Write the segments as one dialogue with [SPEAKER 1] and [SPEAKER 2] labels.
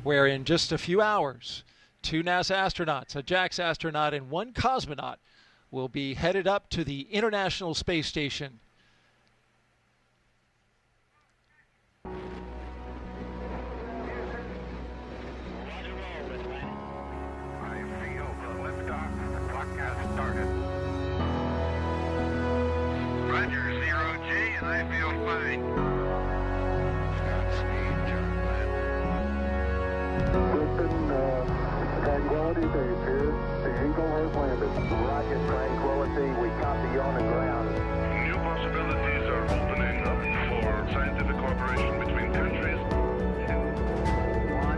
[SPEAKER 1] where in just a few hours, 2 NASA astronauts, a JAXA astronaut, and 1 cosmonaut will be headed up to the International Space Station.
[SPEAKER 2] We copy on the ground.
[SPEAKER 3] New possibilities are opening up for scientific cooperation between countries.
[SPEAKER 2] 1-0.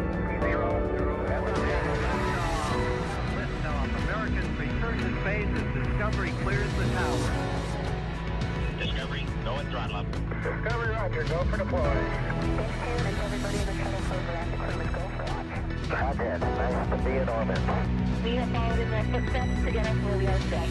[SPEAKER 2] Liftoff. American return to space as Discovery clears the tower.
[SPEAKER 4] Discovery, go and throttle up.
[SPEAKER 2] Discovery, roger. Go for deploy.
[SPEAKER 5] And everybody in the shuttle program, the crew is go for launch.
[SPEAKER 2] Roger. Nice to be in orbit.
[SPEAKER 5] We have followed in their footsteps to get us where we are today.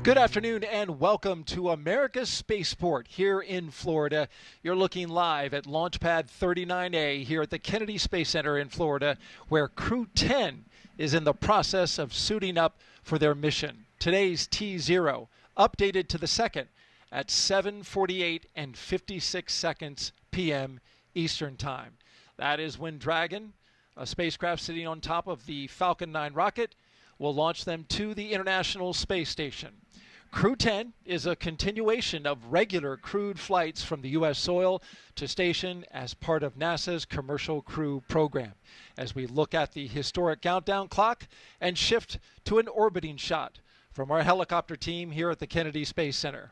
[SPEAKER 1] Good afternoon and welcome to America's Spaceport here in Florida. You're looking live at Launchpad 39A here at the Kennedy Space Center in Florida, where Crew-10 is in the process of suiting up for their mission. Today's T0 updated to the second at 7:48 and 56 seconds p.m. Eastern Time. That is when Dragon, a spacecraft sitting on top of the Falcon 9 rocket, will launch them to the International Space Station. Crew-10 is a continuation of regular crewed flights from the U.S. soil to station as part of NASA's Commercial Crew program. As we look at the historic countdown clock and shift to an orbiting shot from our helicopter team here at the Kennedy Space Center.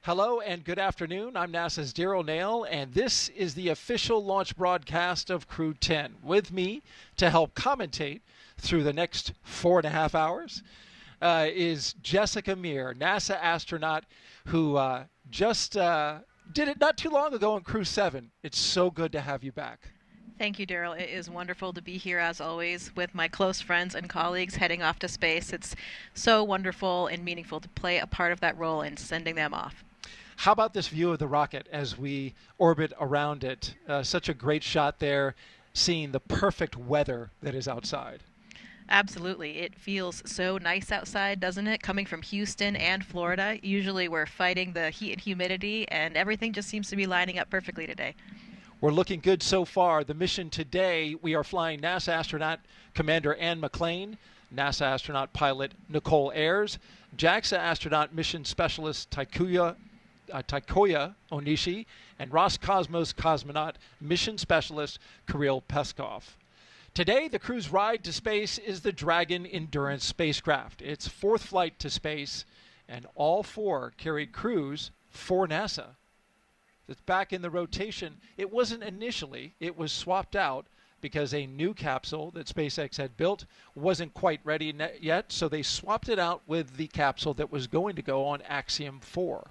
[SPEAKER 1] Hello and good afternoon. I'm NASA's Daryl Nail, and this is the official launch broadcast of Crew-10. With me to help commentate through the next 4.5 hours is Jessica Meir, NASA astronaut who just did it not too long ago on Crew-7. It's so good to have you back.
[SPEAKER 6] Thank you, Daryl. It is wonderful to be here, as always, with my close friends and colleagues heading off to space. It's so wonderful and meaningful to play a part of that role in sending them off.
[SPEAKER 1] How about this view of the rocket as we orbit around it? Such a great shot there, seeing the perfect weather that is outside.
[SPEAKER 6] Absolutely. It feels so nice outside, doesn't it? Coming from Houston and Florida, usually we're fighting the heat and humidity, and everything just seems to be lining up perfectly today.
[SPEAKER 1] We're looking good so far. The mission today, we are flying NASA astronaut Commander Ann McClain, NASA astronaut pilot Nicole Ayers, JAXA astronaut mission specialist Takuya Onishi, and Roscosmos cosmonaut mission specialist Kirill Peskov. Today, the crew's ride to space is the Dragon Endurance spacecraft. Its 4th flight to space, and all 4 carried crews for NASA. It's back in the rotation. It wasn't initially. It was swapped out because a new capsule that SpaceX had built wasn't quite ready yet, so they swapped it out with the capsule that was going to go on Axiom 4.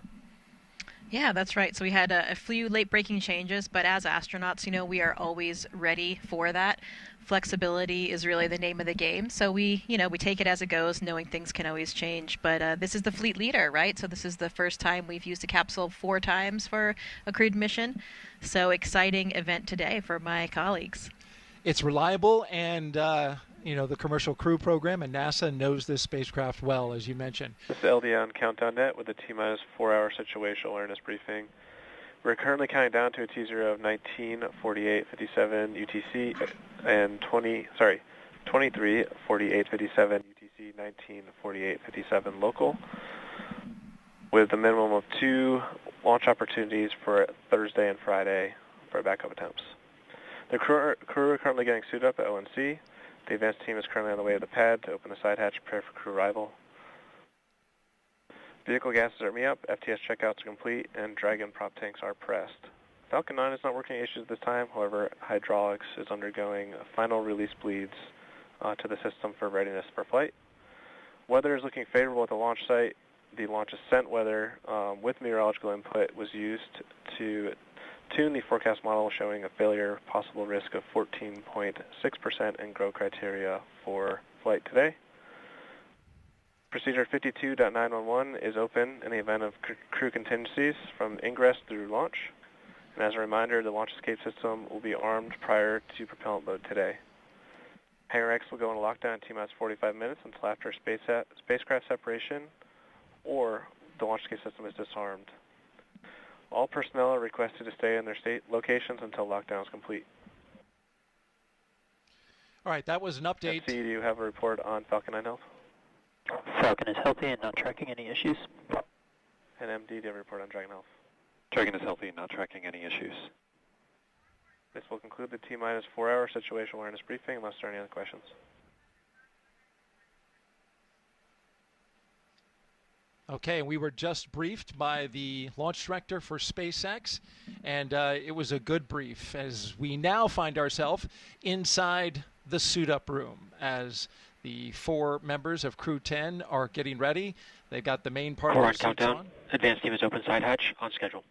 [SPEAKER 6] Yeah, that's right. So we had a few late-breaking changes, but as astronauts, we are always ready for that. Flexibility is really the name of the game. So we take it as it goes, knowing things can always change. But this is the fleet leader, right? So this is the first time we've used a capsule 4 times for a crewed mission. So exciting event today for my colleagues.
[SPEAKER 1] It's reliable, and the Commercial Crew program and NASA knows this spacecraft well, as you mentioned.
[SPEAKER 7] This is LD on Countdown Net with a T-minus 4-hour situational awareness briefing. We're currently counting down to a T0 of 19:48:57 UTC and 23:48:57 UTC, 19:48:57 local, with a minimum of 2 launch opportunities for Thursday and Friday for backup attempts. The crew are currently getting suited up at ONC. The advanced team is currently on the way to the pad to open the side hatch and prepare for crew arrival. Vehicle gases are me up, FTS checkouts are complete, and Dragon prop tanks are pressed. Falcon 9 is not working issues at this time. However, hydraulics is undergoing final release bleeds to the system for readiness for flight. Weather is looking favorable at the launch site. The launch ascent weather with meteorological input was used to Neptune, the forecast model showing a failure possible risk of 14.6% and grow criteria for flight today. Procedure 52.911 is open in the event of crew contingencies from Ingress through launch. And as a reminder, the launch escape system will be armed prior to propellant load today. Hangar X will go into lockdown in T-minus 45 minutes until after spacecraft separation or the launch escape system is disarmed. All personnel are requested to stay in their state locations until lockdown is complete.
[SPEAKER 1] All right, that was an update.
[SPEAKER 7] FC, do you have a report on Falcon 9 health?
[SPEAKER 8] Falcon is healthy and not tracking any issues.
[SPEAKER 7] And MD, do you have a report on Dragon health?
[SPEAKER 9] Dragon is healthy and not tracking any issues.
[SPEAKER 7] This will conclude the T-minus 4-hour situational awareness briefing unless there are any other questions.
[SPEAKER 1] Okay, we were just briefed by the launch director for SpaceX, and it was a good brief as we now find ourselves inside the suit-up room as the 4 members of Crew-10 are getting ready. They've got the main part of their suits on.
[SPEAKER 8] Advanced team is open side hatch on schedule.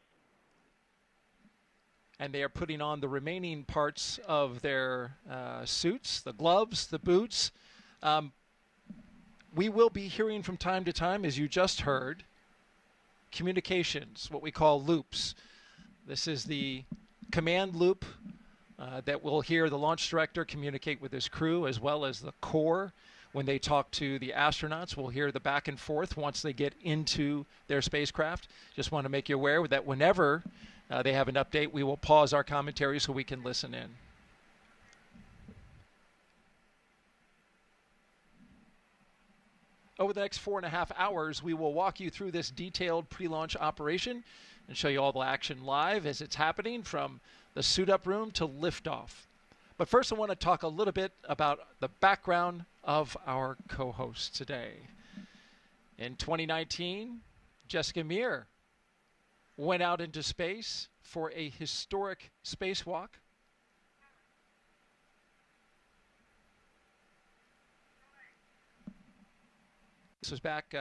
[SPEAKER 1] And they are putting on the remaining parts of their suits, the gloves, the boots. We will be hearing from time to time, as you just heard, communications, what we call loops. This is the command loop that will hear the launch director communicate with his crew as well as the core. When they talk to the astronauts, we'll hear the back and forth once they get into their spacecraft. Just want to make you aware that whenever they have an update, we will pause our commentary so we can listen in. Over the next 4.5 hours, we will walk you through this detailed pre-launch operation and show you all the action live as it's happening from the suit-up room to liftoff. But first, I want to talk a little bit about the background of our co-host today. In 2019, Jessica Meir went out into space for a historic spacewalk. This was back,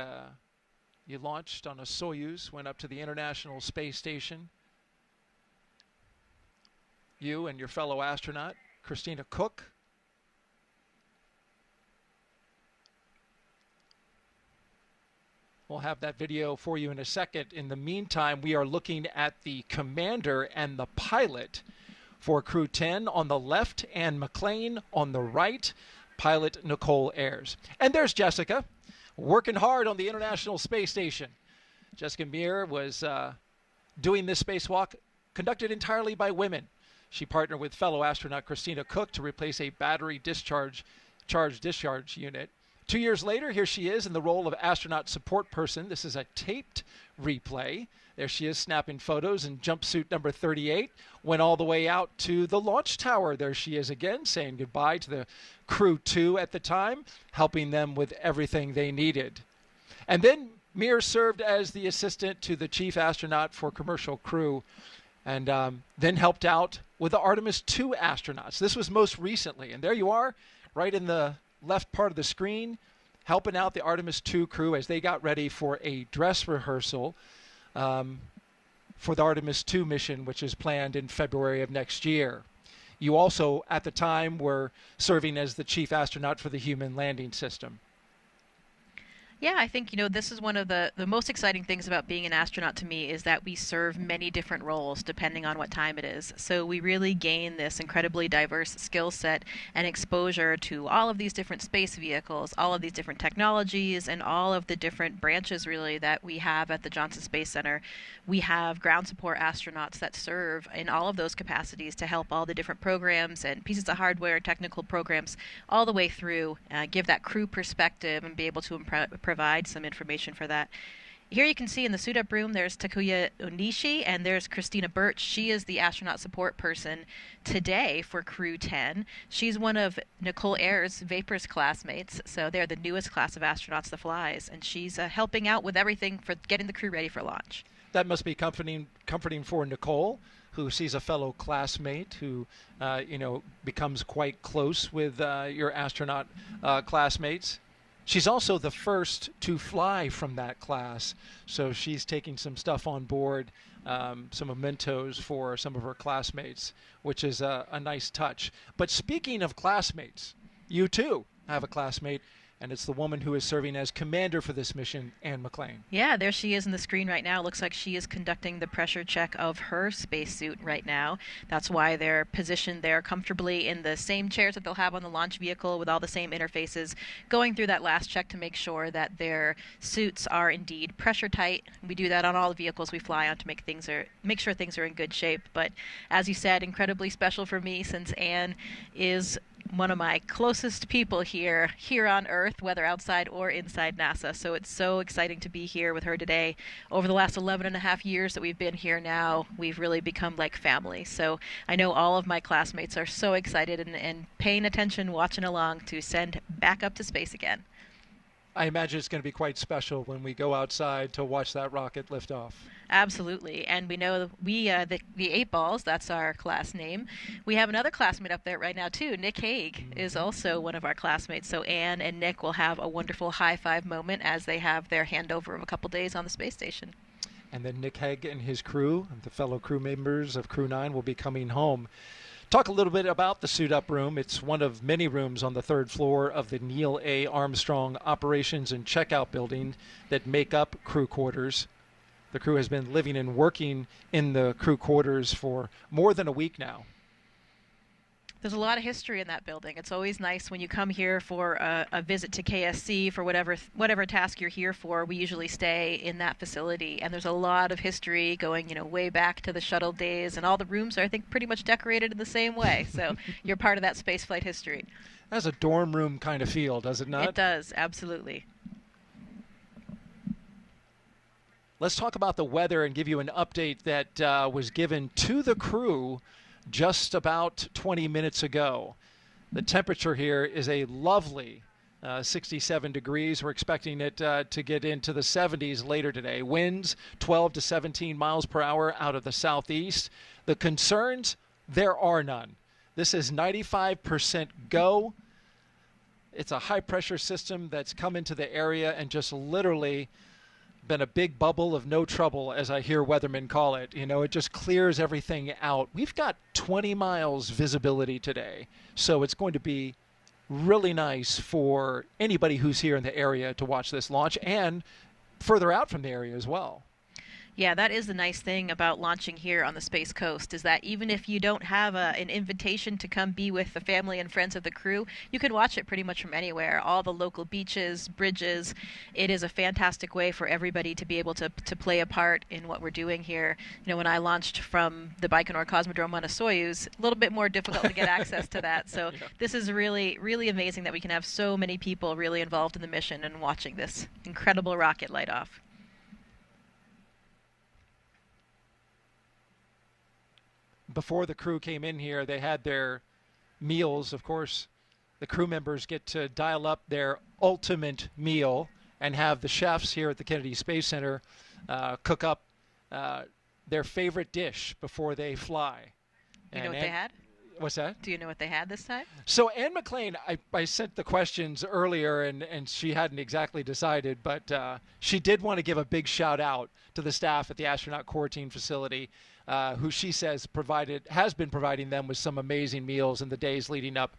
[SPEAKER 1] you launched on a Soyuz, went up to the International Space Station. You and your fellow astronaut, Christina Cook. We'll have that video for you in a second. In the meantime, we are looking at the commander and the pilot for Crew-10 on the left and McLean on the right, pilot Nicole Ayres. And there's Jessica, working hard on the International Space Station. Jessica Meir was doing this spacewalk conducted entirely by women. She partnered with fellow astronaut Christina Cook to replace a battery charge discharge unit. 2 years later, here she is in the role of astronaut support person. This is a taped replay. There she is snapping photos in jumpsuit number 38. Went all the way out to the launch tower. There she is again, saying goodbye to the Crew-2 at the time, helping them with everything they needed. And then Meir served as the assistant to the chief astronaut for Commercial Crew, and then helped out with the Artemis 2 astronauts. This was most recently. And there you are, right in the left part of the screen, helping out the Artemis 2 crew as they got ready for a dress rehearsal for the Artemis 2 mission, which is planned in February of next year. You also, at the time, were serving as the chief astronaut for the Human Landing System.
[SPEAKER 6] Yeah, I think, this is one of the most exciting things about being an astronaut to me is that we serve many different roles depending on what time it is. So we really gain this incredibly diverse skill set and exposure to all of these different space vehicles, all of these different technologies, and all of the different branches really that we have at the Johnson Space Center. We have ground support astronauts that serve in all of those capacities to help all the different programs and pieces of hardware, technical programs, all the way through, give that crew perspective and be able to provide some information for that. Here you can see in the suit-up room, there's Takuya Onishi and there's Christina Birch. She is the astronaut support person today for Crew-10. She's one of Nicole Ayres' Vapors classmates, so they're the newest class of astronauts that flies, and she's helping out with everything for getting the crew ready for launch.
[SPEAKER 1] That must be comforting for Nicole, who sees a fellow classmate who, becomes quite close with your astronaut classmates. She's also the first to fly from that class, so she's taking some stuff on board, some mementos for some of her classmates, which is a nice touch. But speaking of classmates, you too have a classmate, and it's the woman who is serving as commander for this mission, Anne McClain.
[SPEAKER 6] Yeah, there she is in the screen right now. Looks like she is conducting the pressure check of her spacesuit right now. That's why they're positioned there comfortably in the same chairs that they'll have on the launch vehicle with all the same interfaces, going through that last check to make sure that their suits are indeed pressure tight. We do that on all the vehicles we fly on to make sure things are in good shape. But as you said, incredibly special for me since Anne is one of my closest people here on Earth, whether outside or inside NASA. So it's so exciting to be here with her today. Over the last 11 and a half years that we've been here now, we've really become like family. So I know all of my classmates are so excited and paying attention, watching along to send back up to space again.
[SPEAKER 1] I imagine it's going to be quite special when we go outside to watch that rocket lift off.
[SPEAKER 6] Absolutely. And we know the 8 Balls, that's our class name. We have another classmate up there right now, too. Nick Hague is also one of our classmates. So Anne and Nick will have a wonderful high-five moment as they have their handover of a couple days on the space station.
[SPEAKER 1] And then Nick Hague and his crew, the fellow crew members of Crew-9, will be coming home. Talk a little bit about the suit-up room. It's one of many rooms on the 3rd floor of the Neil A. Armstrong Operations and Checkout Building that make up crew quarters. The crew has been living and working in the crew quarters for more than a week now.
[SPEAKER 6] There's a lot of history in that building. It's always nice when you come here for a visit to KSC for whatever task you're here for. We usually stay in that facility, and there's a lot of history going, way back to the shuttle days, and all the rooms are, I think, pretty much decorated in the same way. So you're part of that spaceflight history.
[SPEAKER 1] It has a dorm room kind of feel, does it not?
[SPEAKER 6] It does, absolutely.
[SPEAKER 1] Let's talk about the weather and give you an update that was given to the crew just about 20 minutes ago. The temperature here is a lovely 67 degrees. We're expecting it to get into the 70s later today. Winds 12 to 17 miles per hour out of the southeast. The concerns, there are none. This is 95% go. It's a high pressure system that's come into the area and just literally been a big bubble of no trouble, as I hear weathermen call it. It just clears everything out. We've got 20 miles visibility today, so it's going to be really nice for anybody who's here in the area to watch this launch and further out from the area as well.
[SPEAKER 6] Yeah, that is the nice thing about launching here on the Space Coast, is that even if you don't have an invitation to come be with the family and friends of the crew, you can watch it pretty much from anywhere. All the local beaches, bridges. It is a fantastic way for everybody to be able to play a part in what we're doing here. When I launched from the Baikonur Cosmodrome on a Soyuz, a little bit more difficult to get access to that. So yeah. This is really, really amazing that we can have so many people really involved in the mission and watching this incredible rocket light off.
[SPEAKER 1] Before the crew came in here, they had their meals. Of course, the crew members get to dial up their ultimate meal and have the chefs here at the Kennedy Space Center cook up their favorite dish before they fly.
[SPEAKER 6] You know what they had?
[SPEAKER 1] What's that?
[SPEAKER 6] Do you know what they had this time?
[SPEAKER 1] So Anne McClain, I sent the questions earlier, and she hadn't exactly decided, but she did want to give a big shout out to the staff at the Astronaut Quarantine Facility, who she says has been providing them with some amazing meals in the days leading up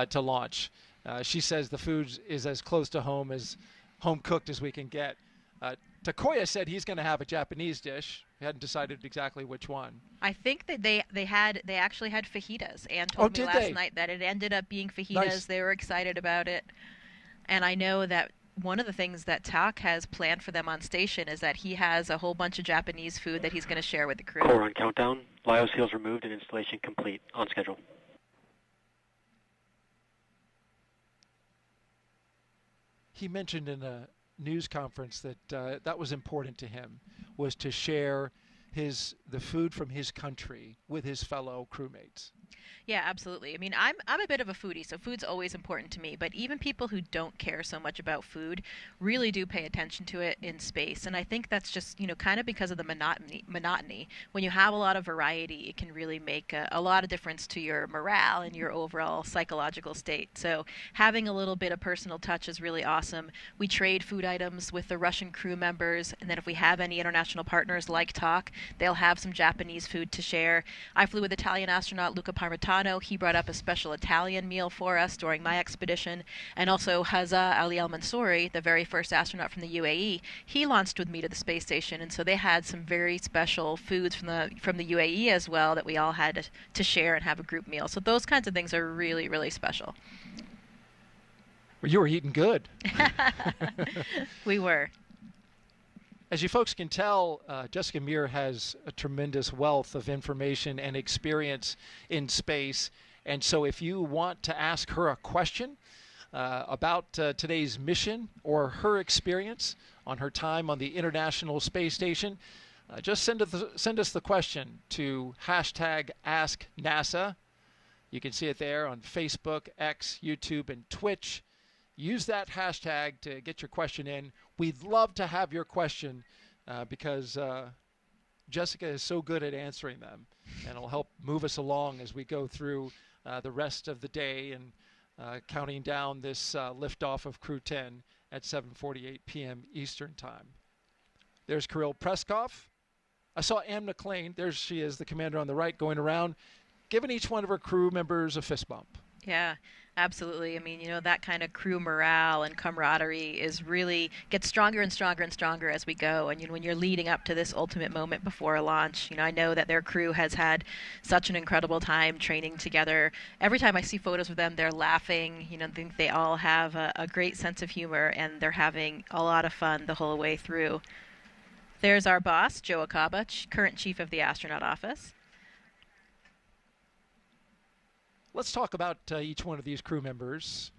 [SPEAKER 1] to launch. She says the food is as close to home cooked as we can get. Takoya said he's going to have a Japanese dish. He hadn't decided exactly which one.
[SPEAKER 6] I think that they actually had fajitas. Anne told me last night that it ended up being fajitas. Nice. They were excited about it. And I know that one of the things that Tak has planned for them on station is that he has a whole bunch of Japanese food that he's going to share with the crew.
[SPEAKER 8] Core on countdown. Lyo seals removed and installation complete. On schedule.
[SPEAKER 1] He mentioned in a news conference that that was important to him, was to share the food from his country with his fellow crewmates.
[SPEAKER 6] Yeah, absolutely. I mean, I'm a bit of a foodie, so food's always important to me. But even people who don't care so much about food really do pay attention to it in space. And I think that's just, kind of because of the monotony. When you have a lot of variety, it can really make a lot of difference to your morale and your overall psychological state. So having a little bit of personal touch is really awesome. We trade food items with the Russian crew members, and then if we have any international partners like TALK, they'll have some Japanese food to share. I flew with Italian astronaut Luca Parmitano. He brought up a special Italian meal for us during my expedition. And also Hazza Ali Al Mansouri, the very first astronaut from the UAE, he launched with me to the space station. And so they had some very special foods from the UAE as well that we all had to share and have a group meal. So those kinds of things are really, really special.
[SPEAKER 1] Well, you were eating good.
[SPEAKER 6] We were.
[SPEAKER 1] As you folks can tell, Jessica Meir has a tremendous wealth of information and experience in space. And so if you want to ask her a question about today's mission or her experience on her time on the International Space Station, just send us the question to #AskNASA. You can see it there on Facebook, X, YouTube, and Twitch. Use that hashtag to get your question in. We'd love to have your question because Jessica is so good at answering them, and it'll help move us along as we go through the rest of the day and counting down this liftoff of Crew-10 at 7:48 p.m. Eastern Time. There's Kirill Preskov. I saw Anne McLean. There she is, the commander on the right, going around, giving each one of her crew members a fist bump.
[SPEAKER 6] Yeah, absolutely. I mean, that kind of crew morale and camaraderie is really gets stronger and stronger and stronger as we go. And when you're leading up to this ultimate moment before a launch, I know that their crew has had such an incredible time training together. Every time I see photos of them, they're laughing. I think they all have a great sense of humor, and they're having a lot of fun the whole way through. There's our boss, Joe Acaba, current chief of the astronaut office.
[SPEAKER 1] Let's talk about each one of these crew members.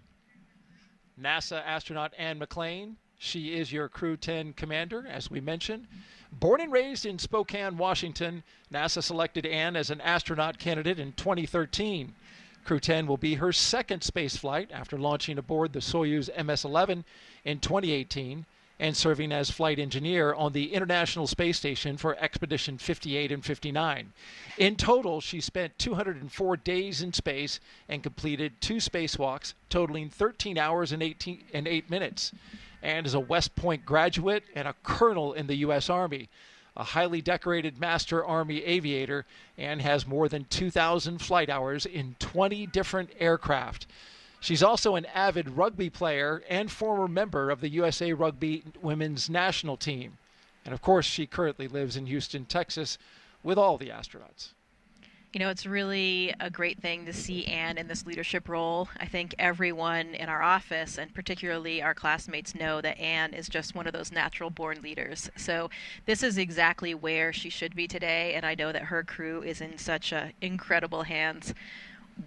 [SPEAKER 1] NASA astronaut Anne McLean. She is your Crew-10 commander, as we mentioned. Born and raised in Spokane, Washington, NASA selected Anne as an astronaut candidate in 2013. Crew-10 will be her second space flight after launching aboard the Soyuz MS-11 in 2018 and serving as flight engineer on the International Space Station for Expedition 58 and 59. In total, she spent 204 days in space and completed 2 spacewalks, totaling 13 hours and 8 minutes, and is a West Point graduate and a colonel in the U.S. Army, a highly decorated Master Army aviator, and has more than 2,000 flight hours in 20 different aircraft. She's also an avid rugby player and former member of the USA Rugby Women's National Team. And of course, she currently lives in Houston, Texas, with all the astronauts.
[SPEAKER 6] It's really a great thing to see Anne in this leadership role. I think everyone in our office, and particularly our classmates, know that Anne is just one of those natural-born leaders. So this is exactly where she should be today, and I know that her crew is in such incredible hands.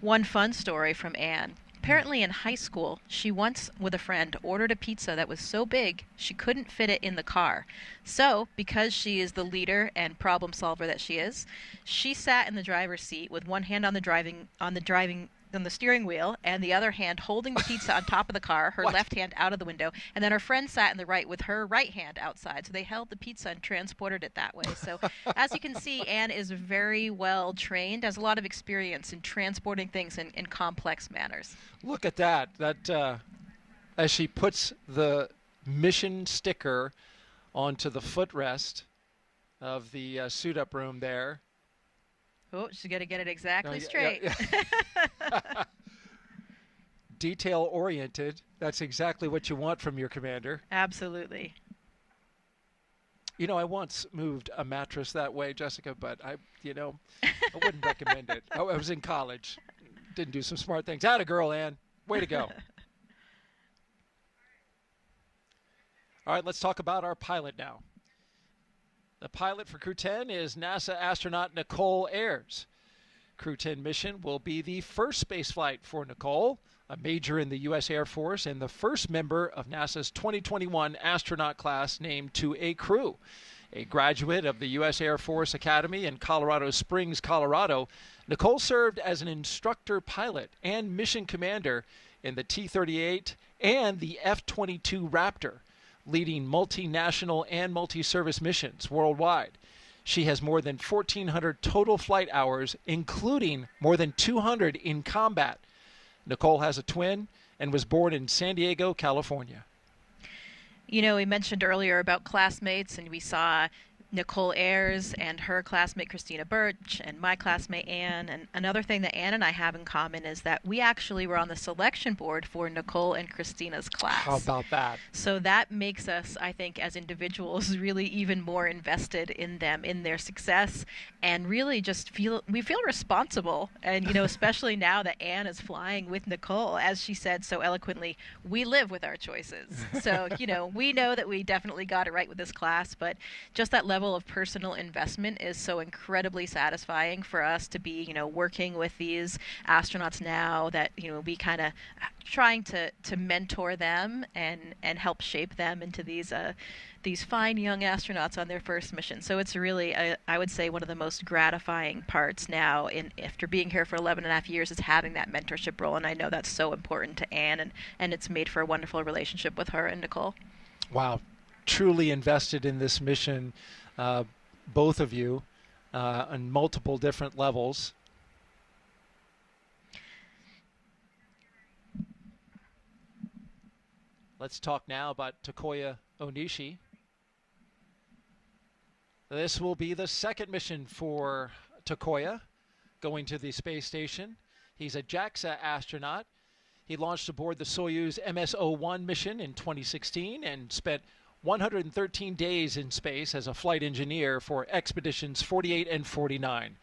[SPEAKER 6] One fun story from Anne. Apparently in high school, she once, with a friend, ordered a pizza that was so big she couldn't fit it in the car. So, because she is the leader and problem solver that she is, she sat in the driver's seat with one hand on the steering wheel and the other hand holding the pizza on top of the car, her left hand out of the window, and then her friend sat in the right with her right hand outside. So they held the pizza and transported it that way. So as you can see, Anne is very well trained, has a lot of experience in transporting things in complex manners.
[SPEAKER 1] Look at that. As she puts the mission sticker onto the footrest of the suit-up room there.
[SPEAKER 6] Oh, she's got to get it exactly straight.
[SPEAKER 1] Yeah. Detail-oriented. That's exactly what you want from your commander.
[SPEAKER 6] Absolutely.
[SPEAKER 1] I once moved a mattress that way, Jessica, but I wouldn't recommend it. I was in college. Didn't do some smart things. Atta girl, Ann. Way to go. All right, let's talk about our pilot now. The pilot for Crew-10 is NASA astronaut Nicole Ayers. Crew-10 mission will be the first spaceflight for Nicole, a major in the U.S. Air Force and the first member of NASA's 2021 astronaut class named to a crew. A graduate of the U.S. Air Force Academy in Colorado Springs, Colorado, Nicole served as an instructor pilot and mission commander in the T-38 and the F-22 Raptor, leading multinational and multi-service missions worldwide. She has more than 1,400 total flight hours, including more than 200 in combat. Nicole has a twin and was born in San Diego, California.
[SPEAKER 6] You know, we mentioned earlier about classmates, and we saw Nicole Ayers and her classmate Christina Birch and my classmate Anne. And another thing that Anne and I have in common is that we actually were on the selection board for Nicole and Christina's class.
[SPEAKER 1] How about that?
[SPEAKER 6] So that makes us, I think, as individuals, really even more invested in them, in their success, and really just feel responsible. And, you know, especially now that Anne is flying with Nicole, as she said so eloquently, we live with our choices. So, you know, we know that we definitely got it right with this class, but just that level of personal investment is so incredibly satisfying for us to be, you know, working with these astronauts now, that, you know, we kind of trying to mentor them and help shape them into these fine young astronauts on their first mission. So it's really, I would say, one of the most gratifying parts now after being here for 11 and a half years is having that mentorship role. And I know that's so important to Anne, and it's made for a wonderful relationship with her and Nicole.
[SPEAKER 1] Wow. Truly invested in this mission, both of you, on multiple different levels. Let's talk now about Takuya Onishi. This will be the second mission for Takuya, going to the space station. He's a JAXA astronaut. He launched aboard the Soyuz MS-01 mission in 2016 and spent 113 days in space as a flight engineer for expeditions 48 and 49.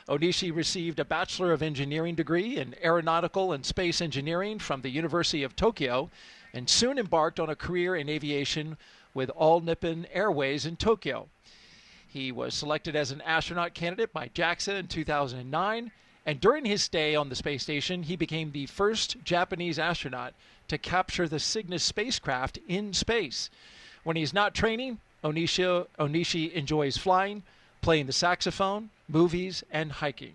[SPEAKER 1] Onishi received a Bachelor of Engineering degree in Aeronautical and Space Engineering from the University of Tokyo, and soon embarked on a career in aviation with All Nippon Airways in Tokyo. He was selected as an astronaut candidate by JAXA in 2009, and during his stay on the space station, he became the first Japanese astronaut to capture the Cygnus spacecraft in space. When he's not training, Onishi enjoys flying, playing the saxophone, movies, and hiking.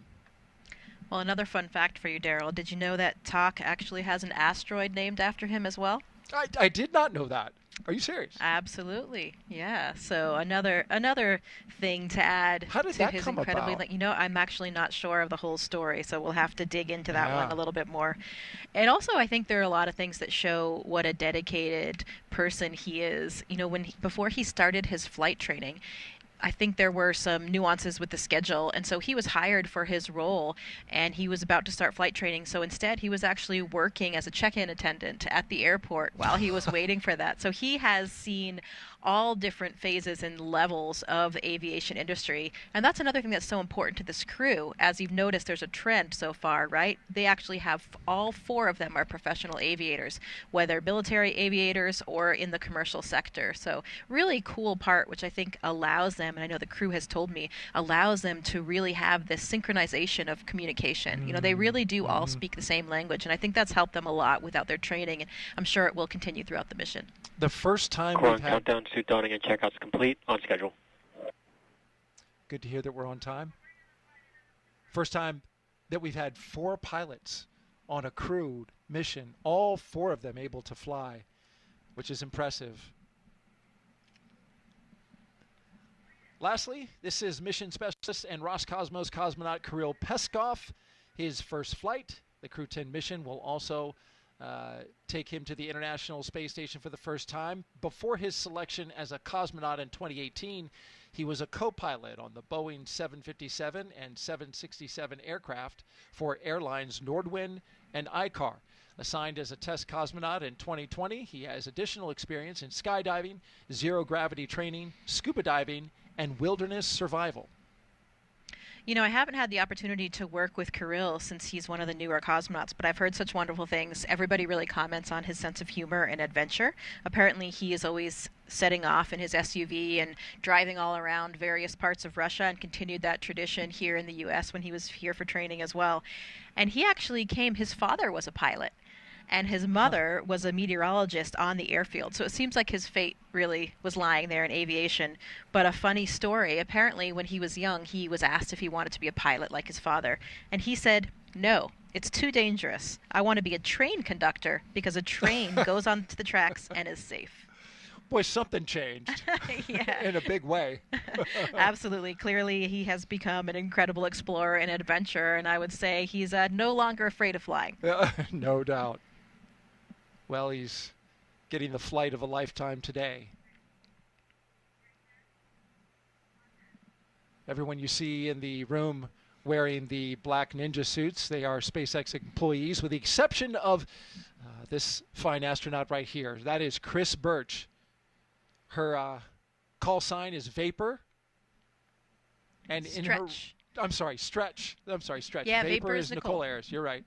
[SPEAKER 6] Well, another fun fact for you, Daryl. Did you know that Tak actually has an asteroid named after him as well?
[SPEAKER 1] I did not know that. Are you serious?
[SPEAKER 6] Absolutely, yeah. So another thing to add
[SPEAKER 1] How did
[SPEAKER 6] to
[SPEAKER 1] that
[SPEAKER 6] his
[SPEAKER 1] come
[SPEAKER 6] incredibly,
[SPEAKER 1] about?
[SPEAKER 6] You know, I'm actually not sure of the whole story, so we'll have to dig into that one a little bit more. And also, I think there are a lot of things that show what a dedicated person he is. You know, before he started his flight training, I think there were some nuances with the schedule, and so he was hired for his role, and he was about to start flight training. So instead, he was actually working as a check-in attendant at the airport while he was waiting for that. So he has seen all different phases and levels of the aviation industry. And that's another thing that's so important to this crew. As you've noticed, there's a trend so far, right? They actually have, all four of them are professional aviators, whether military aviators or in the commercial sector. So really cool part, which I think allows them, and I know the crew has told me, allows them to really have this synchronization of communication. You know, they really do all speak the same language, and I think that's helped them a lot without their training, and I'm sure it will continue throughout the mission.
[SPEAKER 1] The first time
[SPEAKER 8] Core
[SPEAKER 1] we've had...
[SPEAKER 8] countdown, suit donning and checkouts complete, on schedule.
[SPEAKER 1] Good to hear that we're on time. First time that we've had 4 pilots on a crewed mission, all 4 of them able to fly, which is impressive. Lastly, this is mission specialist and Roscosmos cosmonaut Kirill Peskov. His first flight, the Crew-10 mission, will also take him to the International Space Station for the first time. Before his selection as a cosmonaut in 2018, he was a co-pilot on the Boeing 757 and 767 aircraft for airlines Nordwind and ICAR. Assigned as a test cosmonaut in 2020, he has additional experience in skydiving, zero-gravity training, scuba diving, and wilderness survival.
[SPEAKER 6] You know, I haven't had the opportunity to work with Kirill since he's one of the newer cosmonauts, but I've heard such wonderful things. Everybody really comments on his sense of humor and adventure. Apparently, he is always setting off in his SUV and driving all around various parts of Russia, and continued that tradition here in the U.S. when he was here for training as well. And he actually his father was a pilot. And his mother was a meteorologist on the airfield. So it seems like his fate really was lying there in aviation. But a funny story, apparently when he was young, he was asked if he wanted to be a pilot like his father. And he said, no, it's too dangerous. I want to be a train conductor because a train goes onto the tracks and is safe.
[SPEAKER 1] Boy, something changed
[SPEAKER 6] Yeah.
[SPEAKER 1] in a big way.
[SPEAKER 6] Absolutely. Clearly, he has become an incredible explorer and adventurer, and I would say he's no longer afraid of flying.
[SPEAKER 1] No doubt. Well, he's getting the flight of a lifetime today. Everyone you see in the room wearing the black ninja suits, they are SpaceX employees, with the exception of this fine astronaut right here. That is Chris Birch. Her call sign is Vapor. And
[SPEAKER 6] Stretch.
[SPEAKER 1] in her, I'm sorry, Stretch.
[SPEAKER 6] Yeah,
[SPEAKER 1] Vapor is Nicole Ayers. You're right.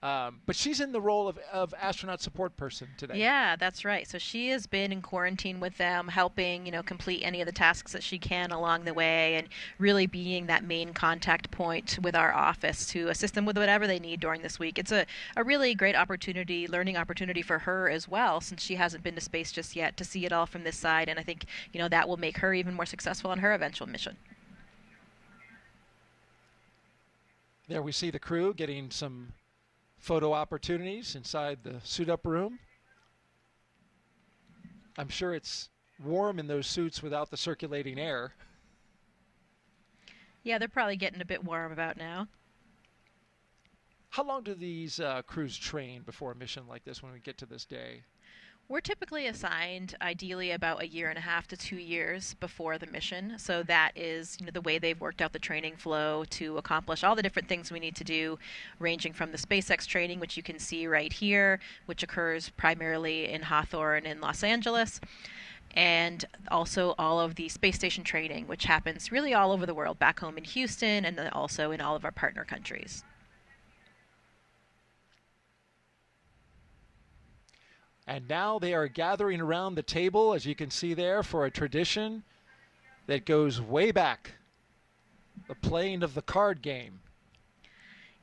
[SPEAKER 1] But she's in the role of astronaut support person today.
[SPEAKER 6] Yeah, that's right. So she has been in quarantine with them, helping, complete any of the tasks that she can along the way, and really being that main contact point with our office to assist them with whatever they need during this week. It's a really great opportunity, learning opportunity for her as well, since she hasn't been to space just yet, to see it all from this side. And I think, that will make her even more successful on her eventual mission.
[SPEAKER 1] There we see the crew getting some photo opportunities inside the suit-up room. I'm sure it's warm in those suits without the circulating air.
[SPEAKER 6] Yeah, they're probably getting a bit warm about now.
[SPEAKER 1] How long do these crews train before a mission like this when we get to this day?
[SPEAKER 6] We're typically assigned, ideally, about 1.5 to 2 years before the mission. So that is, the way they've worked out the training flow to accomplish all the different things we need to do, ranging from the SpaceX training, which you can see right here, which occurs primarily in Hawthorne in Los Angeles, and also all of the space station training, which happens really all over the world, back home in Houston, and then also in all of our partner countries.
[SPEAKER 1] And now they are gathering around the table, as you can see there, for a tradition that goes way back, the playing of the card game.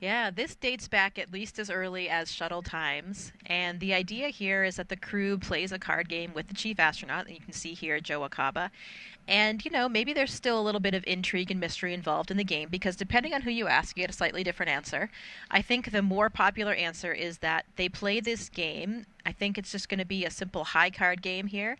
[SPEAKER 6] Yeah, this dates back at least as early as shuttle times. And the idea here is that the crew plays a card game with the chief astronaut, and you can see here Joe Acaba. And, maybe there's still a little bit of intrigue and mystery involved in the game, because depending on who you ask, you get a slightly different answer. I think the more popular answer is that they play this game. I think it's just going to be a simple high card game here.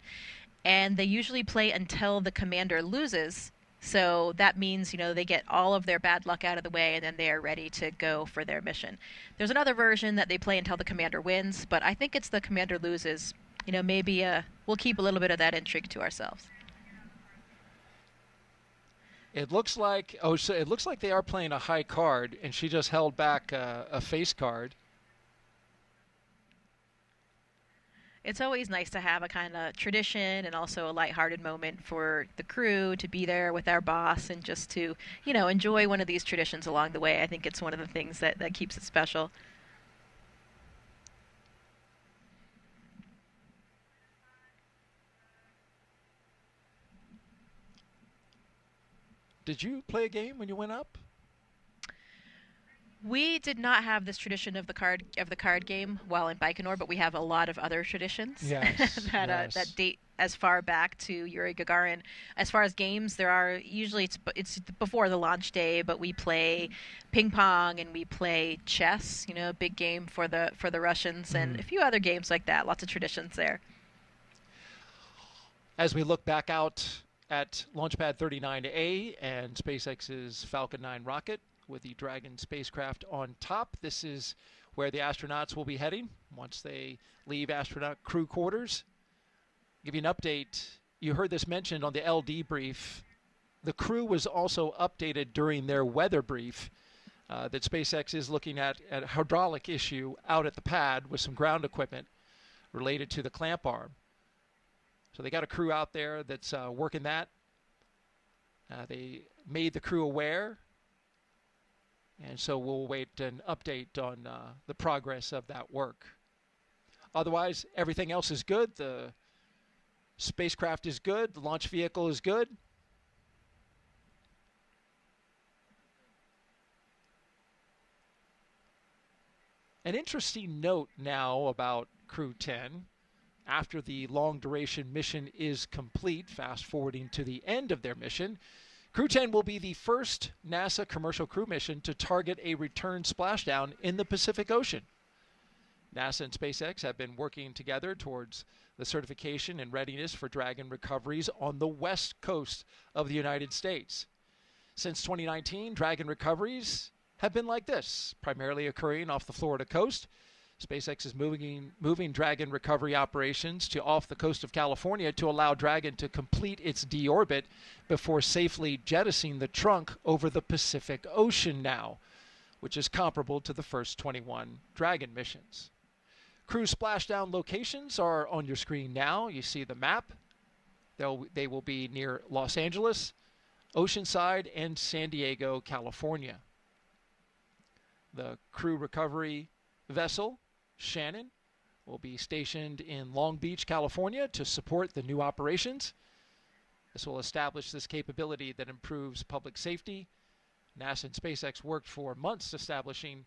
[SPEAKER 6] And they usually play until the commander loses. So that means, they get all of their bad luck out of the way, and then they are ready to go for their mission. There's another version that they play until the commander wins, but I think it's the commander loses. Maybe we'll keep a little bit of that intrigue to ourselves.
[SPEAKER 1] It looks like they are playing a high card, and she just held back a face card.
[SPEAKER 6] It's always nice to have a kind of tradition and also a lighthearted moment for the crew to be there with our boss and just to, enjoy one of these traditions along the way. I think it's one of the things that keeps it special.
[SPEAKER 1] Did you play a game when you went up?
[SPEAKER 6] We did not have this tradition of the card game while in Baikonur, but we have a lot of other traditions that date as far back to Yuri Gagarin. As far as games, there are usually it's before the launch day, but we play ping pong and we play chess. A big game for the Russians, and a few other games like that. Lots of traditions there.
[SPEAKER 1] As we look back out at Launchpad 39A and SpaceX's Falcon 9 rocket, with the Dragon spacecraft on top. This is where the astronauts will be heading once they leave astronaut crew quarters. Give you an update. You heard this mentioned on the LD brief. The crew was also updated during their weather brief that SpaceX is looking at a hydraulic issue out at the pad with some ground equipment related to the clamp arm. So they got a crew out there that's working that. They made the crew aware. And so we'll wait an update on the progress of that work. Otherwise, everything else is good. The spacecraft is good. The launch vehicle is good. An interesting note now about Crew-10. After the long-duration mission is complete, fast-forwarding to the end of their mission, Crew-10 will be the first NASA commercial crew mission to target a return splashdown in the Pacific Ocean. NASA and SpaceX have been working together towards the certification and readiness for Dragon recoveries on the west coast of the United States. Since 2019, Dragon recoveries have been like this, primarily occurring off the Florida coast. SpaceX is moving Dragon recovery operations to off the coast of California to allow Dragon to complete its deorbit before safely jettisoning the trunk over the Pacific Ocean now, which is comparable to the first 21 Dragon missions. Crew splashdown locations are on your screen now. You see the map. They will be near Los Angeles, Oceanside, and San Diego, California. The crew recovery vessel, Shannon, will be stationed in Long Beach, California to support the new operations. This will establish this capability that improves public safety. NASA and SpaceX worked for months establishing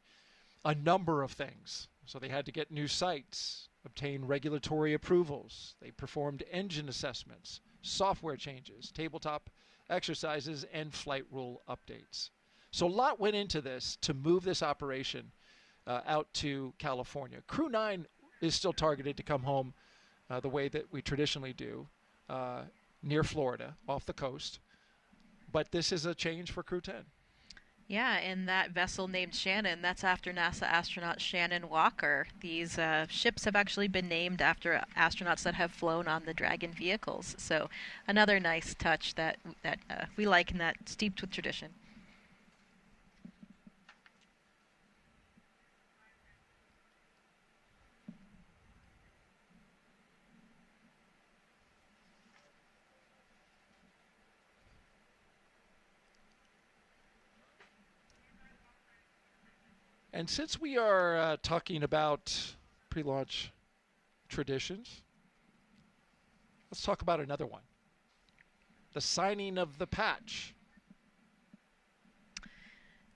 [SPEAKER 1] a number of things. So they had to get new sites, obtain regulatory approvals. They performed engine assessments, software changes, tabletop exercises, and flight rule updates. So a lot went into this to move this operation out to California. Crew-9 is still targeted to come home the way that we traditionally do, near Florida, off the coast. But this is a change for Crew-10.
[SPEAKER 6] Yeah, and that vessel named Shannon, that's after NASA astronaut Shannon Walker. These ships have actually been named after astronauts that have flown on the Dragon vehicles. So another nice touch that we like and that's steeped with tradition.
[SPEAKER 1] And since we are talking about pre-launch traditions, let's talk about another one. The signing of the patch.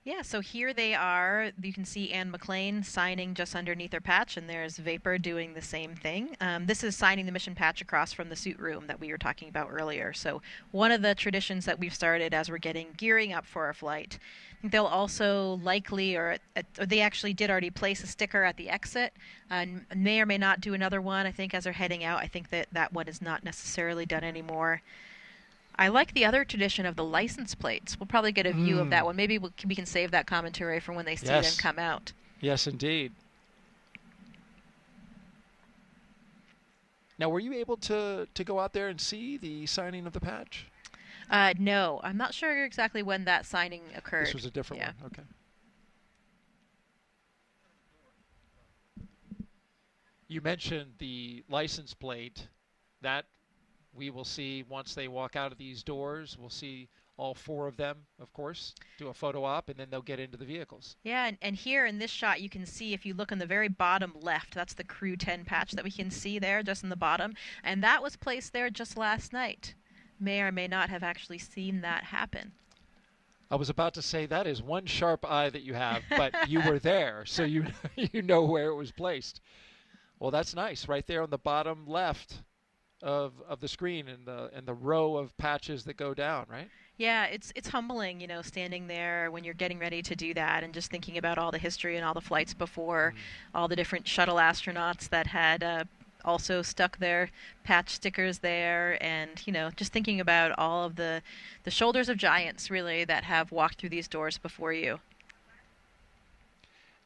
[SPEAKER 6] Yeah, so here they are. You can see Anne McLean signing just underneath her patch, and there's Vapor doing the same thing. This is signing the mission patch across from the suit room that we were talking about earlier. So one of the traditions that we've started as we're gearing up for our flight. I think they'll also likely, or they actually did already place a sticker at the exit, and may or may not do another one. I think as they're heading out, I think that one is not necessarily done anymore. I like the other tradition of the license plates. We'll probably get a view of that one. Maybe we can save that commentary for when they see them come out.
[SPEAKER 1] Yes, indeed. Now, were you able to go out there and see the signing of the patch?
[SPEAKER 6] No, I'm not sure exactly when that signing occurred.
[SPEAKER 1] This was a different one. Okay. You mentioned the license plate. That we will see once they walk out of these doors. We'll see all four of them, of course, do a photo op, and then they'll get into the vehicles.
[SPEAKER 6] Yeah, and here in this shot, you can see, if you look on the very bottom left, that's the Crew-10 patch that we can see there, just in the bottom. And that was placed there just last night. May or may not have actually seen that happen.
[SPEAKER 1] I was about to say that is one sharp eye that you have, but you were there, so you know where it was placed. Well, that's nice, right there on the bottom left of the screen, and the row of patches that go down, right?
[SPEAKER 6] Yeah, it's humbling, standing there when you're getting ready to do that, and just thinking about all the history and all the flights before, all the different shuttle astronauts that had also stuck their patch stickers there, and just thinking about all of the shoulders of giants, really, that have walked through these doors before you.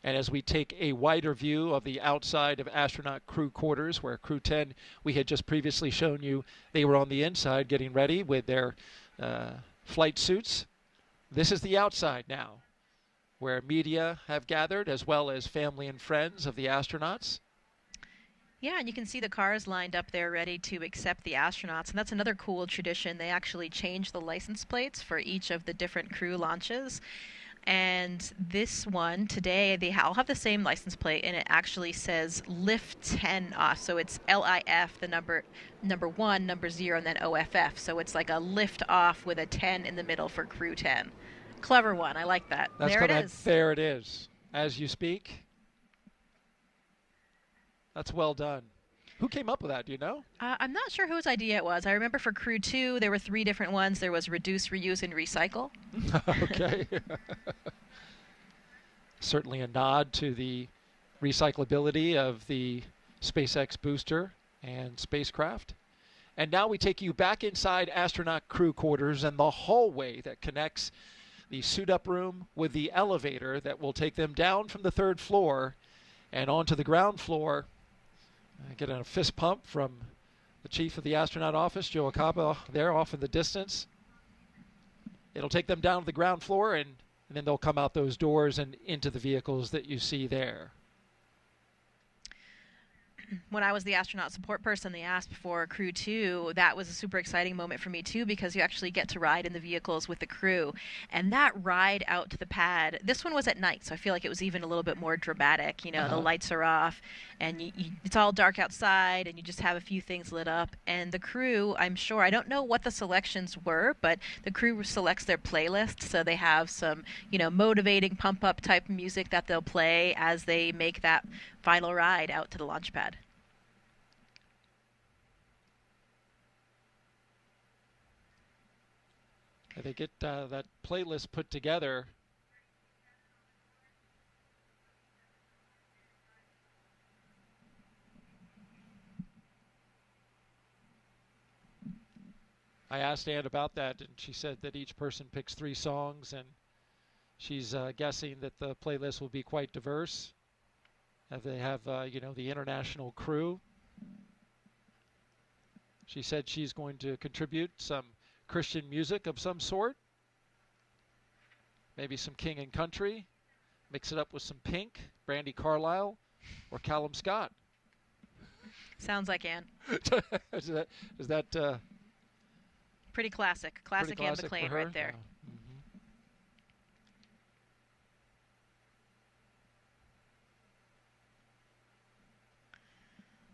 [SPEAKER 1] And as we take a wider view of the outside of astronaut crew quarters, where Crew-10, we had just previously shown you, they were on the inside getting ready with their flight suits. This is the outside now, where media have gathered, as well as family and friends of the astronauts.
[SPEAKER 6] Yeah, and you can see the cars lined up there ready to accept the astronauts. And that's another cool tradition. They actually changed the license plates for each of the different crew launches. And this one today, they all have the same license plate, and it actually says Lift 10 off. So it's LIF, the number 1, number 0, and then OFF. So it's like a lift off with a 10 in the middle for Crew-10. Clever one. I like that.
[SPEAKER 1] There it is. There it is. As you speak. That's well done. Who came up with that? Do you know?
[SPEAKER 6] I'm not sure whose idea it was. I remember for Crew 2, there were 3 different ones. There was reduce, reuse, and recycle.
[SPEAKER 1] Okay. Certainly a nod to the recyclability of the SpaceX booster and spacecraft. And now we take you back inside astronaut crew quarters and the hallway that connects the suit-up room with the elevator that will take them down from the 3rd floor and onto the ground floor. I get a fist pump from the chief of the astronaut office, Joe Acaba, there off in the distance. It'll take them down to the ground floor, and then they'll come out those doors and into the vehicles that you see there.
[SPEAKER 6] When I was the astronaut support person, they asked for Crew 2. That was a super exciting moment for me, too, because you actually get to ride in the vehicles with the crew. And that ride out to the pad, this one was at night, so I feel like it was even a little bit more dramatic. You know, the lights are off, and it's all dark outside, and you just have a few things lit up. And the crew, I'm sure, I don't know what the selections were, but the crew selects their playlist, so they have some, you know, motivating pump-up type music that they'll play as they make that final ride out to the launch pad.
[SPEAKER 1] They get that playlist put together. I asked Ann about that, and she said that each person picks 3 songs, and she's guessing that the playlist will be quite diverse. They have, you know, the international crew. She said she's going to contribute some Christian music of some sort. Maybe some King and Country. Mix it up with some Pink, Brandy Carlisle, or Callum Scott.
[SPEAKER 6] Sounds like Ann.
[SPEAKER 1] is that
[SPEAKER 6] pretty classic. Classic Ann McLean right there.
[SPEAKER 1] Yeah.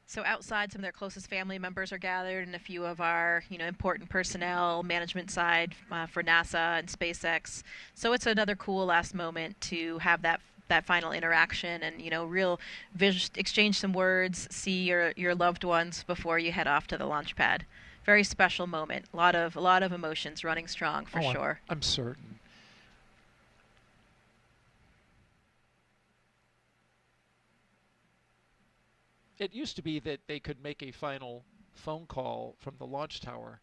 [SPEAKER 6] So outside, some of their closest family members are gathered, and a few of our, you know, important personnel, management side for NASA and SpaceX. So it's another cool last moment to have that final interaction and, you know, real exchange some words, see your loved ones before you head off to the launch pad. Very special moment. A lot of emotions running strong for sure.
[SPEAKER 1] I'm certain. It used to be that they could make a final phone call from the launch tower.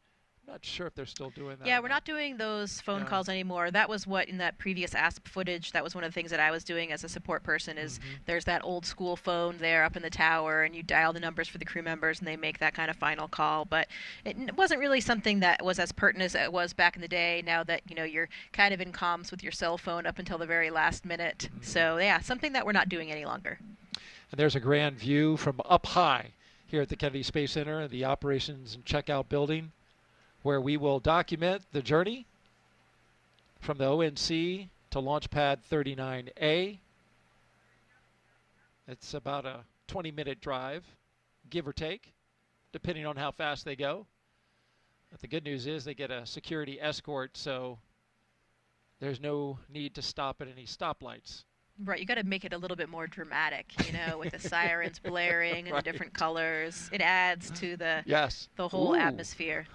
[SPEAKER 1] I'm not sure if they're still doing that.
[SPEAKER 6] Yeah, we're not doing those phone calls anymore. That was what, in that previous ASP footage, that was one of the things that I was doing as a support person is there's that old school phone there up in the tower, and you dial the numbers for the crew members, and they make that kind of final call. But it wasn't really something that was as pertinent as it was back in the day, now that, you know, you're kind of in comms with your cell phone up until the very last minute. So, yeah, something that we're not doing any longer.
[SPEAKER 1] And there's a grand view from up high here at the Kennedy Space Center, the operations and checkout building, where we will document the journey from the ONC to Launchpad 39A. It's about a 20-minute drive, give or take, depending on how fast they go. But the good news is they get a security escort, so there's no need to stop at any stoplights.
[SPEAKER 6] Right, you got to make it a little bit more dramatic, you know, with the sirens blaring and the different colors. It adds to the whole atmosphere.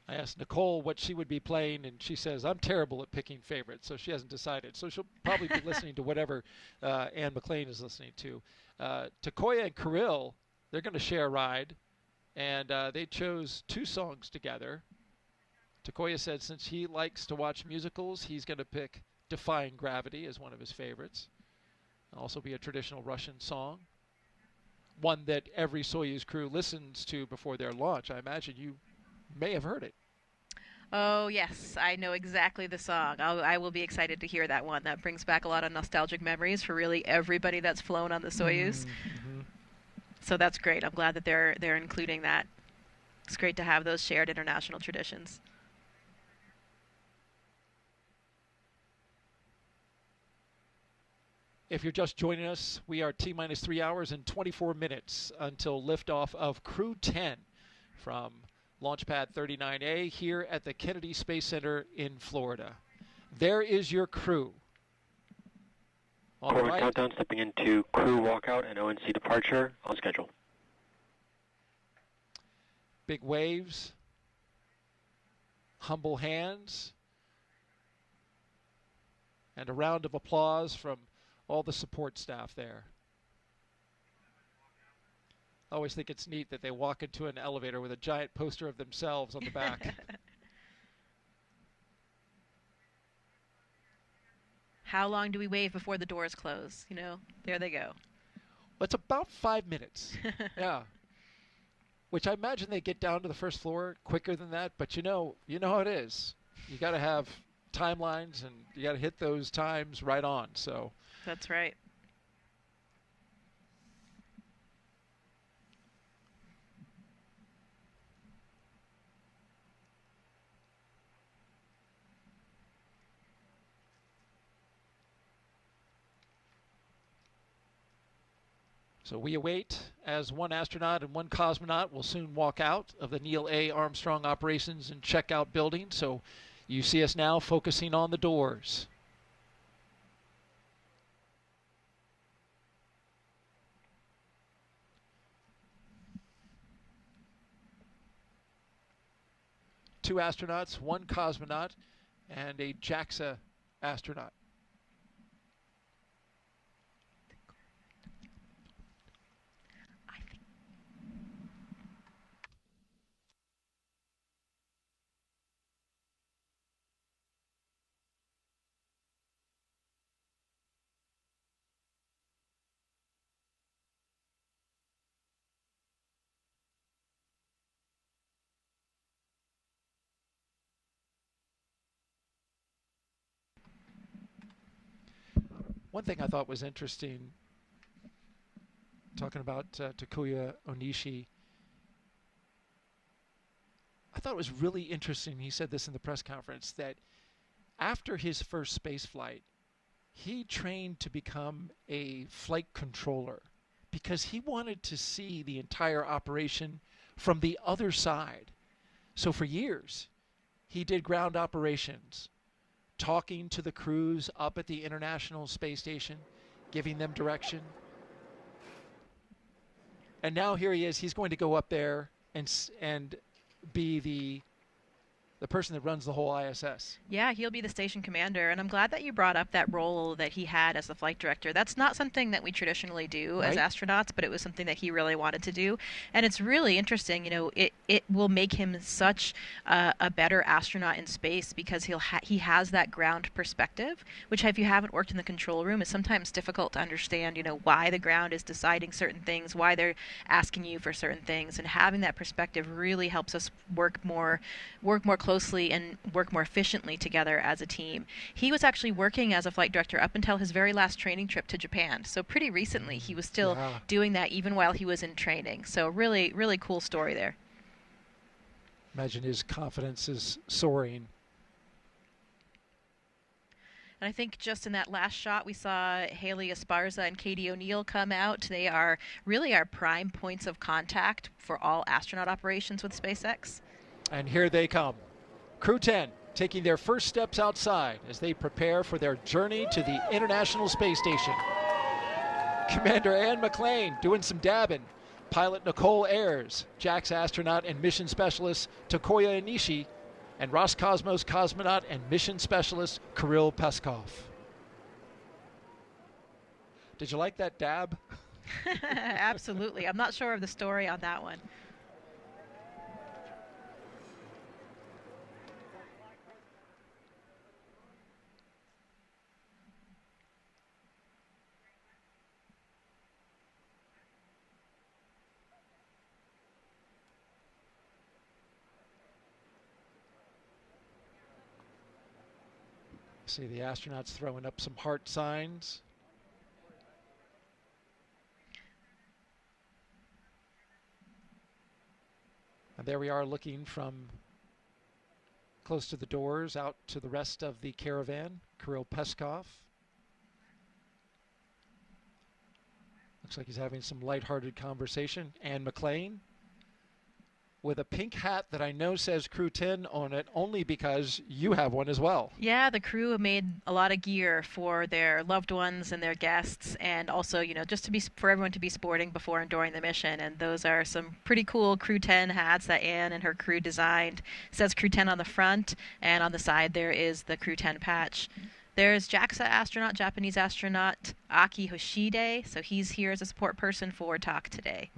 [SPEAKER 1] I asked Nicole what she would be playing, and she says, I'm terrible at picking favorites, so she hasn't decided. So she'll probably be listening to whatever Ann McLean is listening to. Takoya and Kirill, they're going to share a ride, and they chose 2 songs together. Takoya said since he likes to watch musicals, he's going to pick Defying Gravity as one of his favorites. It'll also be a traditional Russian song, one that every Soyuz crew listens to before their launch. I imagine you may have heard it.
[SPEAKER 6] Oh, yes. I know exactly the song. I will be excited to hear that one. That brings back a lot of nostalgic memories for really everybody that's flown on the Soyuz. So that's great. I'm glad that they're including that. It's great to have those shared international traditions.
[SPEAKER 1] If you're just joining us, we are T-minus 3 hours and 24 minutes until liftoff of Crew-10 from Launchpad 39A here at the Kennedy Space Center in Florida. There is your crew. On the right,
[SPEAKER 9] countdown stepping into crew walkout and ONC departure on schedule.
[SPEAKER 1] big waves, humble hands, and a round of applause from all the support staff there. I always think it's neat that they walk into an elevator with a giant poster of themselves on the back.
[SPEAKER 6] How long do we wave before the doors close? You know, there they go.
[SPEAKER 1] Well, it's about 5 minutes. Yeah. Which I imagine they get down to the first floor quicker than that, but you know how it is. You got to have timelines, and you got to hit those times right on. So
[SPEAKER 6] that's right.
[SPEAKER 1] So we await as one astronaut and one cosmonaut will soon walk out of the Neil A. Armstrong Operations and Checkout building. So you see us now focusing on the doors. Two astronauts, one cosmonaut, and a JAXA astronaut. One thing I thought was interesting, talking about Takuya Onishi, I thought it was really interesting, he said this in the press conference, that after his first space flight, he trained to become a flight controller because he wanted to see the entire operation from the other side. So for years, he did ground operations, talking to the crews up at the International Space Station, giving them direction. And now here he is. He's going to go up there and be the person that runs the whole ISS.
[SPEAKER 6] Yeah, he'll be the station commander, and I'm glad that you brought up that role that he had as the flight director. That's not something that we traditionally do as astronauts, but it was something that he really wanted to do. And it's really interesting, you know, it will make him such a better astronaut in space because he has that ground perspective, which if you haven't worked in the control room is sometimes difficult to understand, you know, why the ground is deciding certain things, why they're asking you for certain things, and having that perspective really helps us work more closely and work more efficiently together as a team. He was actually working as a flight director up until his very last training trip to Japan. So pretty recently he was still doing that even while he was in training. So really, really cool story there.
[SPEAKER 1] Imagine his confidence is soaring.
[SPEAKER 6] And I think just in that last shot, we saw Haley Esparza and Katie O'Neill come out. They are really our prime points of contact for all astronaut operations with SpaceX.
[SPEAKER 1] And here they come. Crew-10 taking their first steps outside as they prepare for their journey to the International Space Station. Commander Ann McLean doing some dabbing. Pilot Nicole Ayers, JAXA astronaut and mission specialist Takuya Onishi, and Roscosmos cosmonaut and mission specialist Kirill Peskov. Did you like that dab?
[SPEAKER 6] Absolutely. I'm not sure of the story on that one.
[SPEAKER 1] See the astronauts throwing up some heart signs. And there we are looking from close to the doors out to the rest of the caravan. Kirill Peskov. Looks like he's having some lighthearted conversation. Ann McLean with a pink hat that I know says Crew-10 on it, only because you have one as well.
[SPEAKER 6] Yeah, the crew made a lot of gear for their loved ones and their guests, and also, just for everyone to be sporting before and during the mission. And those are some pretty cool Crew-10 hats that Anne and her crew designed. It says Crew-10 on the front, and on the side there is the Crew-10 patch. There's JAXA astronaut, Japanese astronaut Aki Hoshide, so he's here as a support person for talk today.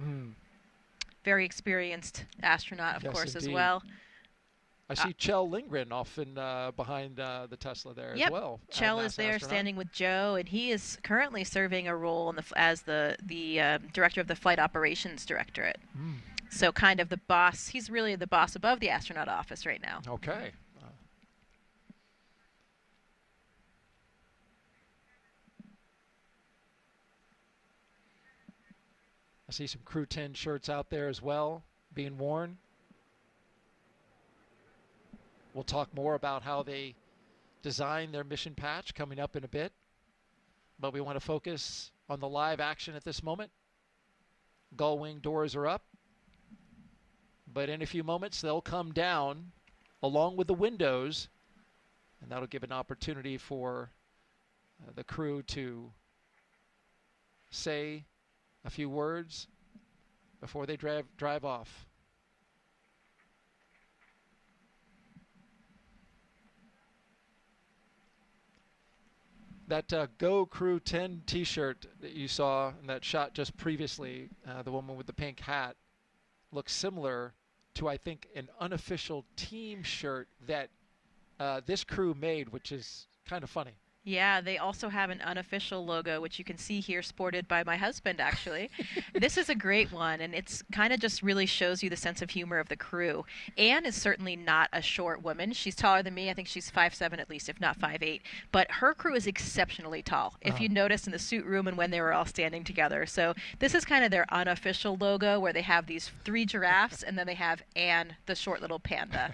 [SPEAKER 6] Very experienced astronaut, of course,
[SPEAKER 1] indeed.
[SPEAKER 6] as well.
[SPEAKER 1] I see Kjell Lindgren off behind the Tesla there as well.
[SPEAKER 6] Kjell is there standing with Joe, and he is currently serving a role as the director of the Flight Operations Directorate. So kind of the boss. He's really the boss above the astronaut office right now.
[SPEAKER 1] Okay. I see some Crew-10 shirts out there as well being worn. We'll talk more about how they design their mission patch coming up in a bit. But we want to focus on the live action at this moment. Gull wing doors are up. But in a few moments, they'll come down along with the windows. And that'll give an opportunity for the crew to say a few words before they drive off. That Go Crew-10 t-shirt that you saw in that shot just previously, the woman with the pink hat, looks similar to, I think, an unofficial team shirt that this crew made, which is kind of funny.
[SPEAKER 6] Yeah, they also have an unofficial logo, which you can see here sported by my husband, actually. This is a great one, and it's kind of just really shows you the sense of humor of the crew. Anne is certainly not a short woman. She's taller than me. I think she's 5'7" at least, if not 5'8". But her crew is exceptionally tall, if you notice in the suit room and when they were all standing together. So this is kind of their unofficial logo, where they have these 3 giraffes, and then they have Anne, the short little panda.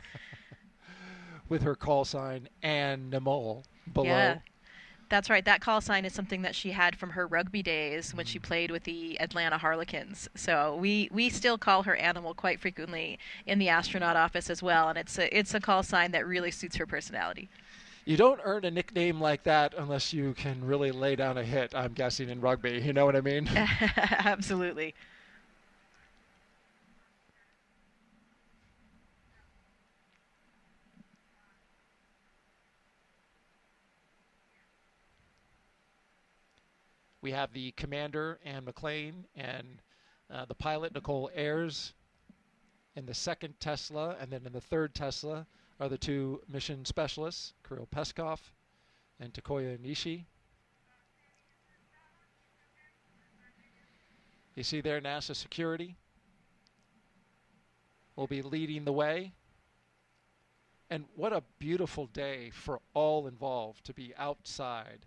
[SPEAKER 1] With her call sign, Anne Nemol, below.
[SPEAKER 6] Yeah. That's right. That call sign is something that she had from her rugby days when she played with the Atlanta Harlequins. So we still call her Animal quite frequently in the astronaut office as well, and it's a call sign that really suits her personality.
[SPEAKER 1] You don't earn a nickname like that unless you can really lay down a hit, I'm guessing, in rugby. You know what I mean?
[SPEAKER 6] Absolutely.
[SPEAKER 1] We have the commander, Ann McLean, and the pilot, Nicole Ayers, in the second Tesla. And then in the third Tesla are the 2 mission specialists, Kirill Peskov and Takoya Nishi. You see there NASA security will be leading the way. And what a beautiful day for all involved to be outside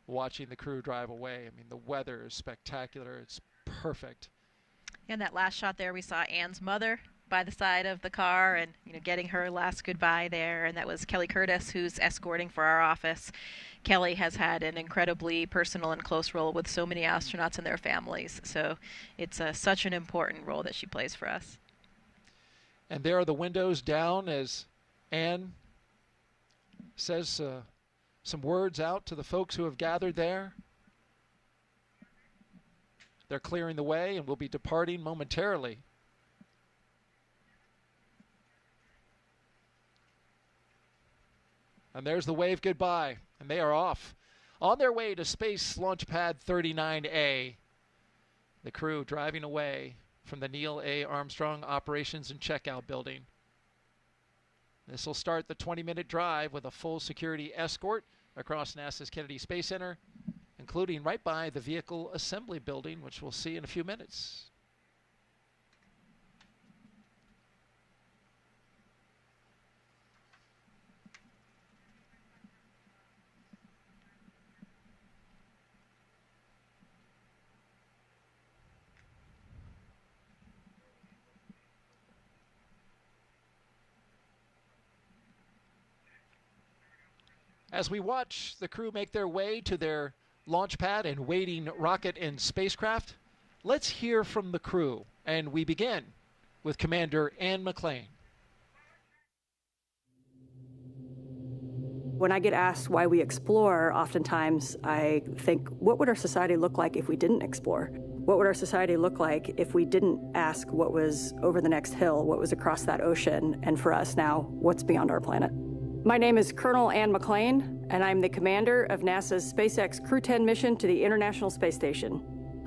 [SPEAKER 1] watching the crew drive away. I mean, the weather is spectacular. It's perfect.
[SPEAKER 6] In that last shot there, we saw Anne's mother by the side of the car and, getting her last goodbye there. And that was Kelly Curtis, who's escorting for our office. Kelly has had an incredibly personal and close role with so many astronauts and their families. So it's such an important role that she plays for us.
[SPEAKER 1] And there are the windows down as Anne says some words out to the folks who have gathered there. They're clearing the way and will be departing momentarily. And there's the wave goodbye, and they are off. On their way to Space Launchpad 39A. The crew driving away from the Neil A. Armstrong Operations and Checkout Building. This will start the 20-minute drive with a full security escort across NASA's Kennedy Space Center, including right by the Vehicle Assembly Building, which we'll see in a few minutes. As we watch the crew make their way to their launch pad and waiting rocket and spacecraft, Let's hear from the crew, and we begin with Commander Ann McLean.
[SPEAKER 10] When I get asked why we explore, oftentimes I think, what would our society look like if we didn't explore? What would our society look like if we didn't ask what was over the next hill, what was across that ocean, and for us now, what's beyond our planet? My name is Colonel Ann McLean, and I'm the commander of NASA's SpaceX Crew-10 mission to the International Space Station.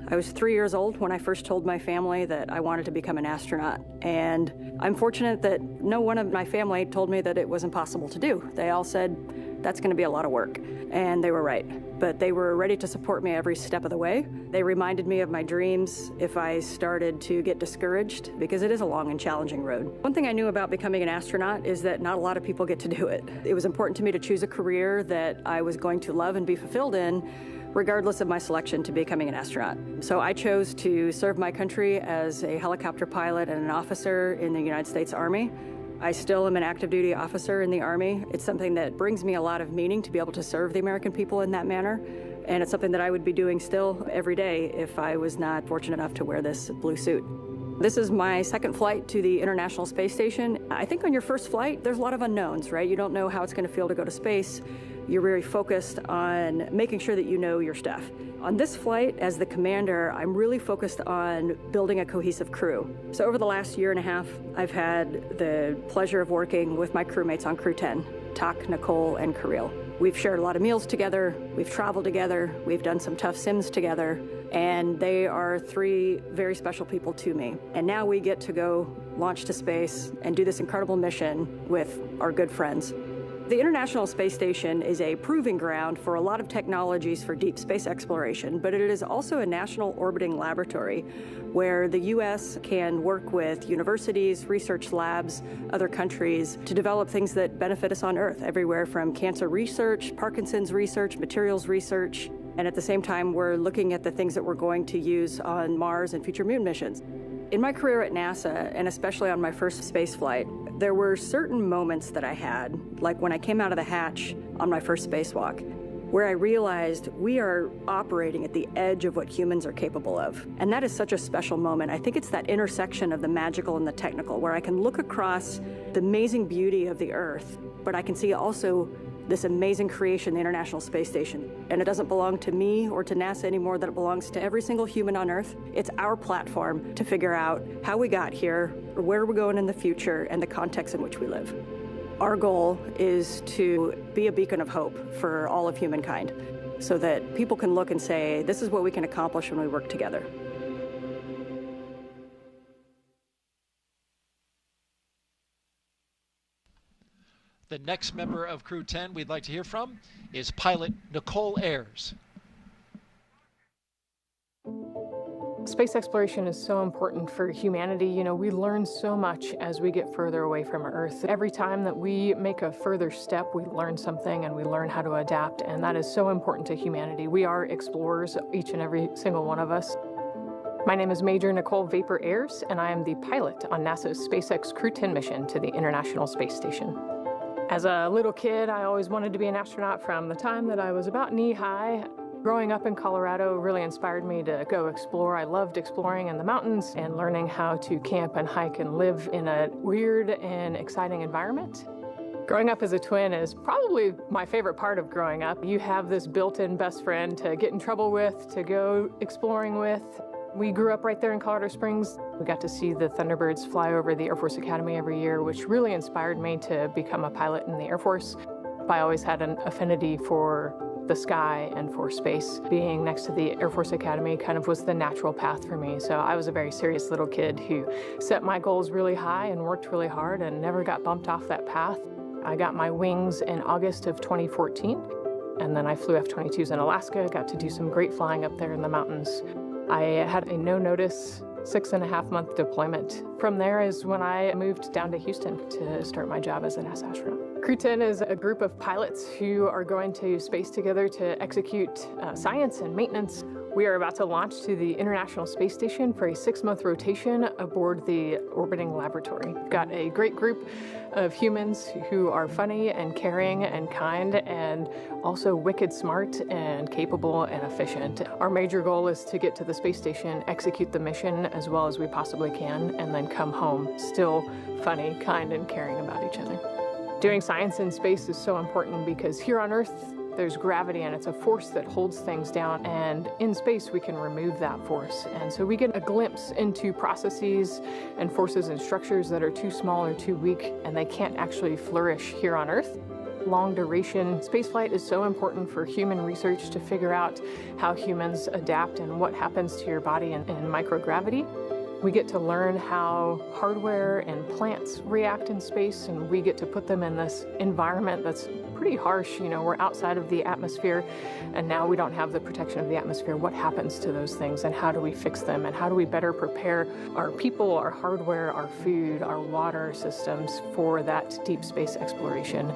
[SPEAKER 10] I was 3 years old when I first told my family that I wanted to become an astronaut, and I'm fortunate that no one of my family told me that it was impossible to do. They all said, that's going to be a lot of work, and they were right. But they were ready to support me every step of the way. They reminded me of my dreams if I started to get discouraged, because it is a long and challenging road. One thing I knew about becoming an astronaut is that not a lot of people get to do it. It was important to me to choose a career that I was going to love and be fulfilled in, regardless of my selection to becoming an astronaut. So I chose to serve my country as a helicopter pilot and an officer in the United States Army. I still am an active duty officer in the Army. It's something that brings me a lot of meaning to be able to serve the American people in that manner. And it's something that I would be doing still every day if I was not fortunate enough to wear this blue suit. This is my second flight to the International Space Station. I think on your first flight, there's a lot of unknowns, right? You don't know how it's going to feel to go to space. You're very focused on making sure that you know your stuff. On this flight, as the commander, I'm really focused on building a cohesive crew. So over the last year and a half, I've had the pleasure of working with my crewmates on Crew-10, Tak, Nicole, and Kirill. We've shared a lot of meals together, we've traveled together, we've done some tough sims together, and they are three very special people to me. And now we get to go launch to space and do this incredible mission with our good friends. The International Space Station is a proving ground for a lot of technologies for deep space exploration, but it is also a national orbiting laboratory where the U.S. can work with universities, research labs, other countries to develop things that benefit us on Earth, everywhere from cancer research, Parkinson's research, materials research, and at the same time, we're looking at the things that we're going to use on Mars and future moon missions. In my career at NASA, and especially on my first space flight, there were certain moments that I had, like when I came out of the hatch on my first spacewalk, where I realized we are operating at the edge of what humans are capable of. And that is such a special moment. I think it's that intersection of the magical and the technical, where I can look across the amazing beauty of the Earth, but I can see also this amazing creation, the International Space Station. And it doesn't belong to me or to NASA anymore, that it belongs to every single human on Earth. It's our platform to figure out how we got here, where we're going in the future, and the context in which we live. Our goal is to be a beacon of hope for all of humankind, so that people can look and say, this is what we can accomplish when we work together.
[SPEAKER 1] The next member of Crew-10 we'd like to hear from is pilot Nicole Ayers.
[SPEAKER 11] Space exploration is so important for humanity. You know, we learn so much as we get further away from Earth. Every time that we make a further step, we learn something and we learn how to adapt, and that is so important to humanity. We are explorers, each and every single one of us. My name is Major Nicole Vapor Ayers, and I am the pilot on NASA's SpaceX Crew-10 mission to the International Space Station. As a little kid, I always wanted to be an astronaut from the time that I was about knee-high. Growing up in Colorado really inspired me to go explore. I loved exploring in the mountains and learning how to camp and hike and live in a weird and exciting environment. Growing up as a twin is probably my favorite part of growing up. You have this built-in best friend to get in trouble with, to go exploring with. We grew up right there in Colorado Springs. We got to see the Thunderbirds fly over the Air Force Academy every year, which really inspired me to become a pilot in the Air Force. I always had an affinity for the sky and for space. Being next to the Air Force Academy kind of was the natural path for me. So I was a very serious little kid who set my goals really high and worked really hard and never got bumped off that path. I got my wings in August of 2014, and then I flew F-22s in Alaska, got to do some great flying up there in the mountains. I had a no-notice 6.5-month deployment. From there is when I moved down to Houston to start my job as an NASA astronaut. Crew-10 is a group of pilots who are going to space together to execute science and maintenance. We are about to launch to the International Space Station for a 6-month rotation aboard the orbiting laboratory. We've got a great group of humans who are funny and caring and kind and also wicked smart and capable and efficient. Our major goal is to get to the space station, execute the mission as well as we possibly can, and then come home still funny, kind, and caring about each other. Doing science in space is so important because here on Earth, there's gravity and it's a force that holds things down, and in space we can remove that force. And so we get a glimpse into processes and forces and structures that are too small or too weak and they can't actually flourish here on Earth. Long duration spaceflight is so important for human research to figure out how humans adapt and what happens to your body in microgravity. We get to learn how hardware and plants react in space, and we get to put them in this environment that's pretty harsh. You know, we're outside of the atmosphere, and now we don't have the protection of the atmosphere. What happens to those things, and how do we fix them, and how do we better prepare our people, our hardware, our food, our water systems for that deep space exploration?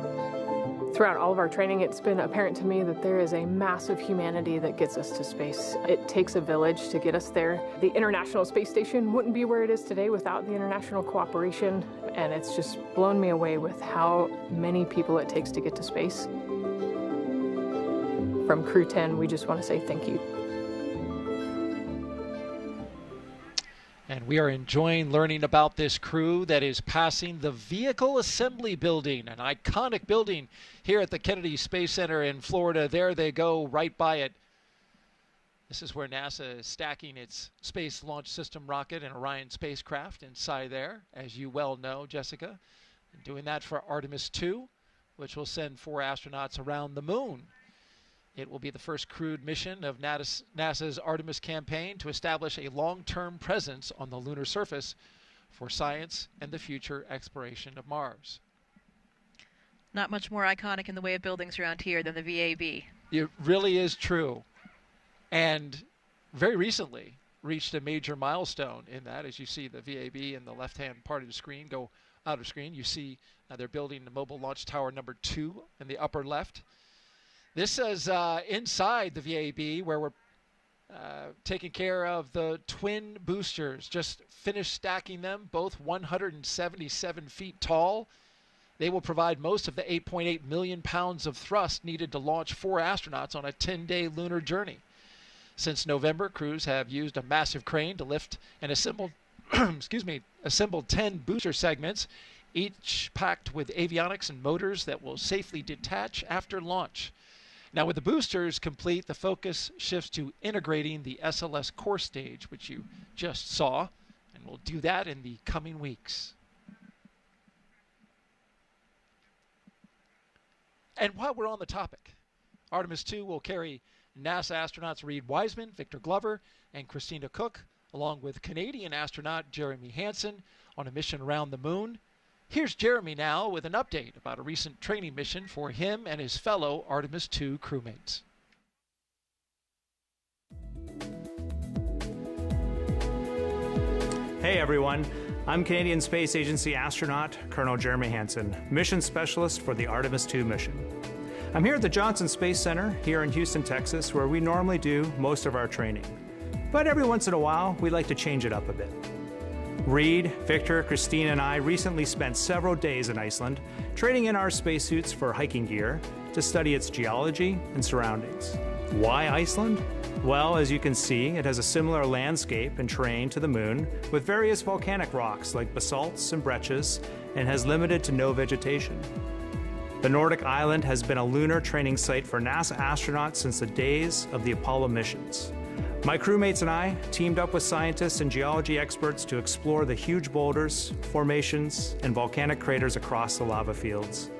[SPEAKER 11] Throughout all of our training, it's been apparent to me that there is a massive humanity that gets us to space. It takes a village to get us there. The International Space Station wouldn't be where it is today without the international cooperation, and it's just blown me away with how many people it takes to get to space. From Crew-10, we just want to say thank you.
[SPEAKER 1] And we are enjoying learning about this crew that is passing the Vehicle Assembly Building, an iconic building here at the Kennedy Space Center in Florida. There they go, right by it. This is where NASA is stacking its Space Launch System rocket and Orion spacecraft inside there, as you well know, Jessica. And doing that for Artemis 2, which will send 4 astronauts around the moon. It will be the first crewed mission of NASA's Artemis campaign to establish a long-term presence on the lunar surface for science and the future exploration of Mars.
[SPEAKER 6] Not much more iconic in the way of buildings around here than the VAB.
[SPEAKER 1] It really is true. And very recently reached a major milestone in that. As you see the VAB in the left-hand part of the screen go out of screen, you see they're building the Mobile Launch Tower number 2 in the upper left. This is inside the VAB, where we're taking care of the twin boosters. Just finished stacking them, both 177 feet tall. They will provide most of the 8.8 million pounds of thrust needed to launch 4 astronauts on a 10-day lunar journey. Since November, crews have used a massive crane to lift and assemble, assembled 10 booster segments, each packed with avionics and motors that will safely detach after launch. Now, with the boosters complete, the focus shifts to integrating the SLS core stage, which you just saw, and we'll do that in the coming weeks. And while we're on the topic, Artemis 2 will carry NASA astronauts Reed Wiseman, Victor Glover, and Christina Cook, along with Canadian astronaut Jeremy Hansen, on a mission around the moon. Here's Jeremy now with an update about a recent training mission for him and his fellow Artemis 2 crewmates.
[SPEAKER 12] Hey everyone, I'm Canadian Space Agency astronaut Colonel Jeremy Hansen, mission specialist for the Artemis 2 mission. I'm here at the Johnson Space Center here in Houston, Texas, where we normally do most of our training. But every once in a while, we like to change it up a bit. Reed, Victor, Christine, and I recently spent several days in Iceland trading in our spacesuits for hiking gear to study its geology and surroundings. Why Iceland? Well, as you can see, it has a similar landscape and terrain to the moon with various volcanic rocks like basalts and breccias, and has limited to no vegetation. The Nordic island has been a lunar training site for NASA astronauts since the days of the Apollo missions. My crewmates and I teamed up with scientists and geology experts to explore the huge boulders, formations, and volcanic craters across the lava fields.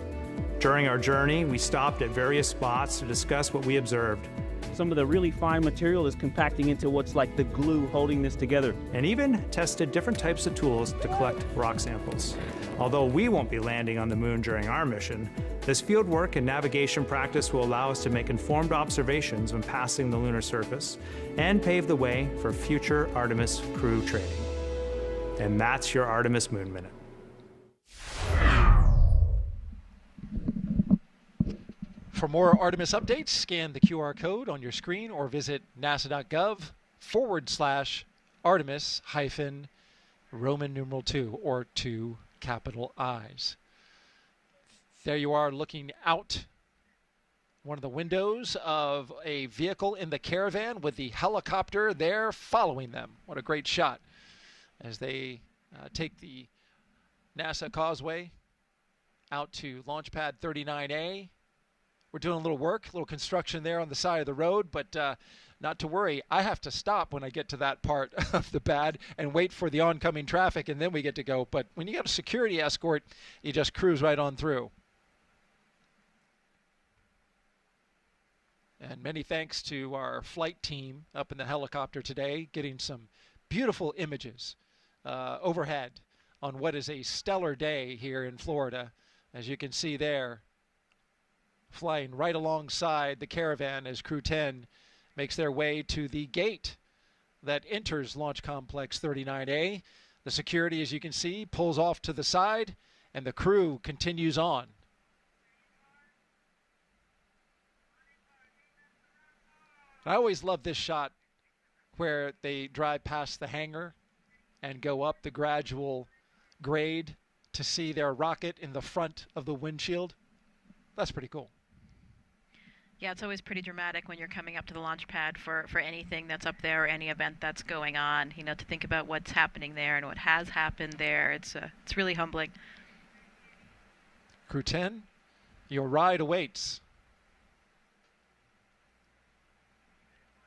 [SPEAKER 12] During our journey, we stopped at various spots to discuss what we observed.
[SPEAKER 13] Some of the really fine material is compacting into what's like the glue holding this together.
[SPEAKER 12] And even tested different types of tools to collect rock samples. Although we won't be landing on the moon during our mission, this field work and navigation practice will allow us to make informed observations when passing the lunar surface and pave the way for future Artemis crew training. And that's your Artemis Moon Minute.
[SPEAKER 1] For more Artemis updates, scan the QR code on your screen or visit nasa.gov/Artemis-Roman numeral 2 or 2 capital I's. There you are looking out one of the windows of a vehicle in the caravan with the helicopter there following them. What a great shot as they take the NASA Causeway out to Launchpad 39A. We're doing a little work, a little construction there on the side of the road, but not to worry. I have to stop when I get to that part of the pad and wait for the oncoming traffic, and then we get to go. But when you have a security escort, you just cruise right on through. And many thanks to our flight team up in the helicopter today, getting some beautiful images overhead on what is a stellar day here in Florida. As you can see there, flying right alongside the caravan as Crew-10 makes their way to the gate that enters Launch Complex 39A. The security, as you can see, pulls off to the side, and the crew continues on. I always love this shot where they drive past the hangar and go up the gradual grade to see their rocket in the front of the windshield. That's pretty cool.
[SPEAKER 6] Yeah, it's always pretty dramatic when you're coming up to the launch pad for anything that's up there or any event that's going on. You know, to think about what's happening there and what has happened there. It's really humbling.
[SPEAKER 1] Crew-10, your ride awaits.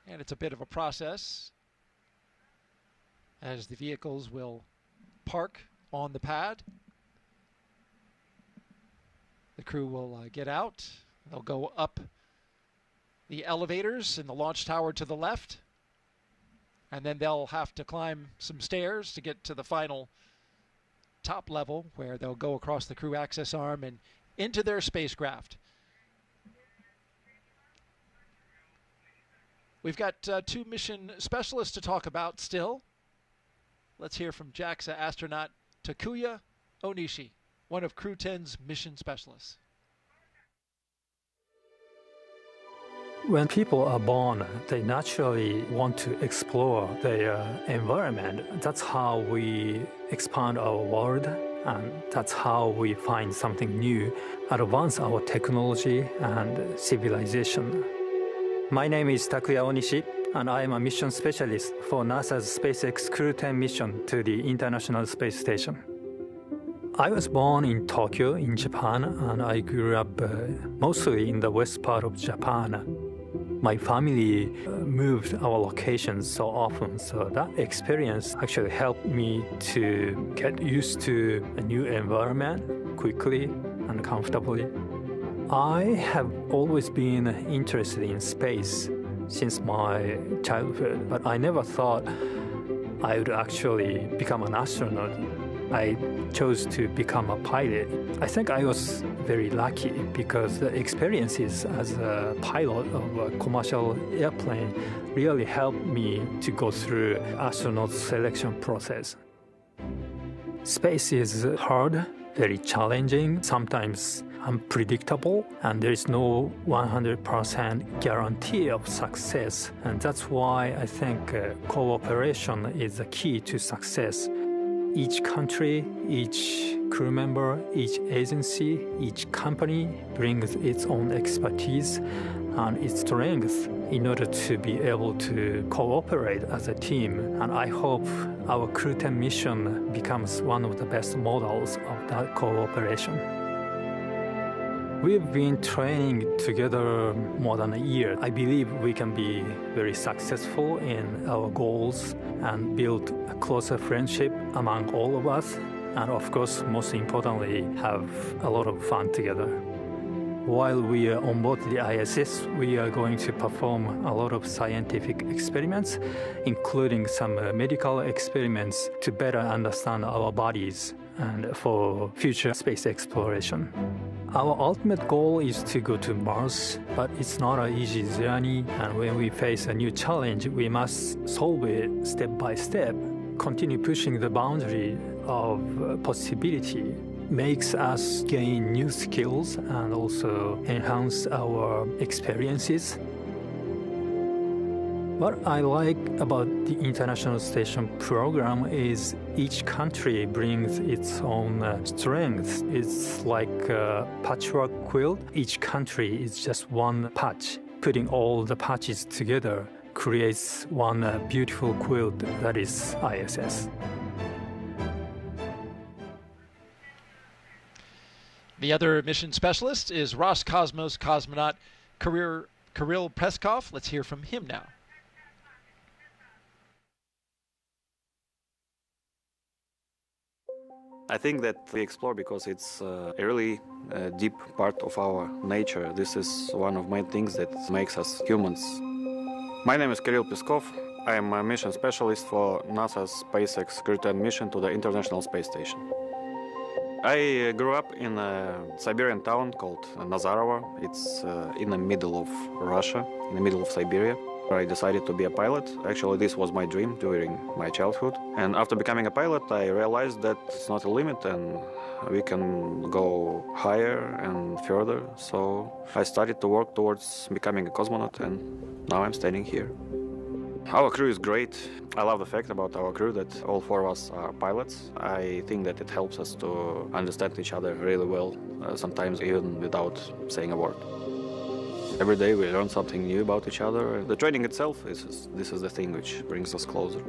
[SPEAKER 1] And it's a bit of a process as the vehicles will park on the pad. The crew will get out. They'll go up the elevators in the launch tower to the left, and then they'll have to climb some stairs to get to the final top level where they'll go across the crew access arm and into their spacecraft. We've got two mission specialists to talk about still. Let's hear from JAXA astronaut Takuya Onishi, one of Crew-10's mission specialists.
[SPEAKER 14] When people are born, they naturally want to explore their environment. That's how we expand our world, and that's how we find something new, advance our technology and civilization. My name is Takuya Onishi, and I am a mission specialist for NASA's SpaceX Crew-10 mission to the International Space Station. I was born in Tokyo, in Japan, and I grew up mostly in the west part of Japan. My family moved our locations so often, so that experience actually helped me to get used to a new environment quickly and comfortably. I have always been interested in space since my childhood, but I never thought I would actually become an astronaut. I chose to become a pilot. I think I was very lucky because the experiences as a pilot of a commercial airplane really helped me to go through astronaut selection process. Space is hard, very challenging, sometimes unpredictable, and there is no 100% guarantee of success. And that's why I think cooperation is the key to success. Each country, each crew member, each agency, each company brings its own expertise and its strength in order to be able to cooperate as a team. And I hope our Crew-10 mission becomes one of the best models of that cooperation. We've been training together more than a year. I believe we can be very successful in our goals and build a closer friendship among all of us. And of course, most importantly, have a lot of fun together. While we are on board the ISS, we are going to perform a lot of scientific experiments, including some medical experiments to better understand our bodies and for future space exploration. Our ultimate goal is to go to Mars, but it's not an easy journey, and when we face a new challenge, we must solve it step by step, continue pushing the boundary of possibility. makes us gain new skills and also enhance our experiences. What I like about the International Station program is each country brings its own strengths. It's like a patchwork quilt. Each country is just one patch. Putting all the patches together creates one beautiful quilt that is ISS.
[SPEAKER 1] The other mission specialist is Roscosmos cosmonaut Kirill Peskov. Let's hear from him now.
[SPEAKER 15] I think that we explore because it's a really deep part of our nature. This is one of my things that makes us humans. My name is Kirill Peskov. I am a mission specialist for NASA's SpaceX Crew-10 mission to the International Space Station. I grew up in a Siberian town called Nazarovo. It's in the middle of Russia, in the middle of Siberia. I decided to be a pilot. Actually, this was my dream during my childhood. And after becoming a pilot, I realized that it's not a limit and we can go higher and further. So I started to work towards becoming a cosmonaut, and now I'm standing here. Our crew is great. I love the fact about our crew that all four of us are pilots. I think that it helps us to understand each other really well, sometimes even without saying a word. Every day we learn something new about each other. The training itself, this is the thing which brings us closer.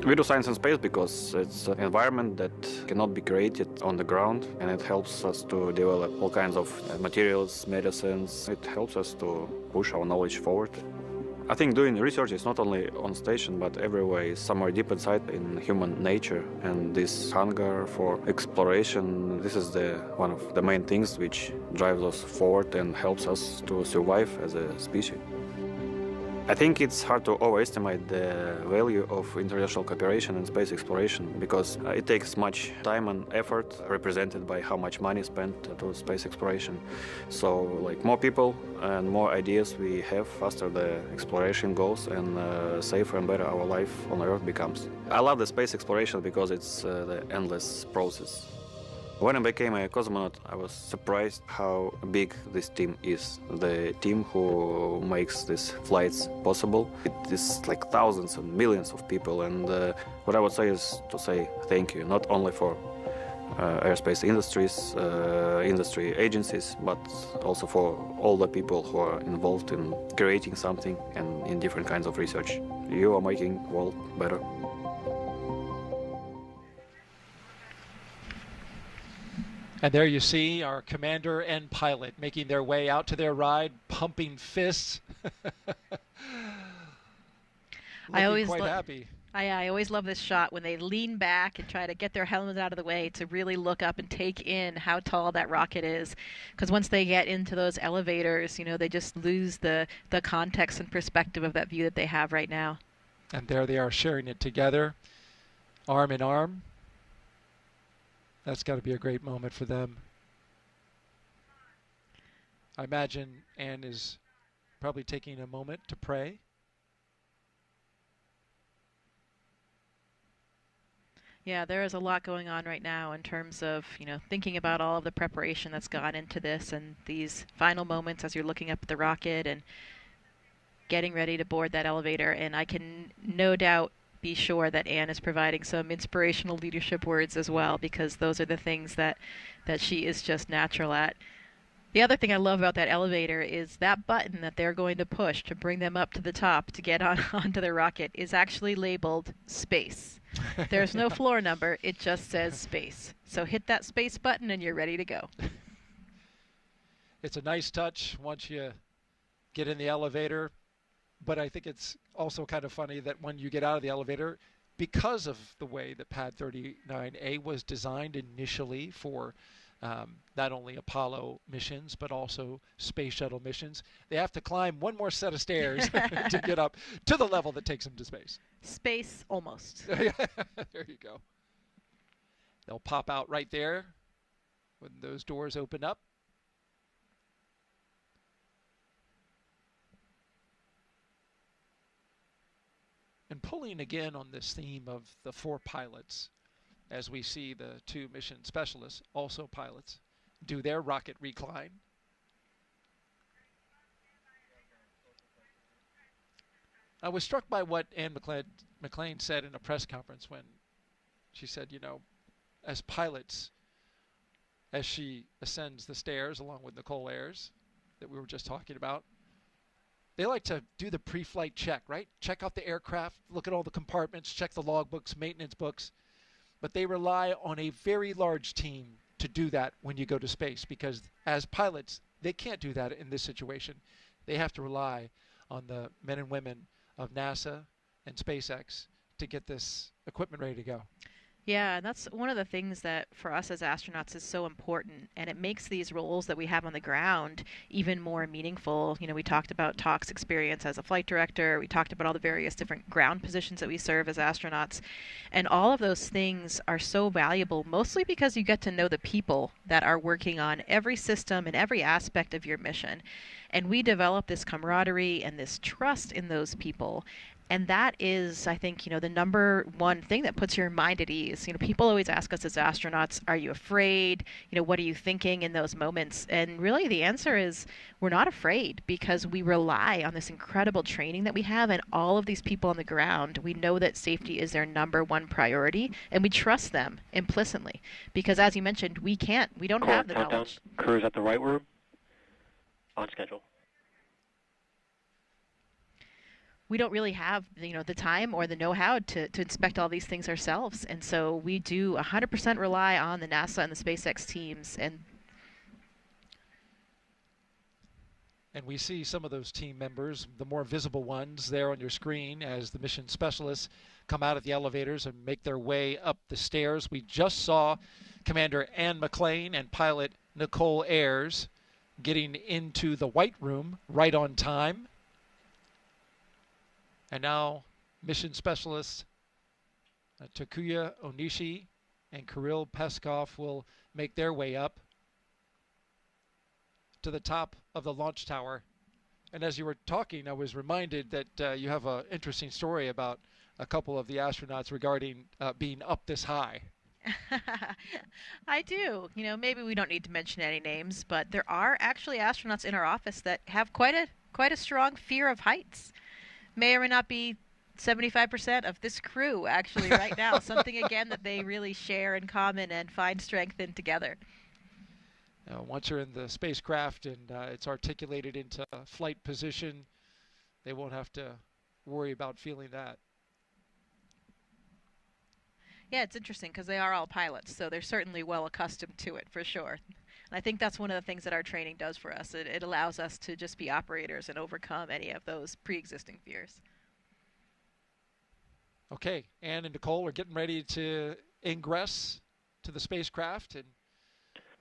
[SPEAKER 15] We do science in space because it's an environment that cannot be created on the ground, and it helps us to develop all kinds of materials, medicines. It helps us to push our knowledge forward. I think doing research is not only on station, but everywhere is somewhere deep inside in human nature. And this hunger for exploration, this is one of the main things which drives us forward and helps us to survive as a species. I think it's hard to overestimate the value of international cooperation in space exploration because it takes much time and effort represented by how much money spent to space exploration. So like more people and more ideas we have, faster the exploration goes and safer and better our life on Earth becomes. I love the space exploration because it's the endless process. When I became a cosmonaut, I was surprised how big this team is. The team who makes these flights possible. It is like thousands and millions of people, and what I would say is to say thank you, not only for aerospace industry agencies, but also for all the people who are involved in creating something and in different kinds of research. You are making the world better.
[SPEAKER 1] And there you see our commander and pilot making their way out to their ride, pumping fists.
[SPEAKER 6] I always
[SPEAKER 1] quite happy.
[SPEAKER 6] I always love this shot when they lean back and try to get their helmets out of the way to really look up and take in how tall that rocket is. Because once they get into those elevators, you know, they just lose the context and perspective of that view that they have right now.
[SPEAKER 1] And there they are sharing it together, arm in arm. That's got to be a great moment for them. I imagine Anne is probably taking a moment to pray.
[SPEAKER 6] Yeah, there is a lot going on right now in terms of, you know, thinking about all of the preparation that's gone into this and these final moments as you're looking up at the rocket and getting ready to board that elevator. And I can no doubt be sure that Anne is providing some inspirational leadership words as well, because those are the things that she is just natural at. The other thing I love about that elevator is that button that they're going to push to bring them up to the top to get onto the rocket is actually labeled space. There's no floor number, it just says space. So hit that space button and you're ready to go.
[SPEAKER 1] It's a nice touch once you get in the elevator. But I think it's also kind of funny that when you get out of the elevator, because of the way that Pad 39A was designed initially for not only Apollo missions, but also space shuttle missions, they have to climb one more set of stairs to get up to the level that takes them to space.
[SPEAKER 6] Space almost.
[SPEAKER 1] There you go. They'll pop out right there when those doors open up. And pulling again on this theme of the four pilots, as we see the two mission specialists, also pilots, do their rocket recline. I was struck by what Anne McLean said in a press conference when she said, you know, as pilots, as she ascends the stairs along with Nicole Ayers that we were just talking about, they like to do the pre-flight check, right? Check out the aircraft, look at all the compartments, check the logbooks, maintenance books. But they rely on a very large team to do that when you go to space, because as pilots, they can't do that in this situation. They have to rely on the men and women of NASA and SpaceX to get this equipment ready to go.
[SPEAKER 6] Yeah, and that's one of the things that for us as astronauts is so important, and it makes these roles that we have on the ground even more meaningful. You know, we talked about Talk's experience as a flight director, we talked about all the various different ground positions that we serve as astronauts, and all of those things are so valuable, mostly because you get to know the people that are working on every system and every aspect of your mission. And we develop this camaraderie and this trust in those people. And that is, I think, you know, the number one thing that puts your mind at ease. You know, people always ask us as astronauts, are you afraid? You know, what are you thinking in those moments? And really the answer is we're not afraid, because we rely on this incredible training that we have and all of these people on the ground. We know that safety is their number one priority, and we trust them implicitly. Because as you mentioned, we don't have the knowledge.
[SPEAKER 9] Crew's at the right room. On schedule.
[SPEAKER 6] We don't really have, you know, the time or the know-how to inspect all these things ourselves. And so we do 100% rely on the NASA and the SpaceX teams. And
[SPEAKER 1] we see some of those team members, the more visible ones there on your screen, as the mission specialists come out of the elevators and make their way up the stairs. We just saw Commander Anne McLean and pilot Nicole Ayers getting into the White Room right on time. And now mission specialists Takuya Onishi and Kirill Peskov will make their way up to the top of the launch tower. And as you were talking, I was reminded that you have an interesting story about a couple of the astronauts regarding being up this high.
[SPEAKER 6] I do. You know, maybe we don't need to mention any names, but there are actually astronauts in our office that have quite a strong fear of heights. May or may not be 75% of this crew actually right now. Something, again, that they really share in common and find strength in together.
[SPEAKER 1] Once you're in the spacecraft and it's articulated into flight position, they won't have to worry about feeling that.
[SPEAKER 6] Yeah, it's interesting because they are all pilots, so they're certainly well accustomed to it for sure. And I think that's one of the things that our training does for us. It allows us to just be operators and overcome any of those pre-existing fears.
[SPEAKER 1] Okay, Anne and Nicole are getting ready to ingress to the spacecraft, and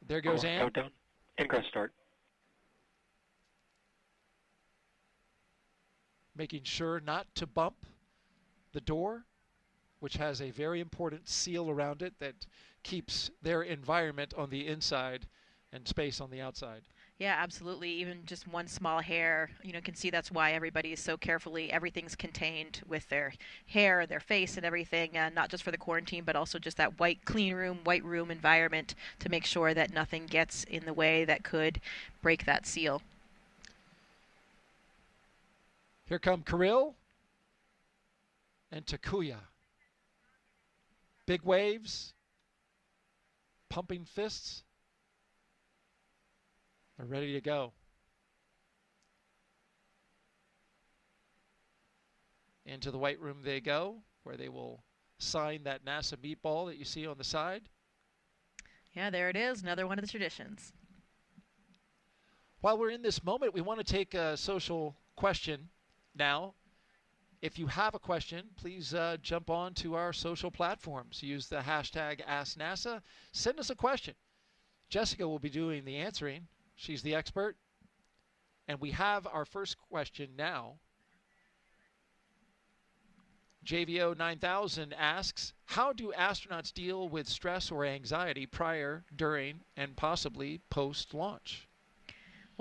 [SPEAKER 1] there goes Anne.
[SPEAKER 9] Countdown. Ingress start.
[SPEAKER 1] Making sure not to bump the door, which has a very important seal around it that keeps their environment on the inside and space on the outside.
[SPEAKER 6] Yeah, absolutely. Even just one small hair, you know, can see that's why everybody is so carefully, everything's contained with their hair, their face and everything, not just for the quarantine, but also just that white room environment to make sure that nothing gets in the way that could break that seal.
[SPEAKER 1] Here come Kirill and Takuya. Big waves, pumping fists. They're ready to go. Into the White Room they go, where they will sign that NASA meatball that you see on the side.
[SPEAKER 6] Yeah, there it is, another one of the traditions.
[SPEAKER 1] While we're in this moment, we want to take a social question now. If you have a question, please jump on to our social platforms. Use the hashtag AskNASA. Send us a question. Jessica will be doing the answering. She's the expert. And we have our first question now. JVO 9000 asks, how do astronauts deal with stress or anxiety prior, during, and possibly post-launch?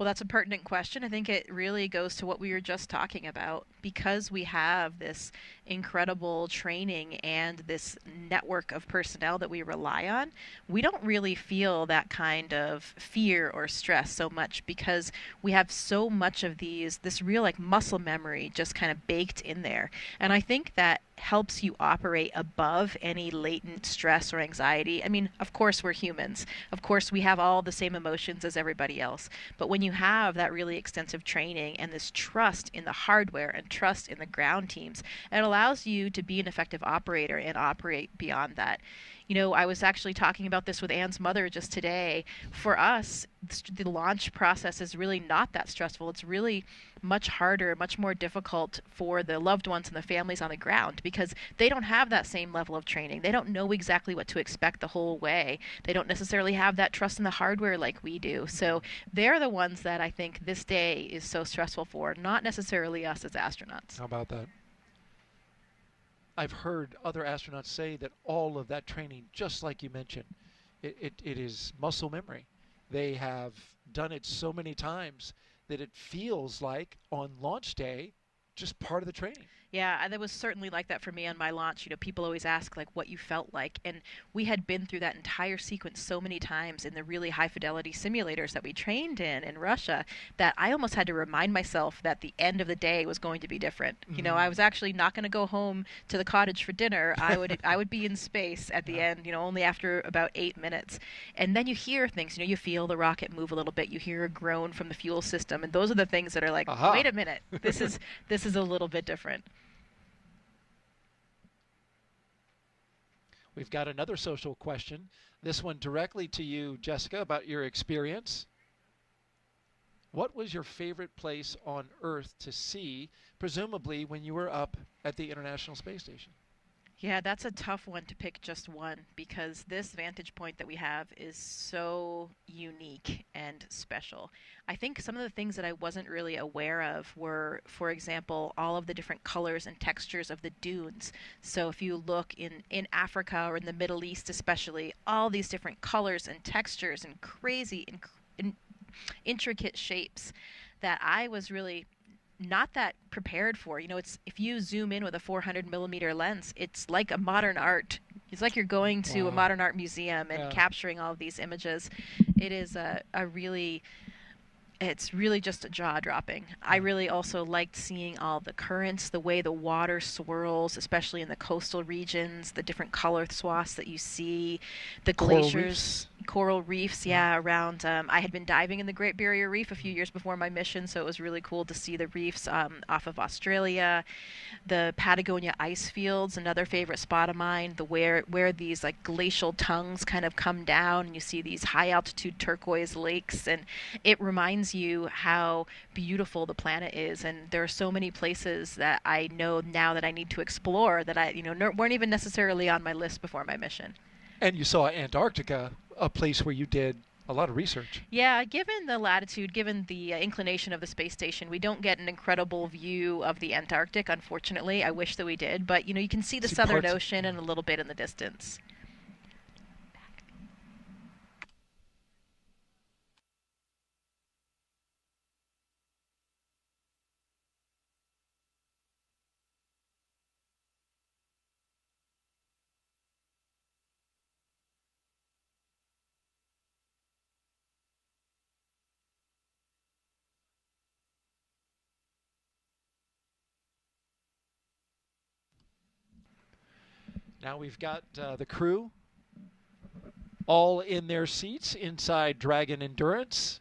[SPEAKER 6] Well, that's a pertinent question. I think it really goes to what we were just talking about. Because we have this incredible training and this network of personnel that we rely on, we don't really feel that kind of fear or stress so much because we have so much of this real like muscle memory just kind of baked in there. And I think that helps you operate above any latent stress or anxiety. I mean, of course we're humans. Of course we have all the same emotions as everybody else. But when you have that really extensive training and this trust in the hardware and trust in the ground teams, it allows you to be an effective operator and operate beyond that. You know, I was actually talking about this with Anne's mother just today. For us, the launch process is really not that stressful. It's really much harder, much more difficult for the loved ones and the families on the ground because they don't have that same level of training. They don't know exactly what to expect the whole way. They don't necessarily have that trust in the hardware like we do. So they're the ones that I think this day is so stressful for, not necessarily us as astronauts.
[SPEAKER 1] How about that? I've heard other astronauts say that all of that training, just like you mentioned, it is muscle memory. They have done it so many times that it feels like on launch day, just part of the training.
[SPEAKER 6] Yeah, and it was certainly like that for me on my launch. You know, people always ask like what you felt like, and we had been through that entire sequence so many times in the really high fidelity simulators that we trained in Russia that I almost had to remind myself that the end of the day was going to be different. Mm-hmm. You know, I was actually not going to go home to the cottage for dinner. I would be in space at the end, you know, only after about 8 minutes. And then you hear things, you know, you feel the rocket move a little bit, you hear a groan from the fuel system, and those are the things that are like, wait a minute, this is a little bit different.
[SPEAKER 1] We've got another social question. This one directly to you, Jessica, about your experience. What was your favorite place on Earth to see, presumably when you were up at the International Space Station?
[SPEAKER 6] Yeah, that's a tough one to pick just one because this vantage point that we have is so unique and special. I think some of the things that I wasn't really aware of were, for example, all of the different colors and textures of the dunes. So if you look in Africa or in the Middle East especially, all these different colors and textures and crazy intricate shapes that I was really not that prepared for. You know, it's if you zoom in with a 400 millimeter lens, it's like a modern art. It's like you're going to a modern art museum and capturing all of these images. It is it's really just a jaw-dropping. I really also liked seeing all the currents, the way the water swirls, especially in the coastal regions, the different color swaths that you see, the glaciers, coral reefs, around. I had been diving in the Great Barrier Reef a few years before my mission, so it was really cool to see the reefs off of Australia. The Patagonia ice fields, another favorite spot of mine, where these like glacial tongues kind of come down and you see these high altitude turquoise lakes, and it reminds you how beautiful the planet is. And there are so many places that I know now that I need to explore that I weren't even necessarily on my list before my mission.
[SPEAKER 1] And you saw Antarctica, a place where you did a lot of research.
[SPEAKER 6] Yeah, given the latitude, given the inclination of the space station, we don't get an incredible view of the Antarctic, unfortunately. I wish that we did, but you can see the Southern Ocean and a little bit in the distance.
[SPEAKER 1] Now we've got the crew all in their seats inside Dragon Endurance.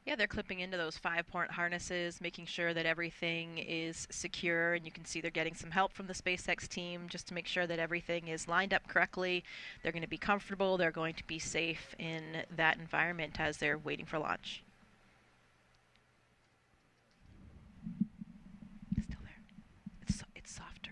[SPEAKER 6] Yeah, they're clipping into those 5-point harnesses, making sure that everything is secure, and you can see they're getting some help from the SpaceX team just to make sure that everything is lined up correctly. They're going to be comfortable, they're going to be safe in that environment as they're waiting for launch. It's softer.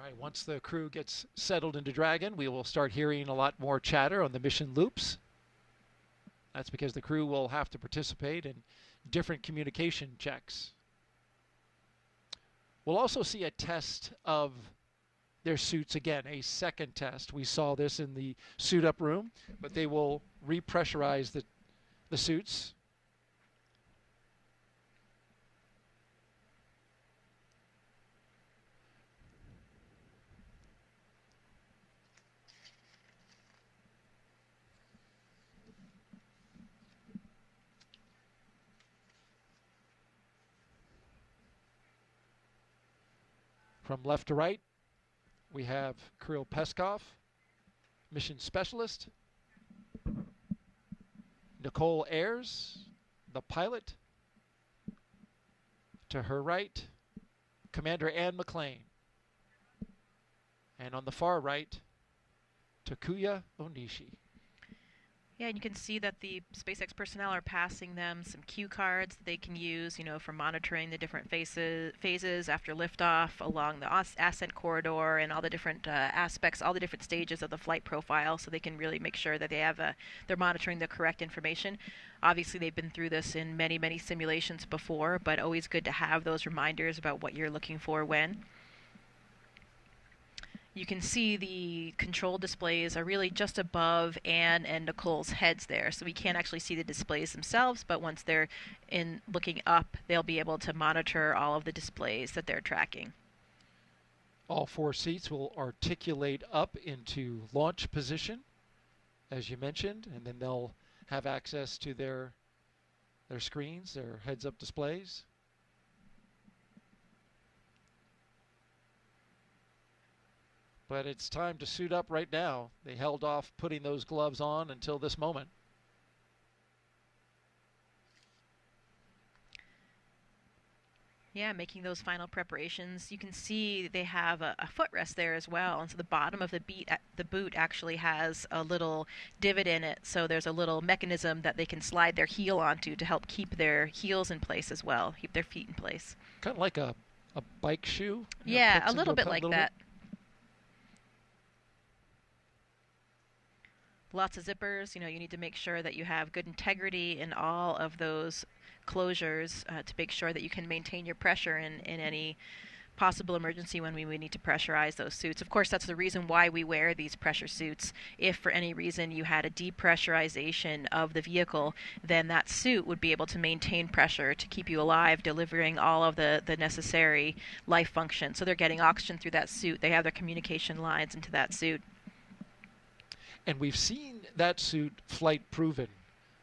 [SPEAKER 1] All right, once the crew gets settled into Dragon, we will start hearing a lot more chatter on the mission loops. That's because the crew will have to participate in different communication checks. We'll also see a test of their suits again, a second test. We saw this in the suit-up room, but they will repressurize the suits. From left to right, we have Kirill Peskov, mission specialist, Nicole Ayers, the pilot. To her right, Commander Ann McLean. And on the far right, Takuya Onishi.
[SPEAKER 6] Yeah, and you can see that the SpaceX personnel are passing them some cue cards that they can use, for monitoring the different phases after liftoff along the ascent corridor and all the different aspects, all the different stages of the flight profile, so they can really make sure that they have they're monitoring the correct information. Obviously, they've been through this in many, many simulations before, but always good to have those reminders about what you're looking for when. You can see the control displays are really just above Anne and Nicole's heads there, so we can't actually see the displays themselves, but once they're looking up, they'll be able to monitor all of the displays that they're tracking.
[SPEAKER 1] All 4 seats will articulate up into launch position, as you mentioned, and then they'll have access to their screens, their heads-up displays. But it's time to suit up right now. They held off putting those gloves on until this moment.
[SPEAKER 6] Yeah, making those final preparations. You can see they have a footrest there as well, and so the bottom of the boot actually has a little divot in it, so there's a little mechanism that they can slide their heel onto to help keep their heels in place as well, keep their feet in place.
[SPEAKER 1] Kind of like a bike shoe?
[SPEAKER 6] Yeah, a little bit like that. Lots of zippers. You need to make sure that you have good integrity in all of those closures to make sure that you can maintain your pressure in any possible emergency when we would need to pressurize those suits. Of course, that's the reason why we wear these pressure suits. If for any reason you had a depressurization of the vehicle, then that suit would be able to maintain pressure to keep you alive, delivering all of the necessary life function. So they're getting oxygen through that suit. They have their communication lines into that suit.
[SPEAKER 1] And we've seen that suit flight proven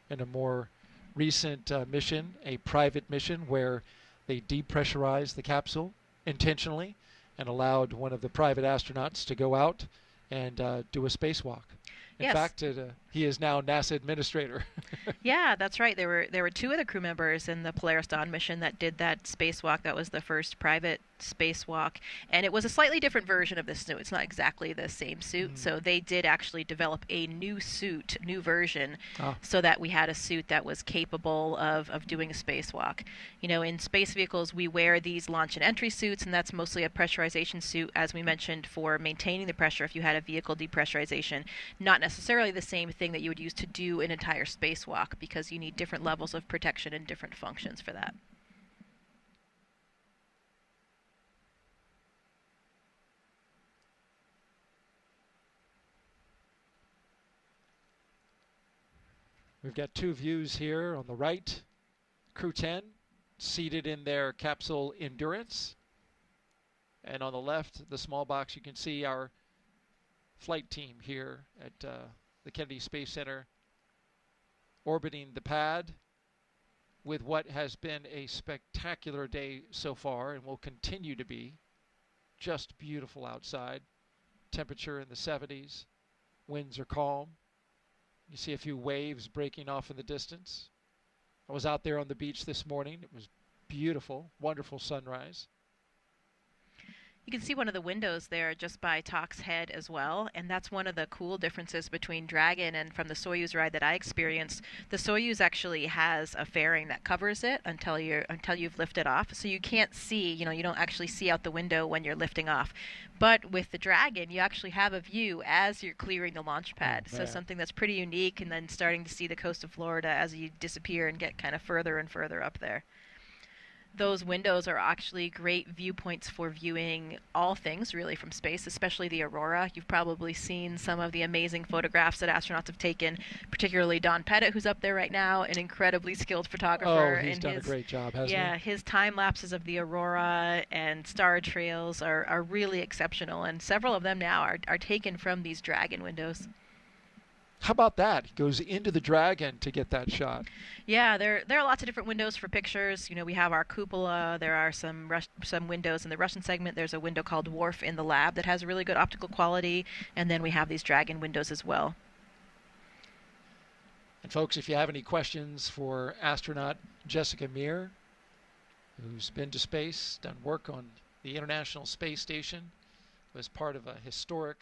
[SPEAKER 1] in a more recent mission, a private mission where they depressurized the capsule intentionally and allowed one of the private astronauts to go out and do a spacewalk. In fact, he is now NASA administrator.
[SPEAKER 6] Yeah, that's right. There were 2 other crew members in the Polaris Dawn mission that did that spacewalk. That was the first private spacewalk, and it was a slightly different version of this suit. It's not exactly the same suit, so they did actually develop a new suit, new version, so that we had a suit that was capable of doing a spacewalk. In space vehicles, we wear these launch and entry suits, and that's mostly a pressurization suit, as we mentioned, for maintaining the pressure if you had a vehicle depressurization. Not necessarily the same thing that you would use to do an entire spacewalk, because you need different levels of protection and different functions for that.
[SPEAKER 1] We've got 2 views here. On the right, Crew-10 seated in their capsule Endurance. And on the left, the small box, you can see our flight team here at the Kennedy Space Center orbiting the pad with what has been a spectacular day so far and will continue to be. Just beautiful outside. Temperature in the 70s. Winds are calm. You see a few waves breaking off in the distance. I was out there on the beach this morning. It was beautiful, wonderful sunrise.
[SPEAKER 6] You can see one of the windows there just by Talk's head as well, and that's one of the cool differences between Dragon and from the Soyuz ride that I experienced. The Soyuz actually has a fairing that covers it until you've lifted off, so you can't see, you don't actually see out the window when you're lifting off. But with the Dragon, you actually have a view as you're clearing the launch pad, so something that's pretty unique, and then starting to see the coast of Florida as you disappear and get kind of further and further up there. Those windows are actually great viewpoints for viewing all things really from space, especially the aurora. You've probably seen some of the amazing photographs that astronauts have taken, particularly Don Pettit, who's up there right now, an incredibly skilled photographer.
[SPEAKER 1] Oh, he's done a great job, hasn't he?
[SPEAKER 6] Yeah, his time lapses of the aurora and star trails are really exceptional, and several of them now are taken from these Dragon windows.
[SPEAKER 1] How about that? He goes into the Dragon to get that shot.
[SPEAKER 6] Yeah, there are lots of different windows for pictures. We have our cupola. There are some windows in the Russian segment. There's a window called Wharf in the lab that has really good optical quality, and then we have these Dragon windows as well.
[SPEAKER 1] And folks, if you have any questions for astronaut Jessica Meir, who's been to space, done work on the International Space Station, was part of a historic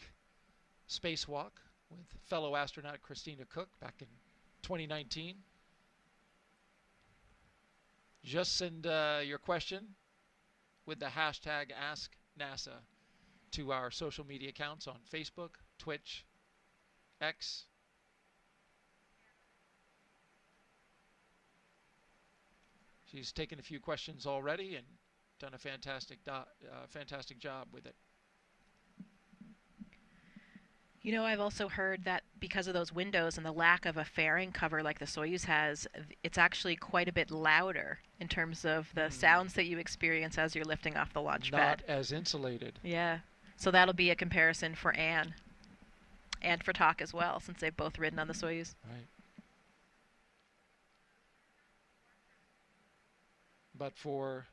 [SPEAKER 1] spacewalk with fellow astronaut Christina Cook back in 2019. Just send your question with the hashtag AskNASA to our social media accounts on Facebook, Twitch, X. She's taken a few questions already and done a fantastic job with it.
[SPEAKER 6] I've also heard that because of those windows and the lack of a fairing cover like the Soyuz has, it's actually quite a bit louder in terms of the sounds that you experience as you're lifting off the launch pad.
[SPEAKER 1] Not as insulated.
[SPEAKER 6] Yeah. So that'll be a comparison for Anne and for Talk as well, since they've both ridden on the Soyuz.
[SPEAKER 1] Right. But for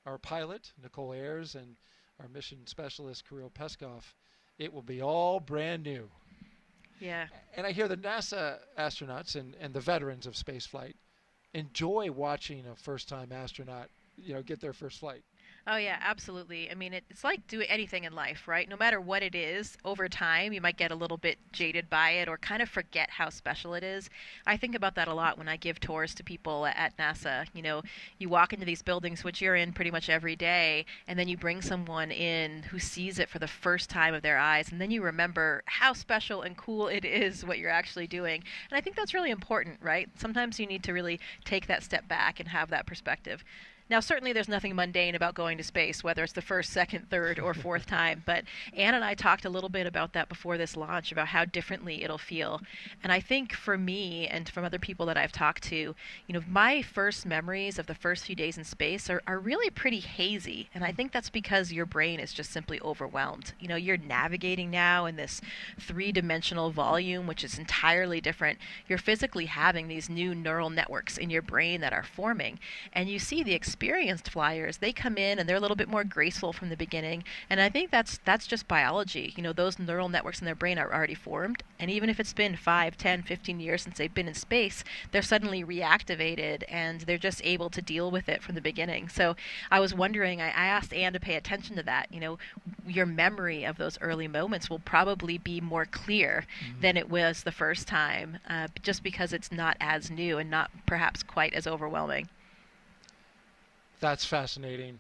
[SPEAKER 1] our pilot, Nicole Ayers, and our mission specialist, Kirill Peskov, it will be all brand new.
[SPEAKER 6] Yeah.
[SPEAKER 1] And I hear the NASA astronauts and the veterans of spaceflight enjoy watching a first-time astronaut, get their first flight.
[SPEAKER 6] Oh, yeah, absolutely. I mean, it's like doing anything in life, right? No matter what it is, over time, you might get a little bit jaded by it or kind of forget how special it is. I think about that a lot when I give tours to people at NASA. You walk into these buildings, which you're in pretty much every day, and then you bring someone in who sees it for the first time of their eyes, and then you remember how special and cool it is what you're actually doing. And I think that's really important, right? Sometimes you need to really take that step back and have that perspective. Now, certainly there's nothing mundane about going to space, whether it's the first, second, third, or fourth time. But Anne and I talked a little bit about that before this launch, about how differently it'll feel. And I think for me and from other people that I've talked to, my first memories of the first few days in space are really pretty hazy. And I think that's because your brain is just simply overwhelmed. You're navigating now in this three-dimensional volume, which is entirely different. You're physically having these new neural networks in your brain that are forming. And you see the experienced flyers, they come in and they're a little bit more graceful from the beginning, and I think that's just biology. Those neural networks in their brain are already formed, and even if it's been 5, 10, 15 years since they've been in space, they're suddenly reactivated and they're just able to deal with it from the beginning. So I was wondering, I asked Anne to pay attention to that. Your memory of those early moments will probably be more clear than it was the first time, just because it's not as new and not perhaps quite as overwhelming.
[SPEAKER 1] That's fascinating.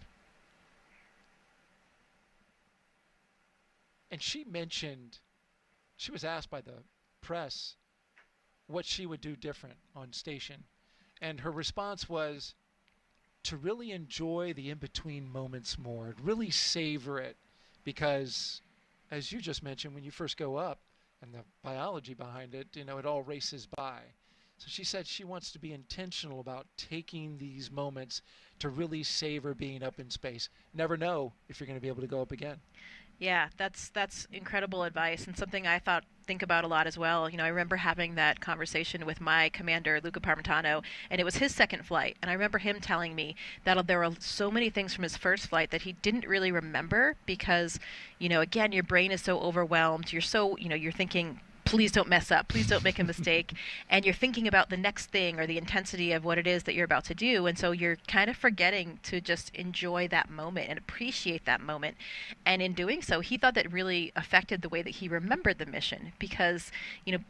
[SPEAKER 1] And she mentioned, she was asked by the press what she would do different on station. And her response was to really enjoy the in-between moments more, really savor it. Because, as you just mentioned, when you first go up, and the biology behind it, it all races by. So she said she wants to be intentional about taking these moments to really savor being up in space. Never know if you're going to be able to go up again.
[SPEAKER 6] Yeah, that's incredible advice, and something I think about a lot as well. I remember having that conversation with my commander, Luca Parmitano, and it was his second flight. And I remember him telling me that there were so many things from his first flight that he didn't really remember because, again, your brain is so overwhelmed. You're so, you're thinking please don't mess up, please don't make a mistake. And you're thinking about the next thing or the intensity of what it is that you're about to do. And so you're kind of forgetting to just enjoy that moment and appreciate that moment. And in doing so, he thought that really affected the way that he remembered the mission, because,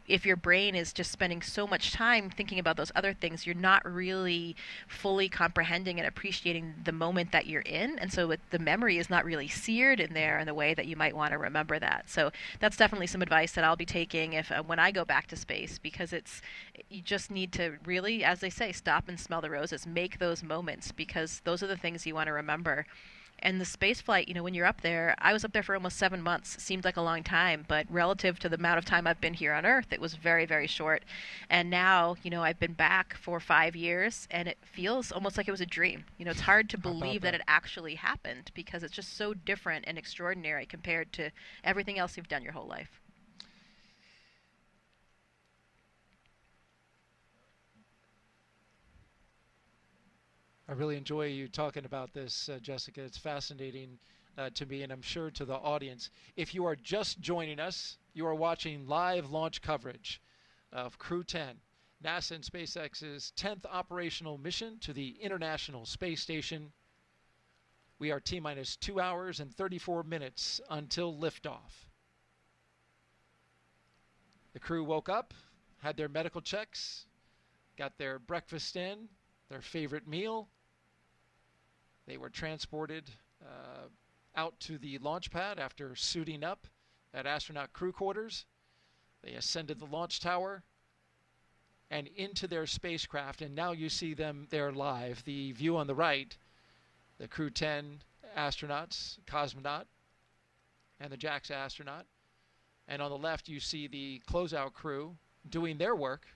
[SPEAKER 6] if your brain is just spending so much time thinking about those other things, you're not really fully comprehending and appreciating the moment that you're in. And so the memory is not really seared in there in the way that you might want to remember that. So that's definitely some advice that I'll be taking when I go back to space, because you just need to really, as they say, stop and smell the roses, make those moments, because those are the things you want to remember. And the space flight, when you're up there, I was up there for almost 7 months. It seemed like a long time, but relative to the amount of time I've been here on Earth, it was very, very short. And now, I've been back for 5 years, and it feels almost like it was a dream. It's hard to believe that it actually happened, because it's just so different and extraordinary compared to everything else you've done your whole life.
[SPEAKER 1] I really enjoy you talking about this, Jessica. It's fascinating to me, and I'm sure to the audience. If you are just joining us, you are watching live launch coverage of Crew-10, NASA and SpaceX's 10th operational mission to the International Space Station. We are T-minus 2 hours and 34 minutes until liftoff. The crew woke up, had their medical checks, got their breakfast in, their favorite meal. They were transported out to the launch pad after suiting up at astronaut crew quarters. They ascended the launch tower and into their spacecraft, and now you see them there live. The view on the right, the Crew-10 astronauts, cosmonaut, and the JAXA astronaut. And on the left, you see the closeout crew doing their work,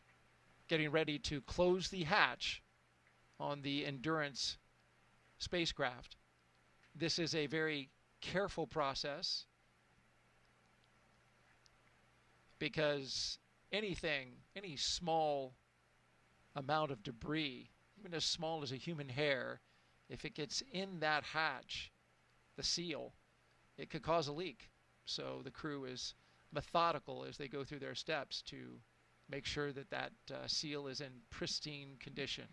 [SPEAKER 1] getting ready to close the hatch on the Endurance spacecraft. This is a very careful process, because any small amount of debris, even as small as a human hair, if it gets in that hatch, the seal, it could cause a leak. So the crew is methodical as they go through their steps to make sure that seal is in pristine condition.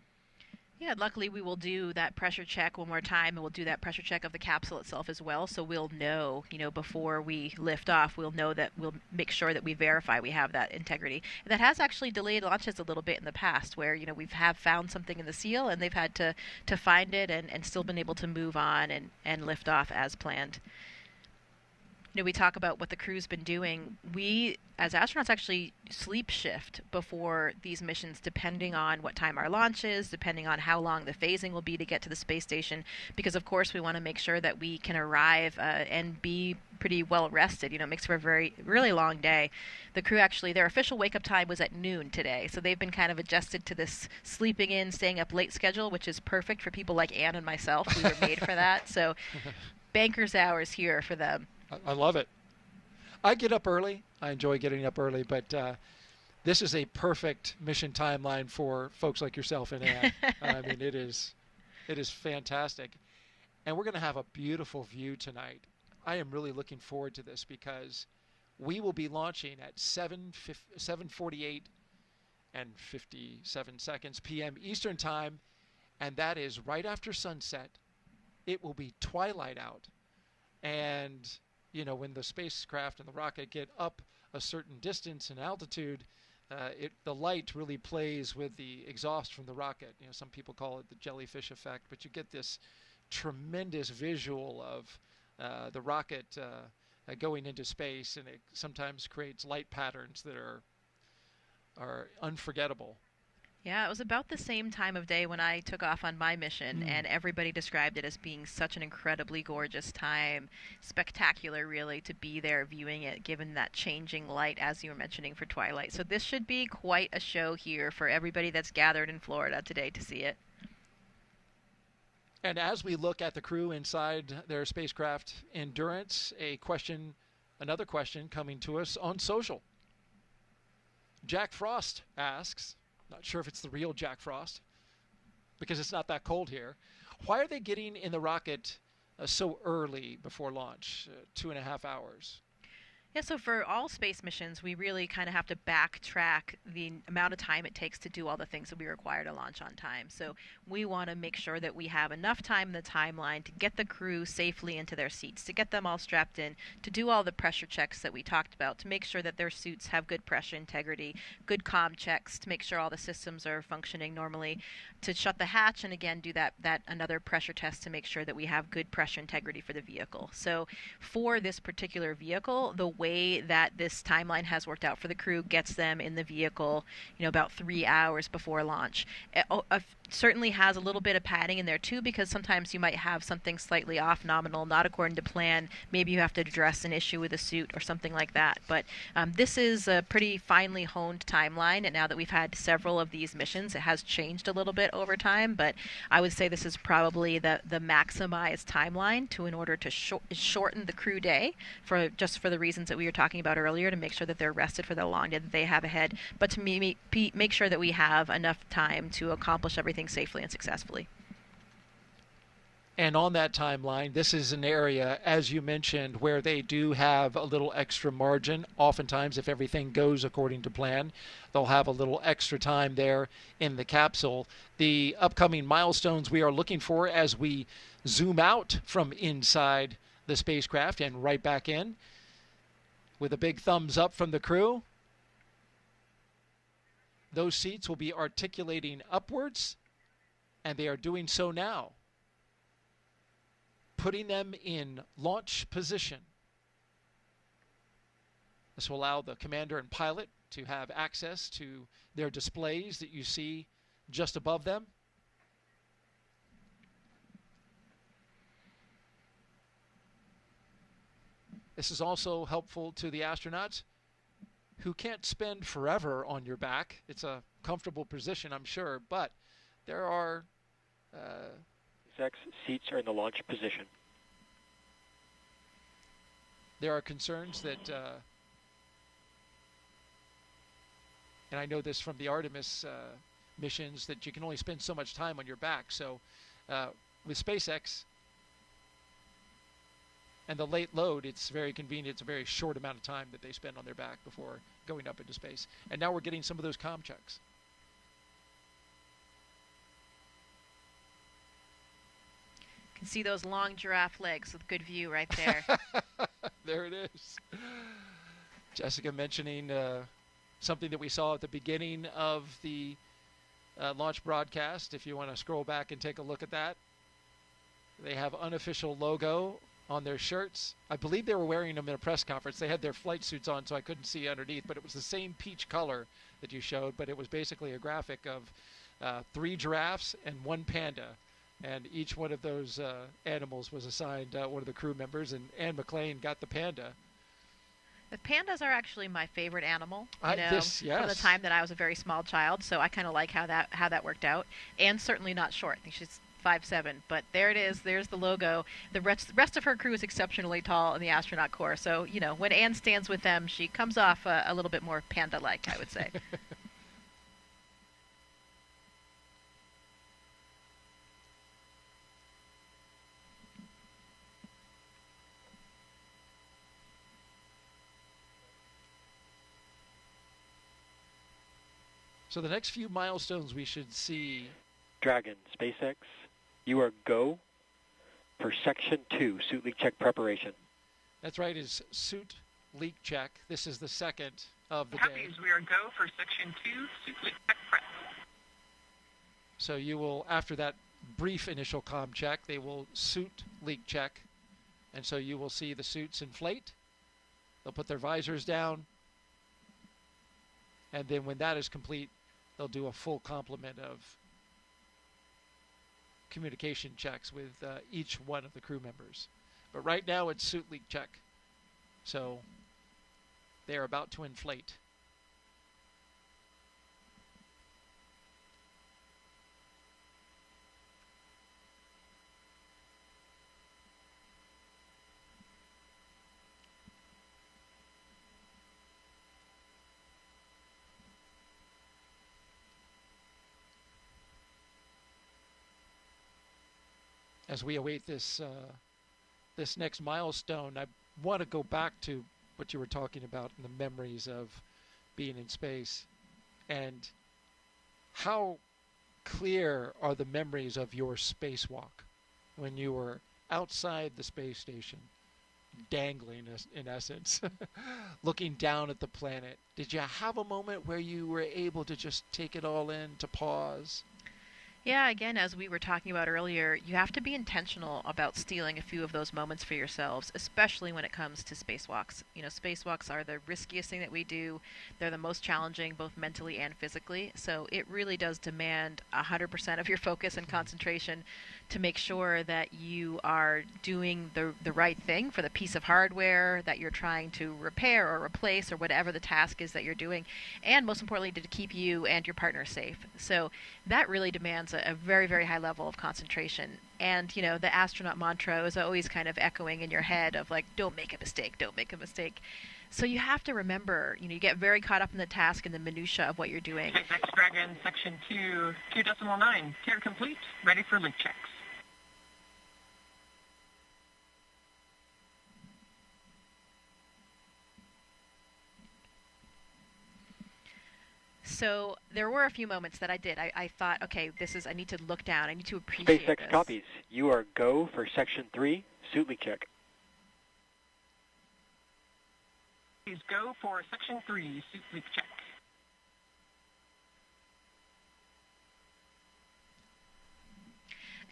[SPEAKER 6] Yeah, luckily we will do that pressure check one more time, and we'll do that pressure check of the capsule itself as well. So we'll know, before we lift off, we'll make sure that we verify we have that integrity. And that has actually delayed launches a little bit in the past, where, we've found something in the seal, and they've had to find it and still been able to move on and lift off as planned. We talk about what the crew's been doing. We, as astronauts, actually sleep shift before these missions, depending on what time our launch is, depending on how long the phasing will be to get to the space station, because, of course, we want to make sure that we can arrive and be pretty well rested. It makes for a really long day. The crew actually, their official wake-up time was at noon today, so they've been kind of adjusted to this sleeping in, staying up late schedule, which is perfect for people like Ann and myself. We were made for that, so banker's hours here for them.
[SPEAKER 1] I love it. I get up early. I enjoy getting up early, but this is a perfect mission timeline for folks like yourself and Ann. I mean, it is fantastic. And we're going to have a beautiful view tonight. I am really looking forward to this, because we will be launching at 7:48 and 57 seconds p.m. Eastern Time, and that is right after sunset. It will be twilight out. And when the spacecraft and the rocket get up a certain distance and altitude, the light really plays with the exhaust from the rocket. Some people call it the jellyfish effect, but you get this tremendous visual of the rocket going into space, and it sometimes creates light patterns that are unforgettable.
[SPEAKER 6] Yeah, it was about the same time of day when I took off on my mission, and everybody described it as being such an incredibly gorgeous time. Spectacular, really, to be there viewing it, given that changing light, as you were mentioning, for twilight. So this should be quite a show here for everybody that's gathered in Florida today to see it.
[SPEAKER 1] And as we look at the crew inside their spacecraft Endurance, another question coming to us on social. Jack Frost asks, not sure if it's the real Jack Frost, because it's not that cold here, why are they getting in the rocket so early before launch, 2.5 hours?
[SPEAKER 6] Yeah, so for all space missions, we really kind of have to backtrack the amount of time it takes to do all the things that we require to launch on time. So we want to make sure that we have enough time in the timeline to get the crew safely into their seats, to get them all strapped in, to do all the pressure checks that we talked about, to make sure that their suits have good pressure integrity, good comm checks, to make sure all the systems are functioning normally, to shut the hatch, and again do that another pressure test to make sure that we have good pressure integrity for the vehicle. So for this particular vehicle, the way that this timeline has worked out for the crew gets them in the vehicle, about 3 hours before launch. It certainly has a little bit of padding in there too, because sometimes you might have something slightly off nominal, not according to plan. Maybe you have to address an issue with a suit or something like that. But this is a pretty finely honed timeline, and now that we've had several of these missions, it has changed a little bit over time, but I would say this is probably the maximized timeline in order to shorten the crew day for the reasons that we were talking about earlier, to make sure that they're rested for the long day that they have ahead, but to make sure that we have enough time to accomplish everything safely and successfully.
[SPEAKER 1] And on that timeline, this is an area, as you mentioned, where they do have a little extra margin. Oftentimes, if everything goes according to plan, they'll have a little extra time there in the capsule. The upcoming milestones we are looking for as we zoom out from inside the spacecraft and right back in, with a big thumbs up from the crew. Those seats will be articulating upwards, and they are doing so now, putting them in launch position. This will allow the commander and pilot to have access to their displays that you see just above them. This is also helpful to the astronauts who can't spend forever on your back. It's a comfortable position, I'm sure, but there are
[SPEAKER 9] SpaceX seats are in the launch position.
[SPEAKER 1] There are concerns that, and I know this from the Artemis missions, that you can only spend so much time on your back. So with SpaceX and the late load, it's very convenient. It's a very short amount of time that they spend on their back before going up into space. And now we're getting some of those comm checks.
[SPEAKER 6] You can see those long giraffe legs with good view right there.
[SPEAKER 1] There it is. Jessica mentioning something that we saw at the beginning of the launch broadcast. If you want to scroll back and take a look at that, they have unofficial logo on their shirts. I believe they were wearing them in a press conference. They had their flight suits on, so I couldn't see underneath, but it was the same peach color that you showed, but it was basically a graphic of 3 giraffes and 1 panda. And each one of those animals was assigned one of the crew members, and Anne McLean got the panda.
[SPEAKER 6] The pandas are actually my favorite animal,
[SPEAKER 1] yes.
[SPEAKER 6] From the time that I was a very small child, so I kind of like how that worked out. Anne's certainly not short. I think she's 5'7", but there it is. There's the logo. The rest of her crew is exceptionally tall in the astronaut corps, so, when Anne stands with them, she comes off a little bit more panda-like, I would say.
[SPEAKER 1] So the next few milestones we should see.
[SPEAKER 9] Dragon, SpaceX, you are go for Section 2, suit leak check preparation.
[SPEAKER 1] That's right, is suit leak check. This is the second of the day.
[SPEAKER 16] Copies, we are go for Section 2, suit leak check prep.
[SPEAKER 1] So you will, after that brief initial comm check, they will suit leak check. And so you will see the suits inflate. They'll put their visors down. And then when that is complete, they'll do a full complement of communication checks with each one of the crew members. But right now it's suit leak check. So they are about to inflate. As we await this this next milestone, I want to go back to what you were talking about and the memories of being in space. And how clear are the memories of your spacewalk when you were outside the space station, dangling in essence, looking down at the planet? Did you have a moment where you were able to just take it all in, to pause?
[SPEAKER 6] Yeah, again, as we were talking about earlier, you have to be intentional about stealing a few of those moments for yourselves, especially when it comes to spacewalks. You know, spacewalks are the riskiest thing that we do. They're the most challenging, both mentally and physically. So it really does demand 100% of your focus and concentration to make sure that you are doing the right thing for the piece of hardware that you're trying to repair or replace, or whatever the task is that you're doing, and most importantly, to keep you and your partner safe. So that really demands a very, very high level of concentration. And, you know, the astronaut mantra is always kind of echoing in your head of like, don't make a mistake, don't make a mistake. So you have to remember, you know, you get very caught up in the task and the minutia of what you're doing.
[SPEAKER 16] SpaceX Dragon Section 2, 2.9, tier complete, ready for link checks.
[SPEAKER 6] So there were a few moments that I did. I thought, okay, I need to look down. I need to appreciate
[SPEAKER 9] SpaceX
[SPEAKER 6] this.
[SPEAKER 9] copies. You are go for Section 3, suit leak check.
[SPEAKER 16] Please go for Section 3, suit leak check.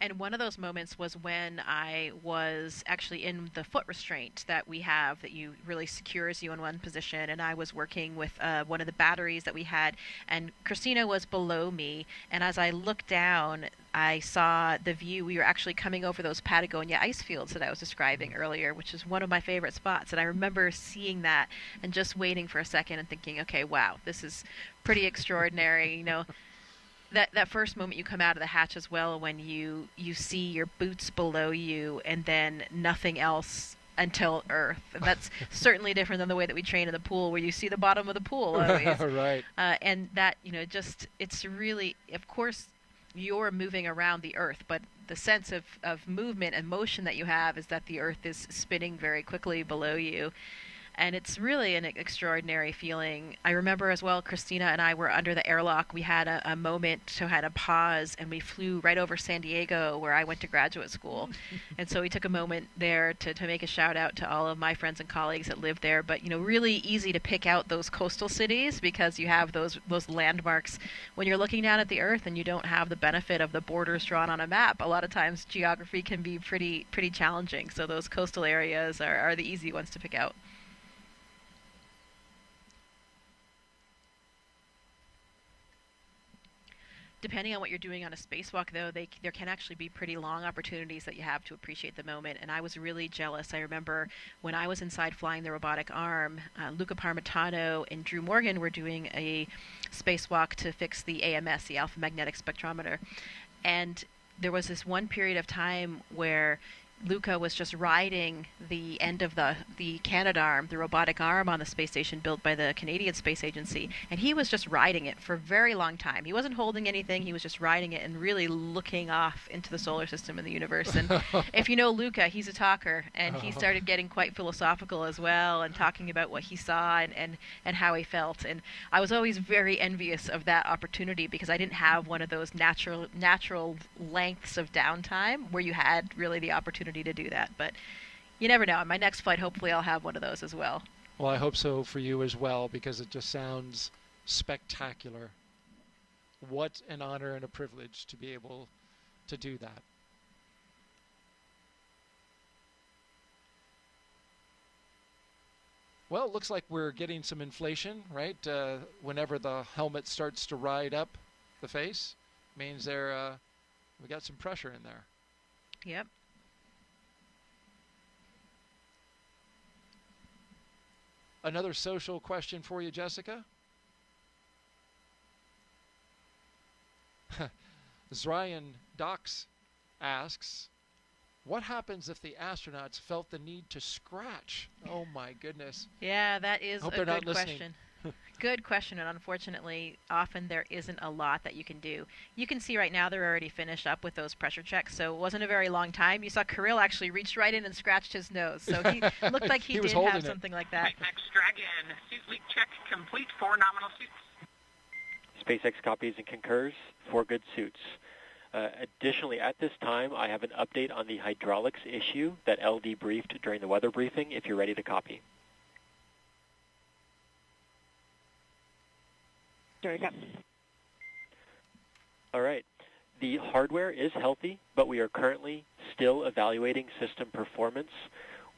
[SPEAKER 6] And one of those moments was when I was actually in the foot restraint that we have that you really secures you in one position, and I was working with one of the batteries that we had, and Christina was below me, and as I looked down, I saw the view. We were actually coming over those Patagonia ice fields that I was describing earlier, which is one of my favorite spots, and I remember seeing that and just waiting for a second and thinking, okay, wow, this is pretty extraordinary, you know. That first moment you come out of the hatch as well, when you see your boots below you and then nothing else until Earth. And that's certainly different than the way that we train in the pool, where you see the bottom of the pool always.
[SPEAKER 1] Right.
[SPEAKER 6] And that, you know, just, it's really, of course, you're moving around the Earth, but the sense of movement and motion that you have is that the Earth is spinning very quickly below you. And it's really an extraordinary feeling. I remember as well, Christina and I were under the airlock. We had a moment, so had a pause, and we flew right over San Diego, where I went to graduate school. And so we took a moment there to make a shout out to all of my friends and colleagues that live there. But, you know, really easy to pick out those coastal cities because you have those landmarks. When you're looking down at the Earth and you don't have the benefit of the borders drawn on a map, a lot of times geography can be pretty challenging. So those coastal areas are the easy ones to pick out. Depending on what you're doing on a spacewalk, though, there can actually be pretty long opportunities that you have to appreciate the moment. And I was really jealous. I remember when I was inside flying the robotic arm, Luca Parmitano and Drew Morgan were doing a spacewalk to fix the AMS, the alpha magnetic spectrometer. And there was this one period of time where Luca was just riding the end of the Canadarm, the robotic arm on the space station built by the Canadian Space Agency, and he was just riding it for a very long time. He wasn't holding anything, he was just riding it and really looking off into the solar system and the universe. And if you know Luca, he's a talker, and he started getting quite philosophical as well and talking about what he saw and how he felt. And I was always very envious of that opportunity because I didn't have one of those natural lengths of downtime where you had really the opportunity to do that. But you never know. On my next flight, hopefully I'll have one of those as well.
[SPEAKER 1] Well, I hope so for you as well, because it just sounds spectacular. What an honor and a privilege to be able to do that. Well, it looks like we're getting some inflation, right? Whenever the helmet starts to ride up the face, means we got some pressure in there.
[SPEAKER 6] Yep.
[SPEAKER 1] Another social question for you, Jessica. Zryan Docs asks, what happens if the astronauts felt the need to scratch? Oh my goodness.
[SPEAKER 6] Yeah, that is
[SPEAKER 1] Hope
[SPEAKER 6] a
[SPEAKER 1] they're
[SPEAKER 6] good
[SPEAKER 1] not listening.
[SPEAKER 6] question. good question, and unfortunately, often there isn't a lot that you can do. You can see right now they're already finished up with those pressure checks, so it wasn't a very long time. You saw Kirill actually reached right in and scratched his nose, so he looked like he did have something like that.
[SPEAKER 16] SpaceX Dragon, suit leak check complete for nominal suits.
[SPEAKER 9] SpaceX copies and concurs for good suits. Additionally, at this time, I have an update on the hydraulics issue that LD briefed during the weather briefing, if you're ready to copy. All right. The hardware is healthy, but we are currently still evaluating system performance.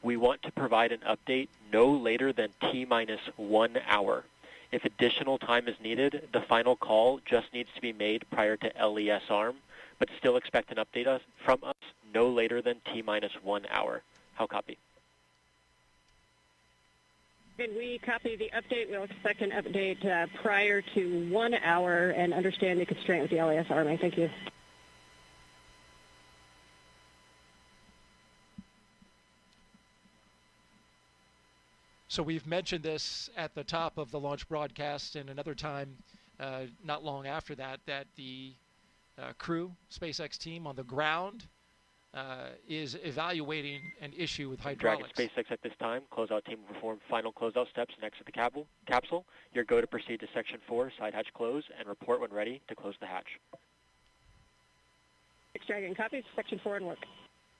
[SPEAKER 9] We want to provide an update no later than T-minus 1 hour. If additional time is needed, the final call just needs to be made prior to LES arm, but still expect an update from us no later than T-minus 1 hour. How copy?
[SPEAKER 17] Can we copy the update? We'll expect an update prior to 1 hour and understand the constraint with the LAS Army. Thank you.
[SPEAKER 1] So we've mentioned this at the top of the launch broadcast and another time not long after that, that the crew, SpaceX team on the ground, is evaluating an issue with hydraulics.
[SPEAKER 9] Dragon SpaceX at this time. Closeout team will perform final closeout steps next to the capsule. Your go to proceed to Section 4, side hatch close, and report when ready to close the hatch.
[SPEAKER 17] Dragon copies, Section 4 and work.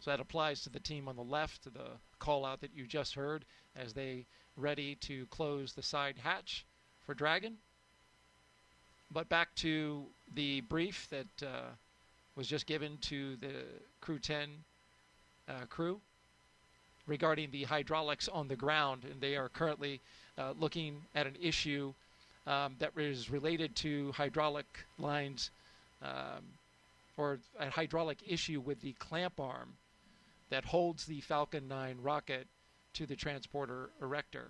[SPEAKER 1] So that applies to the team on the left, to the call out that you just heard, as they ready to close the side hatch for Dragon. But back to the brief that was just given to the Crew-10 crew regarding the hydraulics on the ground, and they are currently looking at an issue that is related to hydraulic lines or a hydraulic issue with the clamp arm that holds the Falcon 9 rocket to the transporter erector.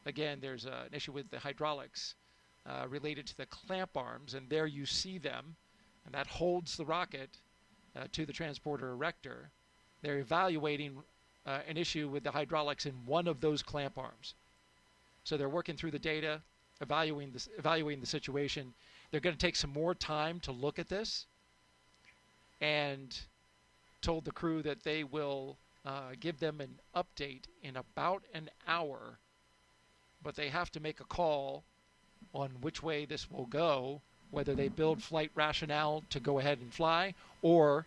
[SPEAKER 1] Again, there's an issue with the hydraulics related to the clamp arms, and there you see them, and that holds the rocket to the transporter erector. They're evaluating an issue with the hydraulics in one of those clamp arms. So they're working through the data, evaluating the situation. They're going to take some more time to look at this, and told the crew that they will give them an update in about an hour, but they have to make a call on which way this will go, whether they build flight rationale to go ahead and fly, or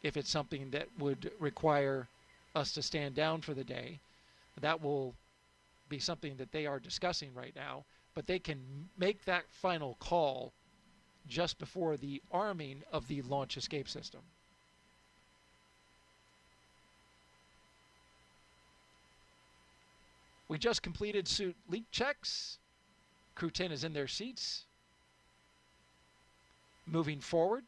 [SPEAKER 1] if it's something that would require us to stand down for the day. That will be something that they are discussing right now, but they can make that final call just before the arming of the launch escape system. We just completed suit leak checks. Crew-10 is in their seats. Moving forward.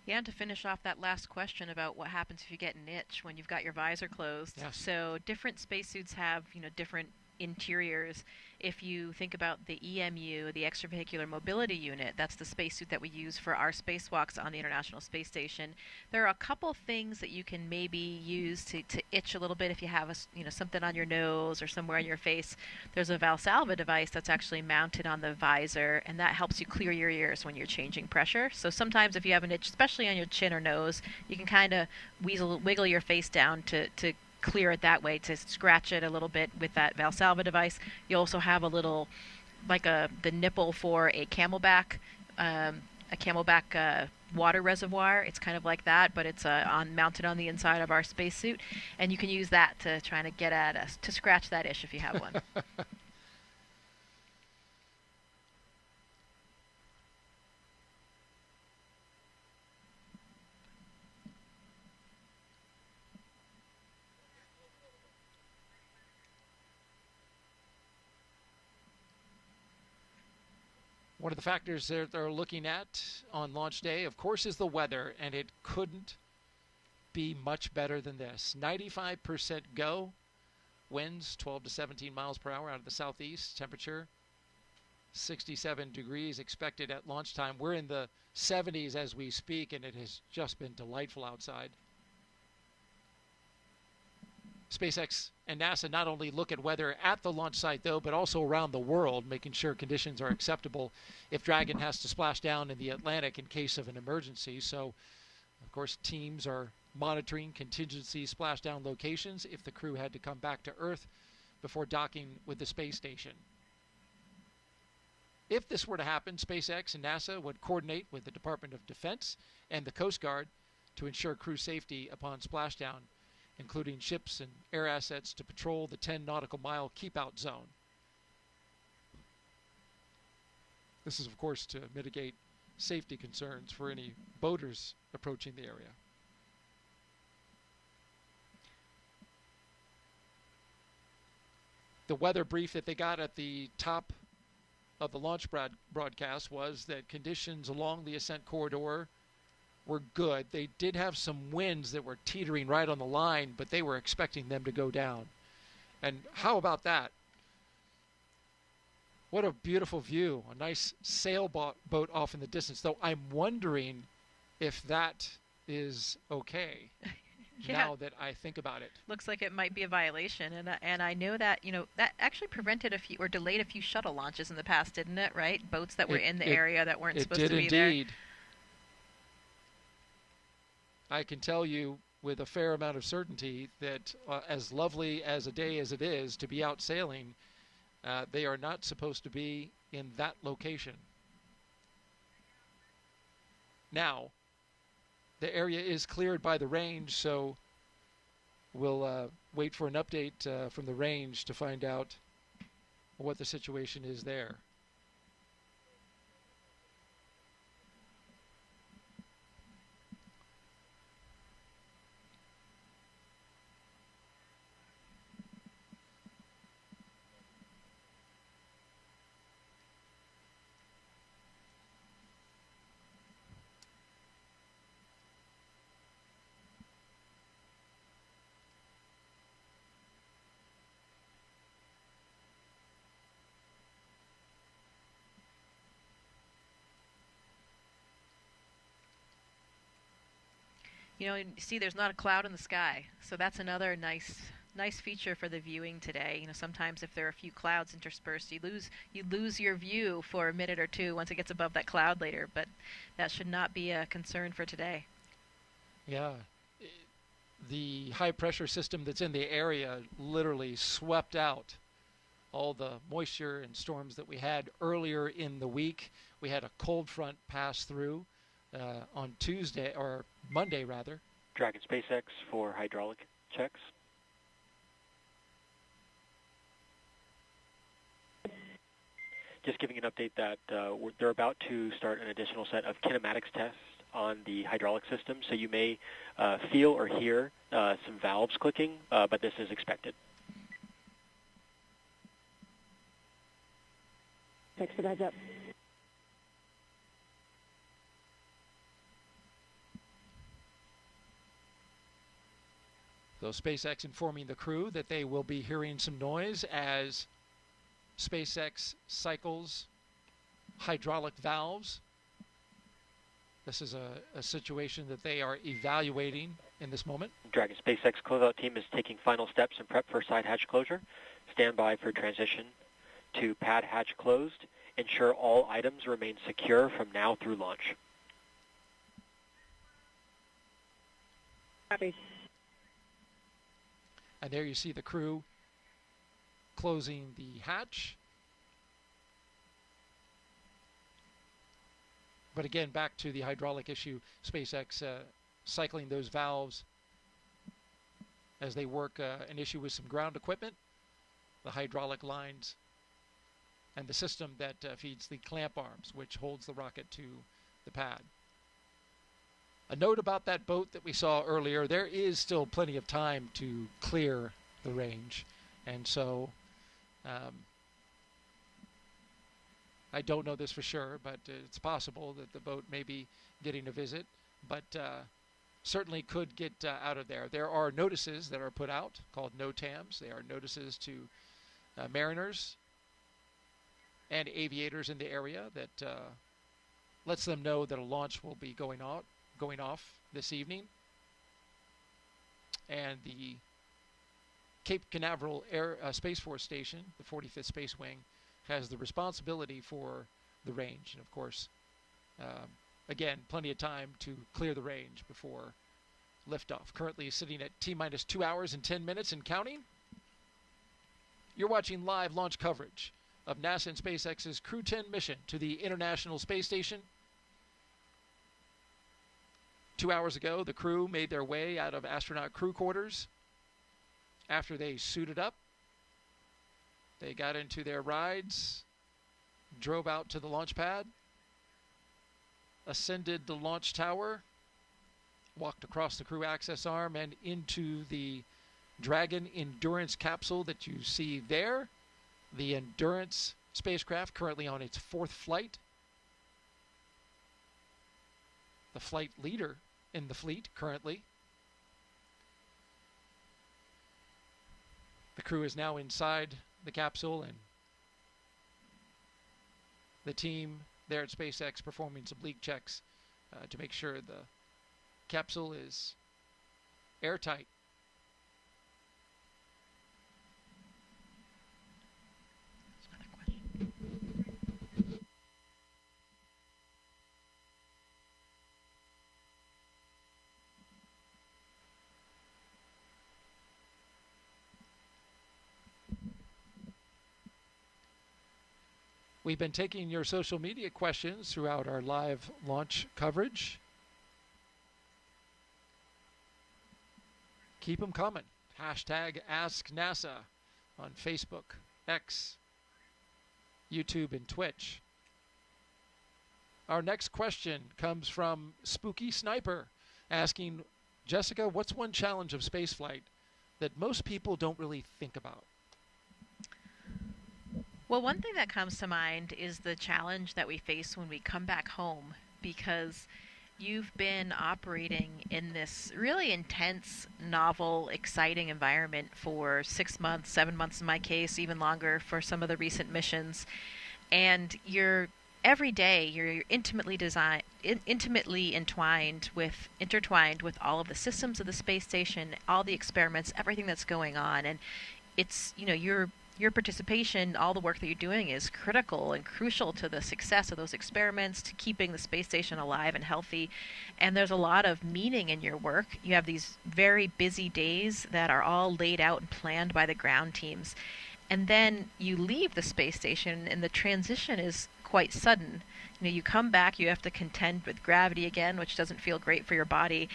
[SPEAKER 6] Yeah, and to finish off that last question about what happens if you get an itch when you've got your visor closed.
[SPEAKER 1] Yes.
[SPEAKER 6] So different spacesuits have, different interiors. If you think about the EMU, the extravehicular mobility unit, that's the spacesuit that we use for our spacewalks on the International Space Station. There are a couple things that you can maybe use to itch a little bit if you have something on your nose or somewhere on your face. There's a Valsalva device that's actually mounted on the visor, and that helps you clear your ears when you're changing pressure. So sometimes if you have an itch, especially on your chin or nose, you can kind of wiggle your face down to clear it that way, to scratch it a little bit with that Valsalva device. You also have a little, the nipple for a camelback water reservoir. It's kind of like that, but it's mounted on the inside of our spacesuit, and you can use that to try to get at us, to scratch that itch if you have one.
[SPEAKER 1] One of the factors that they're looking at on launch day, of course, is the weather, and it couldn't be much better than this. 95% go, winds 12 to 17 miles per hour out of the southeast, temperature 67 degrees expected at launch time. We're in the 70s as we speak, and it has just been delightful outside. SpaceX and NASA not only look at weather at the launch site, though, but also around the world, making sure conditions are acceptable if Dragon has to splash down in the Atlantic in case of an emergency. So, of course, teams are monitoring contingency splashdown locations if the crew had to come back to Earth before docking with the space station. If this were to happen, SpaceX and NASA would coordinate with the Department of Defense and the Coast Guard to ensure crew safety upon splashdown, including ships and air assets to patrol the 10 nautical mile keep-out zone. This is, of course, to mitigate safety concerns for any boaters approaching the area. The weather brief that they got at the top of the launch broadcast was that conditions along the ascent corridor were good. They did have some winds that were teetering right on the line, but they were expecting them to go down. And how about that? What a beautiful view. A nice sailboat off in the distance, though I'm wondering if that is okay. Yeah. Now that I think about it.
[SPEAKER 6] Looks like it might be a violation, and I know that, you know, that actually prevented a few or delayed a few shuttle launches in the past, didn't it? Right, boats that were in the area that weren't supposed to be there. It did indeed.
[SPEAKER 1] I can tell you with a fair amount of certainty that as lovely as a day as it is to be out sailing, they are not supposed to be in that location. Now, the area is cleared by the range, so we'll wait for an update from the range to find out what the situation is there.
[SPEAKER 6] You know, see, there's not a cloud in the sky, so that's another nice feature for the viewing today. You know, sometimes if there are a few clouds interspersed, you lose your view for a minute or two once it gets above that cloud later. But that should not be a concern for today.
[SPEAKER 1] Yeah, the high pressure system that's in the area literally swept out all the moisture and storms that we had earlier in the week. We had a cold front pass through on Tuesday, or Monday rather.
[SPEAKER 9] Dragon SpaceX for hydraulic checks. Just giving an update that they're about to start an additional set of kinematics tests on the hydraulic system, so you may feel or hear some valves clicking, but this is expected.
[SPEAKER 17] Thanks for the heads up.
[SPEAKER 1] So SpaceX informing the crew that they will be hearing some noise as SpaceX cycles hydraulic valves. This is a situation that they are evaluating in this moment.
[SPEAKER 9] Dragon SpaceX closeout team is taking final steps in prep for side hatch closure. Stand by for transition to pad hatch closed. Ensure all items remain secure from now through launch.
[SPEAKER 17] Copy.
[SPEAKER 1] And there you see the crew closing the hatch. But again, back to the hydraulic issue, SpaceX cycling those valves as they work an issue with some ground equipment, the hydraulic lines, and the system that feeds the clamp arms, which holds the rocket to the pad. A note about that boat that we saw earlier, there is still plenty of time to clear the range. And so I don't know this for sure, but it's possible that the boat may be getting a visit, but certainly could get out of there. There are notices that are put out called NOTAMs. They are notices to mariners and aviators in the area that lets them know that a launch will be going off this evening. And the Cape Canaveral Space Force Station, the 45th Space Wing, has the responsibility for the range. And of course, again, plenty of time to clear the range before liftoff. Currently sitting at T-minus 2 hours and 10 minutes and counting. You're watching live launch coverage of NASA and SpaceX's Crew-10 mission to the International Space Station. 2 hours ago, the crew made their way out of astronaut crew quarters. After they suited up, they got into their rides, drove out to the launch pad, ascended the launch tower, walked across the crew access arm and into the Dragon Endurance capsule that you see there. The Endurance spacecraft currently on its 4th flight. The flight leader in the fleet currently. The crew is now inside the capsule, and the team there at SpaceX performing some leak checks to make sure the capsule is airtight. We've been taking your social media questions throughout our live launch coverage. Keep them coming. Hashtag AskNASA on Facebook, X, YouTube, and Twitch. Our next question comes from Spooky Sniper, asking, Jessica, what's one challenge of spaceflight that most people don't really think about?
[SPEAKER 6] Well, one thing that comes to mind is the challenge that we face when we come back home, because you've been operating in this really intense, novel, exciting environment for 6 months, 7 months in my case, even longer for some of the recent missions. And every day you're intertwined with all of the systems of the space station, all the experiments, everything that's going on. And it's, your participation, all the work that you're doing is critical and crucial to the success of those experiments, to keeping the space station alive and healthy. And there's a lot of meaning in your work. You have these very busy days that are all laid out and planned by the ground teams. And then you leave the space station and the transition is quite sudden. You come back, you have to contend with gravity again, which doesn't feel great for your body.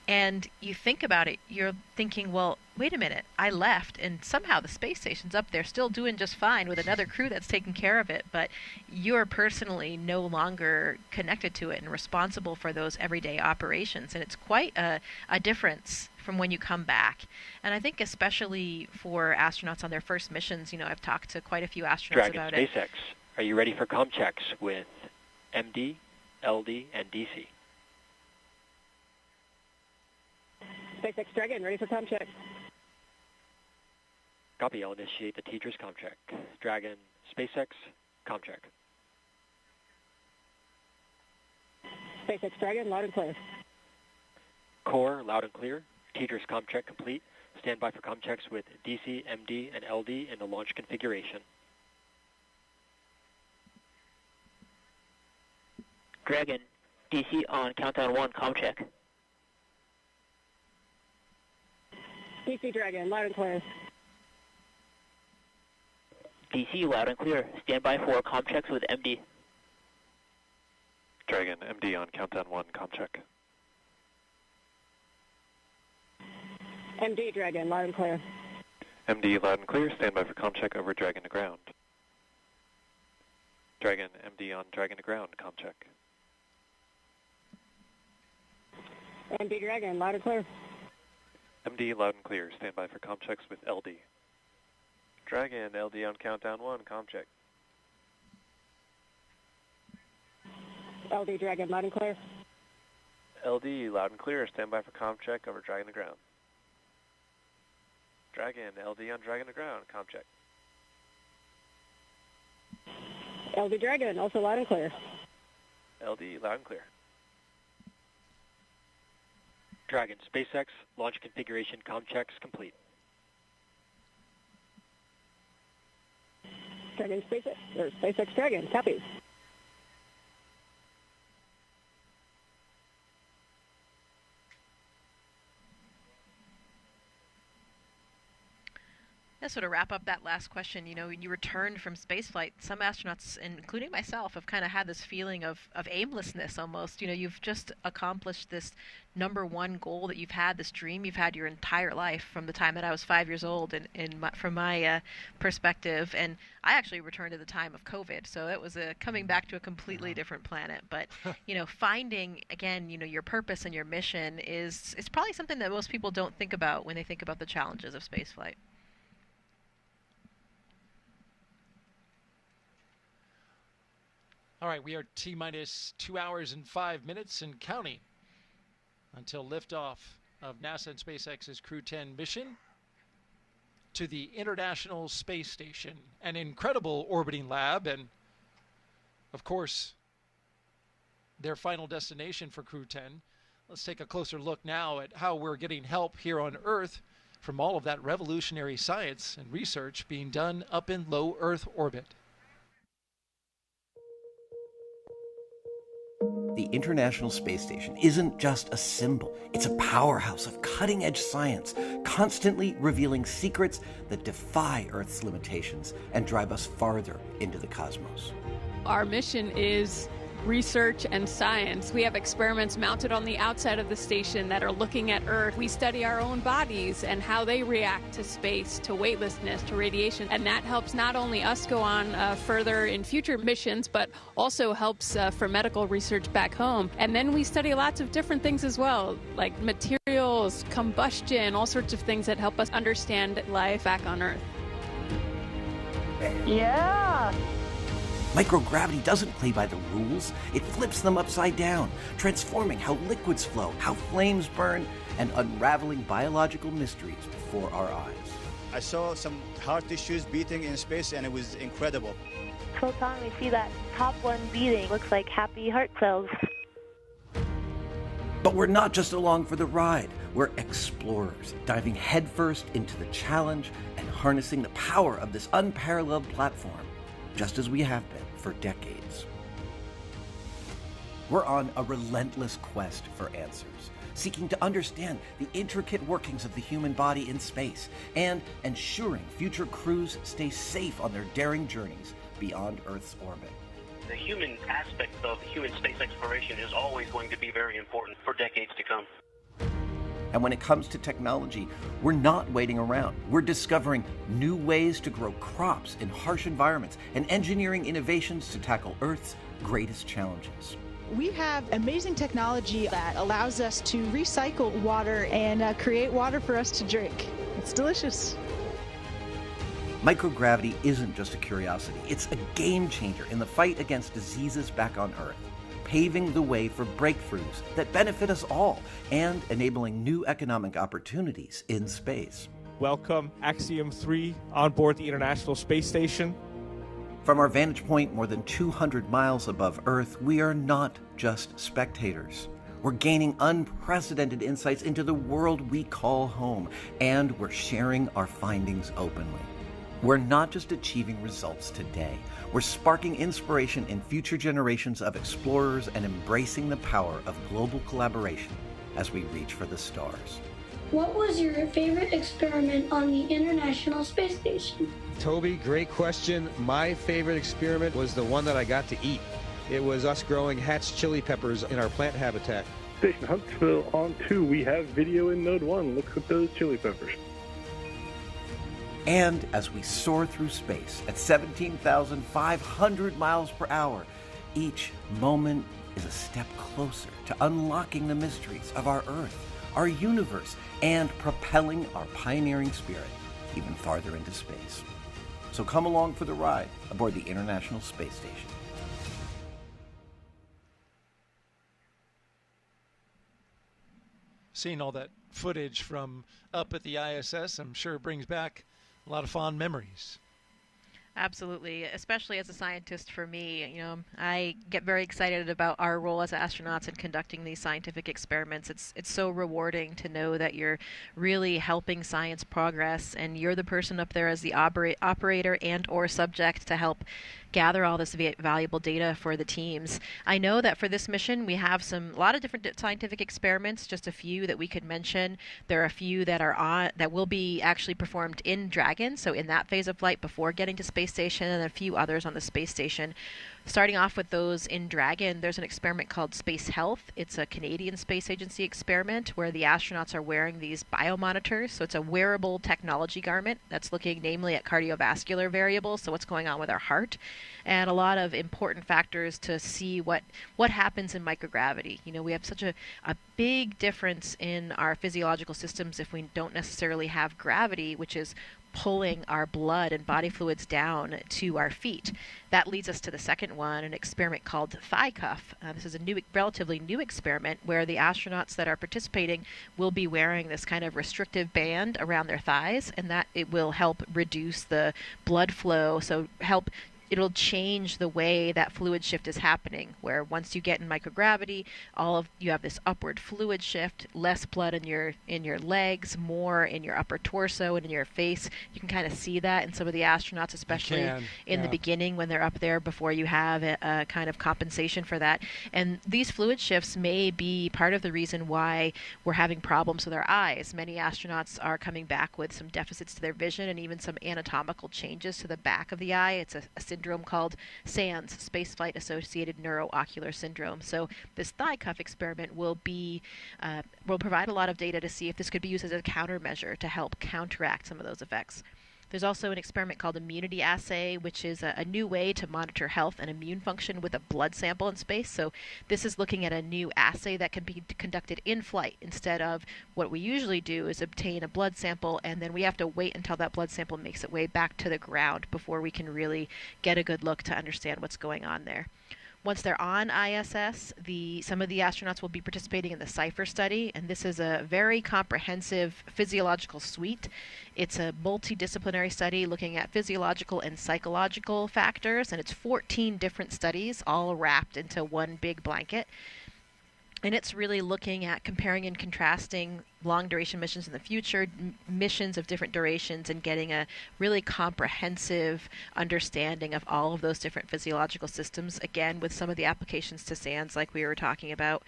[SPEAKER 6] And you think about it, you're thinking, well, wait a minute, I left, and somehow the space station's up there still doing just fine with another crew that's taking care of it, but you're personally no longer connected to it and responsible for those everyday operations. And it's quite a difference from when you come back. And I think especially for astronauts on their first missions, I've talked to quite a few astronauts about it.
[SPEAKER 9] SpaceX, are you ready for comm checks with MD, LD, and DC?
[SPEAKER 17] SpaceX Dragon, ready for comm check.
[SPEAKER 9] Copy, I'll initiate the teacher's comm check. Dragon, SpaceX, comm check.
[SPEAKER 17] SpaceX Dragon, loud and clear.
[SPEAKER 9] Core, loud and clear. Teacher's comm check complete. Stand by for comm checks with DC, MD, and LD in the launch configuration.
[SPEAKER 8] Dragon, DC on countdown 1, comm check.
[SPEAKER 17] DC Dragon, loud and clear.
[SPEAKER 8] DC, loud and clear. Stand by for comm checks with MD.
[SPEAKER 7] Dragon, MD on countdown 1, comm check.
[SPEAKER 17] MD Dragon, loud and clear.
[SPEAKER 7] MD loud and clear. Stand by for comm check over Dragon to ground. Dragon, MD on Dragon to ground, comm check.
[SPEAKER 17] MD Dragon, loud and clear.
[SPEAKER 7] MD loud and clear. Stand by for comm checks with LD. Dragon, LD on countdown 1, comm check.
[SPEAKER 17] LD Dragon, loud and clear.
[SPEAKER 7] LD loud and clear. Stand by for comm check over Dragon to ground. Dragon, LD on Dragon to ground, comm check.
[SPEAKER 17] LD Dragon, also loud and clear.
[SPEAKER 7] LD loud and clear.
[SPEAKER 9] Dragon, SpaceX, launch configuration comm checks complete.
[SPEAKER 17] SpaceX Dragon, copy.
[SPEAKER 6] To sort of wrap up that last question, when you returned from spaceflight, some astronauts, including myself, have kind of had this feeling of aimlessness almost. You've just accomplished this number one goal that you've had, this dream you've had your entire life from the time that I was 5 years old, from my perspective. And I actually returned at the time of COVID, so it was coming back to a completely different planet. But, finding, again, your purpose and your mission it's probably something that most people don't think about when they think about the challenges of spaceflight.
[SPEAKER 1] All right, we are T-minus 2 hours and 5 minutes and counting until liftoff of NASA and SpaceX's Crew-10 mission to the International Space Station, an incredible orbiting lab, and, of course, their final destination for Crew-10. Let's take a closer look now at how we're getting help here on Earth from all of that revolutionary science and research being done up in low Earth orbit.
[SPEAKER 18] The International Space Station isn't just a symbol. It's a powerhouse of cutting-edge science, constantly revealing secrets that defy Earth's limitations and drive us farther into the cosmos.
[SPEAKER 19] Our mission is research and science. We have experiments mounted on the outside of the station that are looking at Earth. We study our own bodies and how they react to space, to weightlessness, to radiation, and that helps not only us go on further in future missions, but also helps for medical research back home. And then we study lots of different things as well, like materials, combustion, all sorts of things that help us understand life back on Earth.
[SPEAKER 17] Yeah!
[SPEAKER 18] Microgravity doesn't play by the rules. It flips them upside down, transforming how liquids flow, how flames burn, and unraveling biological mysteries before our eyes.
[SPEAKER 20] I saw some heart tissues beating in space, and it was incredible.
[SPEAKER 5] Photon, we see that top one beating. Looks like happy heart cells.
[SPEAKER 18] But we're not just along for the ride. We're explorers, diving headfirst into the challenge and harnessing the power of this unparalleled platform, just as we have been for decades. We're on a relentless quest for answers, seeking to understand the intricate workings of the human body in space and ensuring future crews stay safe on their daring journeys beyond Earth's orbit.
[SPEAKER 4] The human aspect of human space exploration is always going to be very important for decades to come.
[SPEAKER 18] And when it comes to technology, we're not waiting around. We're discovering new ways to grow crops in harsh environments and engineering innovations to tackle Earth's greatest challenges.
[SPEAKER 21] We have amazing technology that allows us to recycle water and create water for us to drink. It's delicious.
[SPEAKER 18] Microgravity isn't just a curiosity. It's a game changer in the fight against diseases back on Earth, paving the way for breakthroughs that benefit us all and enabling new economic opportunities in space.
[SPEAKER 22] Welcome, Axiom 3 on board the International Space Station.
[SPEAKER 18] From our vantage point more than 200 miles above Earth, we are not just spectators. We're gaining unprecedented insights into the world we call home, and we're sharing our findings openly. We're not just achieving results today. We're sparking inspiration in future generations of explorers and embracing the power of global collaboration as we reach for the stars.
[SPEAKER 23] What was your favorite experiment on the International Space Station?
[SPEAKER 24] Toby, great question. My favorite experiment was the one that I got to eat. It was us growing hatch chili peppers in our plant habitat.
[SPEAKER 25] Station Huntsville on 2, we have video in Node 1. Look at those chili peppers.
[SPEAKER 18] And as we soar through space at 17,500 miles per hour, each moment is a step closer to unlocking the mysteries of our Earth, our universe, and propelling our pioneering spirit even farther into space. So come along for the ride aboard the International Space Station.
[SPEAKER 1] Seeing all that footage from up at the ISS, I'm sure it brings back a lot of fond memories.
[SPEAKER 6] Absolutely, especially as a scientist for me, I get very excited about our role as astronauts in conducting these scientific experiments. It's so rewarding to know that you're really helping science progress, and you're the person up there as the operator and or subject to help gather all this valuable data for the teams. I know that for this mission we have a lot of different scientific experiments, just a few that we could mention. There are a few that will be actually performed in Dragon, so in that phase of flight before getting to space station, and a few others on the space station. Starting off with those in Dragon, there's an experiment called Space Health. It's a Canadian Space Agency experiment where the astronauts are wearing these biomonitors. So it's a wearable technology garment that's looking namely at cardiovascular variables, so what's going on with our heart, and a lot of important factors to see what happens in microgravity. We have such a big difference in our physiological systems if we don't necessarily have gravity, which is pulling our blood and body fluids down to our feet. That leads us to the second one, an experiment called Thigh Cuff. This is a relatively new experiment where the astronauts that are participating will be wearing this kind of restrictive band around their thighs, and that it will help reduce the blood flow, so it'll change the way that fluid shift is happening, where once you get in microgravity, you have this upward fluid shift, less blood in your legs, more in your upper torso and in your face. You can kind of see that in some of the astronauts, especially in the beginning when they're up there before you have a kind of compensation for that. And these fluid shifts may be part of the reason why we're having problems with our eyes. Many astronauts are coming back with some deficits to their vision and even some anatomical changes to the back of the eye. It's a syndrome called SANS, Spaceflight Associated Neuroocular Syndrome. So this thigh cuff experiment will provide a lot of data to see if this could be used as a countermeasure to help counteract some of those effects. There's also an experiment called immunity assay, which is a new way to monitor health and immune function with a blood sample in space. So this is looking at a new assay that can be conducted in flight instead of what we usually do is obtain a blood sample and then we have to wait until that blood sample makes its way back to the ground before we can really get a good look to understand what's going on there. Once they're on ISS, some of the astronauts will be participating in the CIPHER study, and this is a very comprehensive physiological suite. It's a multidisciplinary study looking at physiological and psychological factors, and it's 14 different studies all wrapped into one big blanket. And it's really looking at comparing and contrasting long-duration missions in the future, missions of different durations, and getting a really comprehensive understanding of all of those different physiological systems, again, with some of the applications to SANS like we were talking about.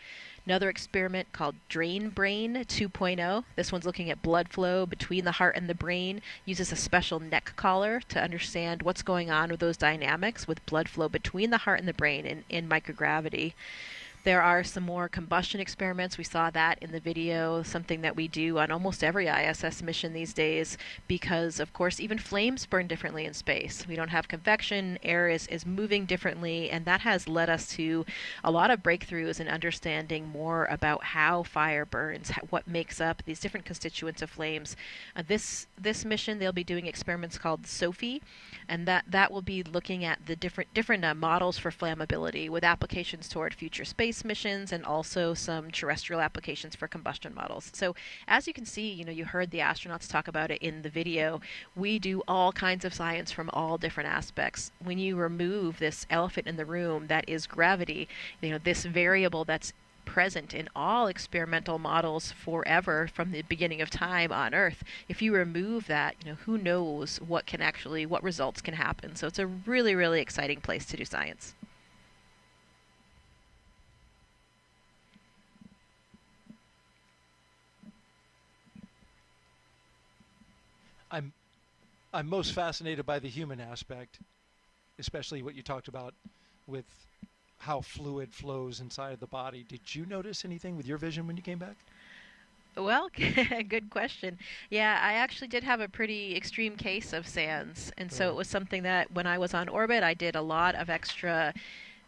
[SPEAKER 6] Another experiment called Drain Brain 2.0. This one's looking at blood flow between the heart and the brain, uses a special neck collar to understand what's going on with those dynamics with blood flow between the heart and the brain in microgravity. There are some more combustion experiments. We saw that in the video, something that we do on almost every ISS mission these days because, of course, even flames burn differently in space. We don't have convection, air is moving differently, and that has led us to a lot of breakthroughs in understanding more about how fire burns, what makes up these different constituents of flames. This mission, they'll be doing experiments called selfie, and that will be looking at the different models for flammability with applications toward future space missions and also some terrestrial applications for combustion models. So as you can see, you heard the astronauts talk about it in the video. We do all kinds of science from all different aspects. When you remove this elephant in the room that is gravity, this variable that's present in all experimental models forever from the beginning of time on Earth. If you remove that, who knows what results can happen. So it's a really, really exciting place to do science.
[SPEAKER 1] I'm most fascinated by the human aspect, especially what you talked about with how fluid flows inside of the body. Did you notice anything with your vision when you came back?
[SPEAKER 6] Well, good question. Yeah, I actually did have a pretty extreme case of SANS, and so it was something that when I was on orbit, I did a lot of extra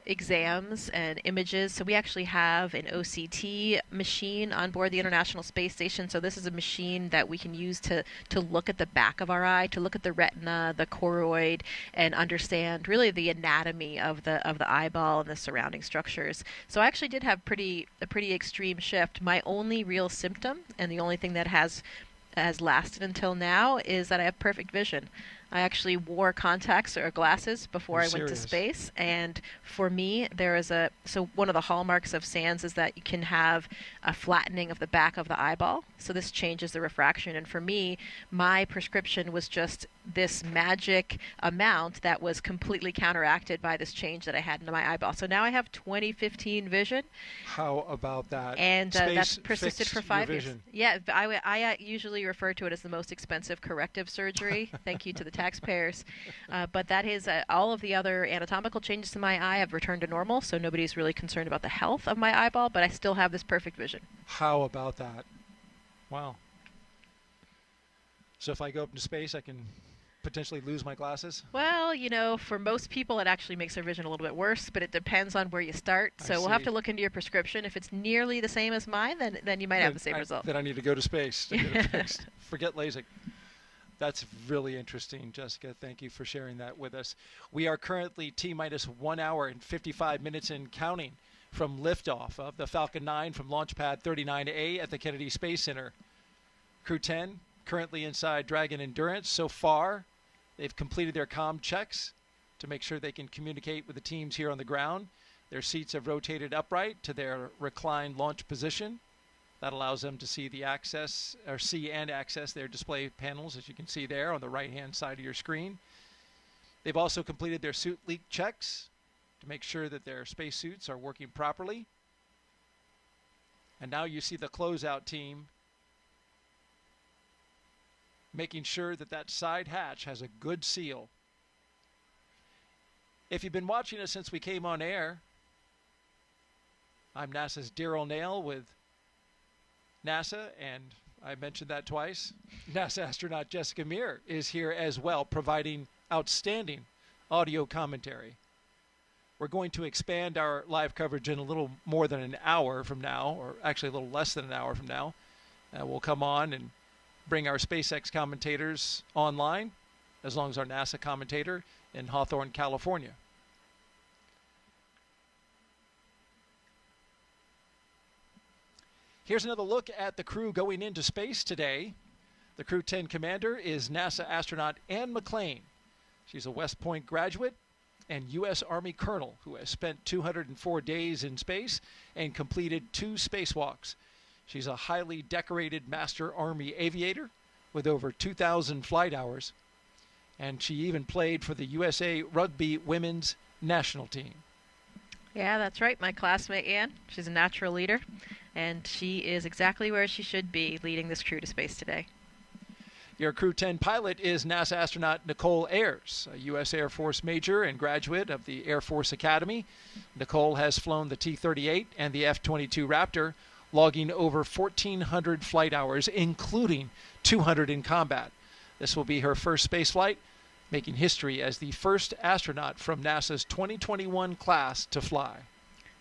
[SPEAKER 6] exams and images. So we actually have an OCT machine on board the International Space Station. So this is a machine that we can use to look at the back of our eye, to look at the retina, the choroid, and understand really the anatomy of the eyeball and the surrounding structures. So I actually did have a pretty extreme shift. My only real symptom, and the only thing that has lasted until now, is that I have perfect vision. I actually wore contacts or glasses before
[SPEAKER 1] You're
[SPEAKER 6] I went to
[SPEAKER 1] serious.
[SPEAKER 6] space. And for me, so one of the hallmarks of SANS is that you can have a flattening of the back of the eyeball. So this changes the refraction. And for me, my prescription was just this magic amount that was completely counteracted by this change that I had in my eyeball. So now I have 20/15 vision.
[SPEAKER 1] How about that?
[SPEAKER 6] And that's
[SPEAKER 1] Space
[SPEAKER 6] persisted
[SPEAKER 1] fixed
[SPEAKER 6] for
[SPEAKER 1] your
[SPEAKER 6] 5 years.
[SPEAKER 1] vision.
[SPEAKER 6] Yeah, I usually refer to it as the most expensive corrective surgery. Thank you to the taxpayers. But that is all of the other anatomical changes to my eye have returned to normal, so nobody's really concerned about the health of my eyeball, but I still have this perfect vision.
[SPEAKER 1] How about that? Wow. So if I go up into space, I can potentially lose my glasses?
[SPEAKER 6] Well, for most people, it actually makes their vision a little bit worse, but it depends on where you start. So we'll have to look into your prescription. If it's nearly the same as mine, then you might have the same result.
[SPEAKER 1] Then I need to go to space to get it fixed. Forget LASIK. That's really interesting, Jessica. Thank you for sharing that with us. We are currently T-minus 1 hour and 55 minutes and counting from liftoff of the Falcon 9 from Launchpad 39A at the Kennedy Space Center. Crew-10 currently inside Dragon Endurance. So far, they've completed their comm checks to make sure they can communicate with the teams here on the ground. Their seats have rotated upright to their reclined launch position. That allows them to see and access their display panels, as you can see there on the right-hand side of your screen. They've also completed their suit leak checks to make sure that their spacesuits are working properly. And now you see the closeout team making sure that that side hatch has a good seal. If you've been watching us since we came on air, I'm NASA's Daryl Nail with NASA, and I mentioned that twice. NASA astronaut Jessica Meir is here as well, providing outstanding audio commentary. We're going to expand our live coverage in a little more than an hour from now, or actually a little less than an hour from now. We'll come on and bring our SpaceX commentators online, as long as our NASA commentator in Hawthorne, California. Here's another look at the crew going into space today. The Crew-10 commander is NASA astronaut Anne McClain. She's a West Point graduate and U.S. Army colonel who has spent 204 days in space and completed 2 spacewalks. She's a highly decorated Master Army aviator with over 2,000 flight hours, and she even played for the USA Rugby Women's National Team.
[SPEAKER 6] Yeah, that's right. My classmate Anne, she's a natural leader, and she is exactly where she should be, leading this crew to space today.
[SPEAKER 1] Your Crew-10 pilot is NASA astronaut Nicole Ayers, a U.S. Air Force major and graduate of the Air Force Academy. Nicole has flown the T-38 and the F-22 Raptor, logging over 1,400 flight hours, including 200 in combat. This will be her first space flight, making history as the first astronaut from NASA's 2021 class to fly.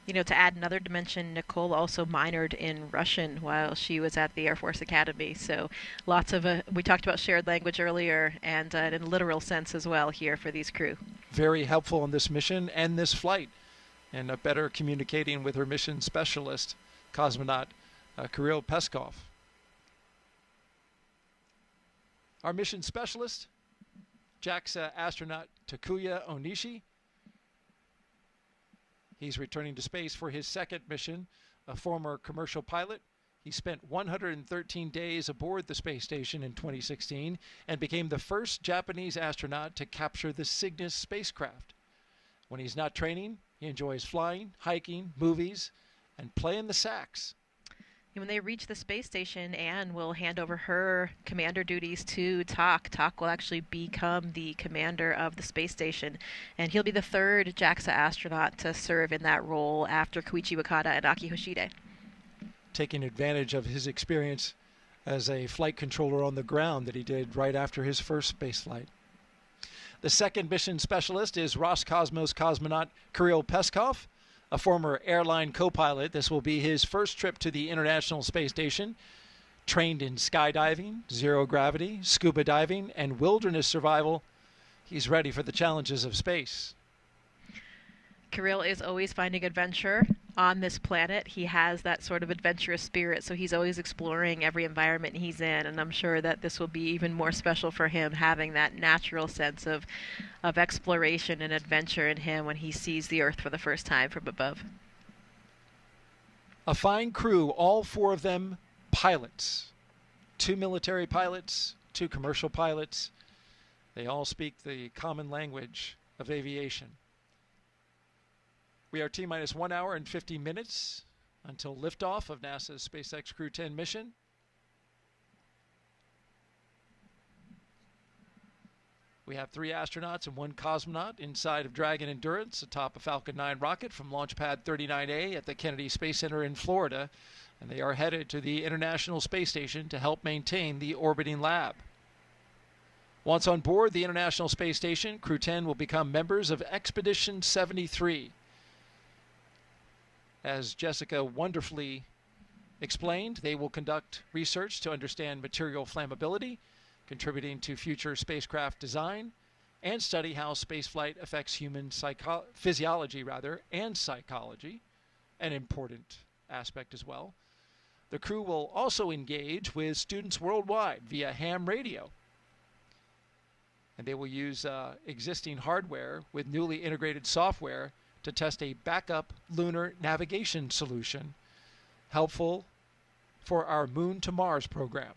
[SPEAKER 6] To add another dimension, Nicole also minored in Russian while she was at the Air Force Academy. So lots of, we talked about shared language earlier, and in a literal sense as well here for these crew.
[SPEAKER 1] Very helpful on this mission and this flight, and better communicating with her mission specialist, cosmonaut Kirill Peskov. Our mission specialist, JAXA astronaut Takuya Onishi. He's returning to space for his second mission. A former commercial pilot, he spent 113 days aboard the space station in 2016 and became the first Japanese astronaut to capture the Cygnus spacecraft. When he's not training, he enjoys flying, hiking, movies, and playing the sax.
[SPEAKER 6] When they reach the space station, Anne will hand over her commander duties to Tak. Tak will actually become the commander of the space station, and he'll be the third JAXA astronaut to serve in that role after Koichi Wakata and Aki Hoshide.
[SPEAKER 1] Taking advantage of his experience as a flight controller on the ground that he did right after his first space flight. The second mission specialist is Roscosmos cosmonaut Kirill Peskov, a former airline co-pilot. This will be his first trip to the International Space Station. Trained in skydiving, zero gravity, scuba diving, and wilderness survival, he's ready for the challenges of space.
[SPEAKER 6] Kirill is always finding adventure on this planet, he has that sort of adventurous spirit, so he's always exploring every environment he's in, and I'm sure that this will be even more special for him, having that natural sense of exploration and adventure in him when he sees the Earth for the first time from above.
[SPEAKER 1] A fine crew, all 4 of them pilots. 2 military pilots, 2 commercial pilots. They all speak the common language of aviation. We are T-minus 1 hour and 50 minutes until liftoff of NASA's SpaceX Crew-10 mission. We have 3 astronauts and 1 cosmonaut inside of Dragon Endurance atop a Falcon 9 rocket from Launchpad 39A at the Kennedy Space Center in Florida, and they are headed to the International Space Station to help maintain the orbiting lab. Once on board the International Space Station, Crew-10 will become members of Expedition 73. As Jessica wonderfully explained, they will conduct research to understand material flammability, contributing to future spacecraft design, and study how spaceflight affects human physiology and psychology, an important aspect as well. The crew will also engage with students worldwide via ham radio, and they will use existing hardware with newly integrated software to test a backup lunar navigation solution helpful for our Moon to Mars program.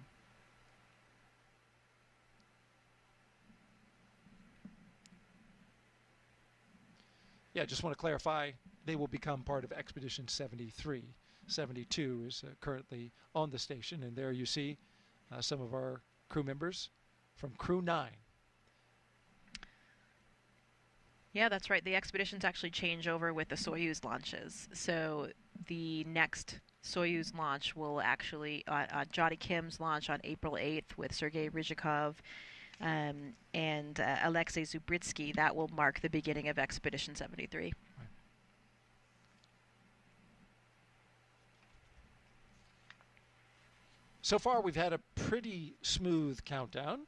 [SPEAKER 1] Yeah, just want to clarify, they will become part of Expedition 73. 72 is currently on the station, and there you see some of our crew members from Crew-9.
[SPEAKER 6] Yeah, that's right. The expeditions actually change over with the Soyuz launches. So the next Soyuz launch will actually, Johnny Kim's launch on April 8th with Sergei Ryzhikov and Alexei Zubritsky, that will mark the beginning of Expedition 73. Right.
[SPEAKER 1] So far, we've had a pretty smooth countdown.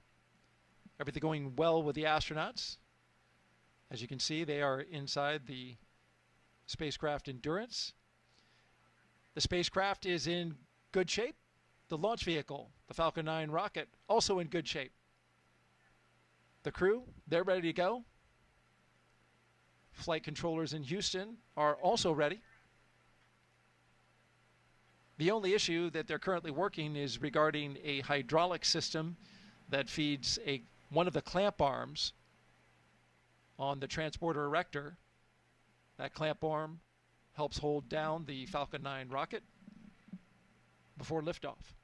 [SPEAKER 1] Everything going well with the astronauts. As you can see, they are inside the spacecraft Endurance. The spacecraft is in good shape. The launch vehicle, the Falcon 9 rocket, also in good shape. The crew, they're ready to go. Flight controllers in Houston are also ready. The only issue that they're currently working is regarding a hydraulic system that feeds one of the clamp arms on the transporter erector. That clamp arm helps hold down the Falcon 9 rocket before liftoff.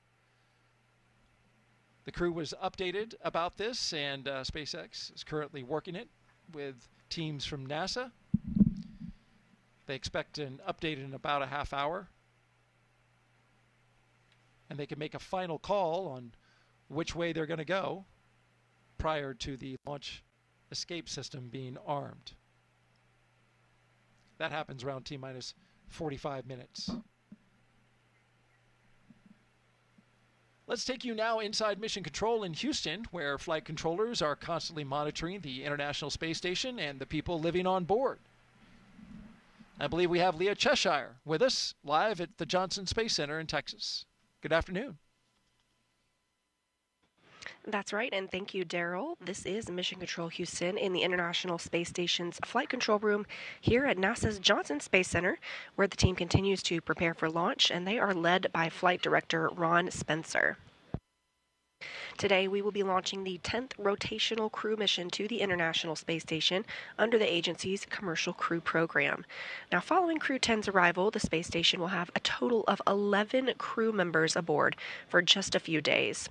[SPEAKER 1] The crew was updated about this, and SpaceX is currently working it with teams from NASA. They expect an update in about a half hour, and they can make a final call on which way they're going to go prior to the launch escape system being armed. That happens around T-minus 45 minutes. Let's take you now inside Mission Control in Houston, where flight controllers are constantly monitoring the International Space Station and the people living on board. I believe we have Leah Cheshire with us live at the Johnson Space Center in Texas. Good afternoon.
[SPEAKER 2] That's right, and thank you, Daryl. This is Mission Control Houston in the International Space Station's flight control room here at NASA's Johnson Space Center, where the team continues to prepare for launch, and they are led by Flight Director Ron Spencer. Today, we will be launching the 10th rotational crew mission to the International Space Station under the agency's Commercial Crew Program. Now, following Crew-10's arrival, the space station will have a total of 11 crew members aboard for just a few days.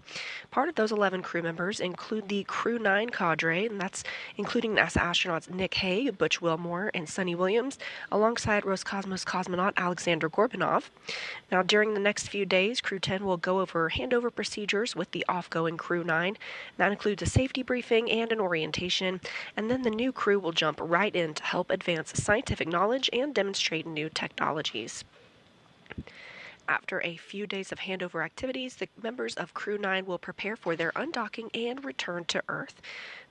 [SPEAKER 2] Part of those 11 crew members include the Crew-9 cadre, and that's including NASA astronauts Nick Hague, Butch Wilmore, and Sonny Williams, alongside Roscosmos cosmonaut Alexander Gorbanov. Now, during the next few days, Crew-10 will go over handover procedures with the off-going Crew-9. That includes a safety briefing and an orientation, and then the new crew will jump right in to help advance scientific knowledge and demonstrate new technologies. After a few days of handover activities, the members of Crew-9 will prepare for their undocking and return to Earth.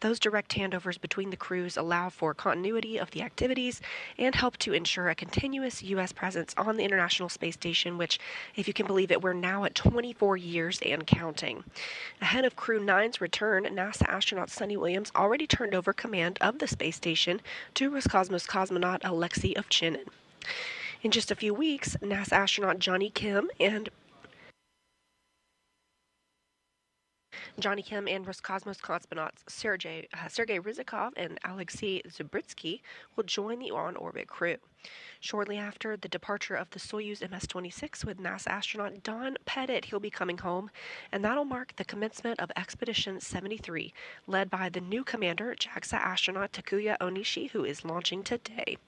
[SPEAKER 2] Those direct handovers between the crews allow for continuity of the activities and help to ensure a continuous U.S. presence on the International Space Station, which, if you can believe it, we're now at 24 years and counting. Ahead of Crew-9's return, NASA astronaut Suni Williams already turned over command of the space station to Roscosmos cosmonaut Alexei Ovchinin. In just a few weeks, NASA astronaut Johnny Kim and Roscosmos cosmonauts Sergei Rizikov and Alexei Zubritsky will join the on-orbit crew. Shortly after the departure of the Soyuz MS-26 with NASA astronaut Don Pettit, he'll be coming home, and that'll mark the commencement of Expedition 73, led by the new commander, JAXA astronaut Takuya Onishi, who is launching today.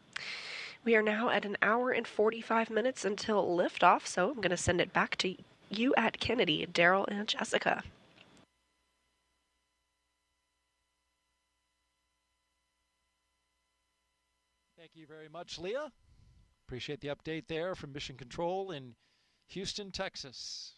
[SPEAKER 2] We are now at 1 hour and 45 minutes until liftoff, so I'm going to send it back to you at Kennedy, Daryl and Jessica.
[SPEAKER 1] Thank you very much, Leah. Appreciate the update there from Mission Control in Houston, Texas.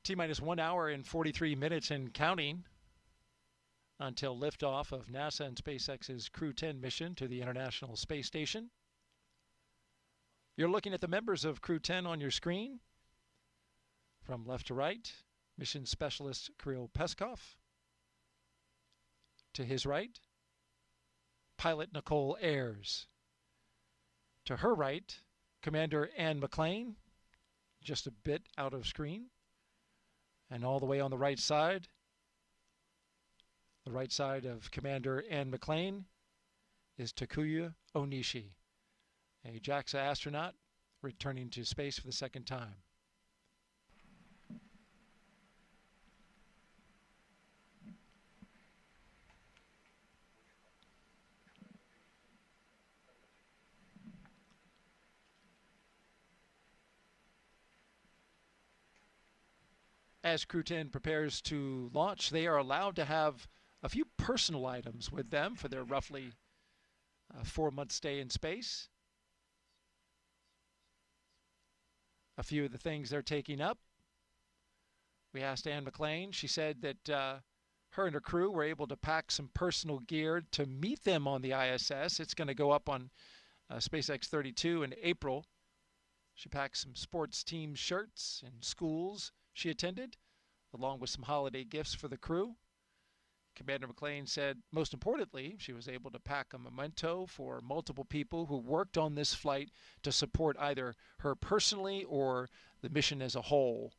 [SPEAKER 1] T-minus 1 hour and 43 minutes and counting until liftoff of NASA and SpaceX's Crew-10 mission to the International Space Station. You're looking at the members of Crew-10 on your screen. From left to right, Mission Specialist Kirill Peskov. To his right, Pilot Nicole Ayers. To her right, Commander Anne McClain, just a bit out of screen. And all the way on the right side of Commander Anne McClain, is Takuya Onishi, a JAXA astronaut returning to space for the second time. As Crew-10 prepares to launch, they are allowed to have a few personal items with them for their roughly 4-month stay in space. A few of the things they're taking up. We asked Anne McClain. She said that her and her crew were able to pack some personal gear to meet them on the ISS. It's going to go up on SpaceX 32 in April. She packed some sports team shirts and schools she attended, along with some holiday gifts for the crew. Commander McClain said, most importantly, she was able to pack a memento for multiple people who worked on this flight to support either her personally or the mission as a whole.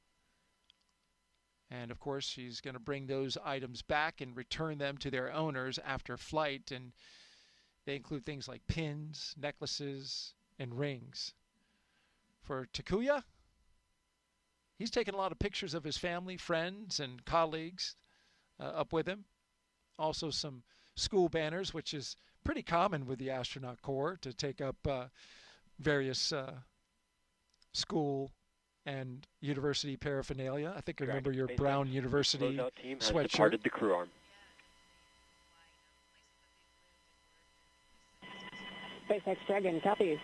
[SPEAKER 1] And, of course, she's going to bring those items back and return them to their owners after flight. And they include things like pins, necklaces, and rings. For Takuya, he's taken a lot of pictures of his family, friends, and colleagues up with him. Also some school banners, which is pretty common with the Astronaut Corps to take up various school and university paraphernalia. I think I remember your brown university
[SPEAKER 9] team has
[SPEAKER 1] sweatshirt.
[SPEAKER 9] Departed the crew arm.
[SPEAKER 17] SpaceX Dragon, copy.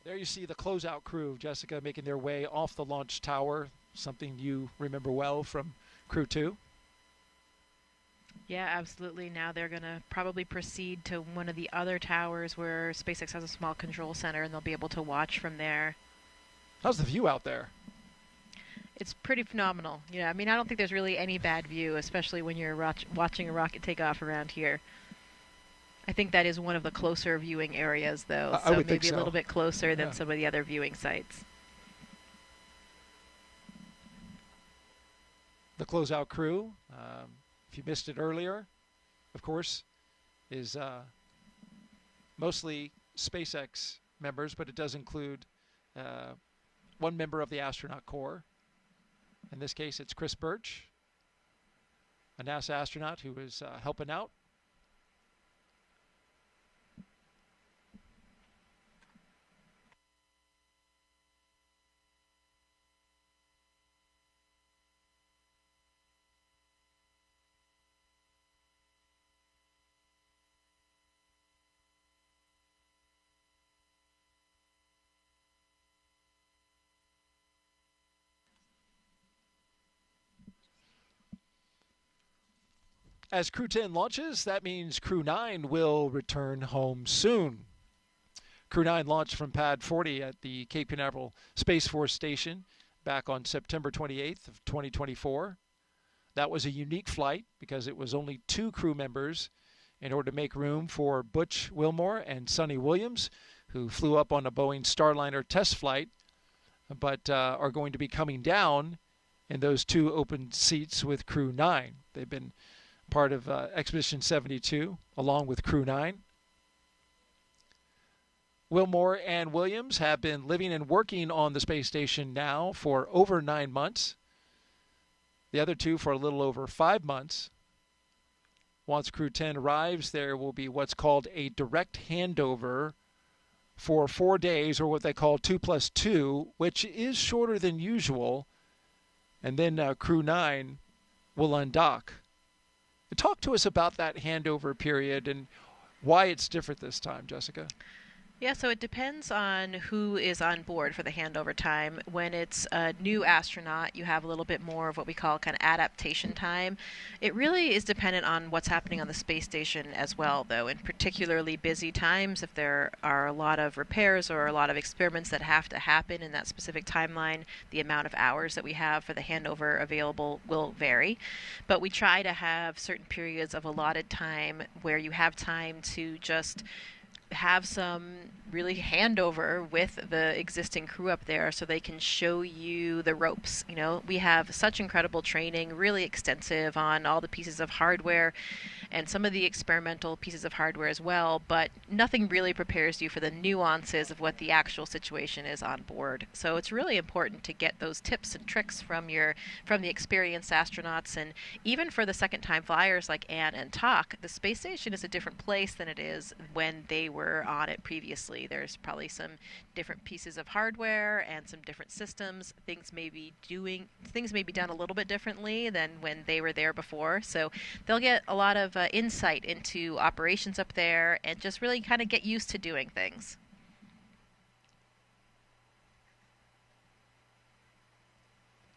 [SPEAKER 1] There you see the closeout crew, Jessica, making their way off the launch tower, something you remember well from Crew 2.
[SPEAKER 6] Yeah, absolutely. Now they're going to probably proceed to one of the other towers where SpaceX has a small control center, and they'll be able to watch from there.
[SPEAKER 1] How's the view out there?
[SPEAKER 6] It's pretty phenomenal. Yeah, I mean, I don't think there's really any bad view, especially when you're watching a rocket take off around here. I think that is one of the closer viewing areas, though,
[SPEAKER 1] I would think
[SPEAKER 6] maybe
[SPEAKER 1] so.
[SPEAKER 6] a little bit closer than some of the other viewing sites.
[SPEAKER 1] The closeout crew, if you missed it earlier, of course, is mostly SpaceX members, but it does include one member of the Astronaut Corps. In this case, it's Chris Birch, a NASA astronaut who is helping out. As Crew-10 launches, that means Crew-9 will return home soon. Crew-9 launched from Pad 40 at the Cape Canaveral Space Force Station back on September 28th of 2024. That was a unique flight because it was only 2 crew members in order to make room for Butch Wilmore and Sonny Williams, who flew up on a Boeing Starliner test flight, but are going to be coming down in those 2 open seats with Crew-9. They've been part of Expedition 72, along with Crew-9. Wilmore and Williams have been living and working on the space station now for over 9 months. The other 2 for a little over 5 months. Once Crew-10 arrives, there will be what's called a direct handover for 4 days, or what they call 2+2, which is shorter than usual. And then Crew-9 will undock. Talk to us about that handover period and why it's different this time, Jessica.
[SPEAKER 6] Yeah, so it depends on who is on board for the handover time. When it's a new astronaut, you have a little bit more of what we call kind of adaptation time. It really is dependent on what's happening on the space station as well, though. In particularly busy times, if there are a lot of repairs or a lot of experiments that have to happen in that specific timeline, the amount of hours that we have for the handover available will vary. But we try to have certain periods of allotted time where you have time to just have some really handover with the existing crew up there so they can show you the ropes. You know, we have such incredible training, really extensive on all the pieces of hardware and some of the experimental pieces of hardware as well, but nothing really prepares you for the nuances of what the actual situation is on board. So it's really important to get those tips and tricks from the experienced astronauts, and even for the second-time flyers like Anne and Tak, the space station is a different place than it is when they were on it previously. There's probably some different pieces of hardware and some different systems. Things may be done a little bit differently than when they were there before. So they'll get a lot of insight into operations up there and just really kind of get used to doing things.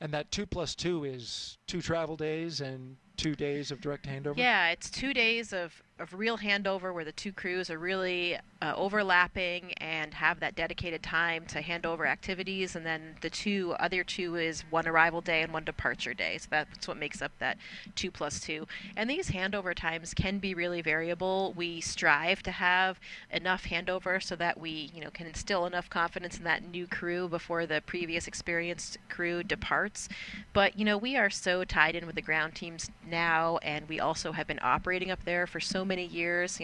[SPEAKER 1] And that 2+2 is 2 travel days and 2 days of direct handover?
[SPEAKER 6] Yeah, it's 2 days of real handover where the two crews are really overlapping and have that dedicated time to hand over activities, and then the other two is one arrival day and one departure day. So that's what makes up that 2+2. And these handover times can be really variable. We strive to have enough handover so that we, can instill enough confidence in that new crew before the previous experienced crew departs. But we are so tied in with the ground teams now, and we also have been operating up there for so many years.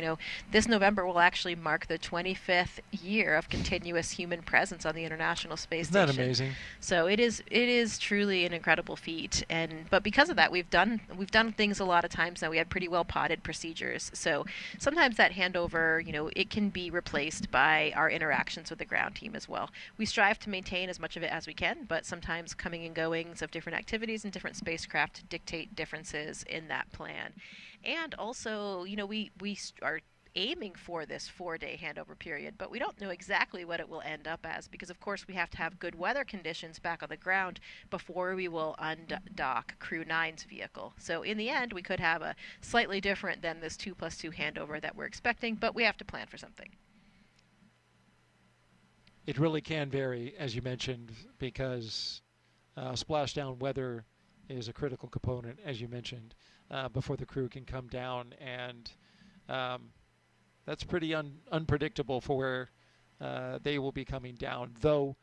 [SPEAKER 6] This November will actually mark the 25th year of continuous human presence on the International Space Station.
[SPEAKER 1] Isn't that amazing?
[SPEAKER 6] So it is truly an incredible feat, but because of that, we've done things a lot of times now. We have pretty well potted procedures. So sometimes that handover, it can be replaced by our interactions with the ground team as well. We strive to maintain as much of it as we can, but sometimes coming and goings of different activities and different spacecraft dictate differences in that plan. And also, we are aiming for this 4-day handover period, but we don't know exactly what it will end up as because, of course, we have to have good weather conditions back on the ground before we will undock Crew-9's vehicle. So in the end, we could have a slightly different than this 2+2 handover that we're expecting, but we have to plan for something.
[SPEAKER 1] It really can vary, as you mentioned, because splashdown weather is a critical component, as you mentioned, before the crew can come down, and that's pretty unpredictable for where they will be coming down. Though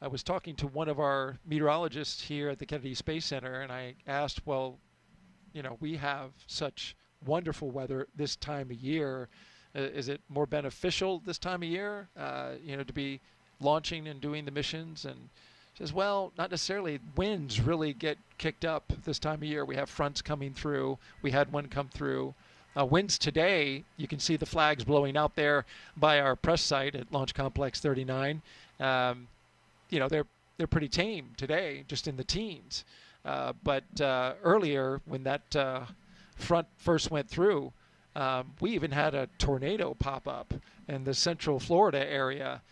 [SPEAKER 1] I was talking to one of our meteorologists here at the Kennedy Space Center, and I asked, well, we have such wonderful weather this time of year. Is it more beneficial this time of year, to be launching and doing the missions? And says, well, not necessarily. Winds really get kicked up this time of year. We have fronts coming through. We had one come through. Winds today, you can see the flags blowing out there by our press site at Launch Complex 39. They're pretty tame today, just in the teens. But earlier, when that front first went through, we even had a tornado pop up in the central Florida area.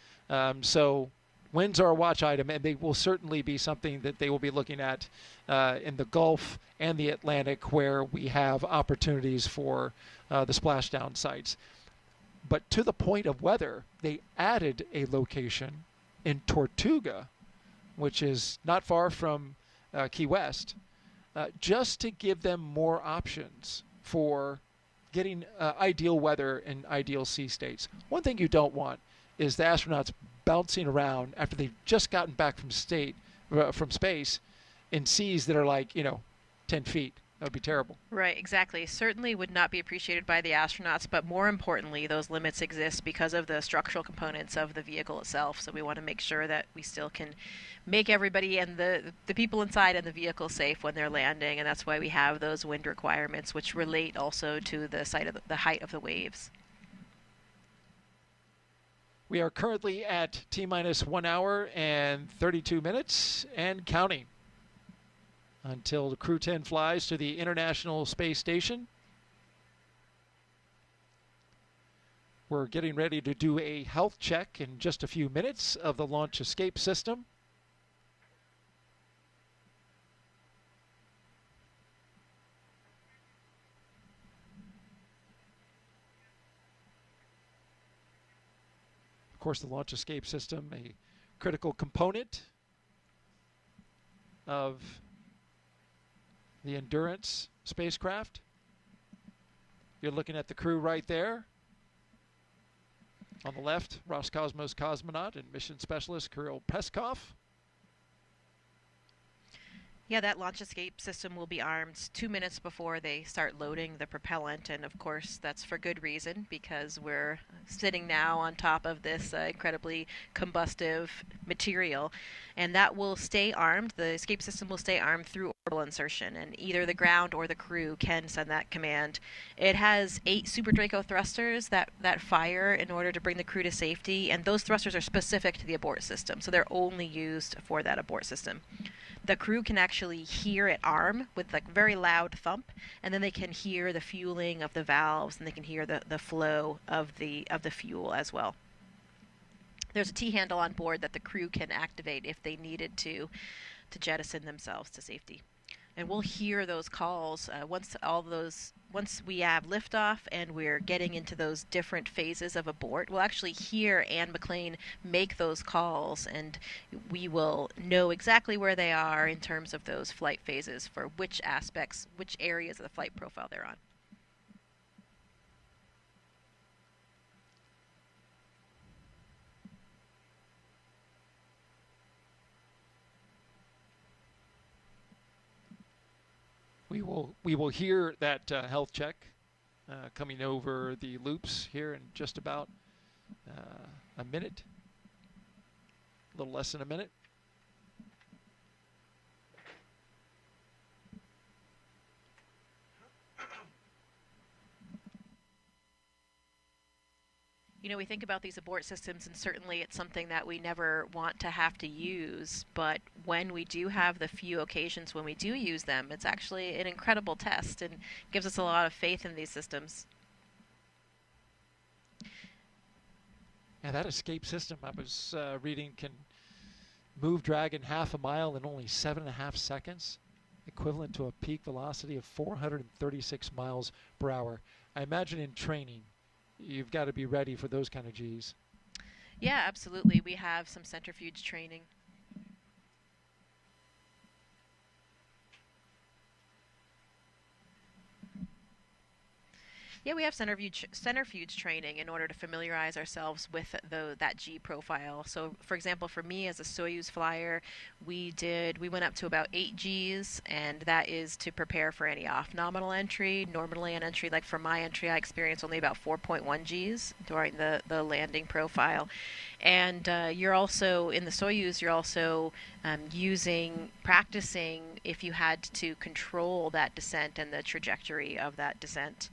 [SPEAKER 1] So winds are a watch item, and they will certainly be something that they will be looking at in the Gulf and the Atlantic, where we have opportunities for the splashdown sites. But to the point of weather, they added a location in Tortuga, which is not far from Key West, just to give them more options for getting ideal weather in ideal sea states. One thing you don't want is the astronauts bouncing around after they've just gotten back from space in seas that are like 10 feet. That would be terrible.
[SPEAKER 6] Right, exactly. Certainly would not be appreciated by the astronauts, but more importantly, those limits exist because of the structural components of the vehicle itself. So we want to make sure that we still can make everybody and the people inside and the vehicle safe when they're landing, and that's why we have those wind requirements, which relate also to the height of the waves.
[SPEAKER 1] We are currently at T-minus 1 hour and 32 minutes and counting until the Crew-10 flies to the International Space Station. We're getting ready to do a health check in just a few minutes of the launch escape system. Of course, the launch escape system, a critical component of the Endurance spacecraft. You're looking at the crew right there. On the left, Roscosmos cosmonaut and mission specialist Kirill Peskov.
[SPEAKER 6] Yeah, that launch escape system will be armed 2 minutes before they start loading the propellant, and of course that's for good reason, because we're sitting now on top of this incredibly combustive material, and that will stay armed. The escape system will stay armed through orbital insertion, and either the ground or the crew can send that command. It has 8 Super Draco thrusters that fire in order to bring the crew to safety, and those thrusters are specific to the abort system, so they're only used for that abort system. The crew can actually hear it arm with like very loud thump, and then they can hear the fueling of the valves, and they can hear the flow of the fuel as well. There's a T-handle on board that the crew can activate if they needed to jettison themselves to safety. And we'll hear those calls once we have liftoff and we're getting into those different phases of abort. We'll actually hear Anne McLean make those calls, and we will know exactly where they are in terms of those flight phases for which aspects, which areas of the flight profile they're on.
[SPEAKER 1] We will hear that health check coming over the loops here in just about a minute, a little less than a minute.
[SPEAKER 6] You know, we think about these abort systems, and certainly it's something that we never want to have to use, but when we do have the few occasions when we do use them, it's actually an incredible test and gives us a lot of faith in these systems.
[SPEAKER 1] Yeah, that escape system I was reading can move Dragon half a mile in only 7.5 seconds, equivalent to a peak velocity of 436 miles per hour. I imagine in training, you've got to be ready for those kind of Gs.
[SPEAKER 6] Yeah, absolutely. We have some centrifuge training. Yeah, we have centrifuge training in order to familiarize ourselves with that G profile. So, for example, for me as a Soyuz flyer, we went up to about 8 Gs, and that is to prepare for any off-nominal entry. Normally an entry, like for my entry, I experienced only about 4.1 Gs during the landing profile. And you're also, in the Soyuz, you're also practicing if you had to control that descent and the trajectory of that descent.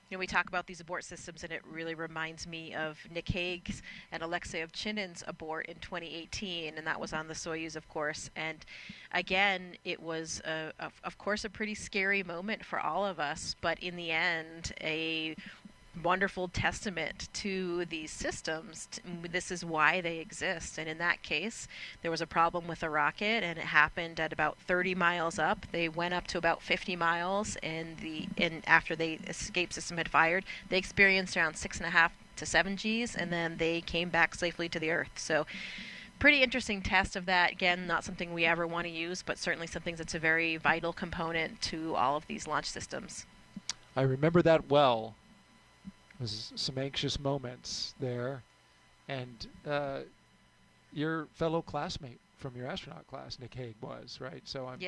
[SPEAKER 6] You know, we talk about these abort systems, and it really reminds me of Nick Hague's and Alexei Ovchinin's abort in 2018, and that was on the Soyuz, of course. And again, it was, of course, a pretty scary moment for all of us, but in the end, a wonderful testament to these systems. This is why they exist. And in that case, there was a problem with a rocket, and it happened at about 30 miles up. They went up to about 50 miles, and after the escape system had fired, they experienced around 6.5 to 7 Gs, and then they came back safely to the Earth. So pretty interesting test of that. Again, not something we ever want to use, but certainly something that's a very vital component to all of these launch systems.
[SPEAKER 1] I remember that well. Was some anxious moments there, and your fellow classmate from your astronaut class, Nick Hague, was right. So I'm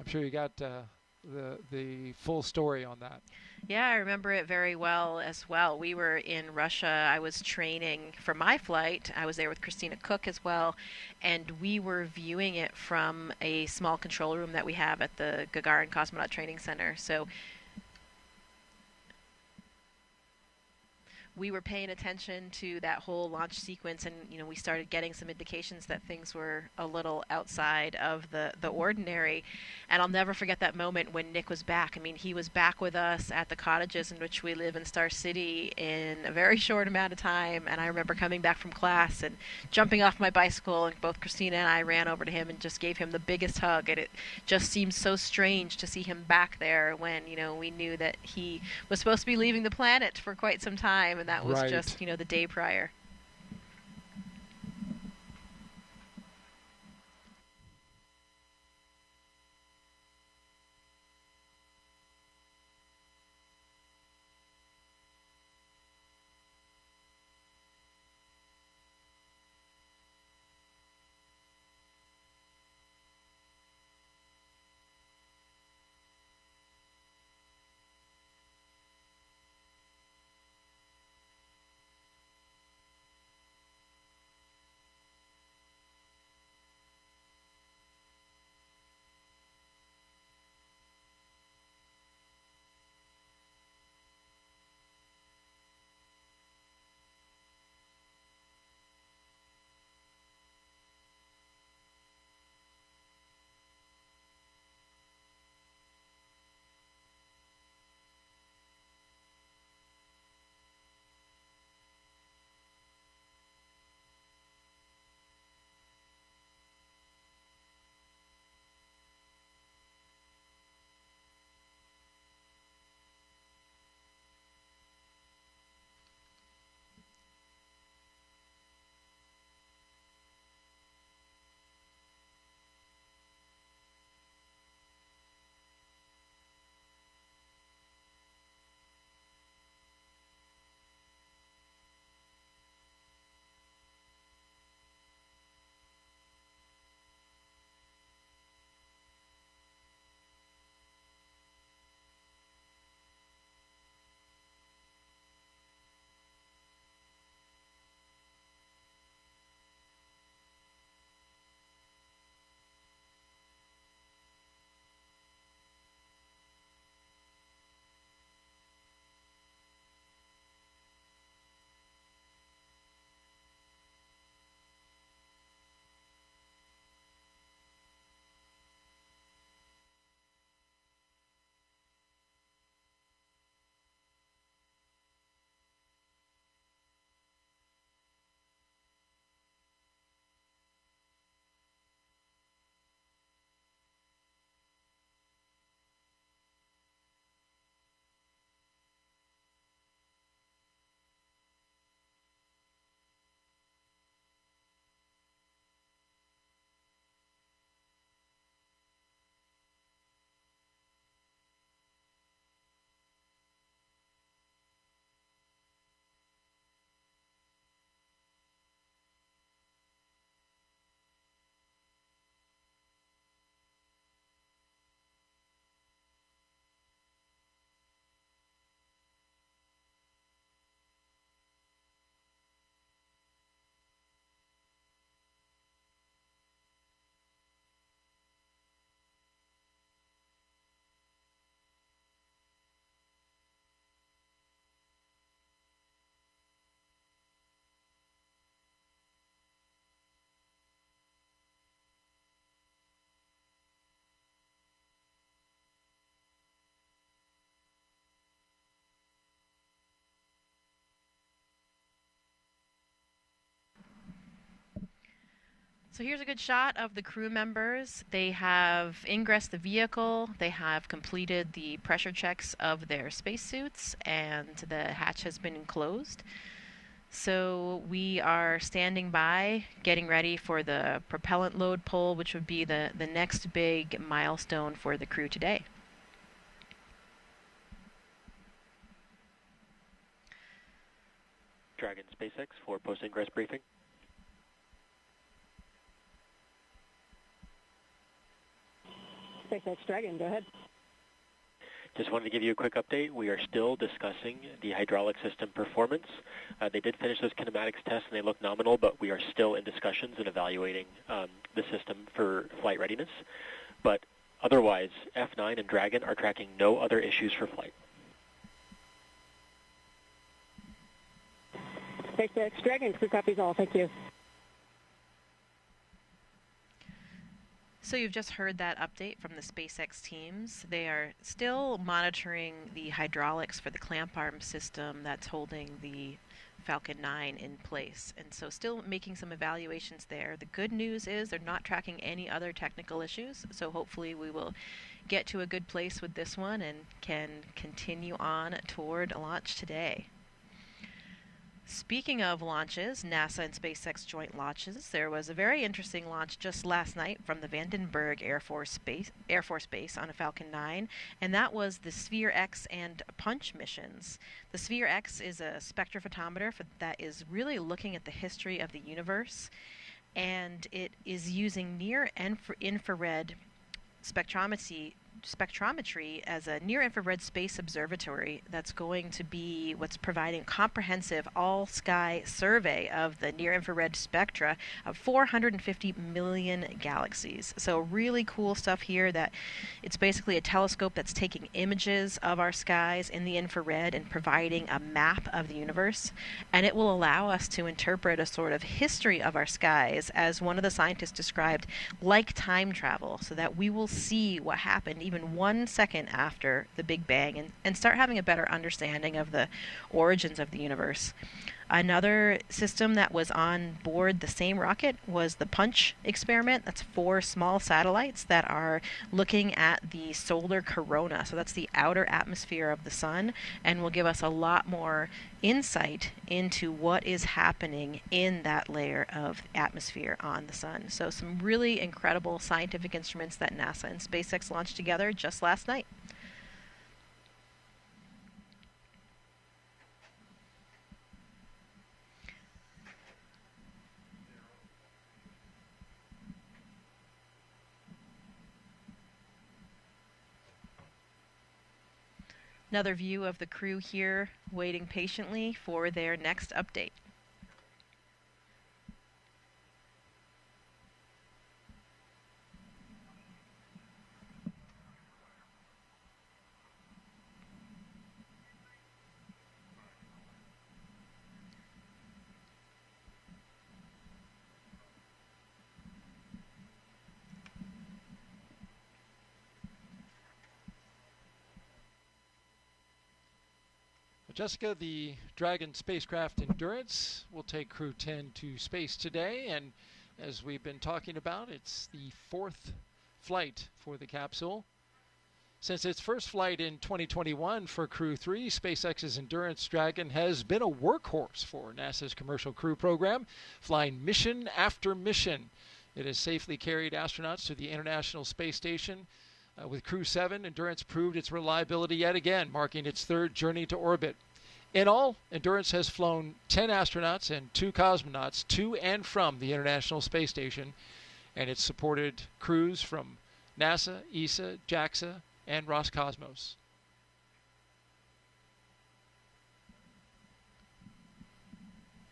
[SPEAKER 1] sure you got the full story on that.
[SPEAKER 6] Yeah, I remember it very well as well. We were in Russia. I was training for my flight. I was there with Christina Cook as well, and we were viewing it from a small control room that we have at the Gagarin Cosmonaut Training Center. So we were paying attention to that whole launch sequence, and we started getting some indications that things were a little outside of the ordinary. And I'll never forget that moment when Nick was back. I mean, he was back with us at the cottages in which we live in Star City in a very short amount of time. And I remember coming back from class and jumping off my bicycle, and both Christina and I ran over to him and just gave him the biggest hug. And it just seemed so strange to see him back there when we knew that he was supposed to be leaving the planet for quite some time. And that was just, the day prior. So here's a good shot of the crew members. They have ingressed the vehicle, they have completed the pressure checks of their spacesuits, and the hatch has been closed. So we are standing by, getting ready for the propellant load pull, which would be the next big milestone for the crew today.
[SPEAKER 9] Dragon SpaceX for post-ingress briefing.
[SPEAKER 17] SpaceX Dragon, go ahead.
[SPEAKER 9] Just wanted to give you a quick update. We are still discussing the hydraulic system performance. They did finish those kinematics tests and they look nominal, but we are still in discussions and evaluating the system for flight readiness. But otherwise, F9 and Dragon are tracking no other issues for flight.
[SPEAKER 17] SpaceX Dragon, crew copies all. Thank you.
[SPEAKER 6] So you've just heard that update from the SpaceX teams. They are still monitoring the hydraulics for the clamp arm system that's holding the Falcon 9 in place. And so still making some evaluations there. The good news is they're not tracking any other technical issues. So hopefully we will get to a good place with this one and can continue on toward launch today. Speaking of launches, NASA and SpaceX joint launches, there was a very interesting launch just last night from the Vandenberg Air Force Base on a Falcon 9, and that was the Sphere X and Punch missions. The Sphere X is a spectrophotometer that is really looking at the history of the universe, and it is using near-infrared spectrometry as a near-infrared space observatory that's going to be what's providing comprehensive all-sky survey of the near-infrared spectra of 450 million galaxies. So really cool stuff here that it's basically a telescope that's taking images of our skies in the infrared and providing a map of the universe. And it will allow us to interpret a sort of history of our skies, as one of the scientists described, like time travel, so that we will see what happened even 1 second after the Big Bang and start having a better understanding of the origins of the universe. Another system that was on board the same rocket was the Punch experiment. That's 4 small satellites that are looking at the solar corona. So that's the outer atmosphere of the sun, and will give us a lot more insight into what is happening in that layer of atmosphere on the sun. So some really incredible scientific instruments that NASA and SpaceX launched together just last night. Another view of the crew here waiting patiently for their next update.
[SPEAKER 1] Jessica, the Dragon spacecraft Endurance will take Crew-10 to space today, and as we've been talking about, it's the 4th flight for the capsule. Since its first flight in 2021 for Crew-3, SpaceX's Endurance Dragon has been a workhorse for NASA's Commercial Crew program, flying mission after mission. It has safely carried astronauts to the International Space Station. With Crew-7, Endurance proved its reliability yet again, marking its 3rd journey to orbit. In all, Endurance has flown 10 astronauts and 2 cosmonauts to and from the International Space Station, and it's supported crews from NASA, ESA, JAXA, and Roscosmos.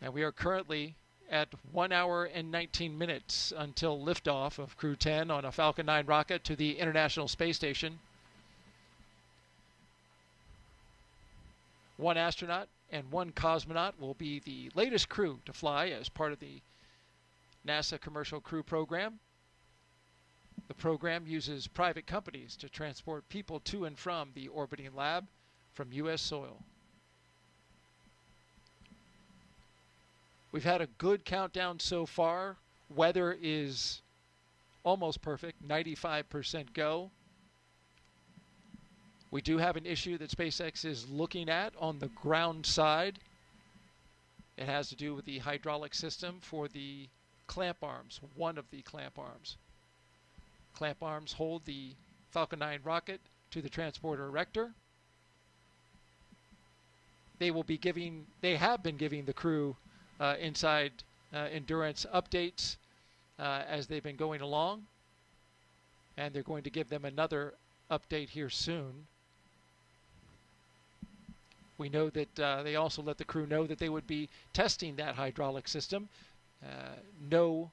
[SPEAKER 1] And we are currently at 1 hour and 19 minutes until liftoff of Crew-10 on a Falcon 9 rocket to the International Space Station. 1 astronaut and 1 cosmonaut will be the latest crew to fly as part of the NASA Commercial Crew program. The program uses private companies to transport people to and from the orbiting lab from U.S. soil. We've had a good countdown so far. Weather is almost perfect, 95% go. We do have an issue that SpaceX is looking at on the ground side. It has to do with the hydraulic system for the clamp arms, one of the clamp arms. Clamp arms hold the Falcon 9 rocket to the transporter erector. They have been giving the crew inside Endurance updates as they've been going along, and they're going to give them another update here soon. We know that they also let the crew know that they would be testing that hydraulic system. No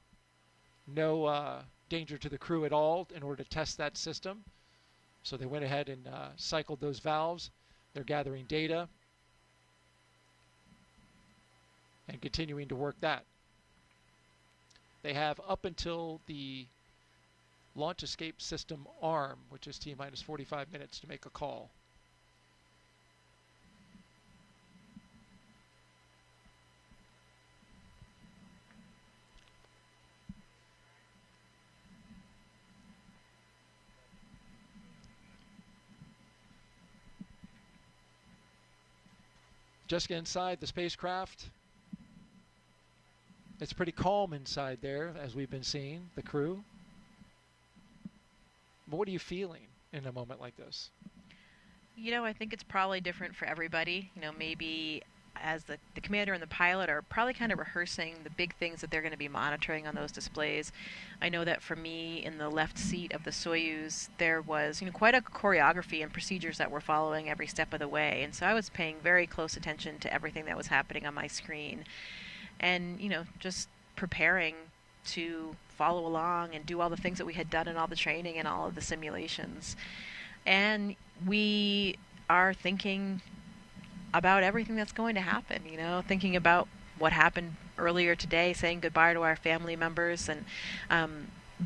[SPEAKER 1] danger to the crew at all in order to test that system. So they went ahead and cycled those valves. They're gathering data and continuing to work that. They have up until the launch escape system arm, which is T-minus 45 minutes, to make a call. Just get inside the spacecraft. It's pretty calm inside there, as we've been seeing, the crew. But what are you feeling in a moment like this?
[SPEAKER 6] You know, I think it's probably different for everybody. You know, maybe as the commander and the pilot are probably kind of rehearsing the big things that they're going to be monitoring on those displays. I know that for me, in the left seat of the Soyuz, there was, you know, quite a choreography and procedures that we're following every step of the way. And so I was paying very close attention to everything that was happening on my screen. And, you know, just preparing to follow along and do all the things that we had done in all the training and all of the simulations. And we are thinking about everything that's going to happen, you know, thinking about what happened earlier today, saying goodbye to our family members. And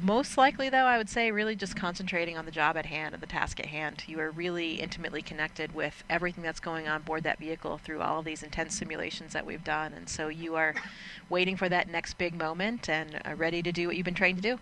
[SPEAKER 6] most likely, though, I would say really just concentrating on the job at hand and the task at hand. You are really intimately connected with everything that's going on board that vehicle through all of these intense simulations that we've done. And so you are waiting for that next big moment and are ready to do what you've been trained to do.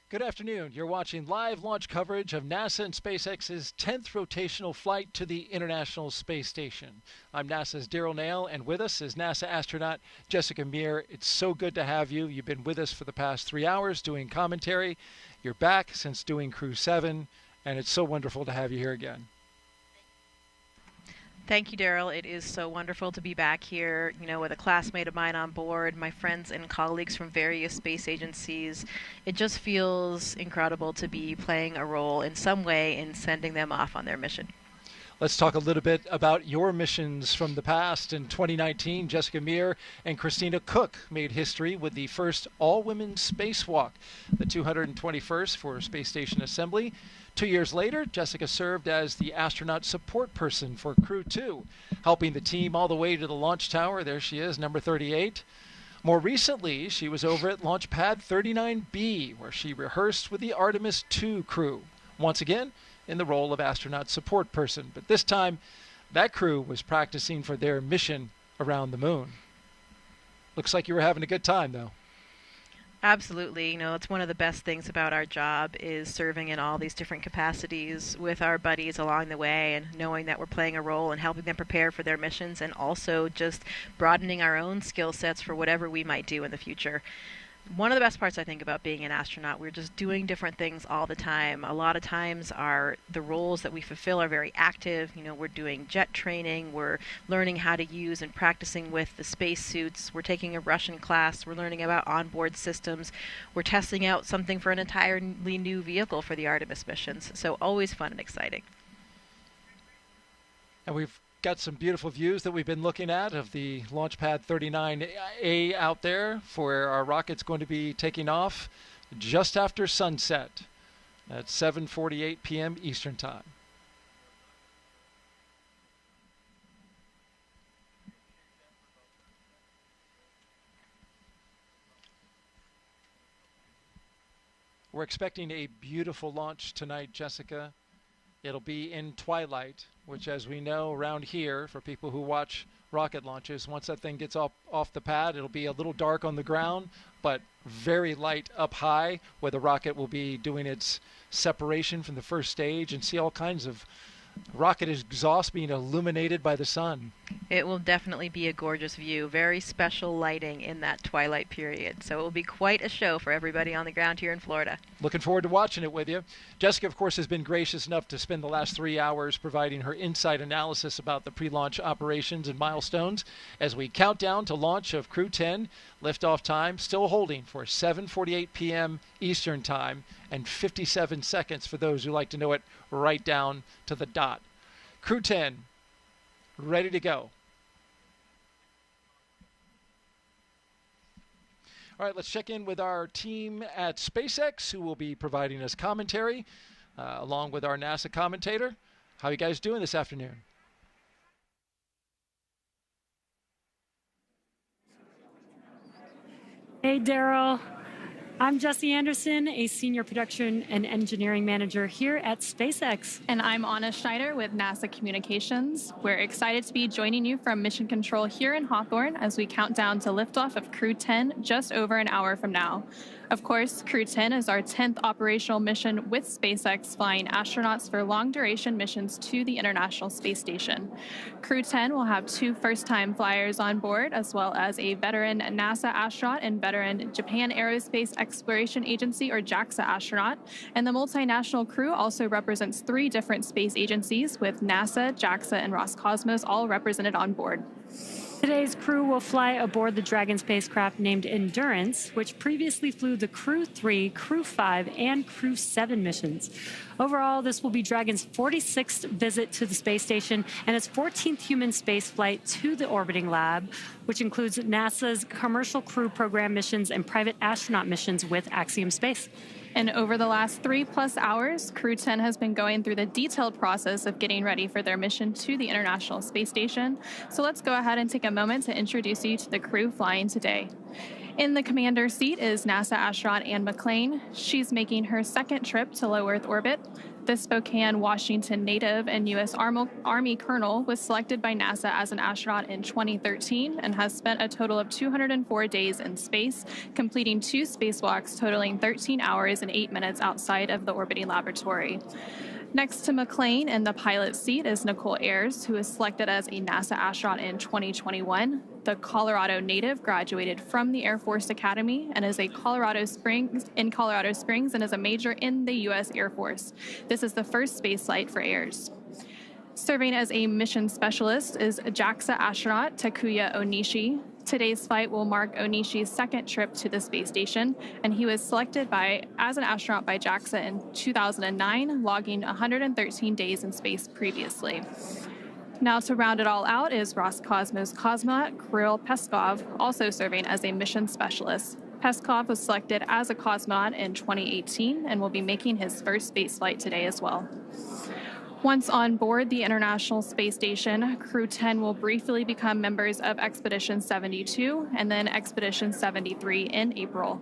[SPEAKER 1] Good afternoon. You're watching live launch coverage of NASA and SpaceX's 10th rotational flight to the International Space Station. I'm NASA's Daryl Nail, and with us is NASA astronaut Jessica Meir. It's so good to have you. You've been with us for the past 3 hours doing commentary. You're back since doing Crew-10, and it's so wonderful to have you here again.
[SPEAKER 6] Thank you, Daryl. It is so wonderful to be back here, you know, with a classmate of mine on board, my friends and colleagues from various space agencies. It just feels incredible to be playing a role in some way in sending them off on their mission.
[SPEAKER 1] Let's talk a little bit about your missions from the past. In 2019, Jessica Meir and Christina Cook made history with the first all-women spacewalk, the 221st for Space Station Assembly. 2 years later, Jessica served as the astronaut support person for Crew-2, helping the team all the way to the launch tower. There she is, number 38. More recently, she was over at Launchpad 39B, where she rehearsed with the Artemis 2 crew, once again in the role of astronaut support person. But this time, that crew was practicing for their mission around the moon. Looks like you were having a good time, though.
[SPEAKER 6] Absolutely. It's one of the best things about our job is serving in all these different capacities with our buddies along the way, and knowing that we're playing a role in helping them prepare for their missions, and also just broadening our own skill sets for whatever we might do in the future. One of the best parts, I think, about being an astronaut, we're just doing different things all the time. A lot of times the roles that we fulfill are very active. We're doing jet training, we're learning how to use and practicing with the spacesuits, we're taking a Russian class, we're learning about onboard systems, we're testing out something for an entirely new vehicle for the Artemis missions. So always fun and exciting.
[SPEAKER 1] And we've got some beautiful views that we've been looking at of the Launchpad 39A out there, for where our rocket's going to be taking off just after sunset at 7:48 p.m. Eastern Time. We're expecting a beautiful launch tonight, Jessica. It'll be in twilight, which, as we know around here, for people who watch rocket launches, once that thing gets off the pad, it'll be a little dark on the ground, but very light up high, where the rocket will be doing its separation from the first stage, and see all kinds of rocket exhaust being illuminated by the sun.
[SPEAKER 6] It will definitely be a gorgeous view. Very special lighting in that twilight period. So it will be quite a show for everybody on the ground here in Florida.
[SPEAKER 1] Looking forward to watching it with you. Jessica, of course, has been gracious enough to spend the last 3 hours providing her insight analysis about the pre-launch operations and milestones as we count down to launch of Crew-10. Liftoff time still holding for 7:48 p.m. Eastern Time, and 57 seconds for those who like to know it right down to the dot. Crew-10, ready to go. All right, let's check in with our team at SpaceX, who will be providing us commentary, along with our NASA commentator. How are you guys doing this afternoon?
[SPEAKER 3] Hey, Daryl. I'm Jesse Anderson, a Senior Production and Engineering Manager here at SpaceX.
[SPEAKER 10] And I'm Anna Schneider with NASA Communications. We're excited to be joining you from Mission Control here in Hawthorne as we count down to liftoff of Crew-10 just over an hour from now. Of course, Crew-10 is our 10th operational mission with SpaceX, flying astronauts for long-duration missions to the International Space Station. Crew-10 will have 2 first-time flyers on board, as well as a veteran NASA astronaut and veteran Japan Aerospace Exploration Agency, or JAXA astronaut. And the multinational crew also represents 3 different space agencies, with NASA, JAXA, and Roscosmos all represented on board.
[SPEAKER 3] Today's crew will fly aboard the Dragon spacecraft named Endurance, which previously flew the Crew-3, Crew-5, and Crew-7 missions. Overall, this will be Dragon's 46th visit to the space station and its 14th human space flight to the orbiting lab, which includes NASA's Commercial Crew Program missions and private astronaut missions with Axiom Space.
[SPEAKER 10] And over the last 3+ hours, Crew-10 has been going through the detailed process of getting ready for their mission to the International Space Station. So let's go ahead and take a moment to introduce you to the crew flying today. In the commander seat is NASA astronaut Anne McClain. She's making her 2nd trip to low Earth orbit. The Spokane, Washington native and U.S. Army colonel was selected by NASA as an astronaut in 2013 and has spent a total of 204 days in space, completing 2 spacewalks totaling 13 hours and 8 minutes outside of the orbiting laboratory. Next to McClain in the pilot seat is Nicole Ayers, who was selected as a NASA astronaut in 2021. The Colorado native graduated from the Air Force Academy and is in Colorado Springs and is a major in the U.S. Air Force. This is the first space flight for Ayers. Serving as a mission specialist is JAXA astronaut Takuya Onishi. Today's flight will mark Onishi's second trip to the space station, and he was selected as an astronaut by JAXA in 2009, logging 113 days in space previously. Now, to round it all out is Roscosmos cosmonaut Kirill Peskov, also serving as a mission specialist. Peskov was selected as a cosmonaut in 2018 and will be making his first spaceflight today as well. Once on board the International Space Station, Crew-10 will briefly become members of Expedition 72 and then Expedition 73 in April.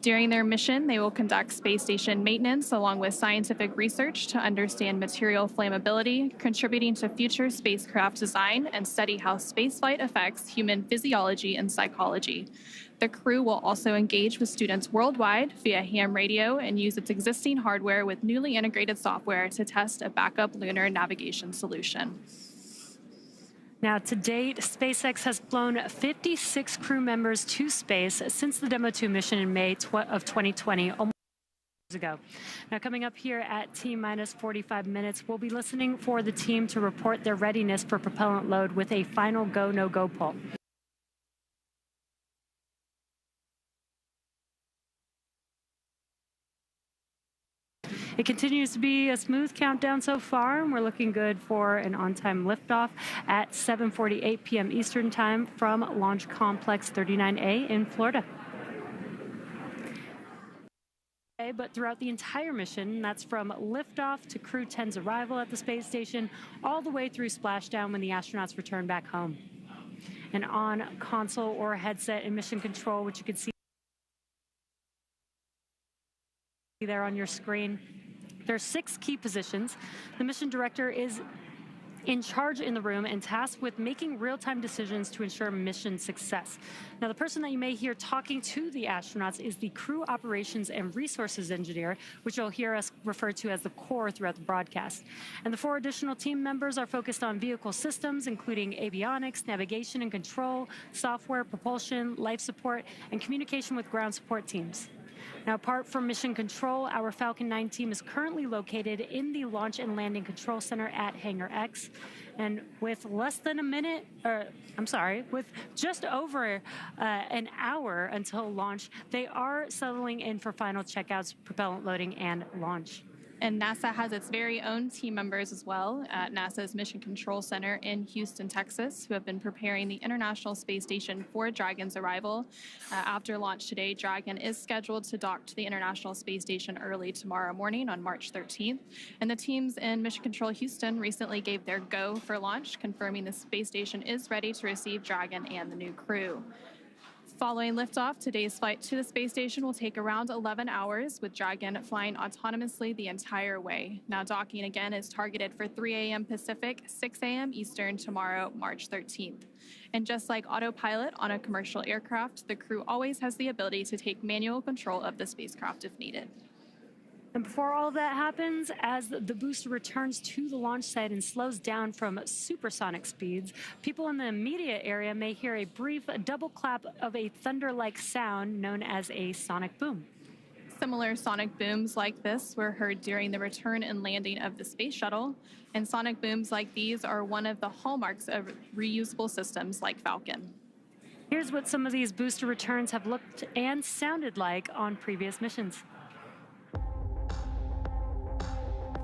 [SPEAKER 10] During their mission, they will conduct space station maintenance along with scientific research to understand material flammability, contributing to future spacecraft design, and study how spaceflight affects human physiology and psychology. The crew will also engage with students worldwide via ham radio and use its existing hardware with newly integrated software to test a backup lunar navigation solution.
[SPEAKER 3] Now, to date, SpaceX has flown 56 crew members to space since the Demo 2 mission in May of 2020, almost years ago. Now, coming up here at T-minus 45 minutes, we'll be listening for the team to report their readiness for propellant load with a final go, no-go poll. It continues to be a smooth countdown so far, and we're looking good for an on-time liftoff at 7:48 p.m. Eastern Time from Launch Complex 39A in Florida. But throughout the entire mission, that's from liftoff to Crew-10's arrival at the space station, all the way through splashdown when the astronauts return back home. And on console or headset in mission control, which you can see there on your screen, there are 6 key positions. The mission director is in charge in the room and tasked with making real-time decisions to ensure mission success. Now, the person that you may hear talking to the astronauts is the Crew Operations and Resources Engineer, which you'll hear us refer to as the core throughout the broadcast. And the 4 additional team members are focused on vehicle systems, including avionics, navigation and control, software, propulsion, life support, and communication with ground support teams. Now, apart from mission control, our Falcon 9 team is currently located in the Launch and Landing Control Center at Hangar X. And with with just over an hour until launch, they are settling in for final checkouts, propellant loading, and launch.
[SPEAKER 10] And NASA has its very own team members as well at NASA's Mission Control Center in Houston, Texas, who have been preparing the International Space Station for Dragon's arrival. After launch today, Dragon is scheduled to dock to the International Space Station early tomorrow morning on March 13th. And the teams in Mission Control Houston recently gave their go for launch, confirming the space station is ready to receive Dragon and the new crew. Following liftoff, today's flight to the space station will take around 11 hours, with Dragon flying autonomously the entire way. Now, docking again is targeted for 3 a.m. Pacific, 6 a.m. Eastern tomorrow, March 13th. And just like autopilot on a commercial aircraft, the crew always has the ability to take manual control of the spacecraft if needed.
[SPEAKER 3] And before all of that happens, as the booster returns to the launch site and slows down from supersonic speeds, people in the immediate area may hear a brief double clap of a thunder-like sound known as a sonic boom.
[SPEAKER 10] Similar sonic booms like this were heard during the return and landing of the space shuttle, and sonic booms like these are one of the hallmarks of reusable systems like Falcon.
[SPEAKER 3] Here's what some of these booster returns have looked and sounded like on previous missions.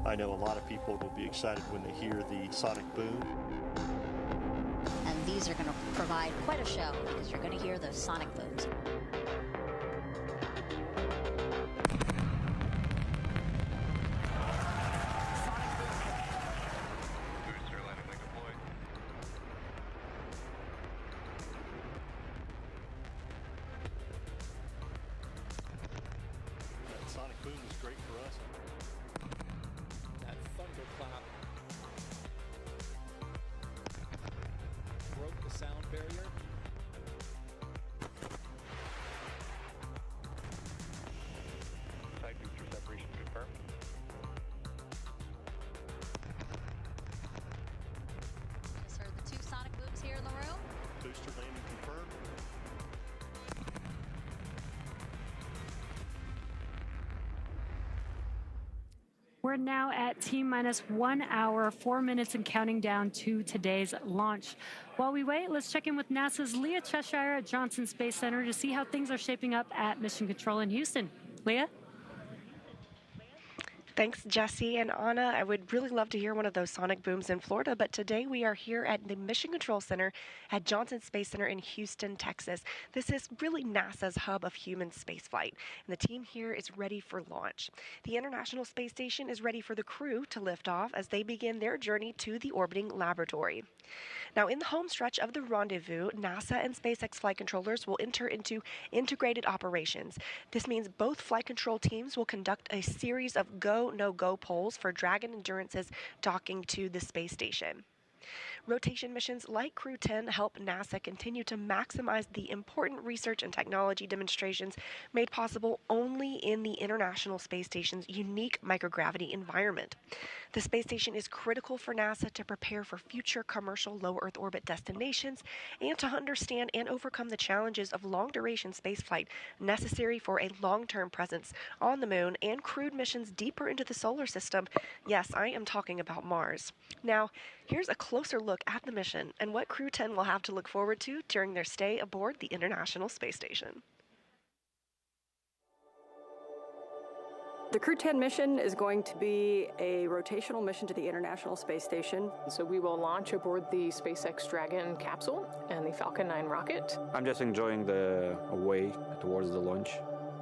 [SPEAKER 11] I know a lot of people will be excited when they hear the sonic boom.
[SPEAKER 12] And these are going to provide quite a show because you're going to hear those sonic booms.
[SPEAKER 11] That sonic boom is great for us. That thunderclap broke the sound barrier.
[SPEAKER 7] Side booster separation confirmed.
[SPEAKER 12] Just heard the 2 sonic booms here in the room.
[SPEAKER 11] Booster landing confirmed.
[SPEAKER 3] We're now at T-minus 1 hour, 4 minutes, and counting down to today's launch. While we wait, let's check in with NASA's Leah Cheshire at Johnson Space Center to see how things are shaping up at Mission Control in Houston. Leah?
[SPEAKER 2] Thanks, Jesse and Anna. I would really love to hear one of those sonic booms in Florida, but today we are here at the Mission Control Center at Johnson Space Center in Houston, Texas. This is really NASA's hub of human spaceflight, and the team here is ready for launch. The International Space Station is ready for the crew to lift off as they begin their journey to the orbiting laboratory. Now, in the home stretch of the rendezvous, NASA and SpaceX flight controllers will enter into integrated operations. This means both flight control teams will conduct a series of go-no-go polls for Dragon Endurance's docking to the space station. Rotation missions like Crew-10 help NASA continue to maximize the important research and technology demonstrations made possible only in the International Space Station's unique microgravity environment. The space station is critical for NASA to prepare for future commercial low Earth orbit destinations and to understand and overcome the challenges of long-duration spaceflight necessary for a long-term presence on the moon and crewed missions deeper into the solar system. Yes, I am talking about Mars. Now, here's a closer look at the mission and what Crew-10 will have to look forward to during their stay aboard the International Space Station.
[SPEAKER 8] The Crew-10 mission is going to be a rotational mission to the International Space Station.
[SPEAKER 13] So we will launch aboard the SpaceX Dragon capsule and the Falcon 9 rocket.
[SPEAKER 14] I'm just enjoying the way towards the launch.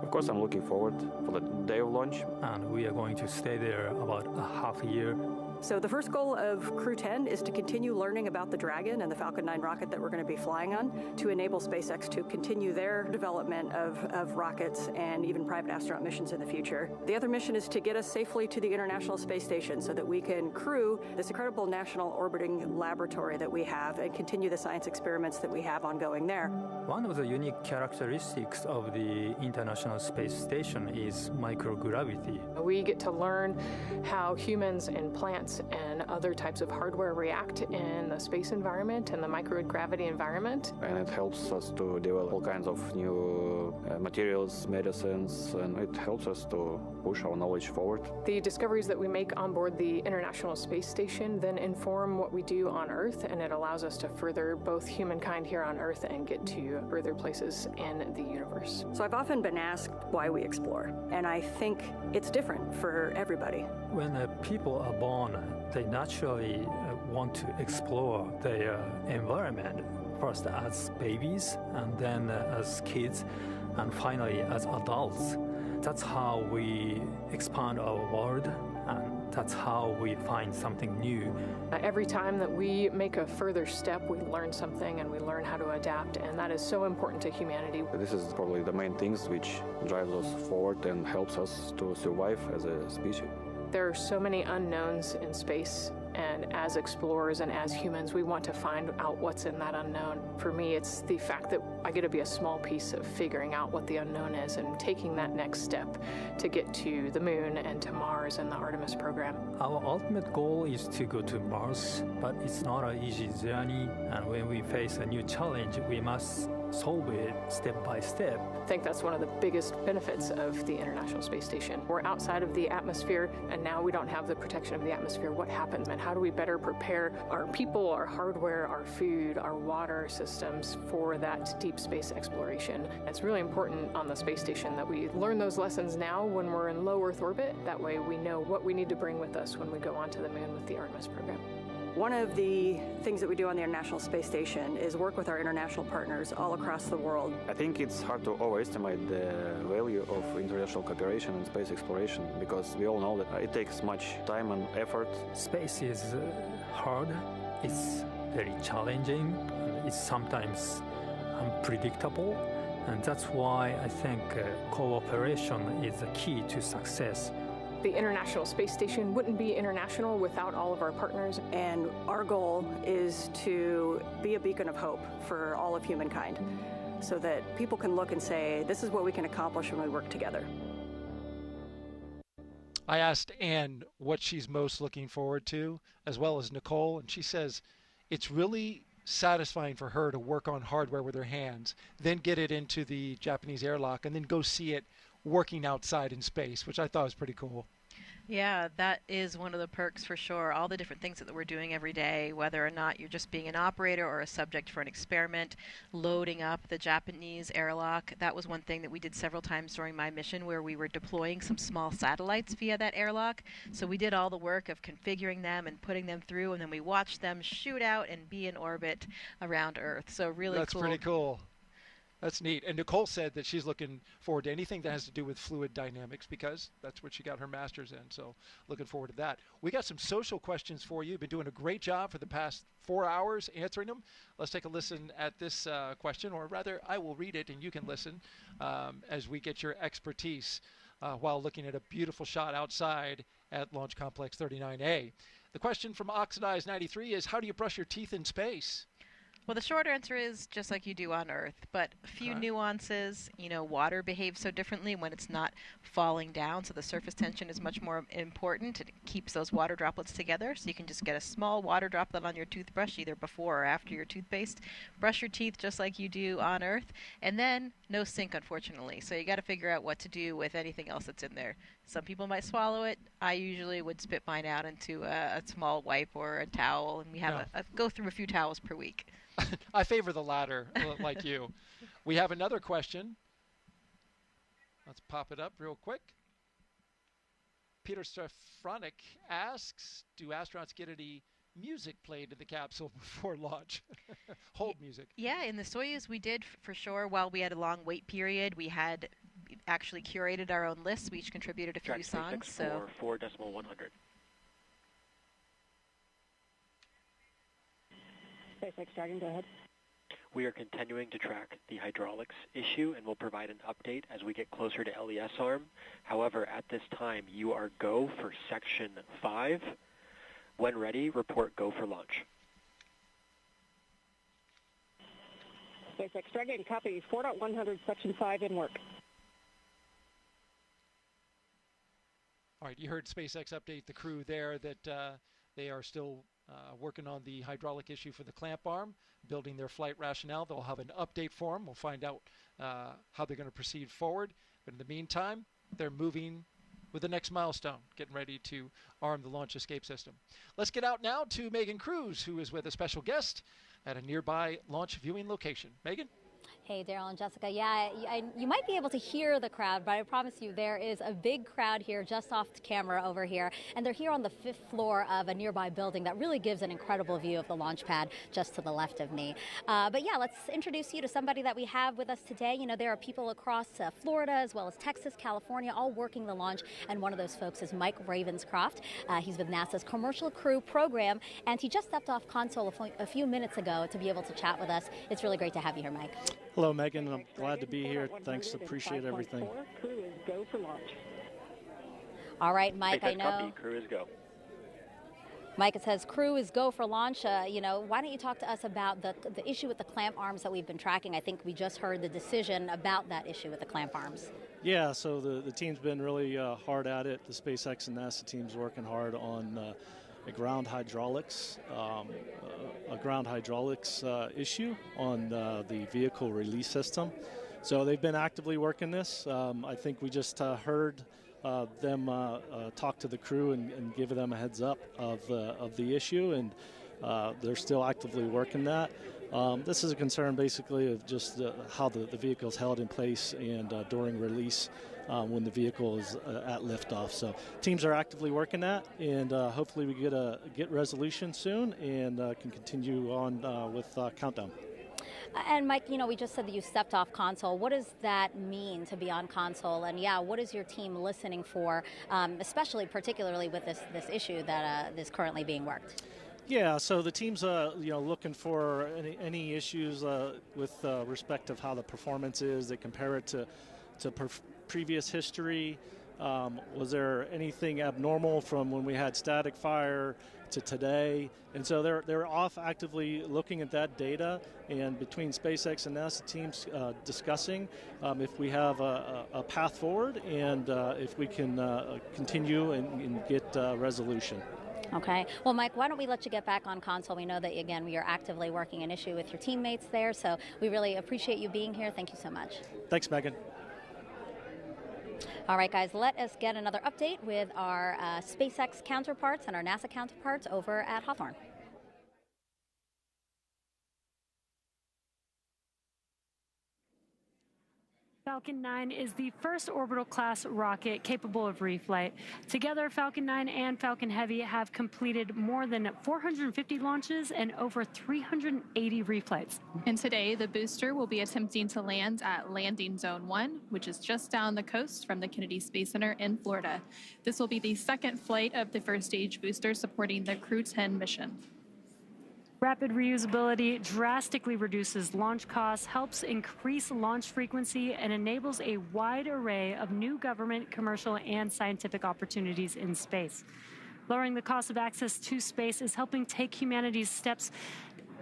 [SPEAKER 14] Of course, I'm looking forward for the day of launch.
[SPEAKER 15] And we are going to stay there about a half a year.
[SPEAKER 8] So the first goal of Crew-10 is to continue learning about the Dragon and the Falcon 9 rocket that we're going to be flying on to enable SpaceX to continue their development of rockets and even private astronaut missions in the future. The other mission is to get us safely to the International Space Station so that we can crew this incredible national orbiting laboratory that we have and continue the science experiments that we have ongoing there.
[SPEAKER 15] One of the unique characteristics of the International Space Station is microgravity.
[SPEAKER 13] We get to learn how humans and plants and other types of hardware react in the space environment and the microgravity environment.
[SPEAKER 14] And it helps us to develop all kinds of new materials, medicines, and it helps us to push our knowledge forward.
[SPEAKER 13] The discoveries that we make on board the International Space Station then inform what we do on Earth, and it allows us to further both humankind here on Earth and get to further places in the universe.
[SPEAKER 8] So I've often been asked why we explore, and I think it's different for everybody.
[SPEAKER 15] When people are born, they naturally want to explore their environment, first as babies, and then as kids, and finally as adults. That's how we expand our world, and that's how we find something new.
[SPEAKER 13] Every time that we make a further step, we learn something and we learn how to adapt, and that is so important to humanity.
[SPEAKER 14] This is probably the main things which drives us forward and helps us to survive as a species.
[SPEAKER 13] There are so many unknowns in space, and as explorers and as humans, we want to find out what's in that unknown. For me, it's the fact that I get to be a small piece of figuring out what the unknown is and taking that next step to get to the moon and to Mars and the Artemis program.
[SPEAKER 15] Our ultimate goal is to go to Mars, but it's not an easy journey, and when we face a new challenge, we must solve it step by step.
[SPEAKER 13] I think that's one of the biggest benefits of the International Space Station. We're outside of the atmosphere, and now we don't have the protection of the atmosphere. What happens, and how do we better prepare our people, our hardware, our food, our water systems for that deep space exploration? It's really important on the space station that we learn those lessons now when we're in low Earth orbit. That way we know what we need to bring with us when we go onto the moon with the Artemis program.
[SPEAKER 8] One of the things that we do on the International Space Station is work with our international partners all across the world.
[SPEAKER 14] I think it's hard to overestimate the value of international cooperation in space exploration because we all know that it takes much time and effort.
[SPEAKER 15] Space is hard, it's very challenging, it's sometimes unpredictable, and that's why I think cooperation is the key to success.
[SPEAKER 13] The International Space Station wouldn't be international without all of our partners.
[SPEAKER 8] And our goal is to be a beacon of hope for all of humankind so that people can look and say, this is what we can accomplish when we work together.
[SPEAKER 1] I asked Anne what she's most looking forward to, as well as Nicole, and she says it's really satisfying for her to work on hardware with her hands, then get it into the Japanese airlock, and then go see it working outside in space, which I thought was pretty cool.
[SPEAKER 6] Yeah, that is one of the perks for sure. All the different things that we're doing every day, whether or not you're just being an operator or a subject for an experiment, loading up the Japanese airlock. That was one thing that we did several times during my mission, where we were deploying some small satellites via that airlock. So we did all the work of configuring them and putting them through, and then we watched them shoot out and be in orbit around Earth. So really
[SPEAKER 1] That's
[SPEAKER 6] cool.
[SPEAKER 1] pretty cool. That's neat. And Nicole said that she's looking forward to anything that has to do with fluid dynamics, because that's what she got her master's in. So looking forward to that. We got some social questions for you. You've been doing a great job for the past 4 hours answering them. Let's take a listen at this question, or rather I will read it and you can listen as we get your expertise while looking at a beautiful shot outside at Launch Complex 39A. The question from Oxidized 93 is, how do you brush your teeth in space?
[SPEAKER 6] Well, the short answer is just like you do on Earth, but a few nuances. You know, water behaves so differently when it's not falling down, so the surface tension is much more important. It keeps those water droplets together, so you can just get a small water droplet on your toothbrush, either before or after your toothpaste. Brush your teeth just like you do on Earth, and then no sink, unfortunately. So you got to figure out what to do with anything else that's in there. Some people might swallow it. I usually would spit mine out into a small wipe or a towel, and we have go through a few towels per week.
[SPEAKER 1] I favor the latter, like you. We have another question. Let's pop it up real quick. Peter Stefronic asks, do astronauts get any music played in the capsule before launch? Hold music.
[SPEAKER 6] Yeah, in the Soyuz we did for sure. While we had a long wait period, we had actually curated our own lists. We each contributed a few songs.
[SPEAKER 9] So 4.100.
[SPEAKER 17] SpaceX Dragon, go ahead.
[SPEAKER 9] We are continuing to track the hydraulics issue, and we'll provide an update as we get closer to LES arm. However, at this time, you are go for Section 5. When ready, report go for launch.
[SPEAKER 17] SpaceX Dragon, copy 4.100, Section 5 in work.
[SPEAKER 1] All right, you heard SpaceX update the crew there that they are still working on the hydraulic issue for the clamp arm, building their flight rationale. They'll have an update for them. We'll find out how they're going to proceed forward. But in the meantime, they're moving with the next milestone, getting ready to arm the launch escape system. Let's get out now to Megan Cruz, who is with a special guest at a nearby launch viewing location. Megan?
[SPEAKER 12] Hey, Daryl and Jessica. Yeah, you might be able to hear the crowd, but I promise you there is a big crowd here just off the camera over here, and they're here on the 5th floor of a nearby building that really gives an incredible view of the launch pad just to the left of me. But yeah, let's introduce you to somebody that we have with us today. You know, there are people across Florida as well as Texas, California, all working the launch, and one of those folks is Mike Ravenscroft. He's with NASA's Commercial Crew program, and he just stepped off console a few minutes ago to be able to chat with us. It's really great to have you here, Mike.
[SPEAKER 4] Hello, Megan. I'm glad to be here. Thanks. Appreciate everything.
[SPEAKER 17] Crew is go for launch.
[SPEAKER 12] All right, Mike, I know.
[SPEAKER 9] Copy. Crew is go.
[SPEAKER 12] Mike, it says crew is go for launch. You know, why don't you talk to us about the issue with the clamp arms that we've been tracking? I think we just heard the decision about that issue with the clamp arms.
[SPEAKER 4] Yeah, so the team's been really hard at it. The SpaceX and NASA team's working hard on a ground hydraulics issue on the vehicle release system. So they've been actively working this. I think we just heard them talk to the crew and give them a heads up of the issue, and they're still actively working that. This is a concern basically of just how the vehicle is held in place and during release when the vehicle is at liftoff. So teams are actively working that, and hopefully we get resolution soon and can continue on with countdown.
[SPEAKER 12] And Mike, you know, we just said that you stepped off console. What does that mean to be on console? And yeah, what is your team listening for, especially particularly with this issue that is currently being worked?
[SPEAKER 4] Yeah, so the team's looking for any issues with respect of how the performance is. They compare it to previous history. Was there anything abnormal from when we had static fire to today? And so they're off actively looking at that data, and between SpaceX and NASA teams discussing if we have a path forward and if we can continue and get resolution.
[SPEAKER 12] Okay. Well, Mike, why don't we let you get back on console? We know that, again, we are actively working an issue with your teammates there, so we really appreciate you being here. Thank you so much.
[SPEAKER 4] Thanks, Megan.
[SPEAKER 12] All right, guys, let us get another update with our SpaceX counterparts and our NASA counterparts over at Hawthorne.
[SPEAKER 3] Falcon 9 is the first orbital-class rocket capable of reflight. Together, Falcon 9 and Falcon Heavy have completed more than 450 launches and over 380 reflights.
[SPEAKER 10] And today, the booster will be attempting to land at Landing Zone 1, which is just down the coast from the Kennedy Space Center in Florida. This will be the second flight of the first stage booster supporting the Crew-10 mission.
[SPEAKER 3] Rapid reusability drastically reduces launch costs, helps increase launch frequency, and enables a wide array of new government, commercial, and scientific opportunities in space. Lowering the cost of access to space is helping take humanity's steps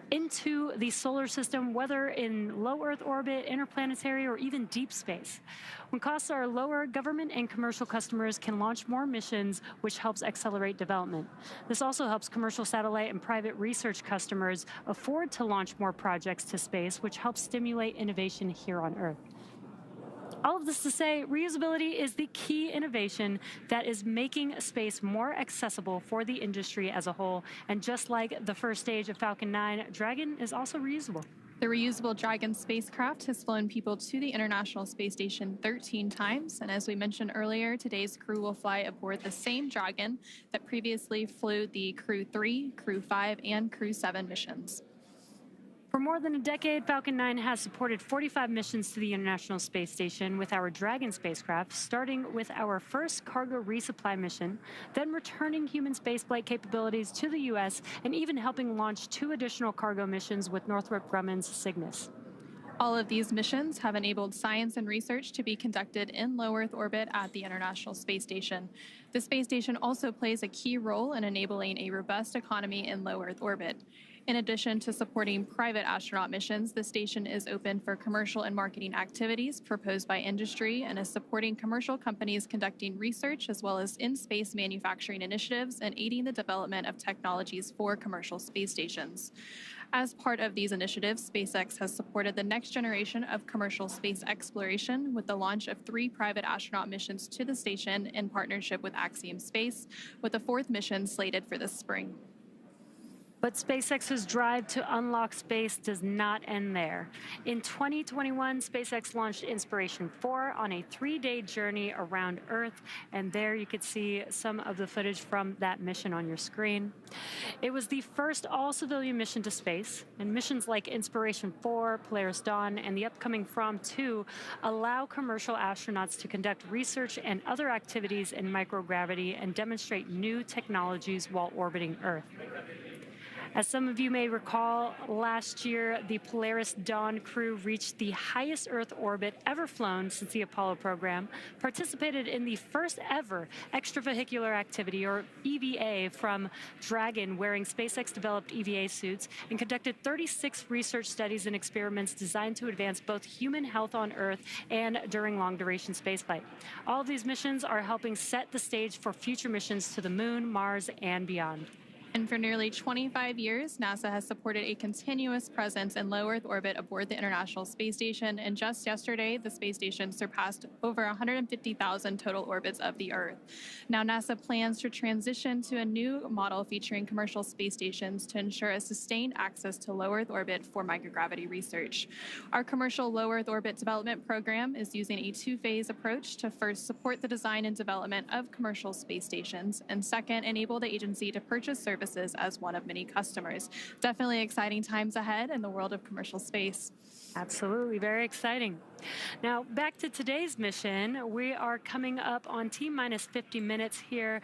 [SPEAKER 3] into the solar system, whether in low Earth orbit, interplanetary, or even deep space. When costs are lower, government and commercial customers can launch more missions, which helps accelerate development. This also helps commercial satellite and private research customers afford to launch more projects to space, which helps stimulate innovation here on Earth. All of this to say, reusability is the key innovation that is making space more accessible for the industry as a whole. And just like the first stage of Falcon 9, Dragon is also reusable.
[SPEAKER 10] The reusable Dragon spacecraft has flown people to the International Space Station 13 times. And as we mentioned earlier, today's crew will fly aboard the same Dragon that previously flew the Crew-3, Crew-5, and Crew-7 missions.
[SPEAKER 3] For more than a decade, Falcon 9 has supported 45 missions to the International Space Station with our Dragon spacecraft, starting with our first cargo resupply mission, then returning human spaceflight capabilities to the U.S., and even helping launch 2 additional cargo missions with Northrop Grumman's Cygnus.
[SPEAKER 10] All of these missions have enabled science and research to be conducted in low Earth orbit at the International Space Station. The space station also plays a key role in enabling a robust economy in low Earth orbit. In addition to supporting private astronaut missions, the station is open for commercial and marketing activities proposed by industry and is supporting commercial companies conducting research as well as in-space manufacturing initiatives and aiding the development of technologies for commercial space stations. As part of these initiatives, SpaceX has supported the next generation of commercial space exploration with the launch of 3 private astronaut missions to the station in partnership with Axiom Space, with a 4th mission slated for this spring.
[SPEAKER 3] But SpaceX's drive to unlock space does not end there. In 2021, SpaceX launched Inspiration 4 on a 3-day journey around Earth, and there you could see some of the footage from that mission on your screen. It was the first all-civilian mission to space, and missions like Inspiration 4, Polaris Dawn, and the upcoming From 2 allow commercial astronauts to conduct research and other activities in microgravity and demonstrate new technologies while orbiting Earth. As some of you may recall, last year, the Polaris Dawn crew reached the highest Earth orbit ever flown since the Apollo program, participated in the first ever extravehicular activity, or EVA, from Dragon wearing SpaceX-developed EVA suits, and conducted 36 research studies and experiments designed to advance both human health on Earth and during long-duration spaceflight. All of these missions are helping set the stage for future missions to the Moon, Mars, and beyond.
[SPEAKER 10] And for nearly 25 years, NASA has supported a continuous presence in low Earth orbit aboard the International Space Station. And just yesterday, the space station surpassed over 150,000 total orbits of the Earth. Now, NASA plans to transition to a new model featuring commercial space stations to ensure a sustained access to low Earth orbit for microgravity research. Our commercial low Earth orbit development program is using a 2-phase approach to first support the design and development of commercial space stations, and second, enable the agency to purchase services as one of many customers. Definitely exciting times ahead in the world of commercial space.
[SPEAKER 3] Absolutely, very exciting. Now, back to today's mission. We are coming up on T-minus 50 minutes here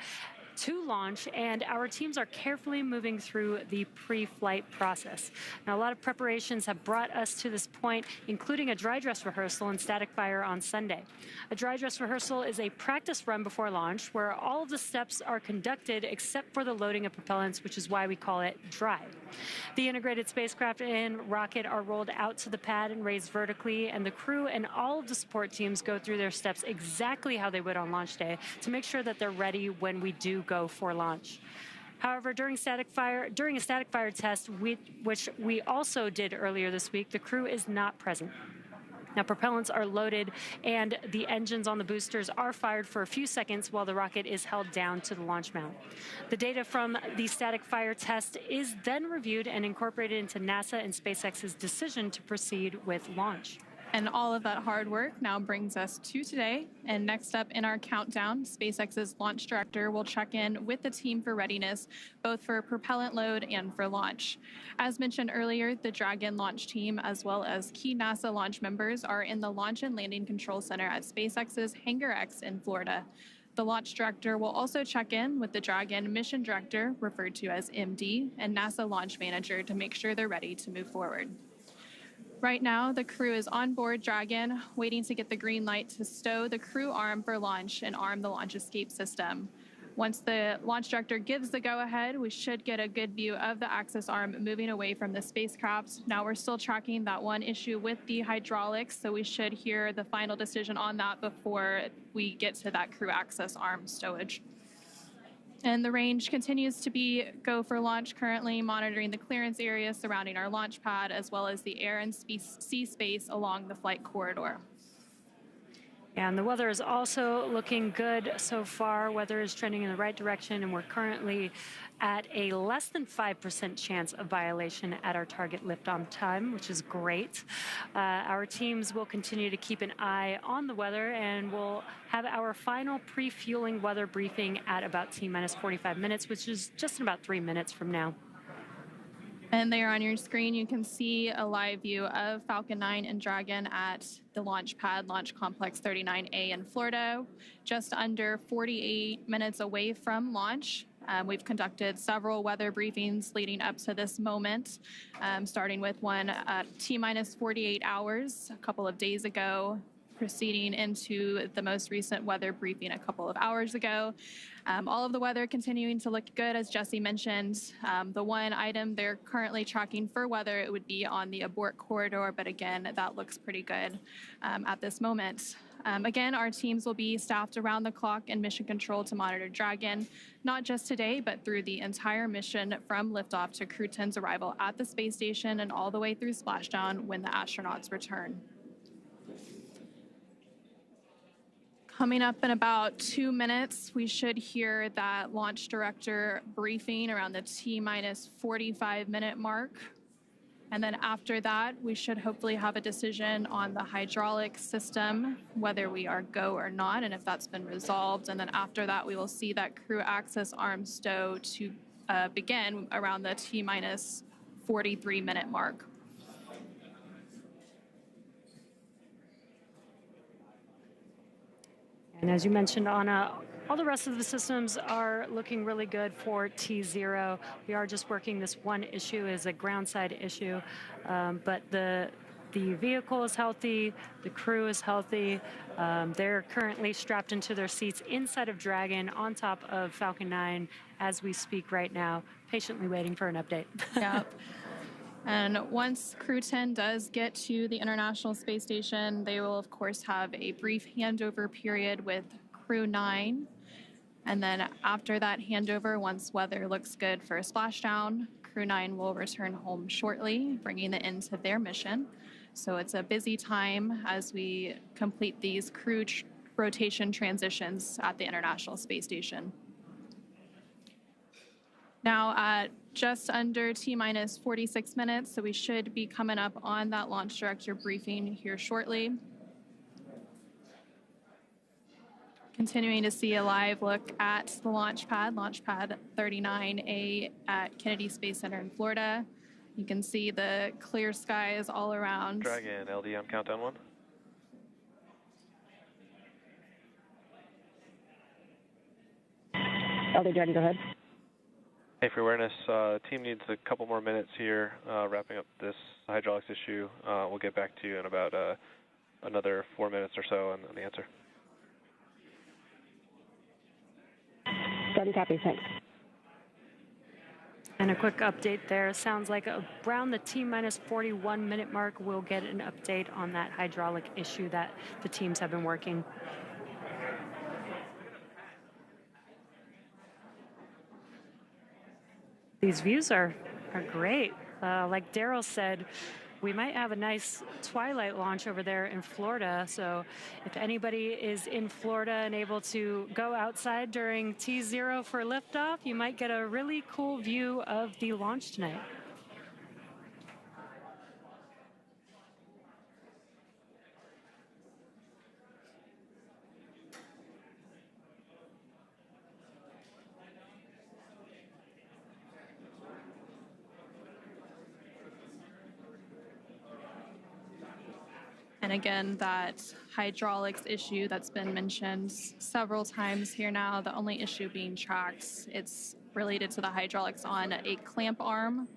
[SPEAKER 3] to launch, and our teams are carefully moving through the pre-flight process. Now, a lot of preparations have brought us to this point, including a dry dress rehearsal and static fire on Sunday. A dry dress rehearsal is a practice run before launch where all of the steps are conducted except for the loading of propellants, which is why we call it dry. The integrated spacecraft and rocket are rolled out to the pad and raised vertically, and the crew and all of the support teams go through their steps exactly how they would on launch day to make sure that they're ready when we do go for launch. However, during a static fire test, which we also did earlier this week, the crew is not present. Now, propellants are loaded and the engines on the boosters are fired for a few seconds while the rocket is held down to the launch mount. The data from the static fire test is then reviewed and incorporated into NASA and SpaceX's decision to proceed with launch.
[SPEAKER 10] And all of that hard work now brings us to today. And next up in our countdown, SpaceX's launch director will check in with the team for readiness, both for propellant load and for launch. As mentioned earlier, the Dragon launch team, as well as key NASA launch members, are in the Launch and Landing Control Center at SpaceX's Hangar X in Florida. The launch director will also check in with the Dragon mission director, referred to as MD, and NASA launch manager to make sure they're ready to move forward. Right now, the crew is on board Dragon, waiting to get the green light to stow the crew arm for launch and arm the launch escape system. Once the launch director gives the go-ahead, we should get a good view of the access arm moving away from the spacecraft. Now we're still tracking that one issue with the hydraulics, so we should hear the final decision on that before we get to that crew access arm stowage. And the range continues to be go for launch, currently monitoring the clearance area surrounding our launch pad, as well as the air and sea space along the flight corridor.
[SPEAKER 3] And the weather is also looking good so far. Weather is trending in the right direction, and we're currently at a less than 5% chance of violation at our target lift-on time, which is great. Our teams will continue to keep an eye on the weather, and we'll have our final pre-fueling weather briefing at about T-minus 45 minutes, which is just in about 3 minutes from now.
[SPEAKER 10] And there on your screen, you can see a live view of Falcon 9 and Dragon at the Launchpad, Launch Complex 39A in Florida, just under 48 minutes away from launch. We've conducted several weather briefings leading up to this moment, starting with one at T-minus 48 hours a couple of days ago, proceeding into the most recent weather briefing a couple of hours ago. All of the weather continuing to look good, as Jesse mentioned. The one item they're currently tracking for weather, it would be on the abort corridor, but again, that looks pretty good at this moment. Again, our teams will be staffed around the clock in mission control to monitor Dragon, not just today, but through the entire mission from liftoff to Crew-10's arrival at the space station and all the way through splashdown when the astronauts return. Coming up in about 2 minutes, we should hear that launch director briefing around the T-minus 45-minute mark. And then after that, we should hopefully have a decision on the hydraulic system, whether we are go or not, and if that's been resolved. And then after that, we will see that crew access arm stow to begin around the T-minus 43-minute mark.
[SPEAKER 3] And as you mentioned, Anna, all the rest of the systems are looking really good for T0. We are just working this one issue is a ground side issue, but the vehicle is healthy, the crew is healthy. They're currently strapped into their seats inside of Dragon on top of Falcon 9 as we speak right now, patiently waiting for an update.
[SPEAKER 10] Yep. And once Crew-10 does get to the International Space Station, they will, of course, have a brief handover period with Crew-9. And then after that handover, once weather looks good for a splashdown, Crew-9 will return home shortly, bringing the end to their mission. So it's a busy time as we complete these crew rotation transitions at the International Space Station. Now at just under T-minus 46 minutes, so we should be coming up on that launch director briefing here shortly. Continuing to see a live look at the Launchpad, Launchpad 39A at Kennedy Space Center in Florida. You can see the clear skies all around.
[SPEAKER 7] Dragon, LD on countdown 1.
[SPEAKER 17] LD Dragon, go ahead.
[SPEAKER 7] Hey, for awareness, team needs a couple more minutes here, wrapping up this hydraulics issue. We'll get back to you in about another 4 minutes or so on the answer.
[SPEAKER 17] Done, copy, thanks.
[SPEAKER 3] And a quick update there. Sounds like around the T-minus 41-minute mark, we'll get an update on that hydraulic issue that the teams have been working. These views are great. Like Daryl said, we might have a nice twilight launch over there in Florida. So if anybody is in Florida and able to go outside during T0 for liftoff, you might get a really cool view of the launch tonight.
[SPEAKER 10] And again, that hydraulics issue that's been mentioned several times here now, the only issue being tracked, it's related to the hydraulics on a clamp arm.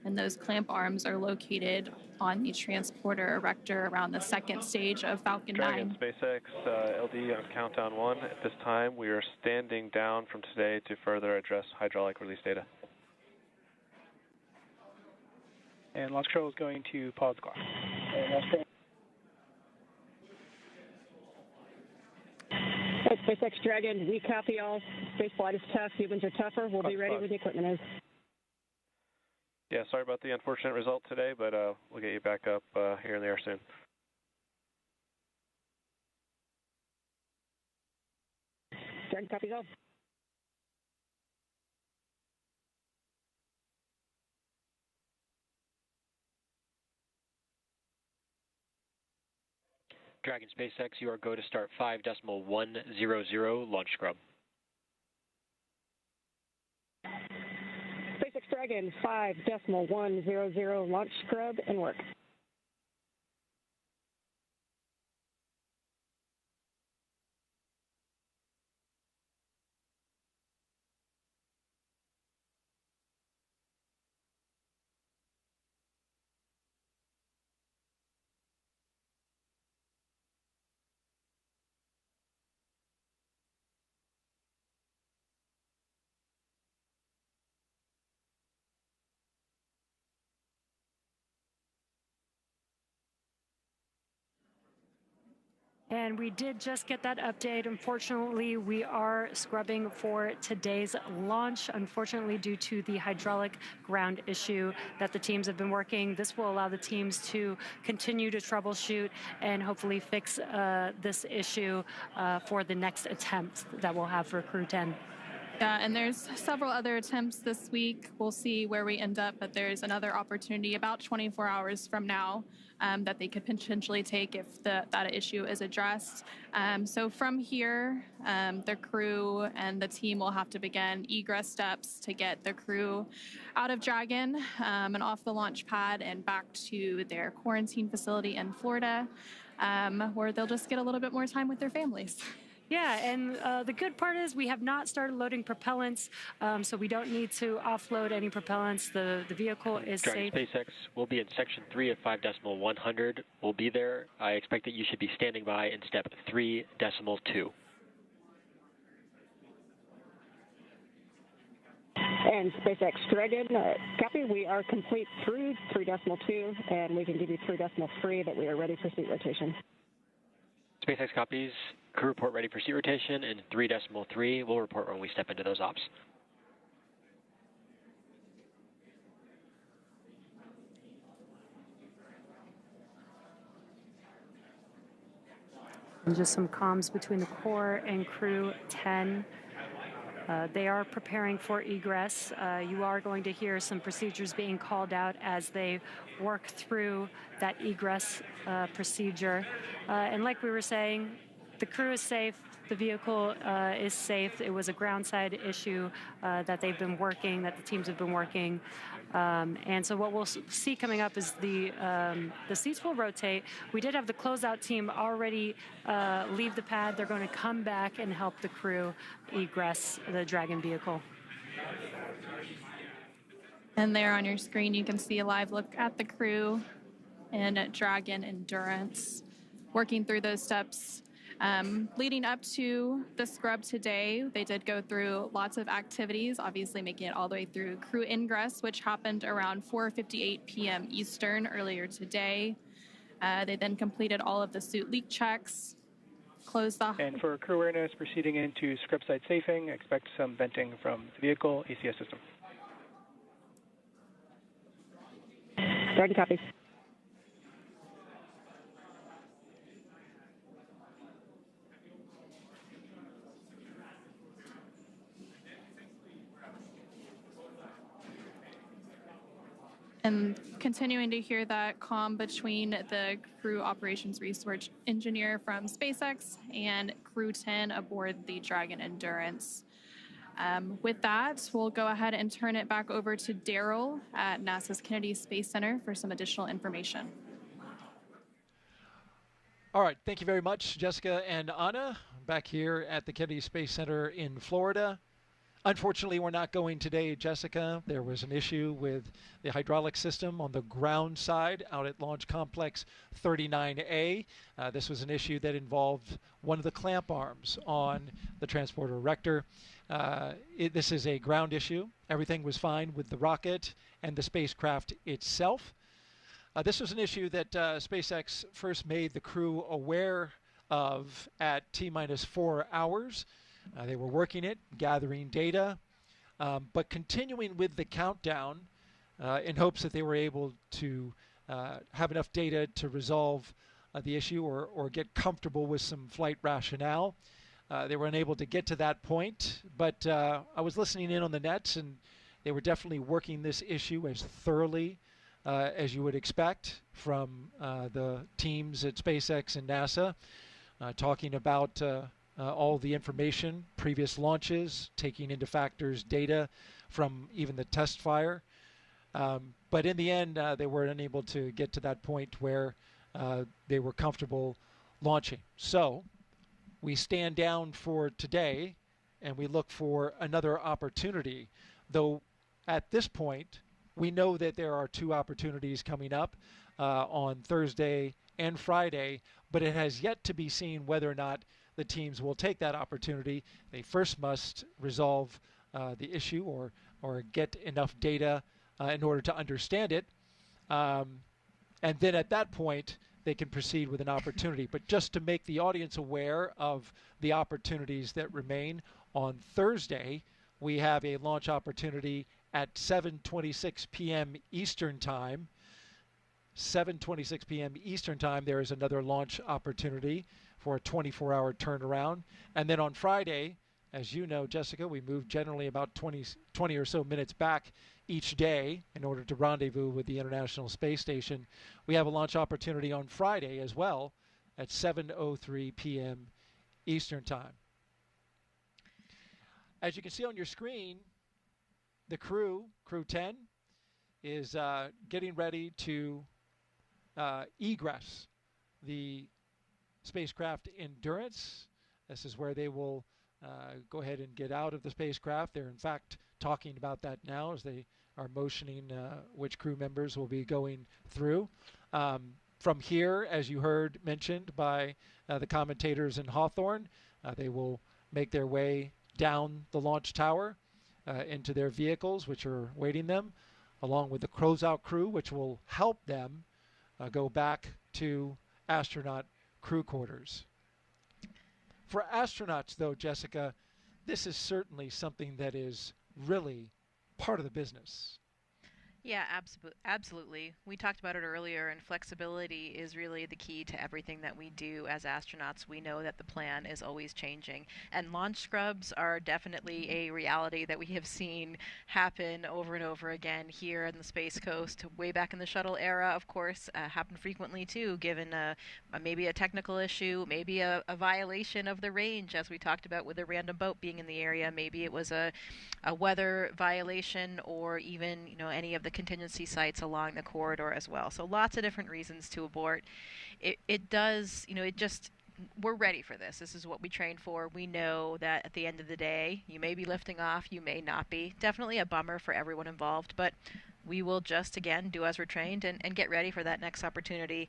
[SPEAKER 10] And those clamp arms are located on the transporter erector around the second stage of Falcon 9.
[SPEAKER 7] Dragon, SpaceX LD on countdown 1. At this time, we are standing down from today to further address hydraulic release data.
[SPEAKER 5] And launch control is going to pause the clock.
[SPEAKER 17] SpaceX Dragon, we copy all. Spaceflight is tough. Humans are tougher. We'll be ready when the equipment is.
[SPEAKER 7] Yeah, sorry about the unfortunate result today, but we'll get you back up here in the air soon.
[SPEAKER 17] Dragon, copy all.
[SPEAKER 9] Dragon SpaceX, you are go to start 5.100 launch scrub.
[SPEAKER 17] SpaceX Dragon, 5.100 launch scrub and work.
[SPEAKER 3] And we did just get that update. Unfortunately, we are scrubbing for today's launch, unfortunately, due to the hydraulic ground issue that the teams have been working. This will allow the teams to continue to troubleshoot and hopefully fix this issue for the next attempt that we'll have for Crew-10.
[SPEAKER 10] Yeah, and there's several other attempts this week. We'll see where we end up, but there's another opportunity about 24 hours from now that they could potentially take if that issue is addressed. So from here, the crew and the team will have to begin egress steps to get the crew out of Dragon and off the launch pad and back to their quarantine facility in Florida, where they'll just get a little bit more time with their families.
[SPEAKER 3] Yeah, and the good part is we have not started loading propellants, so we don't need to offload any propellants. The vehicle is
[SPEAKER 9] Dragon
[SPEAKER 3] safe.
[SPEAKER 9] SpaceX will be in section 3 of 5.100. We'll be there. I expect that you should be standing by in step 3.2.
[SPEAKER 17] And SpaceX Dragon, copy. We are complete through 3.2, and we can give you 3.3 that we are ready for seat rotation.
[SPEAKER 9] SpaceX copies. Crew report ready for seat rotation, and 3.3 we'll report when we step into those ops.
[SPEAKER 3] And just some comms between the core and Crew-10. They are preparing for egress. You are going to hear some procedures being called out as they work through that egress procedure. And like we were saying, the crew is safe. The vehicle is safe. It was a ground side issue that they've been working, that the teams have been working. And so what we'll see coming up is the seats will rotate. We did have the closeout team already leave the pad. They're going to come back and help the crew egress the Dragon vehicle.
[SPEAKER 10] And there on your screen, you can see a live look at the crew and Dragon Endurance working through those steps. Leading up to the scrub today, they did go through lots of activities, obviously making it all the way through crew ingress, which happened around 4:58 p.m. Eastern earlier today. They then completed all of the suit leak checks, closed the...
[SPEAKER 5] And for crew awareness, proceeding into scrub site safing, expect some venting from the vehicle ACS system.
[SPEAKER 17] Dragon copy.
[SPEAKER 10] And continuing to hear that comm between the crew operations research engineer from SpaceX and Crew-10 aboard the Dragon Endurance. With that, we'll go ahead and turn it back over to Daryl at NASA's Kennedy Space Center for some additional information.
[SPEAKER 1] All right, thank you very much, Jessica and Anna, back here at the Kennedy Space Center in Florida. Unfortunately, we're not going today, Jessica. There was an issue with the hydraulic system on the ground side out at Launch Complex 39A. This was an issue that involved one of the clamp arms on the transporter erector. This is a ground issue. Everything was fine with the rocket and the spacecraft itself. This was an issue that SpaceX first made the crew aware of at T-minus 4 hours. They were working it, gathering data, but continuing with the countdown in hopes that they were able to have enough data to resolve the issue or get comfortable with some flight rationale. They were unable to get to that point, but I was listening in on the nets, and they were definitely working this issue as thoroughly as you would expect from the teams at SpaceX and NASA, talking about all the information, previous launches, taking into factors data from even the test fire. But in the end, they were unable to get to that point where they were comfortable launching. So we stand down for today and we look for another opportunity. Though at this point, we know that there are 2 opportunities coming up on Thursday and Friday, but it has yet to be seen whether or not the teams will take that opportunity. They first must resolve the issue or get enough data in order to understand it. And then at that point, they can proceed with an opportunity. But just to make the audience aware of the opportunities that remain, on Thursday, we have a launch opportunity at 7:26 p.m. Eastern Time. 7:26 p.m. Eastern Time, there is another launch opportunity for a 24-hour turnaround. And then on Friday, as you know, Jessica, we move generally about 20 or so minutes back each day in order to rendezvous with the International Space Station. We have a launch opportunity on Friday as well at 7:03 p.m. Eastern Time. As you can see on your screen, the Crew-10, is getting ready to egress the spacecraft Endurance. This is where they will go ahead and get out of the spacecraft. They're in fact talking about that now as they are motioning which crew members will be going through. From here, as you heard mentioned by the commentators in Hawthorne, they will make their way down the launch tower into their vehicles, which are waiting them, along with the closeout crew, which will help them go back to astronaut crew quarters. For astronauts, though, Jessica, this is certainly something that is really part of the business.
[SPEAKER 6] Yeah, absolutely. We talked about it earlier, and flexibility is really the key to everything that we do as astronauts. We know that the plan is always changing, and launch scrubs are definitely a reality that we have seen happen over and over again here in the Space Coast. Way back in the shuttle era, of course, happened frequently too, given maybe a technical issue, maybe a violation of the range, as we talked about with a random boat being in the area. Maybe it was a weather violation, or even any of the contingency sites along the corridor as well. So lots of different reasons to abort. It does, we're ready for this. This is what we trained for. We know that at the end of the day, you may be lifting off, you may not be. Definitely a bummer for everyone involved, but we will just, again, do as we're trained and get ready for that next opportunity.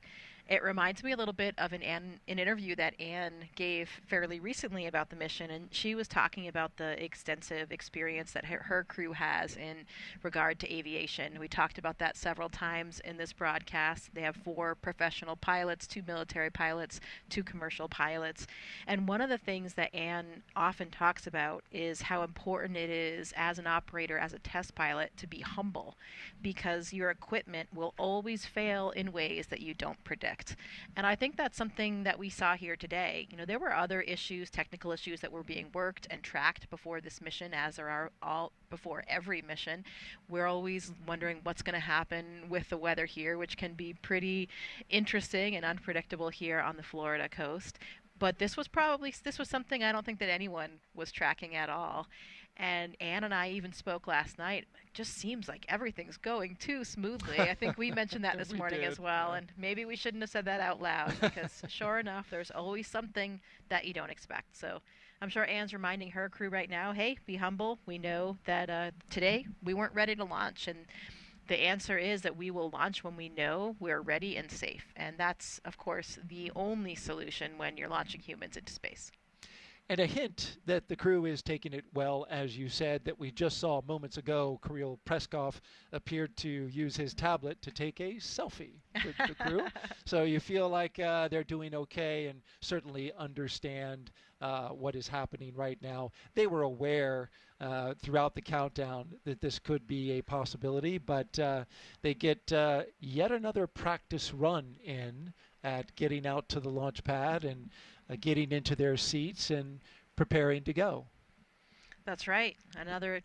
[SPEAKER 6] It reminds me a little bit of an interview that Anne gave fairly recently about the mission, and she was talking about the extensive experience that her crew has in regard to aviation. We talked about that several times in this broadcast. They have 4 professional pilots, 2 military pilots, 2 commercial pilots. And one of the things that Anne often talks about is how important it is as an operator, as a test pilot, to be humble, because your equipment will always fail in ways that you don't predict. predict. And I think that's something that we saw here today. You know, there were other issues, technical issues that were being worked and tracked before this mission, as there are all before every mission. We're always wondering what's going to happen with the weather here, which can be pretty interesting and unpredictable here on the Florida coast. But this was something I don't think that anyone was tracking at all. And Ann and I even spoke last night. It just seems like everything's going too smoothly. I think we mentioned that this morning as well. Yeah. And maybe we shouldn't have said that out loud, because sure enough, there's always something that you don't expect. So I'm sure Ann's reminding her crew right now, hey, be humble. We know that today we weren't ready to launch. And the answer is that we will launch when we know we're ready and safe. And that's, of course, the only solution when you're launching humans into space.
[SPEAKER 1] And a hint that the crew is taking it well, as you said, that we just saw moments ago. Kirill Preskov appeared to use his tablet to take a selfie with the crew. So you feel like they're doing okay and certainly understand what is happening right now. They were aware throughout the countdown that this could be a possibility, but they get yet another practice run in at getting out to the launch pad and getting into their seats and preparing to go.
[SPEAKER 6] That's right. Another.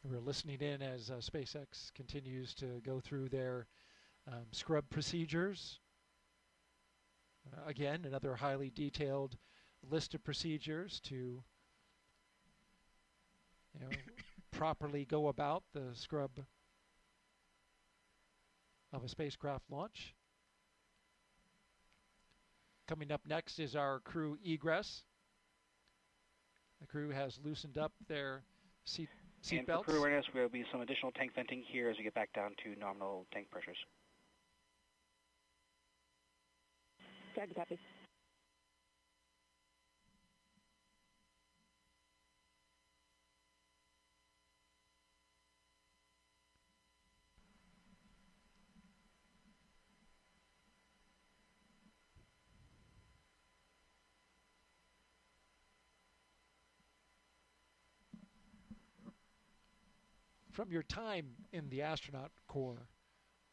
[SPEAKER 1] We're listening in as SpaceX continues to go through their scrub procedures. Again, another highly detailed list of procedures to properly go about the scrub of a spacecraft launch. Coming up next is our crew egress. The crew has loosened up their seat belts.
[SPEAKER 16] For crew awareness, there will be some additional tank venting here as we get back down to nominal tank pressures.
[SPEAKER 17] Copy.
[SPEAKER 1] From your time in the astronaut corps,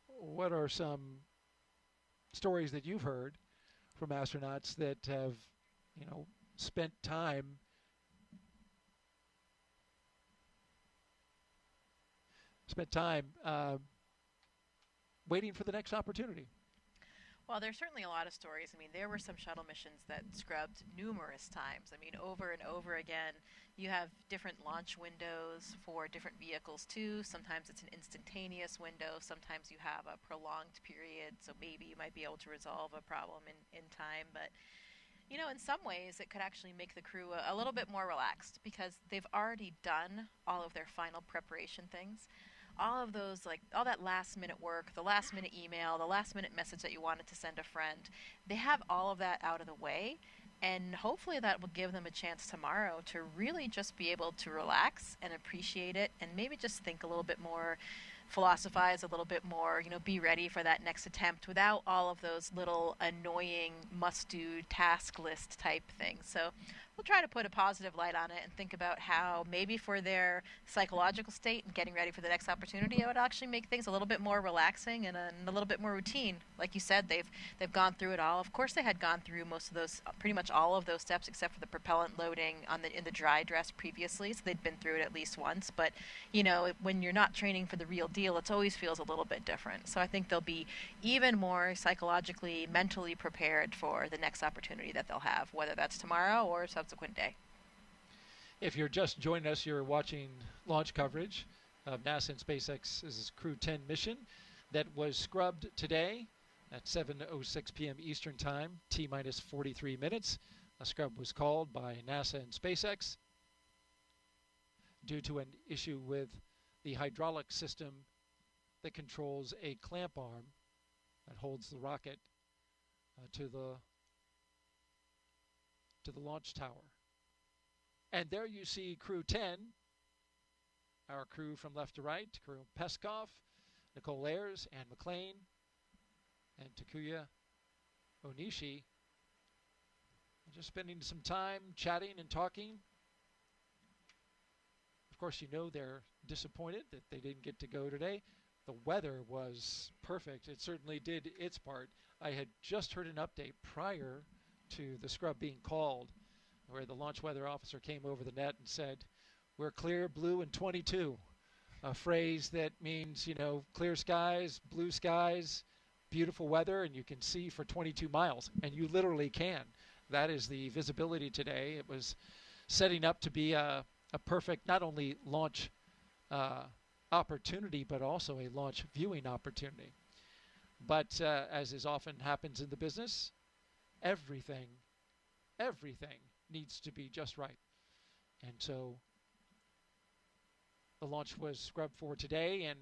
[SPEAKER 1] what are some stories that you've heard from astronauts that have, spent time waiting for the next opportunity?
[SPEAKER 6] Well, there's certainly a lot of stories. I mean, there were some shuttle missions that scrubbed numerous times. I mean, over and over again. You have different launch windows for different vehicles, too. Sometimes it's an instantaneous window. Sometimes you have a prolonged period, so maybe you might be able to resolve a problem in time. But, in some ways, it could actually make the crew a little bit more relaxed, because they've already done all of their final preparation things. All of those, all that last-minute work, the last-minute email, the last-minute message that you wanted to send a friend, they have all of that out of the way, and hopefully that will give them a chance tomorrow to really just be able to relax and appreciate it, and maybe just think a little bit more, philosophize a little bit more, be ready for that next attempt without all of those little annoying must-do task list type things. So we'll try to put a positive light on it and think about how maybe for their psychological state and getting ready for the next opportunity, it would actually make things a little bit more relaxing and a little bit more routine. Like you said, they've gone through it all. Of course, they had gone through most of those, pretty much all of those steps except for the propellant loading in the dry dress previously. So they'd been through it at least once. But when you're not training for the real deal, it always feels a little bit different. So I think they'll be even more psychologically, mentally prepared for the next opportunity that they'll have, whether that's tomorrow or subsequent day.
[SPEAKER 1] If you're just joining us, you're watching launch coverage of NASA and SpaceX's Crew-10 mission that was scrubbed today at 7:06 p.m. Eastern Time, T-minus 43 minutes. A scrub was called by NASA and SpaceX due to an issue with the hydraulic system that controls a clamp arm that holds the rocket to the launch tower. And there you see Crew-10, our crew from left to right, Kirill Peskov, Nicole Ayers, Ann McLean, and Takuya Onishi. Just spending some time chatting and talking. Of course, you know they're disappointed that they didn't get to go today. The weather was perfect. It certainly did its part. I had just heard an update prior to the scrub being called where the launch weather officer came over the net and said, "We're clear, blue, and 22." A phrase that means, you know, clear skies, blue skies, beautiful weather, and you can see for 22 miles. And you literally can. That is the visibility today. It was setting up to be a perfect not only launch opportunity, but also a launch viewing opportunity. But as is often happens in the business, everything needs to be just right. And so the launch was scrubbed for today, and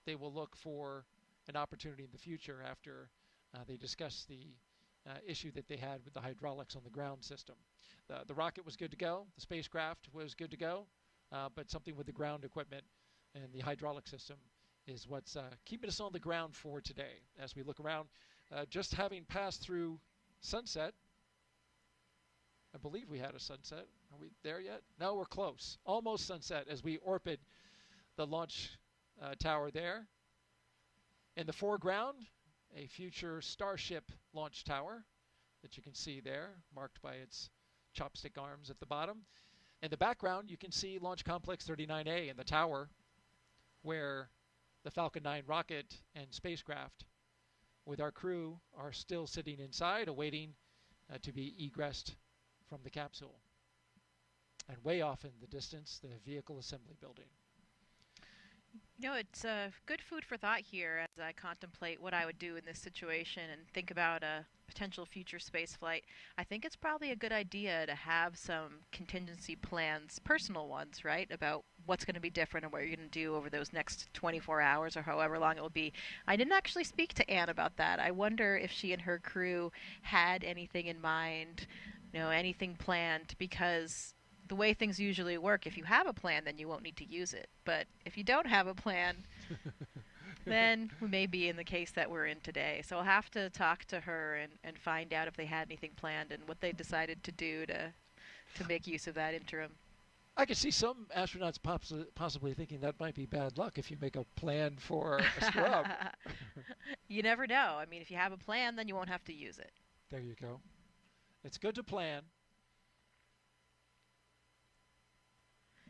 [SPEAKER 1] they will look for an opportunity in the future after they discuss the issue that they had with the hydraulics on the ground system. The rocket was good to go. The spacecraft was good to go, but something with the ground equipment and the hydraulic system is what's keeping us on the ground for today. As we look around, just having passed through sunset, I believe we had a sunset. Are we there yet? No, we're close. Almost sunset as we orbit the launch tower there. In the foreground, a future Starship launch tower that you can see there, marked by its chopstick arms at the bottom. In the background, you can see Launch Complex 39A and the tower where the Falcon 9 rocket and spacecraft with our crew are still sitting inside awaiting to be egressed from the capsule. And way off in the distance, the vehicle assembly building.
[SPEAKER 6] You know, it's good food for thought here as I contemplate what I would do in this situation and think about a potential future space flight. I think it's probably a good idea to have some contingency plans, personal ones, right, about what's going to be different and what you're going to do over those next 24 hours or however long it will be. I didn't actually speak to Anne about that. I wonder if she and her crew had anything in mind, you know, anything planned, because the way things usually work, if you have a plan, then you won't need to use it. But if you don't have a plan, then we may be in the case that we're in today. So I'll have to talk to her and find out if they had anything planned and what they decided to do to make use of that interim.
[SPEAKER 1] I could see some astronauts possibly thinking that might be bad luck if you make a plan for a scrub.
[SPEAKER 6] You never know. I mean, if you have a plan, then you won't have to use it.
[SPEAKER 1] There you go. It's good to plan.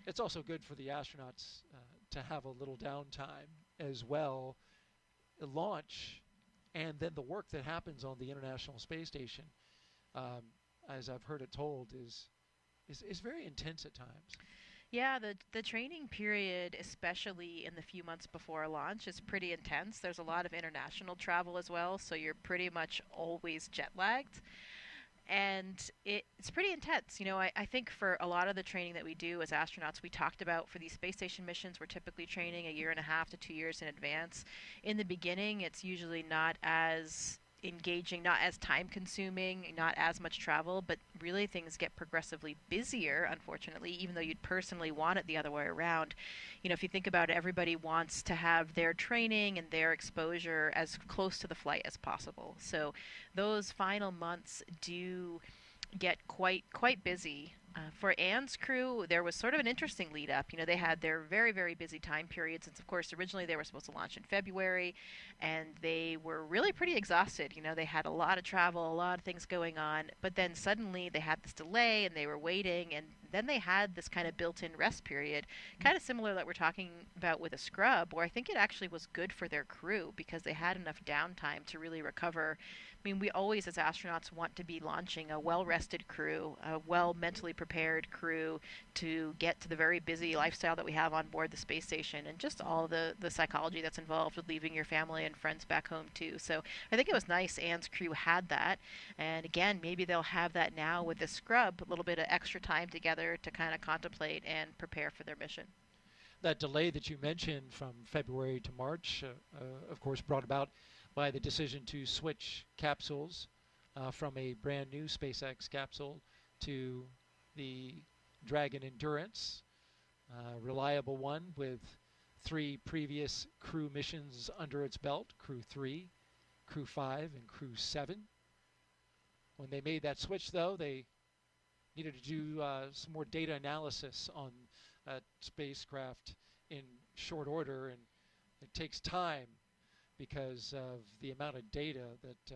[SPEAKER 1] It's also good for the astronauts to have a little downtime as well. The launch and then the work that happens on the International Space Station, as I've heard it told, is very intense at times.
[SPEAKER 6] Yeah, the training period, especially in the few months before launch, is pretty intense. There's a lot of international travel as well, so you're pretty much always jet lagged. And it's pretty intense. You know, I think for a lot of the training that we do as astronauts, we talked about for these space station missions, we're typically training 1.5 to 2 years in advance. In the beginning, it's usually not as engaging, not as time consuming, not as much travel, but really things get progressively busier, unfortunately, even though you'd personally want it the other way around. You know, if you think about it, everybody wants to have their training and their exposure as close to the flight as possible. So those final months do get quite busy. For Anne's crew, there was sort of an interesting lead up. You know, they had their very, very busy time period since, of course, originally they were supposed to launch in February, and they were really pretty exhausted. You know, they had a lot of travel, a lot of things going on, but then suddenly they had this delay and they were waiting, and then they had this kind of built-in rest period, kind of similar that we're talking about with a scrub, where I think it actually was good for their crew because they had enough downtime to really recover. I mean, we always, as astronauts, want to be launching a well-rested crew, a well-mentally prepared crew to get to the very busy lifestyle that we have on board the space station, and just all the psychology that's involved with leaving your family and friends back home, too. So I think it was nice Anne's crew had that. And again, maybe they'll have that now with the scrub, a little bit of extra time together to kind of contemplate and prepare for their mission.
[SPEAKER 1] That delay that you mentioned from February to March, of course, brought about by the decision to switch capsules from a brand new SpaceX capsule to the Dragon Endurance, reliable one with 3 previous Crew missions under its belt, Crew-3, Crew-5, and Crew-7. When they made that switch, though, they needed to do some more data analysis on that spacecraft in short order, and it takes time because of the amount of data that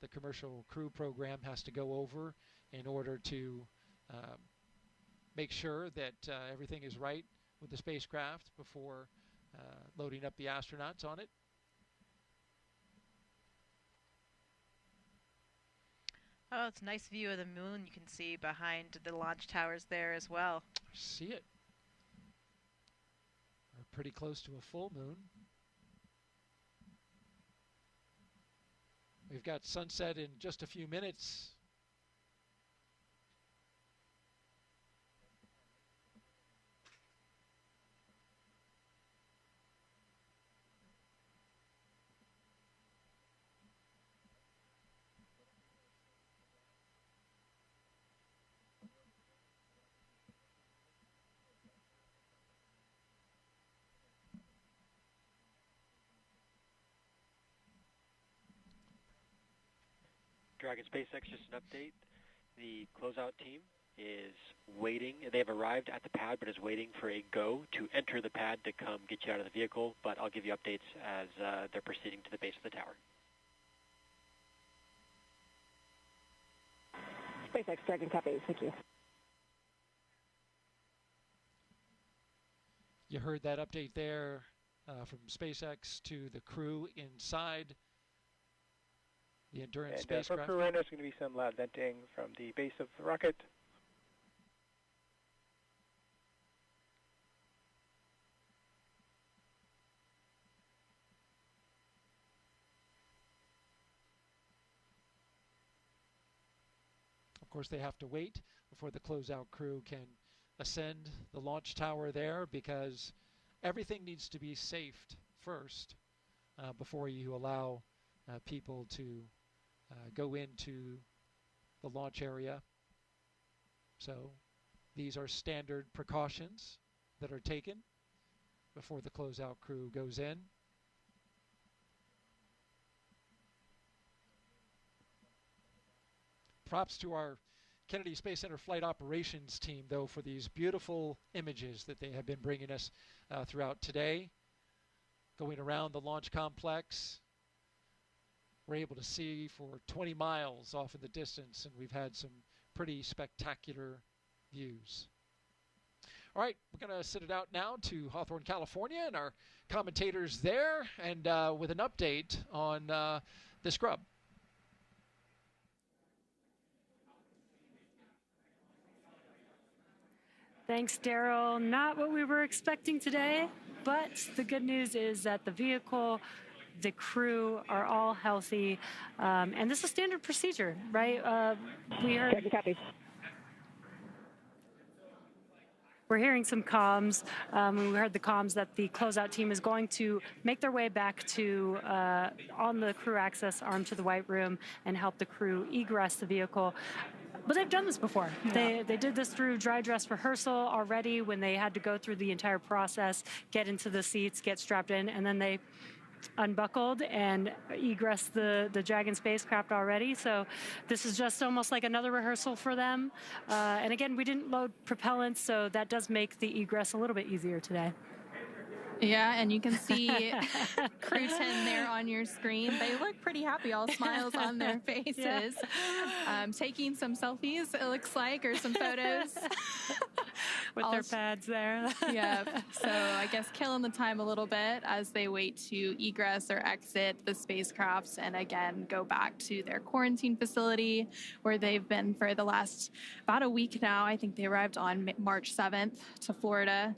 [SPEAKER 1] the commercial crew program has to go over in order to make sure that everything is right with the spacecraft before loading up the astronauts on it.
[SPEAKER 6] Oh, it's a nice view of the moon you can see behind the launch towers there as well.
[SPEAKER 1] See it. We're pretty close to a full moon. We've got sunset in just a few minutes.
[SPEAKER 9] Dragon SpaceX, just an update. The closeout team is waiting. They have arrived at the pad, but is waiting for a go to enter the pad to come get you out of the vehicle. But I'll give you updates as they're proceeding to the base of the tower.
[SPEAKER 17] SpaceX Dragon copy. Thank you.
[SPEAKER 1] You heard that update there from SpaceX to the crew inside the Endurance
[SPEAKER 5] And
[SPEAKER 1] spacecraft.
[SPEAKER 5] for crew right now, there's going to be some loud venting from the base of the rocket.
[SPEAKER 1] Of course, they have to wait before the closeout crew can ascend the launch tower there, because everything needs to be safed first before you allow people to go into the launch area. So these are standard precautions that are taken before the closeout crew goes in. Props to our Kennedy Space Center Flight Operations team, though, for these beautiful images that they have been bringing us throughout today. Going around the launch complex, we're able to see for 20 miles off in the distance, and we've had some pretty spectacular views. All right, we're going to send it out now to Hawthorne, California, and our commentators there, and with an update on the scrub.
[SPEAKER 3] Thanks, Daryl. Not what we were expecting today, but the good news is that the vehicle, the crew are all healthy, and this is standard procedure, right? We heard. We're hearing some comms. We heard the comms that the closeout team is going to make their way back to on the crew access arm to the White Room and help the crew egress the vehicle. But they've done this before. Yeah. They did this through dry dress rehearsal already when they had to go through the entire process, get into the seats, get strapped in, and then they unbuckled and egress the Dragon spacecraft already. So this is just almost like another rehearsal for them. And again, we didn't load propellants, so that does make the egress a little bit easier today.
[SPEAKER 10] Yeah, and you can see Crew-10 there on your screen. They look pretty happy, all smiles on their faces. Yeah. Taking some selfies, it looks like, or some photos.
[SPEAKER 3] With their pads there.
[SPEAKER 10] Yeah, so I guess killing the time a little bit as they wait to egress or exit the spacecrafts and again go back to their quarantine facility where they've been for the last about a week now. I think they arrived on March 7th to Florida.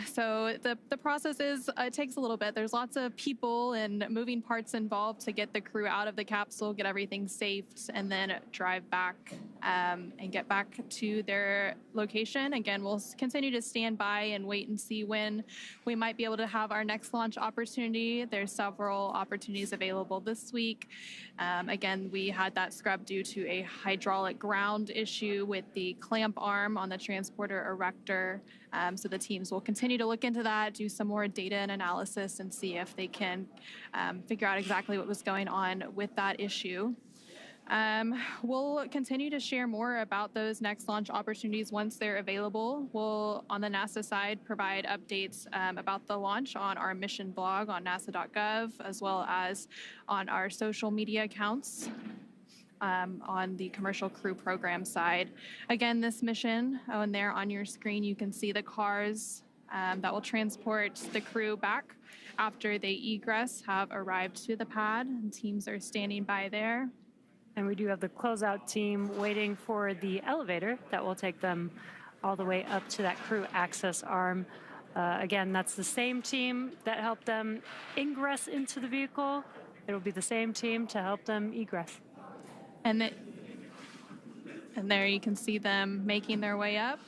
[SPEAKER 10] So the process is, it takes a little bit. There's lots of people and moving parts involved to get the crew out of the capsule, get everything safed, and then drive back and get back to their location. Again, we'll continue to stand by and wait and see when we might be able to have our next launch opportunity. There's several opportunities available this week. Again, we had that scrub due to a hydraulic ground issue with the clamp arm on the transporter erector. So the teams will continue to look into that, do some more data and analysis, and see if they can figure out exactly what was going on with that issue. We'll continue to share more about those next launch opportunities once they're available. We'll, on the NASA side, provide updates about the launch on our mission blog on nasa.gov, as well as on our social media accounts. On the commercial crew program side. Again, this mission, and there on your screen, you can see the cars that will transport the crew back after the egress have arrived to the pad. And teams are standing by there.
[SPEAKER 3] And we do have the closeout team waiting for the elevator that will take them all the way up to that crew access arm. Again, that's the same team that helped them ingress into the vehicle. It will be the same team to help them egress.
[SPEAKER 10] And there you can see them making their way up.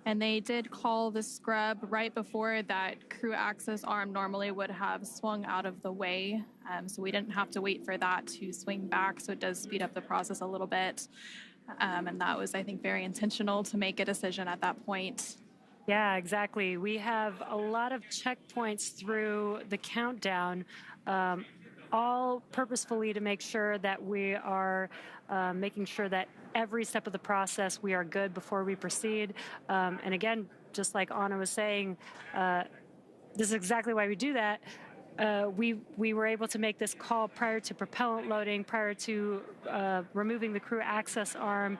[SPEAKER 10] And they did call the scrub right before that crew access arm normally would have swung out of the way. So we didn't have to wait for that to swing back. So it does speed up the process a little bit. And that was, I think, very intentional to make a decision at that point.
[SPEAKER 3] Yeah, exactly. We have a lot of checkpoints through the countdown. All purposefully to make sure that we are making sure that every step of the process we are good before we proceed. And again, just like Anna was saying, this is exactly why we do that. We were able to make this call prior to propellant loading, prior to removing the crew access arm,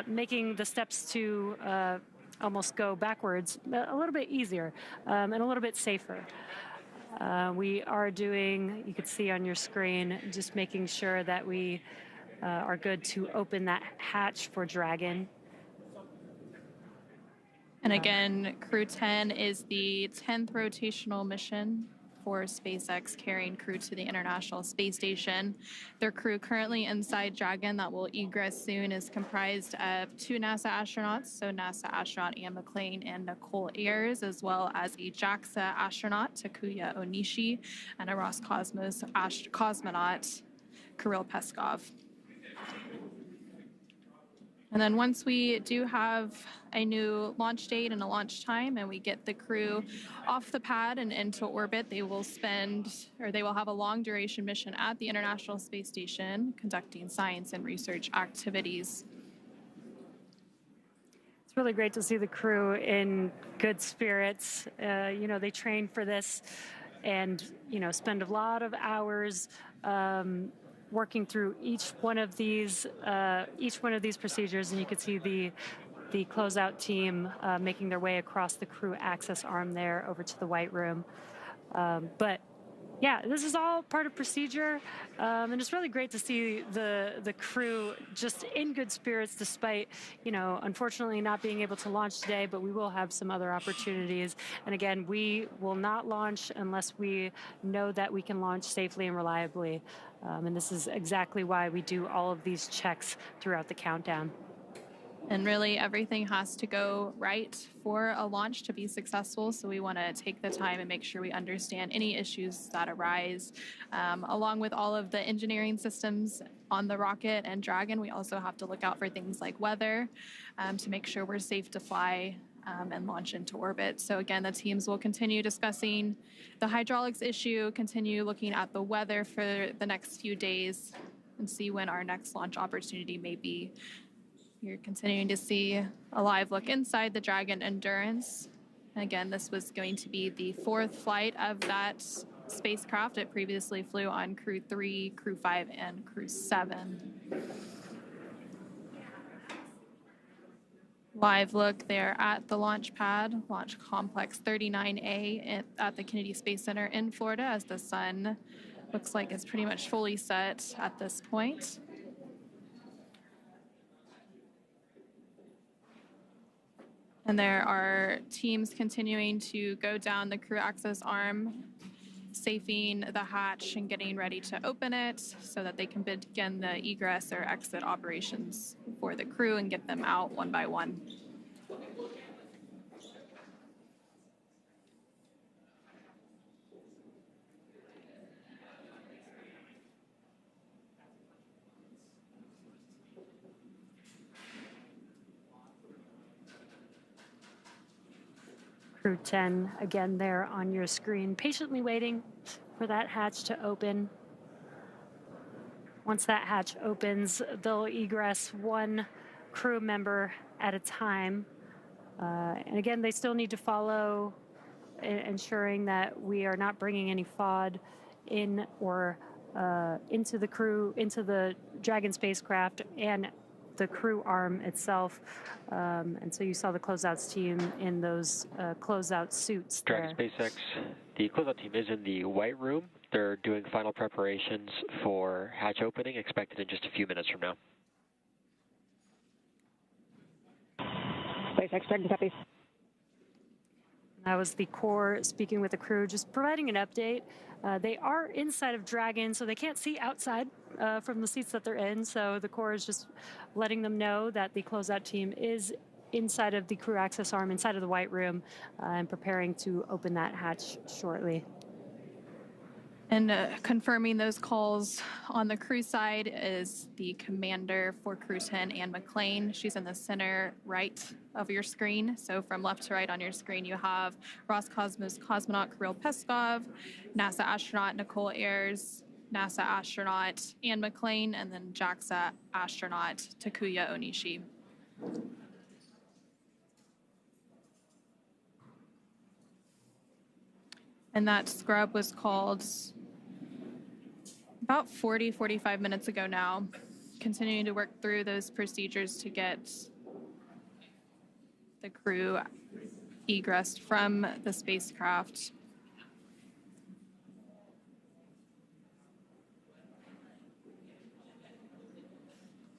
[SPEAKER 3] making the steps to almost go backwards a little bit easier and a little bit safer. We are doing, you can see on your screen, just making sure that we are good to open that hatch for Dragon.
[SPEAKER 10] And again, Crew-10 is the 10th rotational mission for SpaceX carrying crew to the International Space Station. Their crew currently inside Dragon that will egress soon is comprised of 2 NASA astronauts, so NASA astronaut Ian McLean and Nicole Ayers, as well as a JAXA astronaut, Takuya Onishi, and a Roscosmos cosmonaut, Kirill Peskov. And then once we do have a new launch date and a launch time and we get the crew off the pad and into orbit, they will have a long duration mission at the International Space Station conducting science and research activities.
[SPEAKER 3] It's really great to see the crew in good spirits. They train for this and, spend a lot of hours working through each one of these procedures, and you can see the closeout team making their way across the crew access arm there over to the White Room. But yeah, this is all part of procedure, and it's really great to see the crew just in good spirits despite, unfortunately not being able to launch today, but we will have some other opportunities. And again, we will not launch unless we know that we can launch safely and reliably. And this is exactly why we do all of these checks throughout the countdown.
[SPEAKER 10] And really everything has to go right for a launch to be successful. So we want to take the time and make sure we understand any issues that arise. Along with all of the engineering systems on the rocket and Dragon, we also have to look out for things like weather to make sure we're safe to fly and launch into orbit. So again, the teams will continue discussing the hydraulics issue, continue looking at the weather for the next few days, and see when our next launch opportunity may be. You're continuing to see a live look inside the Dragon Endurance. And again, this was going to be the 4th flight of that spacecraft. It previously flew on Crew-3, Crew-5, and Crew-7. Live look there at the Launchpad, Launch Complex 39A at the Kennedy Space Center in Florida, as the sun looks like it's pretty much fully set at this point. And there are teams continuing to go down the crew access arm, safing the hatch and getting ready to open it so that they can begin the egress or exit operations for the crew and get them out one by one.
[SPEAKER 3] Crew-10 again there on your screen, patiently waiting for that hatch to open. Once that hatch opens, they'll egress one crew member at a time. And again, they still need to follow, ensuring that we are not bringing any FOD in or into the Dragon spacecraft and the crew arm itself. And so you saw the closeouts team in those closeout suits there.
[SPEAKER 9] Dragon SpaceX, the closeout team is in the white room. They're doing final preparations for hatch opening, expected in just a few minutes from now.
[SPEAKER 17] SpaceX Dragon copy.
[SPEAKER 3] That was the core speaking with the crew, just providing an update. They are inside of Dragon, so they can't see outside from the seats that they're in. So the core is just letting them know that the closeout team is inside of the crew access arm, inside of the white room, and preparing to open that hatch shortly.
[SPEAKER 10] And confirming those calls on the crew side is the commander for Crew-10, Anne McLean. She's in the center right of your screen. So from left to right on your screen, you have Roscosmos cosmonaut Kirill Peskov, NASA astronaut Nicole Ayers, NASA astronaut Anne McLean, and then JAXA astronaut Takuya Onishi. And that scrub was called about 45 minutes ago now, continuing to work through those procedures to get the crew egressed from the spacecraft.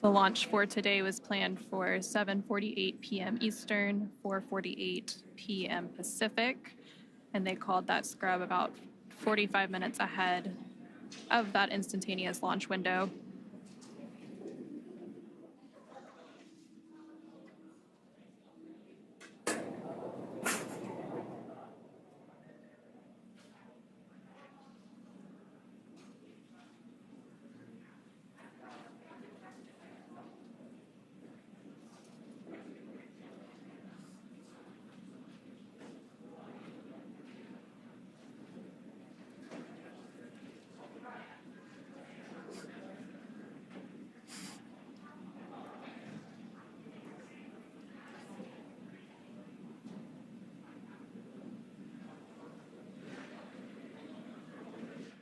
[SPEAKER 10] The launch for today was planned for 7:48 p.m. Eastern, 4:48 p.m. Pacific, and they called that scrub about 45 minutes ahead of that instantaneous launch window.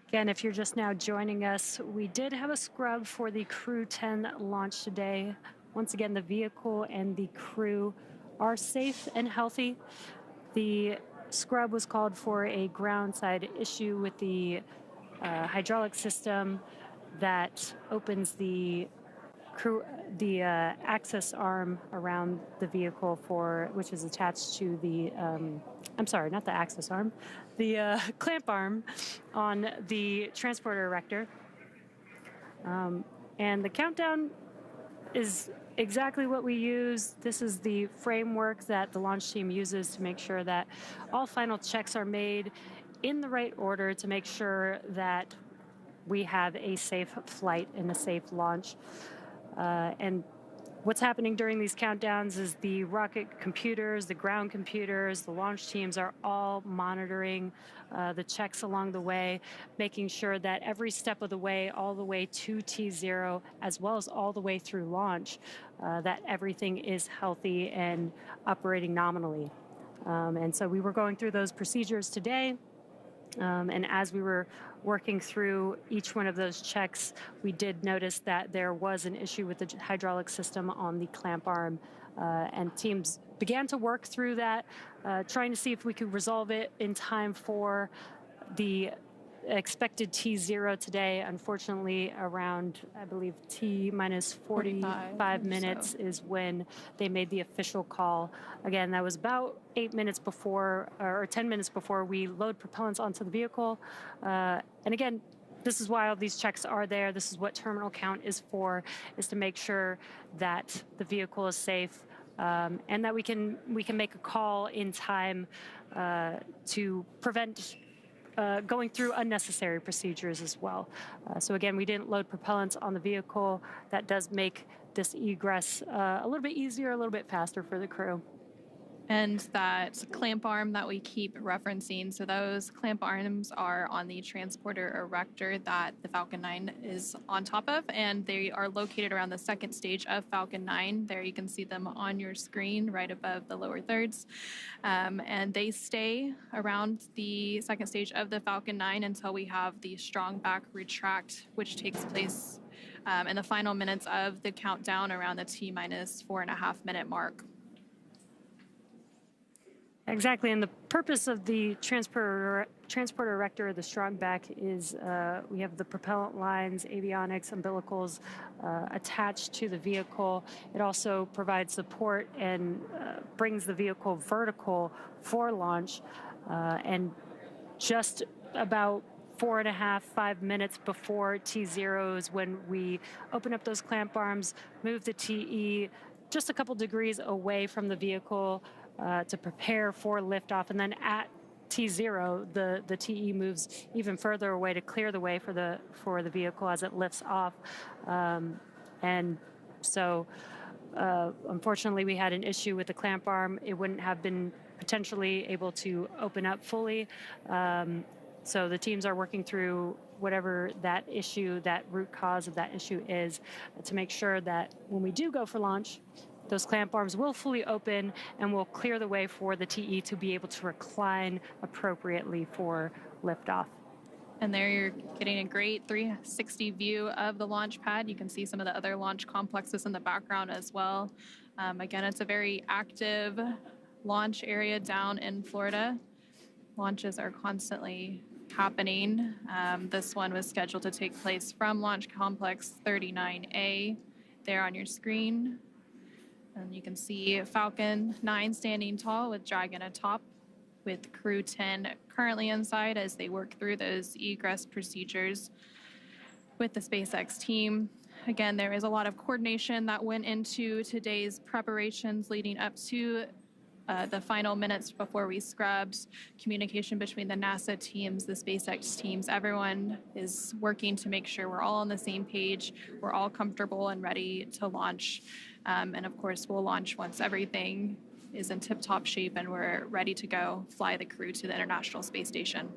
[SPEAKER 3] Again, if you're just now joining us, we did have a scrub for the Crew-10 launch today. Once again, the vehicle and the crew are safe and healthy. The scrub was called for a ground side issue with the hydraulic system that opens the access arm around the vehicle which is attached to the, I'm sorry, not the access arm, the clamp arm on the transporter erector. And the countdown is exactly what we use. This is the framework that the launch team uses to make sure that all final checks are made in the right order to make sure that we have a safe flight and a safe launch. And what's happening during these countdowns is the rocket computers, the ground computers, the launch teams are all monitoring the checks along the way, making sure that every step of the way, all the way to T0, as well as all the way through launch, that everything is healthy and operating nominally. And so we were going through those procedures today. And as we were working through each one of those checks, we did notice that there was an issue with the hydraulic system on the clamp arm. And teams began to work through that, trying to see if we could resolve it in time for the expected T0 today. Unfortunately, around, I believe, T minus 45 minutes is when they made the official call. Again, that was about 8 minutes before, or 10 minutes before we load propellants onto the vehicle. And again, this is why all these checks are there. This is what terminal count is for, is to make sure that the vehicle is safe, and that we can make a call in time to prevent going through unnecessary procedures as well. So again, we didn't load propellants on the vehicle. That does make this egress a little bit easier, a little bit faster for the crew.
[SPEAKER 10] And that clamp arm that we keep referencing, so those clamp arms are on the transporter erector that the Falcon 9 is on top of, and they are located around the second stage of Falcon 9. There you can see them on your screen right above the lower thirds. And they stay around the second stage of the Falcon 9 until we have the strong back retract, which takes place in the final minutes of the countdown around the T-minus 4.5 minute mark.
[SPEAKER 3] Exactly, and the purpose of the transporter erector, the strong back, is we have the propellant lines, avionics, umbilicals attached to the vehicle. It also provides support and brings the vehicle vertical for launch. And just about 4.5, 5 minutes before T0 is when we open up those clamp arms, move the TE just a couple degrees away from the vehicle to prepare for liftoff, and then at T0, the TE moves even further away to clear the way for the vehicle as it lifts off. And so, unfortunately, we had an issue with the clamp arm. It wouldn't have been potentially able to open up fully. So the teams are working through whatever that issue, that root cause of that issue is, to make sure that when we do go for launch, those clamp arms will fully open and will clear the way for the TE to be able to recline appropriately for liftoff.
[SPEAKER 10] And there you're getting a great 360 view of the launch pad. You can see some of the other launch complexes in the background as well. Again, it's a very active launch area down in Florida. Launches are constantly happening. This one was scheduled to take place from Launch Complex 39A there on your screen. And you can see Falcon 9 standing tall with Dragon atop, with Crew-10 currently inside as they work through those egress procedures with the SpaceX team. Again, there is a lot of coordination that went into today's preparations leading up to the final minutes before we scrubbed. Communication between the NASA teams, the SpaceX teams, everyone is working to make sure we're all on the same page, we're all comfortable and ready to launch. And of course, we'll launch once everything is in tip-top shape and we're ready to go fly the crew to the International Space Station.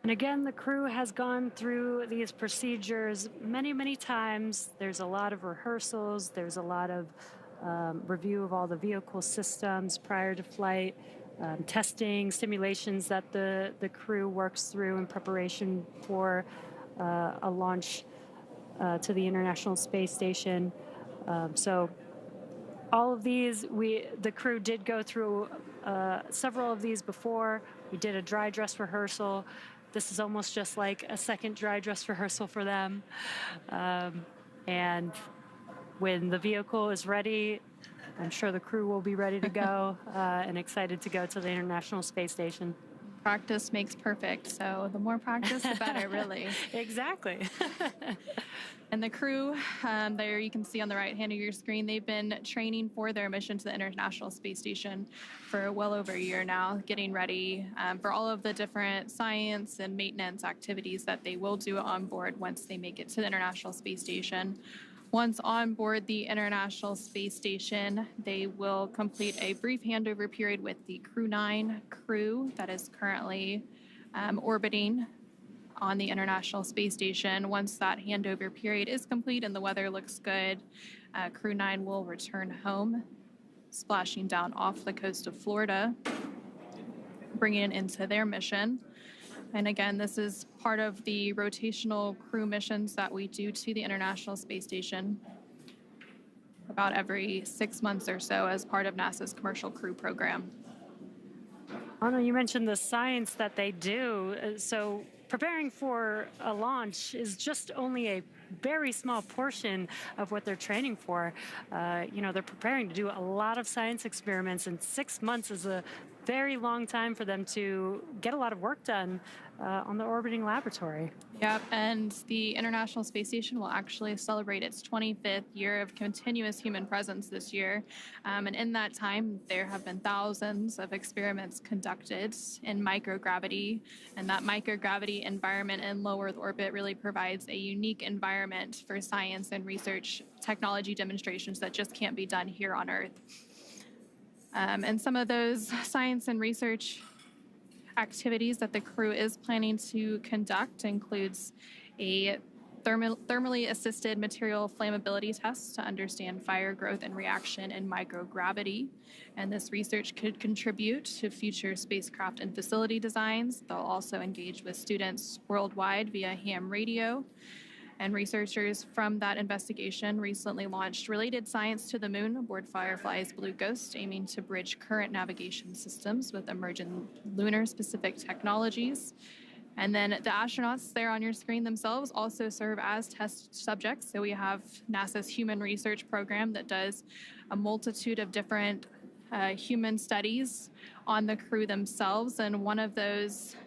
[SPEAKER 3] And again, the crew has gone through these procedures many, many times. There's a lot of rehearsals. There's a lot of review of all the vehicle systems prior to flight, testing, simulations that the crew works through in preparation for a launch to the International Space Station. So all of these, the crew did go through several of these before. We did a dry dress rehearsal. This is almost just like a second dry dress rehearsal for them. And when the vehicle is ready, I'm sure the crew will be ready to go and excited to go to the International Space Station.
[SPEAKER 10] Practice makes perfect, so the more practice, the better, really.
[SPEAKER 3] Exactly.
[SPEAKER 10] And the crew, there you can see on the right hand of your screen, they've been training for their mission to the International Space Station for well over a year now, getting ready for all of the different science and maintenance activities that they will do on board once they make it to the International Space Station. Once on board the International Space Station, they will complete a brief handover period with the Crew-9 crew that is currently orbiting on the International Space Station. Once that handover period is complete and the weather looks good, Crew-9 will return home, splashing down off the coast of Florida, bringing it into their mission. And again, this is part of the rotational crew missions that we do to the International Space Station about every 6 months or so as part of NASA's Commercial Crew Program.
[SPEAKER 3] Anna, you mentioned the science that they do. So preparing for a launch is just only a very small portion of what they're training for. They're preparing to do a lot of science experiments, and 6 months is a very long time for them to get a lot of work done on the orbiting laboratory.
[SPEAKER 10] Yep, and the International Space Station will actually celebrate its 25th year of continuous human presence this year. And in that time, there have been thousands of experiments conducted in microgravity. And that microgravity environment in low Earth orbit really provides a unique environment for science and research technology demonstrations that just can't be done here on Earth. And some of those science and research activities that the crew is planning to conduct includes a thermally assisted material flammability test to understand fire growth and reaction in microgravity. And this research could contribute to future spacecraft and facility designs. They'll also engage with students worldwide via ham radio. And researchers from that investigation recently launched related science to the moon aboard Firefly's Blue Ghost, aiming to bridge current navigation systems with emerging lunar-specific technologies. And then the astronauts there on your screen themselves also serve as test subjects. So we have NASA's Human Research Program that does a multitude of different human studies on the crew themselves. And one of those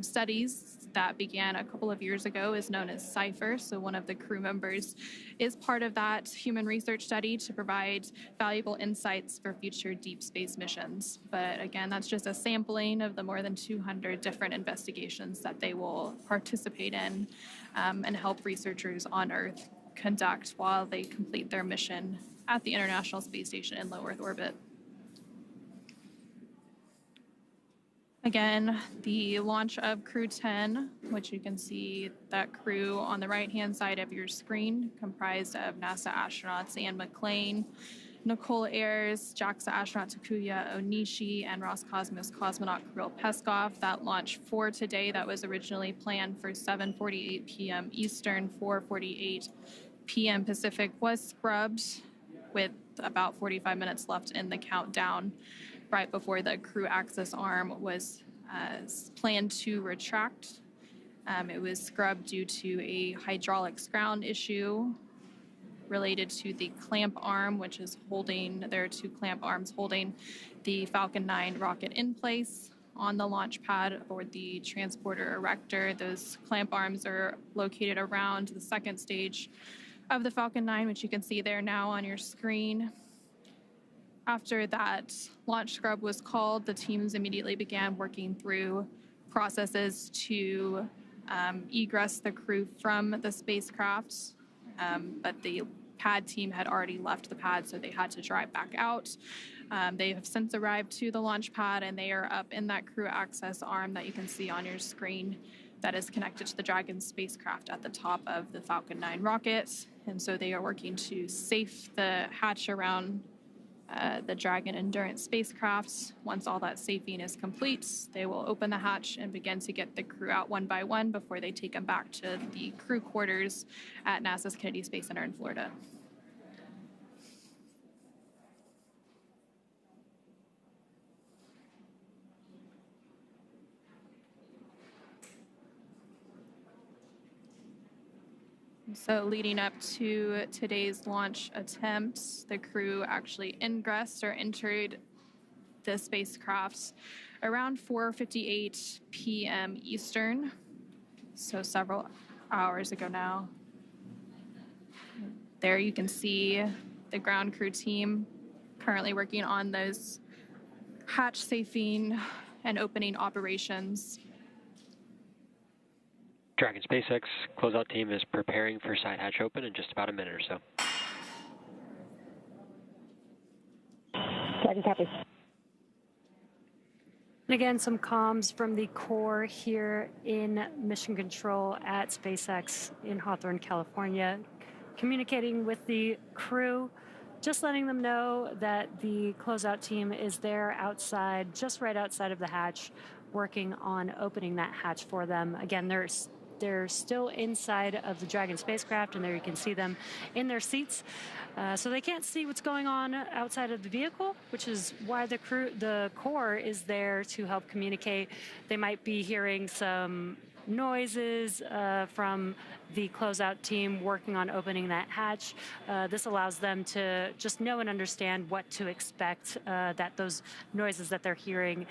[SPEAKER 10] studies that began a couple of years ago is known as CIPHER. So one of the crew members is part of that human research study to provide valuable insights for future deep space missions. But again, that's just a sampling of the more than 200 different investigations that they will participate in and help researchers on Earth conduct while they complete their mission at the International Space Station in low Earth orbit. Again, the launch of Crew-10, which you can see that crew on the right-hand side of your screen, comprised of NASA astronauts Anne McClain, Nicole Ayers, JAXA astronaut Takuya Onishi, and Roscosmos cosmonaut Kirill Peskov. That launch for today that was originally planned for 7:48 p.m. Eastern, 4:48 p.m. Pacific was scrubbed with about 45 minutes left in the countdown, right before the crew access arm was planned to retract. It was scrubbed due to a hydraulics ground issue related to the clamp arm, which is holding, there are two clamp arms holding the Falcon 9 rocket in place on the launch pad aboard the transporter erector. Those clamp arms are located around the second stage of the Falcon 9, which you can see there now on your screen. After that launch scrub was called, the teams immediately began working through processes to egress the crew from the spacecraft, but the pad team had already left the pad, so they had to drive back out. They have since arrived to the launch pad, and they are up in that crew access arm that you can see on your screen that is connected to the Dragon spacecraft at the top of the Falcon 9 rocket. And so they are working to safe the hatch around the Dragon Endurance spacecraft. Once all that safing is complete, they will open the hatch and begin to get the crew out one by one before they take them back to the crew quarters at NASA's Kennedy Space Center in Florida. So leading up to today's launch attempt, the crew actually ingressed or entered the spacecraft around 4:58 p.m. Eastern, so several hours ago now. There you can see the ground crew team currently working on those hatch safing and opening operations.
[SPEAKER 9] Dragon SpaceX closeout team is preparing for side hatch open in just about a minute or so.
[SPEAKER 17] Dragon copy.
[SPEAKER 3] And again, some comms from the core here in Mission Control at SpaceX in Hawthorne, California, communicating with the crew, just letting them know that the closeout team is there outside, just right outside of the hatch, working on opening that hatch for them. Again, they're still inside of the Dragon spacecraft, and there you can see them in their seats. So they can't see what's going on outside of the vehicle, which is why the core is there to help communicate. They might be hearing some noises from the closeout team working on opening that hatch. This allows them to just know and understand what to expect, that those noises that they're hearing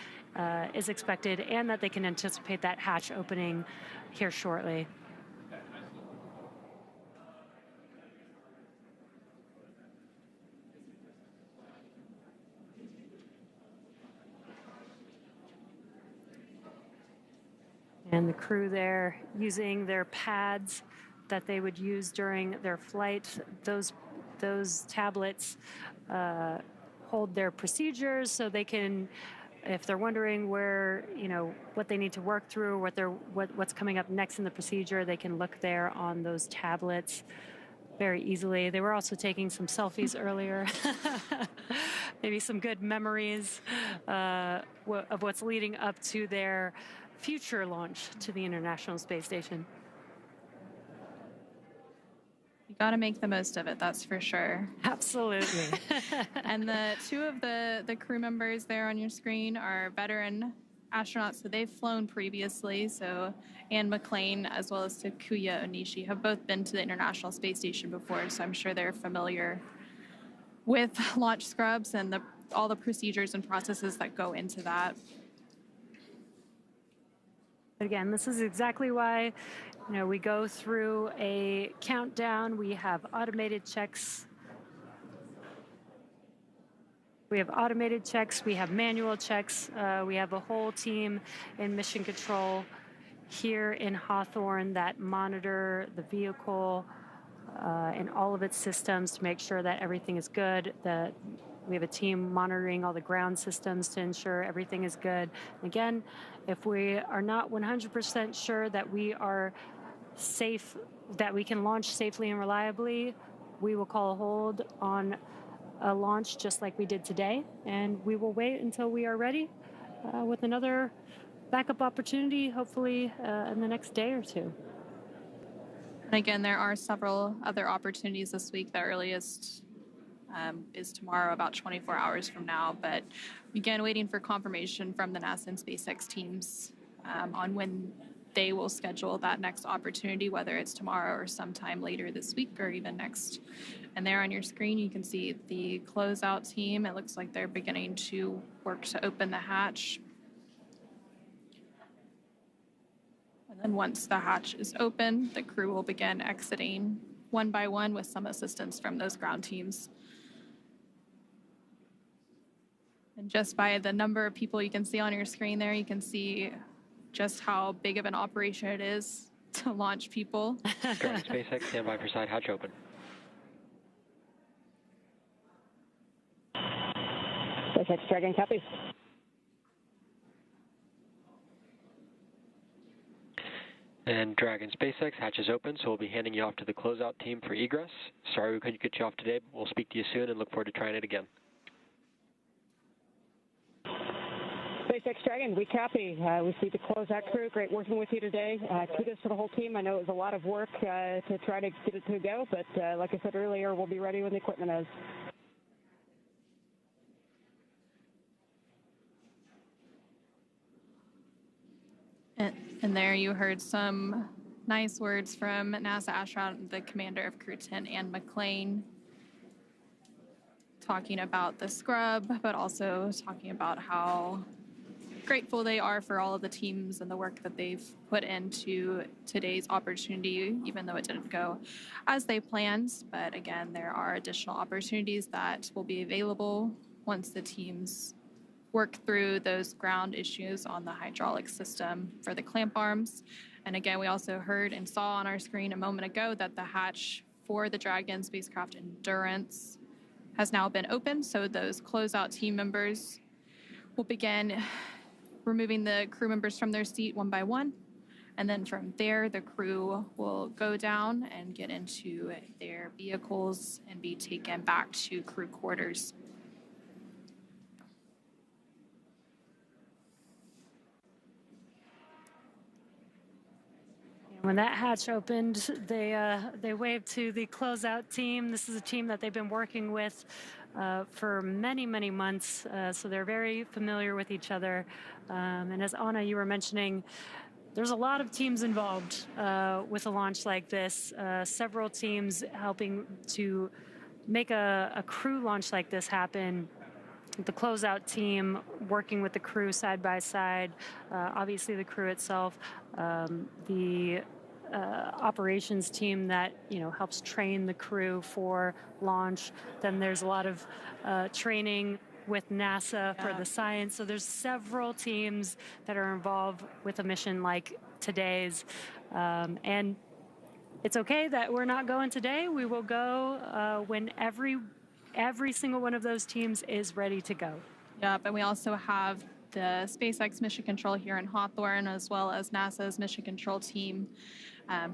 [SPEAKER 3] is expected, and that they can anticipate that hatch opening here shortly. And the crew there using their pads that they would use during their flight. Those tablets hold their procedures, so they can, if they're wondering where, what they need to work through, what's coming up next in the procedure, they can look there on those tablets very easily. They were also taking some selfies earlier. Maybe some good memories of what's leading up to their future launch to the International Space Station.
[SPEAKER 10] You got to make the most of it, that's for sure.
[SPEAKER 3] Absolutely.
[SPEAKER 10] And the two of the crew members there on your screen are veteran astronauts, so they've flown previously. So Anne McLean as well as Takuya Onishi have both been to the International Space Station before, so I'm sure they're familiar with launch scrubs and all the procedures and processes that go into that.
[SPEAKER 3] Again, this is exactly why, we go through a countdown. We have automated checks. We have automated checks. We have manual checks. We have a whole team in mission control here in Hawthorne that monitor the vehicle and all of its systems to make sure that everything is good, that we have a team monitoring all the ground systems to ensure everything is good. Again, if we are not 100% sure that we are safe, that we can launch safely and reliably, we will call a hold on a launch just like we did today, and we will wait until we are ready with another backup opportunity, hopefully in the next day or two.
[SPEAKER 10] And again, there are several other opportunities this week. The earliest is tomorrow, about 24 hours from now. But again, waiting for confirmation from the NASA and SpaceX teams on when they will schedule that next opportunity, whether it's tomorrow or sometime later this week or even next. And there on your screen, you can see the closeout team. It looks like they're beginning to work to open the hatch. And then once the hatch is open, the crew will begin exiting one by one with some assistance from those ground teams. And just by the number of people you can see on your screen there, you can see just how big of an operation it is to launch people.
[SPEAKER 9] Dragon SpaceX, stand by for side hatch open.
[SPEAKER 17] SpaceX Dragon, copy.
[SPEAKER 9] And Dragon SpaceX, hatch is open, so we'll be handing you off to the closeout team for egress. Sorry we couldn't get you off today, but we'll speak to you soon and look forward to trying it again.
[SPEAKER 17] SpaceX Dragon, we copy. We see the closeout crew. Great working with you today. Kudos to the whole team. I know it was a lot of work to try to get it to go, but like I said earlier, we'll be ready when the equipment is.
[SPEAKER 10] And there you heard some nice words from NASA astronaut, the commander of Crew-10, Anne McLean, talking about the scrub, but also talking about how grateful they are for all of the teams and the work that they've put into today's opportunity, even though it didn't go as they planned. But again, there are additional opportunities that will be available once the teams work through those ground issues on the hydraulic system for the clamp arms. And again, we also heard and saw on our screen a moment ago that the hatch for the Dragon spacecraft Endurance has now been opened. So those closeout team members will begin removing the crew members from their seat one by one. And then from there, the crew will go down and get into their vehicles and be taken back to crew quarters.
[SPEAKER 3] When that hatch opened, they waved to the closeout team. This is a team that they've been working with for many, many months, so they're very familiar with each other. And as Anna, you were mentioning, there's a lot of teams involved with a launch like this. Several teams helping to make a crew launch like this happen. The closeout team working with the crew side by side, obviously the crew itself, the operations team that helps train the crew for launch. Then there's a lot of training with NASA for the science. So there's several teams that are involved with a mission like today's, and it's okay that we're not going today. We will go when every single one of those teams is ready to go.
[SPEAKER 10] Yep, and we also have the SpaceX Mission Control here in Hawthorne, as well as NASA's Mission Control team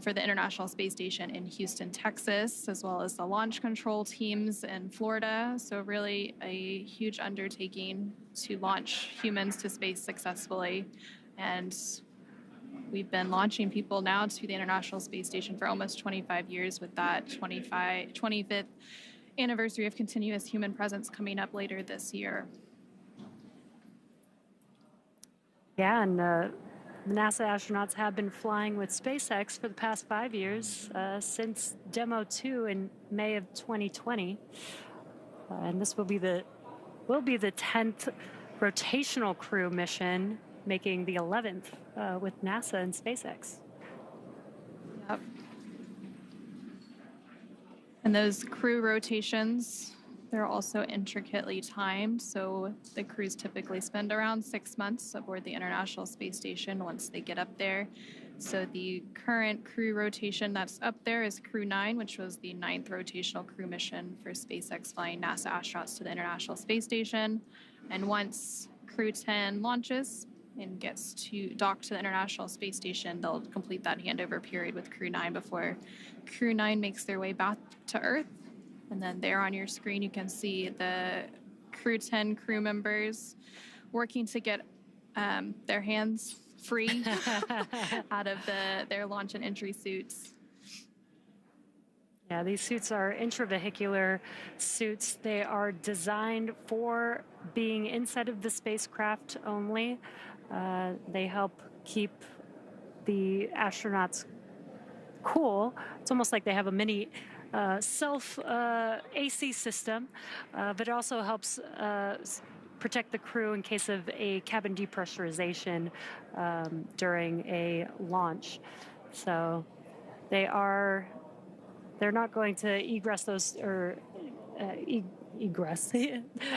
[SPEAKER 10] for the International Space Station in Houston, Texas, as well as the launch control teams in Florida. So really a huge undertaking to launch humans to space successfully. And we've been launching people now to the International Space Station for almost 25 years, with that 25th anniversary of continuous human presence coming up later this year.
[SPEAKER 3] Yeah, and the NASA astronauts have been flying with SpaceX for the past 5 years, since Demo 2 in May of 2020. And this will be the 10th rotational crew mission, making the 11th with NASA and SpaceX.
[SPEAKER 10] Yep. And those crew rotations, they're also intricately timed. So the crews typically spend around 6 months aboard the International Space Station once they get up there. So the current crew rotation that's up there is Crew-9, which was the 9th rotational crew mission for SpaceX flying NASA astronauts to the International Space Station. And once Crew-10 launches and gets to dock to the International Space Station, they'll complete that handover period with Crew-9 before Crew-9 makes their way back to Earth. And then there on your screen, you can see the Crew-10 crew members working to get their hands free out of their launch and entry suits.
[SPEAKER 3] Yeah, these suits are intravehicular suits. They are designed for being inside of the spacecraft only. They help keep the astronauts cool. It's almost like they have a mini self AC system, but it also helps protect the crew in case of a cabin depressurization during a launch. So they're not going to egress those, or egress.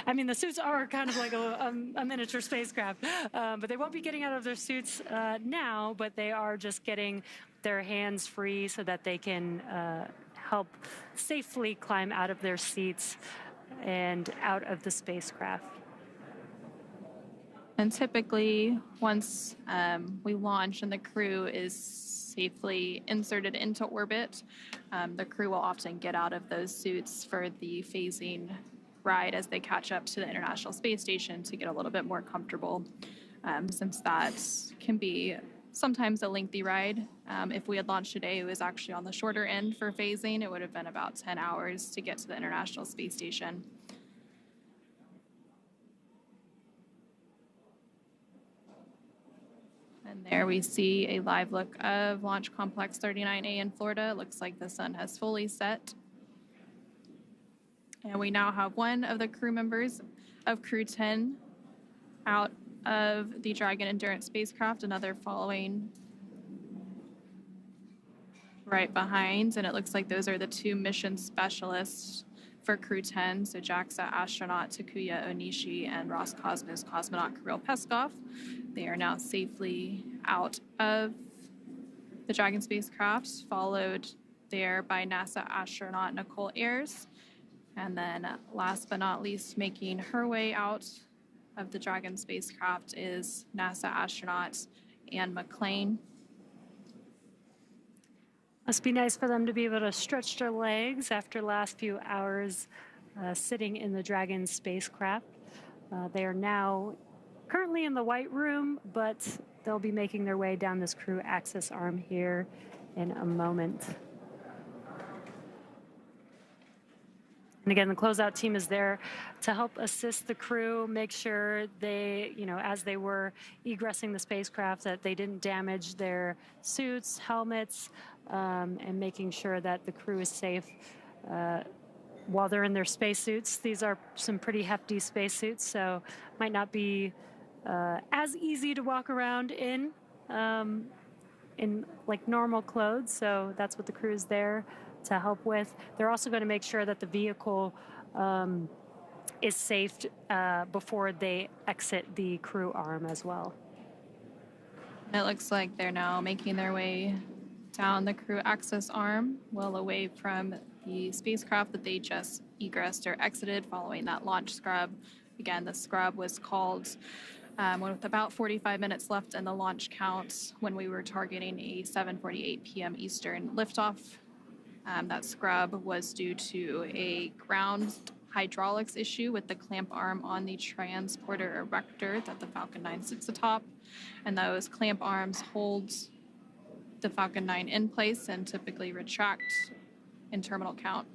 [SPEAKER 3] I mean, the suits are kind of like a miniature spacecraft, but they won't be getting out of their suits now, but they are just getting their hands free so that they can help safely climb out of their seats and out of the spacecraft.
[SPEAKER 10] And typically, once we launch and the crew is safely inserted into orbit, the crew will often get out of those suits for the phasing ride as they catch up to the International Space Station to get a little bit more comfortable, since that can be sometimes a lengthy ride. If we had launched today, it was actually on the shorter end for phasing. It would have been about 10 hours to get to the International Space Station. And there we see a live look of Launch Complex 39A in Florida. It looks like the sun has fully set. And we now have one of the crew members of Crew-10 out of the Dragon Endurance spacecraft, another following right behind. And it looks like those are the two mission specialists for Crew-10, so JAXA astronaut Takuya Onishi and Roscosmos cosmonaut Kirill Peskov. They are now safely out of the Dragon spacecraft, followed there by NASA astronaut Nicole Ayers. And then last but not least, making her way out of the Dragon spacecraft is NASA astronaut Anne McClain.
[SPEAKER 3] Must be nice for them to be able to stretch their legs after the last few hours sitting in the Dragon spacecraft. They are now currently in the White Room, but they'll be making their way down this crew access arm here in a moment. And again, the closeout team is there to help assist the crew, make sure they, as they were egressing the spacecraft, that they didn't damage their suits, helmets, and making sure that the crew is safe while they're in their spacesuits. These are some pretty hefty spacesuits, so might not be as easy to walk around in like normal clothes. So that's what the crew is there to help with. They're also going to make sure that the vehicle is safe before they exit the crew arm as well.
[SPEAKER 10] It looks like they're now making their way down the crew access arm, well away from the spacecraft that they just egressed or exited following that launch scrub. Again, the scrub was called with about 45 minutes left in the launch count when we were targeting a 7:48 p.m. Eastern liftoff. That scrub was due to a ground hydraulics issue with the clamp arm on the transporter erector that the Falcon 9 sits atop. And those clamp arms hold the Falcon 9 in place and typically retract in terminal count.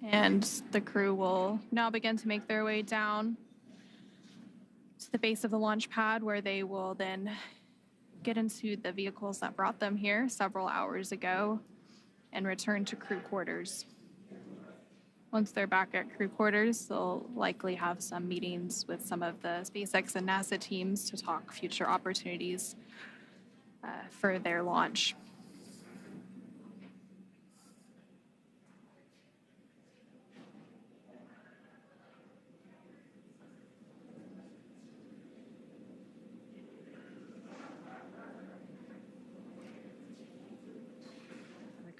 [SPEAKER 10] And the crew will now begin to make their way down to the base of the launch pad, where they will then get into the vehicles that brought them here several hours ago and return to crew quarters. Once they're back at crew quarters, they'll likely have some meetings with some of the SpaceX and NASA teams to talk future opportunities for their launch.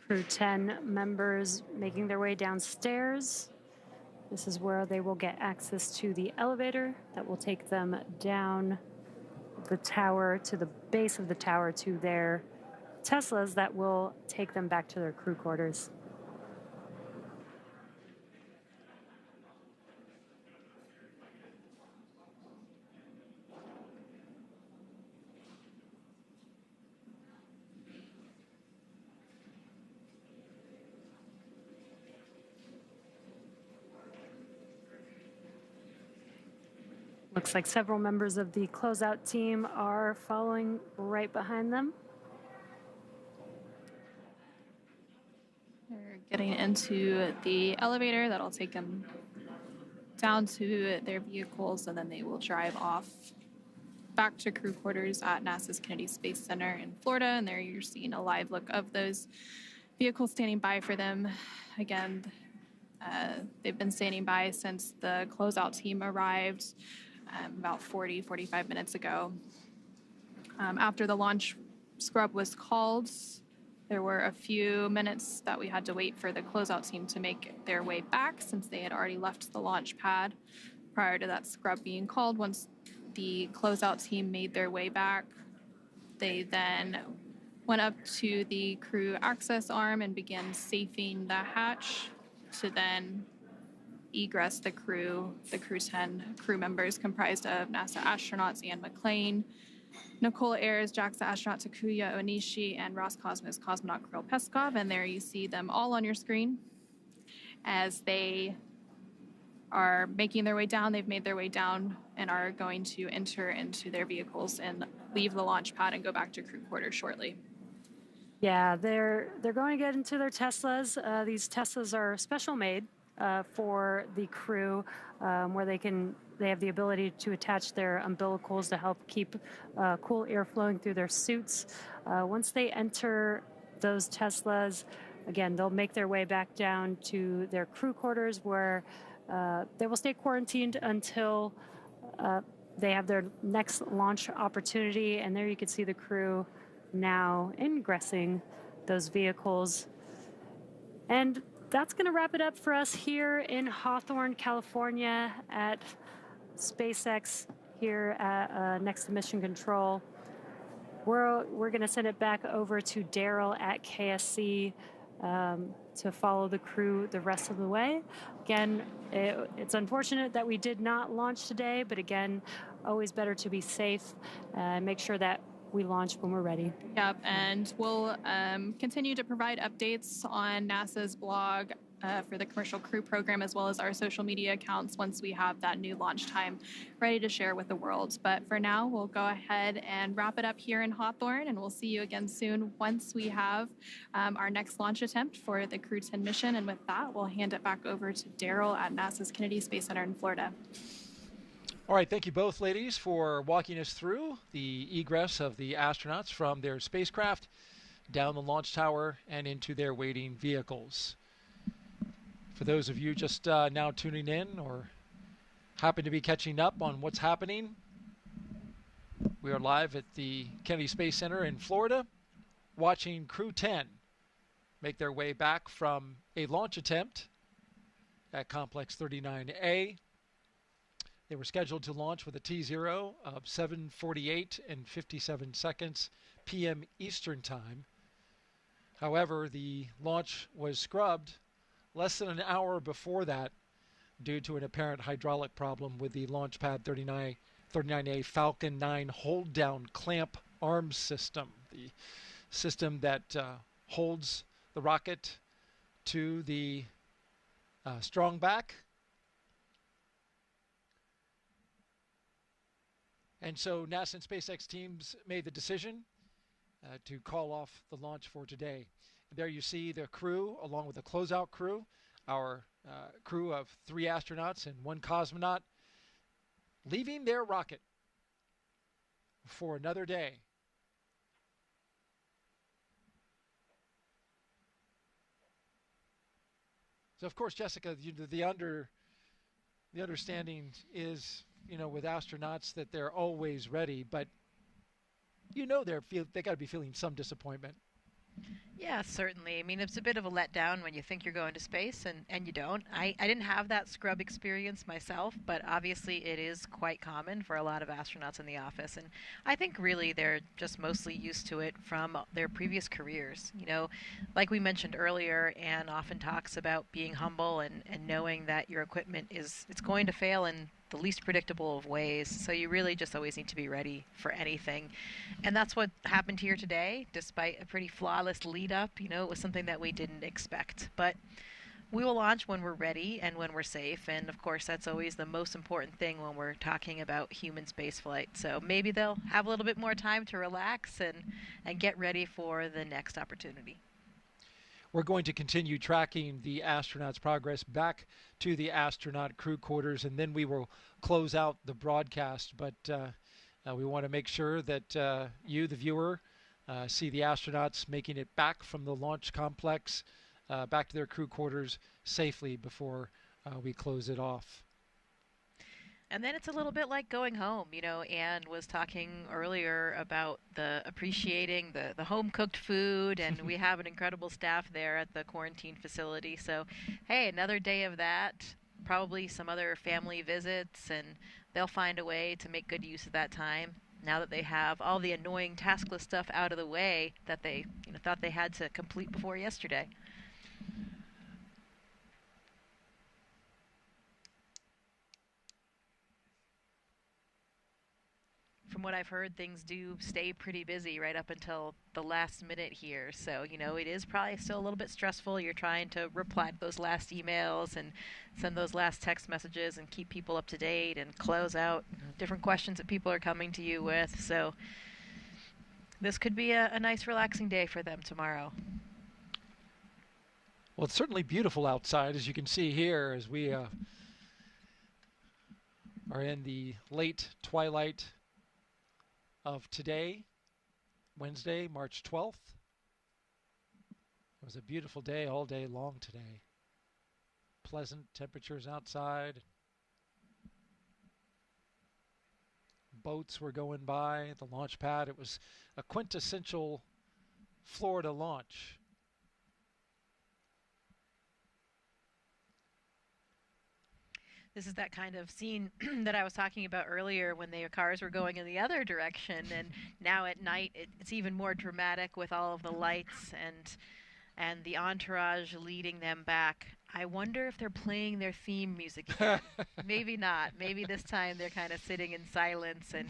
[SPEAKER 3] Crew 10 members making their way downstairs. This is where they will get access to the elevator that will take them down the tower to the base of the tower to their Teslas that will take them back to their crew quarters. Looks like several members of the closeout team are following right behind them.
[SPEAKER 10] They're getting into the elevator that'll take them down to their vehicles, and then they will drive off back to crew quarters at NASA's Kennedy Space Center in Florida. And there you're seeing a live look of those vehicles standing by for them. Again, they've been standing by since the closeout team arrived about 45 minutes ago. After the launch scrub was called, there were a few minutes that we had to wait for the closeout team to make their way back, since they had already left the launch pad prior to that scrub being called. Once the closeout team made their way back, they then went up to the crew access arm and began safing the hatch to then egress the crew 10 crew members comprised of NASA astronauts Ian McClain, Nicole Ayers, JAXA astronaut Takuya Onishi, and Roscosmos cosmonaut Kirill Peskov. And there you see them all on your screen as they are making their way down. They've made their way down and are going to enter into their vehicles and leave the launch pad and go back to crew quarters shortly.
[SPEAKER 3] Yeah, they're going to get into their Teslas. These Teslas are special made for the crew, where they have the ability to attach their umbilicals to help keep cool air flowing through their suits. Once they enter those Teslas, again, they'll make their way back down to their crew quarters, where they will stay quarantined until they have their next launch opportunity. And there you can see the crew now ingressing those vehicles. And that's going to wrap it up for us here in Hawthorne, California at SpaceX here at, next to Mission Control. We're going to send it back over to Daryl at KSC to follow the crew the rest of the way. Again, it's unfortunate that we did not launch today, but again, always better to be safe and make sure that we launch when we're ready.
[SPEAKER 10] Yep, and we'll continue to provide updates on NASA's blog for the Commercial Crew program, as well as our social media accounts once we have that new launch time ready to share with the world. But for now, we'll go ahead and wrap it up here in Hawthorne, and we'll see you again soon once we have our next launch attempt for the Crew-10 mission. And with that, we'll hand it back over to Daryl at NASA's Kennedy Space Center in Florida.
[SPEAKER 1] All right, thank you both, ladies, for walking us through the egress of the astronauts from their spacecraft down the launch tower and into their waiting vehicles. For those of you just now tuning in or happen to be catching up on what's happening, we are live at the Kennedy Space Center in Florida, watching Crew-10 make their way back from a launch attempt at Complex 39A. They were scheduled to launch with a T0 of 7:48 and 57 seconds p.m. Eastern Time. However, the launch was scrubbed less than an hour before that due to an apparent hydraulic problem with the Launchpad 39A Falcon 9 hold-down clamp arm system, the system that holds the rocket to the strong back. And so NASA and SpaceX teams made the decision to call off the launch for today. And there you see the crew, along with the closeout crew, our crew of 3 astronauts and 1 cosmonaut, leaving their rocket for another day. So, of course, Jessica, the understanding is, with astronauts that they're always ready, but they got to be feeling some disappointment.
[SPEAKER 6] Yeah, certainly. I mean, it's a bit of a letdown when you think you're going to space and you don't. I didn't have that scrub experience myself, but obviously it is quite common for a lot of astronauts in the office. And I think really they're just mostly used to it from their previous careers. Like we mentioned earlier, Anne often talks about being humble and knowing that your equipment it's going to fail in the least predictable of ways, so you really just always need to be ready for anything. And that's what happened here today, despite a pretty flawless lead up. It was something that we didn't expect. But we will launch when we're ready and when we're safe, and of course that's always the most important thing when we're talking about human spaceflight. So maybe they'll have a little bit more time to relax and get ready for the next opportunity.
[SPEAKER 1] We're going to continue tracking the astronauts' progress back to the astronaut crew quarters, and then we will close out the broadcast. But we want to make sure that you, the viewer, see the astronauts making it back from the launch complex back to their crew quarters safely before we close it off.
[SPEAKER 6] And then it's a little bit like going home. Anne was talking earlier about appreciating the home-cooked food, and we have an incredible staff there at the quarantine facility. So, hey, another day of that, probably some other family visits, and they'll find a way to make good use of that time now that they have all the annoying taskless stuff out of the way that they thought they had to complete before yesterday. From what I've heard, things do stay pretty busy right up until the last minute here. So, it is probably still a little bit stressful. You're trying to reply to those last emails and send those last text messages and keep people up to date and close out different questions that people are coming to you with. So this could be a nice relaxing day for them tomorrow.
[SPEAKER 1] Well, it's certainly beautiful outside, as you can see here, as we are in the late twilight of today, Wednesday, March 12th. It was a beautiful day all day long today. Pleasant temperatures outside. Boats were going by the launch pad. It was a quintessential Florida launch.
[SPEAKER 6] This is that kind of scene that I was talking about earlier when the cars were going in the other direction, and now at night it's even more dramatic with all of the lights and the entourage leading them back. I wonder if they're playing their theme music again. Maybe not. Maybe this time they're kind of sitting in silence. And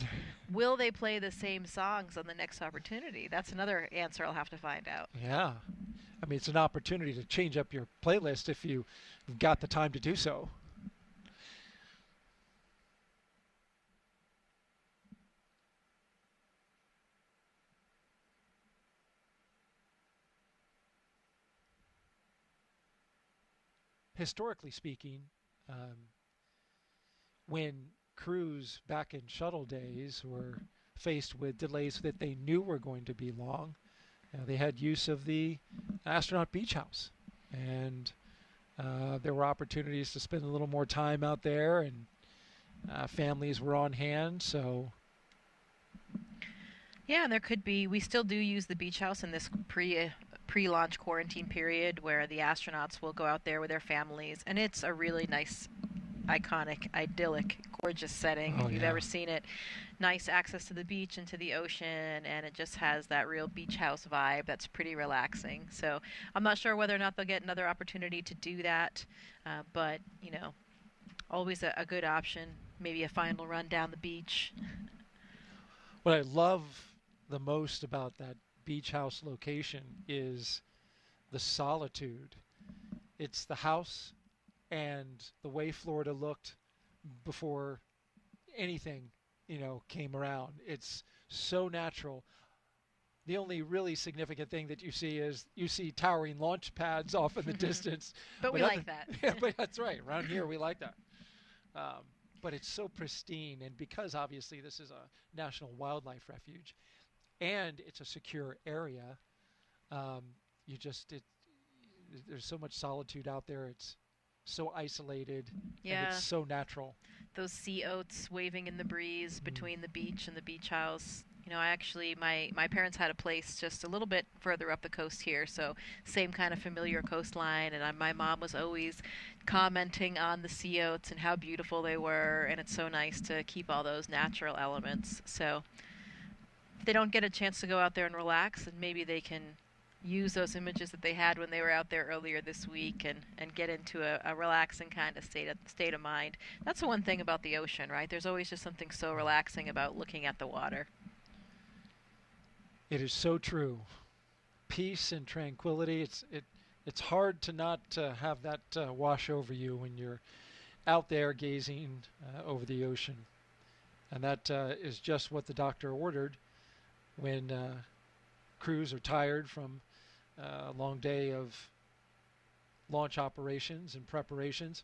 [SPEAKER 6] will they play the same songs on the next opportunity? That's another answer I'll have to find out.
[SPEAKER 1] Yeah. I mean, it's an opportunity to change up your playlist if you've got the time to do so. Historically speaking, when crews back in shuttle days were faced with delays that they knew were going to be long, they had use of the astronaut beach house, and there were opportunities to spend a little more time out there, and families were on hand. So
[SPEAKER 6] yeah, and there could be. We still do use the beach house in this pre-launch quarantine period where the astronauts will go out there with their families, and it's a really nice, iconic, idyllic, gorgeous setting if you've ever seen it. Nice access to the beach and to the ocean, and it just has that real beach house vibe that's pretty relaxing. So I'm not sure whether or not they'll get another opportunity to do that, but always a good option. Maybe a final run down the beach.
[SPEAKER 1] What I love the most about that beach house location is the solitude. It's the house and the way Florida looked before anything, came around. It's so natural. The only really significant thing that you see is towering launch pads off in the distance.
[SPEAKER 6] But we like that.
[SPEAKER 1] Yeah, but that's right. Around here, we like that. But it's so pristine, and because obviously this is a national wildlife refuge, and it's a secure area, there's so much solitude out there. It's so isolated, and it's so natural.
[SPEAKER 6] Those sea oats waving in the breeze between the beach and the beach house. My parents had a place just a little bit further up the coast here, so same kind of familiar coastline, and my mom was always commenting on the sea oats and how beautiful they were, and it's so nice to keep all those natural elements. So if they don't get a chance to go out there and relax, and maybe they can use those images that they had when they were out there earlier this week and get into a relaxing kind of state of mind. That's the one thing about the ocean, right? There's always just something so relaxing about looking at the water.
[SPEAKER 1] It is so true. Peace and tranquility. It's hard to not have that wash over you when you're out there gazing over the ocean. And that is just what the doctor ordered when crews are tired from a long day of launch operations and preparations.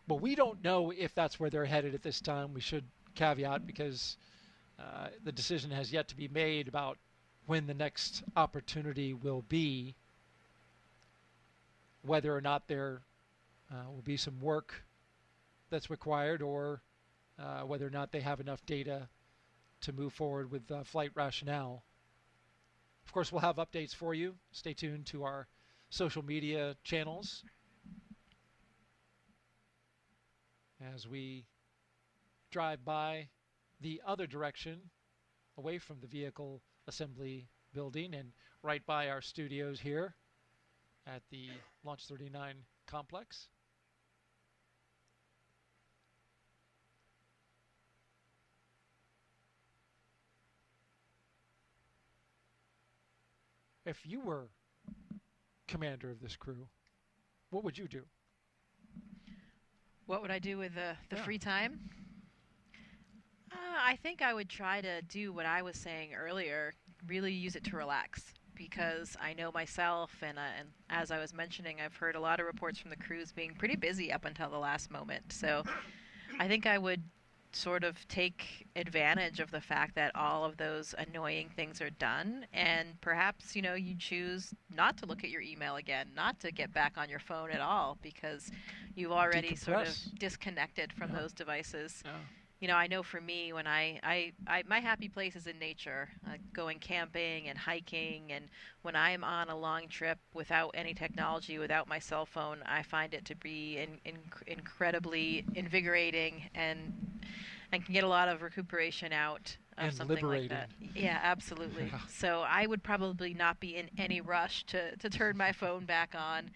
[SPEAKER 1] But we don't know if that's where they're headed at this time. We should caveat, because the decision has yet to be made about when the next opportunity will be, whether or not there will be some work that's required, or whether or not they have enough data to move forward with flight rationale. Of course, we'll have updates for you. Stay tuned to our social media channels as we drive by the other direction, away from the vehicle assembly building and right by our studios here at the Launch 39 complex. If you were commander of this crew, what would you do?
[SPEAKER 6] What would I do with the free time? I think I would try to do what I was saying earlier, really use it to relax, because I know myself, and as I was mentioning, I've heard a lot of reports from the crews being pretty busy up until the last moment. So I think I would sort of take advantage of the fact that all of those annoying things are done, and perhaps you choose not to look at your email again, not to get back on your phone at all, because you've already sort of disconnected from those devices. I know for me, when my happy place is in nature, going camping and hiking, and when I'm on a long trip without any technology, without my cell phone, I find it to be incredibly invigorating and can get a lot of recuperation out of
[SPEAKER 1] and
[SPEAKER 6] something
[SPEAKER 1] liberating.
[SPEAKER 6] like that. Yeah, absolutely. So I would probably not be in any rush to turn my phone back on.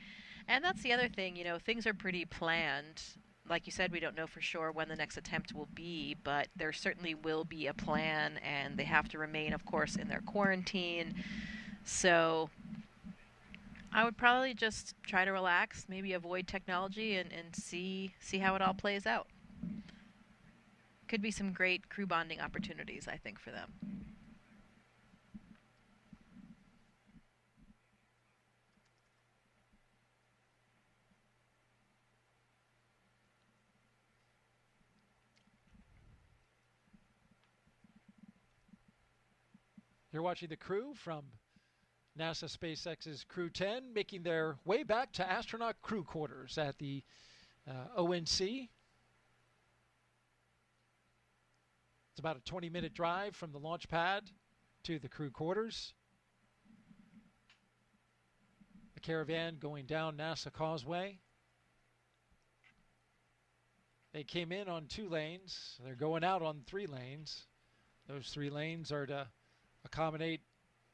[SPEAKER 6] And that's the other thing, things are pretty planned. Like you said, we don't know for sure when the next attempt will be, but there certainly will be a plan, and they have to remain, of course, in their quarantine. So I would probably just try to relax, maybe avoid technology, and see how it all plays out. Could be some great crew bonding opportunities, I think, for them.
[SPEAKER 1] You're watching the crew from NASA SpaceX's Crew-10 making their way back to astronaut crew quarters at the ONC. It's about a 20-minute drive from the launch pad to the crew quarters. The caravan going down NASA Causeway. They came in on 2 lanes. They're going out on 3 lanes. Those 3 lanes are to accommodate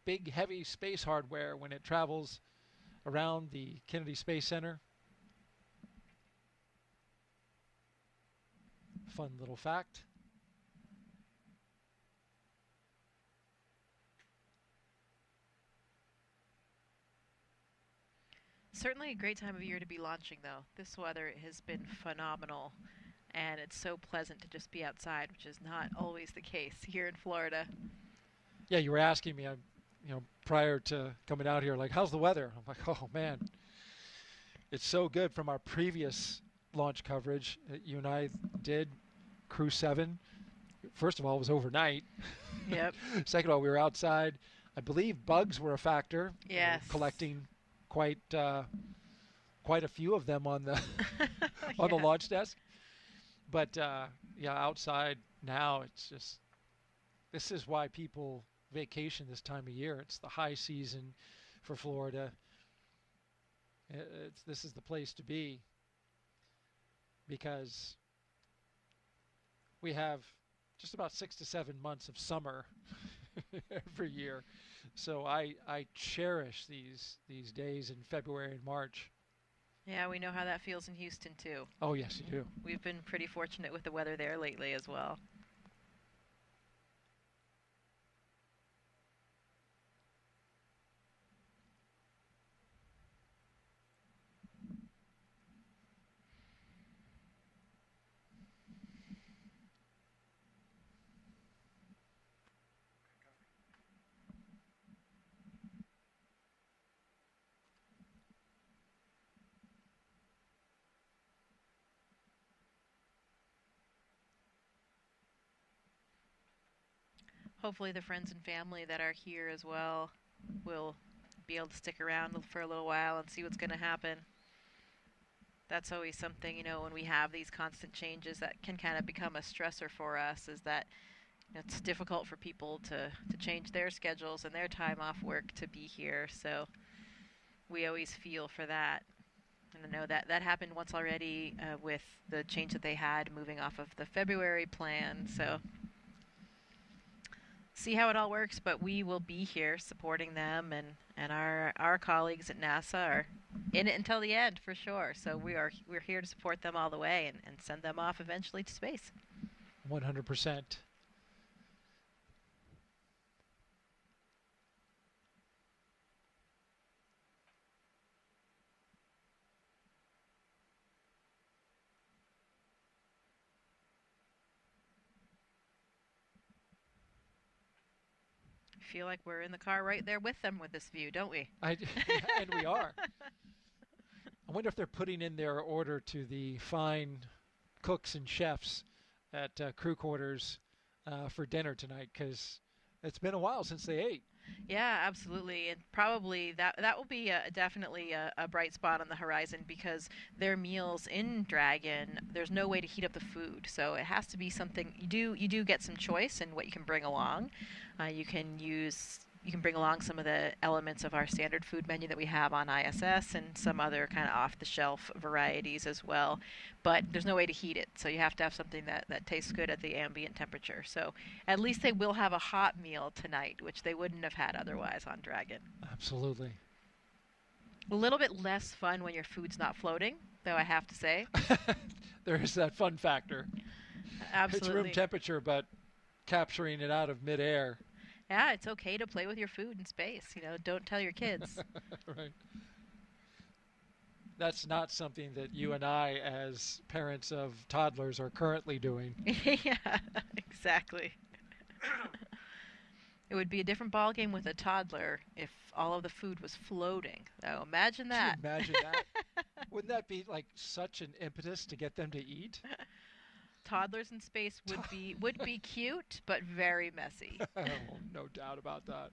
[SPEAKER 1] big, heavy space hardware when it travels around the Kennedy Space Center. Fun little fact.
[SPEAKER 6] Certainly a great time of year to be launching, though. This weather has been phenomenal, and it's so pleasant to just be outside, which is not always the case here in Florida.
[SPEAKER 1] Yeah, you were asking me, prior to coming out here, like, how's the weather? I'm like, oh, man. It's so good from our previous launch coverage that you and I did, Crew-7. First of all, it was overnight.
[SPEAKER 6] Yep.
[SPEAKER 1] Second of all, we were outside. I believe bugs were a factor.
[SPEAKER 6] Yes.
[SPEAKER 1] Collecting quite a few of them on the on the launch desk. But yeah, outside now, it's just, this is why people vacation this time of year. It's the high season for Florida. This is the place to be, because we have just about 6 to 7 months of summer every year. So I cherish these days in February and March.
[SPEAKER 6] Yeah, we know how that feels in Houston, too.
[SPEAKER 1] Oh, yes, you do.
[SPEAKER 6] We've been pretty fortunate with the weather there lately as well. Hopefully the friends and family that are here as well will be able to stick around for a little while and see what's going to happen. That's always something, when we have these constant changes that can kind of become a stressor for us, is that it's difficult for people to change their schedules and their time off work to be here. So we always feel for that. And I know that happened once already with the change that they had moving off of the February plan. So see how it all works, but we will be here supporting them, and our colleagues at NASA are in it until the end for sure. So we're here to support them all the way and send them off eventually to space.
[SPEAKER 1] 100%.
[SPEAKER 6] Feel like we're in the car right there with them with this view, don't we?
[SPEAKER 1] And we are. I wonder if they're putting in their order to the fine cooks and chefs at crew quarters for dinner tonight, because it's been a while since they ate.
[SPEAKER 6] Yeah, absolutely, and probably that will be definitely a bright spot on the horizon, because their meals in Dragon, there's no way to heat up the food, so it has to be something you do get some choice in what you can bring along. You can bring along some of the elements of our standard food menu that we have on ISS and some other kind of off-the-shelf varieties as well. But there's no way to heat it, so you have to have something that tastes good at the ambient temperature. So at least they will have a hot meal tonight, which they wouldn't have had otherwise on Dragon.
[SPEAKER 1] Absolutely.
[SPEAKER 6] A little bit less fun when your food's not floating, though, I have to say.
[SPEAKER 1] There is that fun factor.
[SPEAKER 6] Absolutely.
[SPEAKER 1] It's room temperature, but capturing it out of midair.
[SPEAKER 6] Yeah, it's okay to play with your food in space. Don't tell your kids.
[SPEAKER 1] Right. That's not something that you and I, as parents of toddlers, are currently doing.
[SPEAKER 6] Yeah, exactly. It would be a different ballgame with a toddler if all of the food was floating. Oh, imagine that.
[SPEAKER 1] Can you imagine that? Wouldn't that be like such an impetus to get them to eat?
[SPEAKER 6] Toddlers in space would be cute, but very messy.
[SPEAKER 1] Oh, no doubt about that.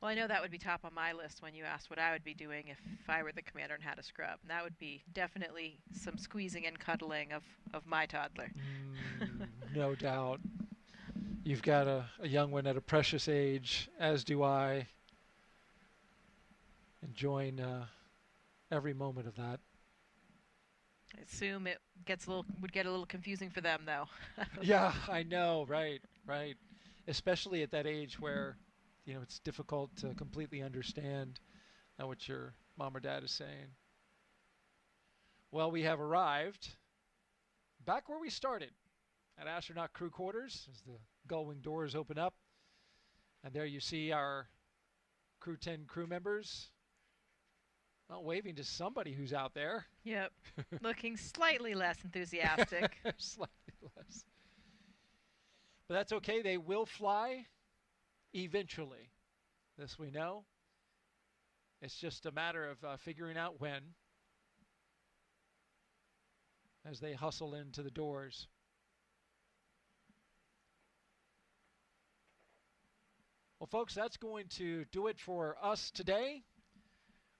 [SPEAKER 6] Well, I know that would be top on my list when you asked what I would be doing if I were the commander and had a scrub. And that would be definitely some squeezing and cuddling of my toddler.
[SPEAKER 1] No doubt. You've got a young one at a precious age, as do I. Enjoying every moment of that.
[SPEAKER 6] I assume it would get a little confusing for them, though.
[SPEAKER 1] Yeah, I know, right. Especially at that age where, it's difficult to completely understand what your mom or dad is saying. Well, we have arrived back where we started, at Astronaut Crew Quarters, as the gull-wing doors open up. And there you see our Crew-10 crew members waving to somebody who's out there.
[SPEAKER 6] Yep. Looking slightly less enthusiastic.
[SPEAKER 1] Slightly less. But that's okay. They will fly eventually. This we know. It's just a matter of figuring out when, as they hustle into the doors. Well, folks, that's going to do it for us today.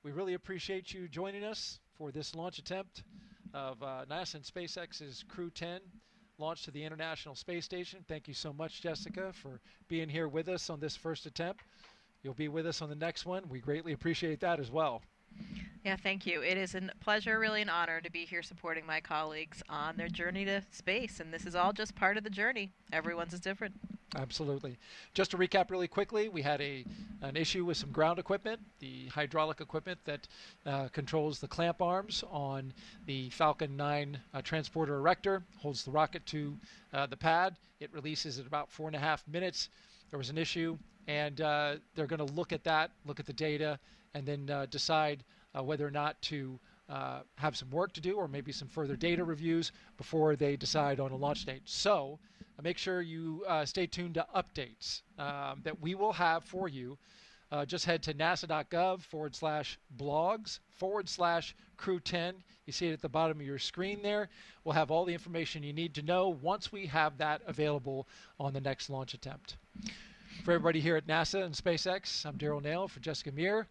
[SPEAKER 1] We really appreciate you joining us for this launch attempt of NASA and SpaceX's Crew-10 launch to the International Space Station. Thank you so much, Jessica, for being here with us on this first attempt. You'll be with us on the next one. We greatly appreciate that as well.
[SPEAKER 6] Yeah, thank you. It is a pleasure, really an honor to be here supporting my colleagues on their journey to space, and this is all just part of the journey. Everyone's is different.
[SPEAKER 1] Absolutely. Just to recap really quickly, we had an issue with some ground equipment, the hydraulic equipment that controls the clamp arms on the Falcon 9 transporter erector, holds the rocket to the pad. It releases at about 4.5 minutes. There was an issue, and they're going to look at that, look at the data, and then decide whether or not to have some work to do or maybe some further data reviews before they decide on a launch date. So make sure you stay tuned to updates that we will have for you. Just head to nasa.gov/blogs/Crew-10. You see it at the bottom of your screen there. We'll have all the information you need to know once we have that available on the next launch attempt. For everybody here at NASA and SpaceX, I'm Daryl Nail for Jessica Muir.